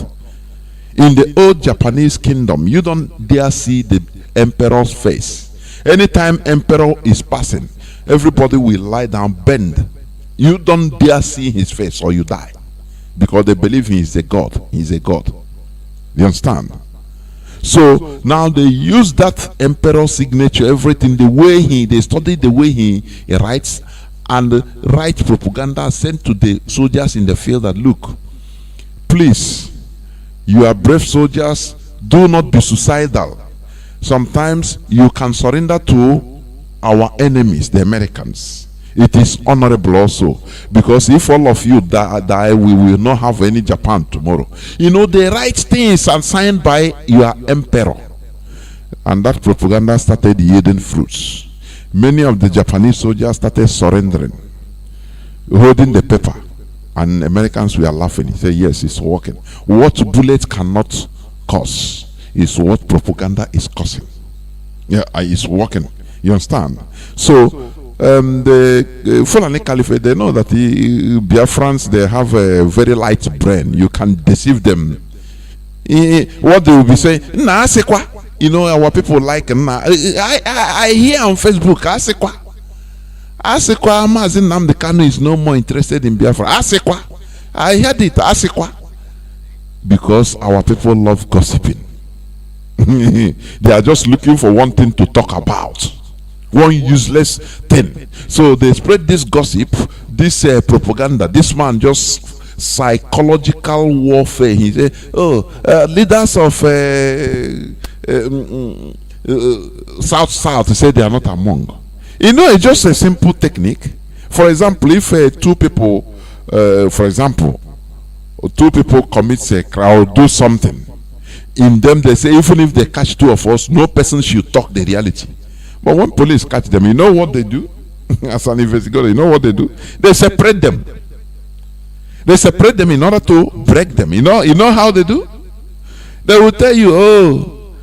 In the old Japanese kingdom, you don't dare see the emperor's face. Anytime emperor is passing, everybody will lie down, bend. You don't dare see his face or you die, because they believe he is a god. He's a god. You understand? So now they use that emperor signature, everything, the way they study the way he writes, and write propaganda sent to the soldiers in the field that, look, please, you are brave soldiers, do not be suicidal. Sometimes you can surrender to our enemies, the Americans. It is honorable also, because if all of you die, we will not have any Japan tomorrow. You know, they write things and signed by your emperor, and that propaganda started yielding fruits. Many of the Japanese soldiers started surrendering, holding the paper, and Americans were laughing. He said, yes, it's working. What bullets cannot cause is what propaganda is causing. Yeah, it's working. You understand? So the Fulani Caliphate, they know that the Biafrans, they have a very light brain. You can deceive them. What they will be saying, nah, asekwa. You know, our people like, nah. I hear on Facebook, asekwa. Asekwa, Mazi Nnamdi Kanu is no more interested in Biafra. Asekwa. I heard it, asekwa. Because our people love gossiping. They are just looking for one thing to talk about, one useless thing. So they spread this gossip, this propaganda. This man just psychological warfare. He said, leaders of South, say they are not among. You know, it's just a simple technique. For example, if two people commit a crime or do something, in them they say, even if they catch two of us, no person should talk the reality. But when police catch them, you know what they do? As an investigator, you know what they do? They separate them. They separate them in order to break them. You know how they do? They will tell you,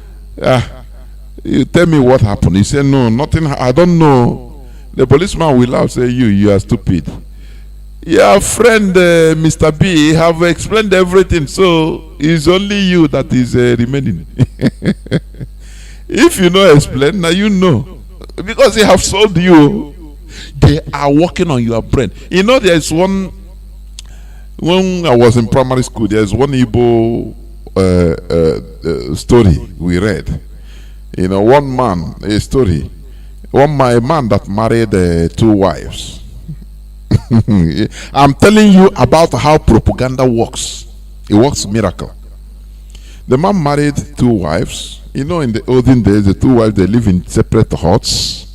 you tell me what happened. You say, no, nothing, I don't know. The policeman will laugh, say, you are stupid. Your friend Mr. B have explained everything, so it's only you that is remaining. If you know explain, now you know, because they have sold you. They are working on your brain. You know, there's one, when I was in primary school, there's one Igbo story we read. You know, a man that married 2 wives. I'm telling you about how propaganda works. It works miracle. The man married 2 wives. You know, in the olden days, the 2 wives, they live in separate huts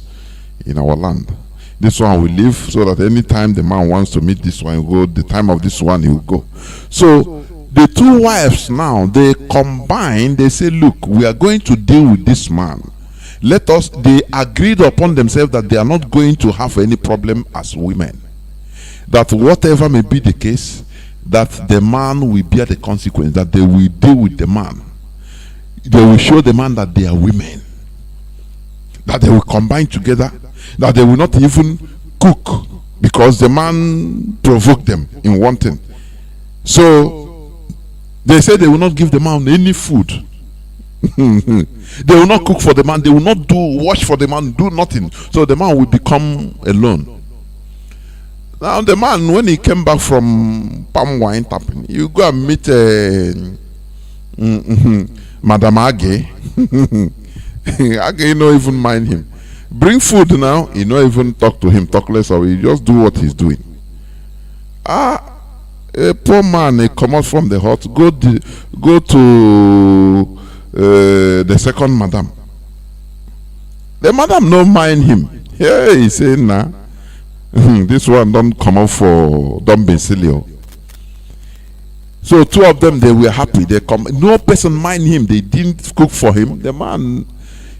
in our land. This one will leave so that anytime the man wants to meet this one, he'll go. The time of this one, he'll go. So the 2 wives now, they combine, they say, look, we are going to deal with this man. They agreed upon themselves that they are not going to have any problem as women. That whatever may be the case, that the man will bear the consequence, that they will deal with the man. They will show the man that they are women. That they will combine together, that they will not even cook because the man provoked them in wanting. So they say they will not give the man any food. They will not cook for the man, they will not wash for the man, do nothing. So the man will become alone. Now the man, when he came back from palm wine tapping, you go and meet Madam Age. Age, you don't even mind him. Bring food now, you don't even talk to him, talk less of it, you just do what he's doing. A poor man, he come out from the hut, go to the second madam. The madam no mind him. Yeah, he say, nah, this one don't come out for, don't be silly. So 2 of them, they were happy. No person mind him. They didn't cook for him. The man,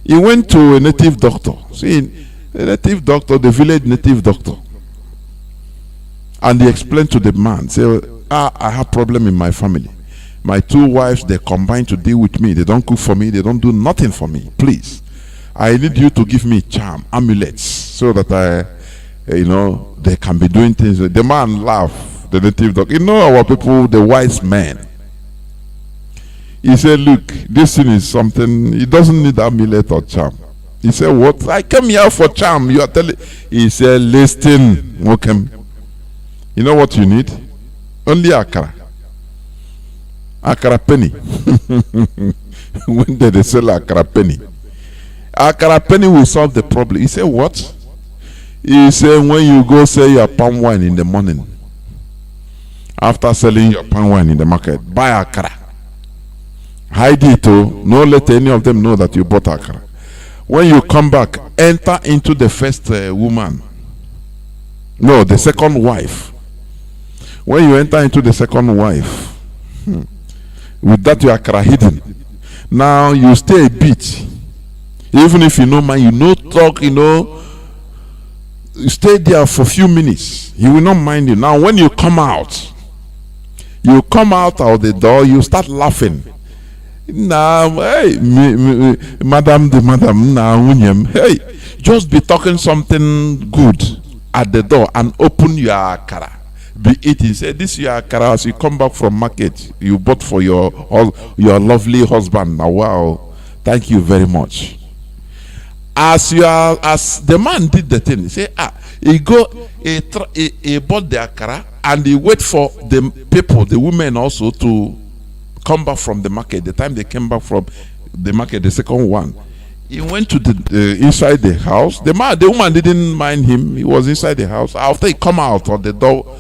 he went to a native doctor. See, a native doctor, the village native doctor. And he explained to the man, say, I have problem in my family. My 2 wives, they combine to deal with me. They don't cook for me. They don't do nothing for me. Please, I need you to give me charm, amulets, so that they can be doing things. The man laughed. The native doctor, our people, the wise men. He said, look, this thing is something, it doesn't need amulet or charm. He said, what? I came here for charm. You are telling. He said, listen, Mokem. You know what you need? Only akara. Akara penny. When did they sell akara penny? Akara penny will solve the problem. He said, what? He said, when you go sell your palm wine in the morning, after selling your palm wine in the market, buy akara. Hide it, no let any of them know that you bought akara. When you come back, enter into the first woman. No, the second wife. When you enter into the second wife, with that your akara hidden. Now you stay a bit. Even if you know man, you know talk, you stay there for a few minutes. He will not mind you. Now when you come out of the door, you start laughing. Now, hey, madam, hey, just be talking something good at the door and open your akara. Be eating. Say, this your akara, as you come back from market, you bought for your lovely husband. Now, wow, thank you very much. As the man did the thing, he say, he bought the akara and he wait for the people, the women also, to come back from the market. The time they came back from the market, the second one, he went to the inside the house. The woman didn't mind him. He was inside the house. After he come out of the door,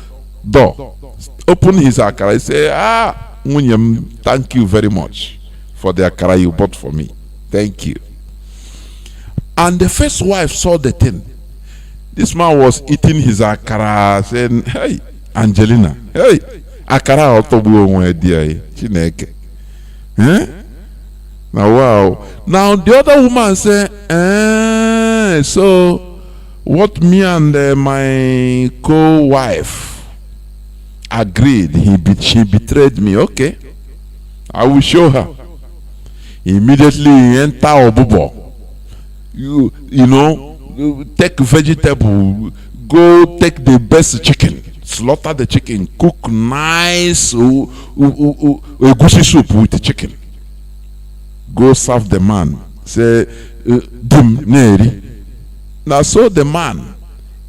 open his akara. He say, Munyam, thank you very much for the akara you bought for me. Thank you. And the first wife saw the thing. This man was eating his akara, saying, hey, Angelina, hey, akara otobu onwe dia Chineke. Now wow. Now the other woman said, so what me and my co-wife agreed, she betrayed me. Okay, I will show her. Immediately enter Obubo. You take vegetable, go take the best chicken, slaughter the chicken, cook nice egusi soup with the chicken. Go serve the man. Say, dim neri. Now so the man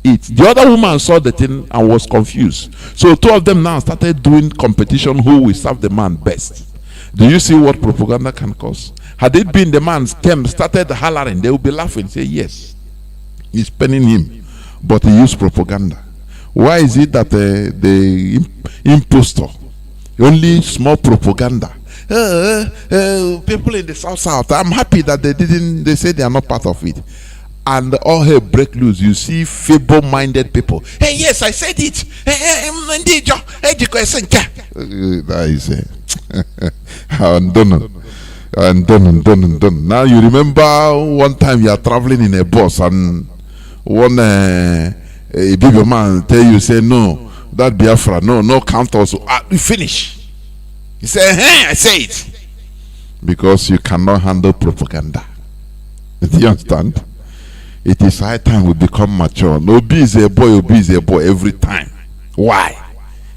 eat. The other woman saw the thing and was confused. So 2 of them now started doing competition who will serve the man best. Do you see what propaganda can cause? Had it been the man started hollering, they would be laughing, say yes, he's penning him, but he used propaganda. Why is it that the impostor, only small propaganda, people in the South. I'm happy that they say they are not part of it. And all hell break loose. You see feeble-minded people. Hey, yes, I said it. That is I'm done. Now you remember one time you are traveling in a bus and one a big man tell you, say, no, that Biafra, no count also. We finish. He said, hey, I say it. Because you cannot handle propaganda. Do you understand? It is high time we become mature. No, Obi is a boy every time. Why?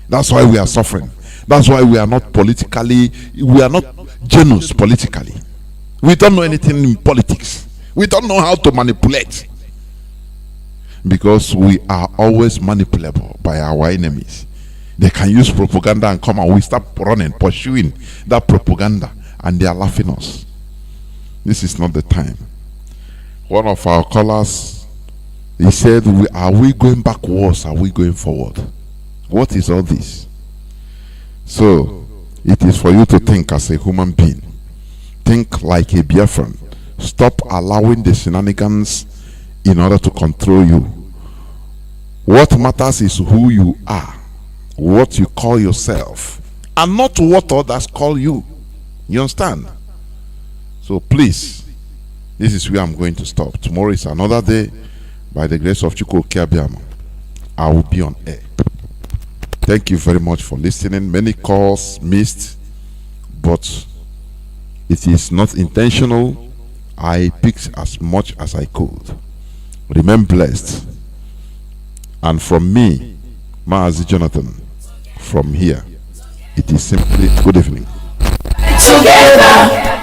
That's why we are suffering. That's why we are not genuine politically. We don't know anything in politics. We don't know how to manipulate. Because we are always manipulable by our enemies. They can use propaganda and come and we start running, pursuing that propaganda, and they are laughing us. This is not the time. One of our callers, he said, are we going backwards? Are we going forward? What is all this? So, it is for you to think as a human being. Think like a Biafran. Stop allowing the shenanigans in order to control you. What matters is who you are, what you call yourself, and not what others call you. You understand? So please, this is where I'm going to stop. Tomorrow is another day. By the grace of Chukwu Okiabiama, I will be on air. Thank you very much for listening. Many calls missed, but it is not intentional. I picked as much as I could. Remain blessed. And from me, Mazi Johnathan, from here, it is simply good evening. Together.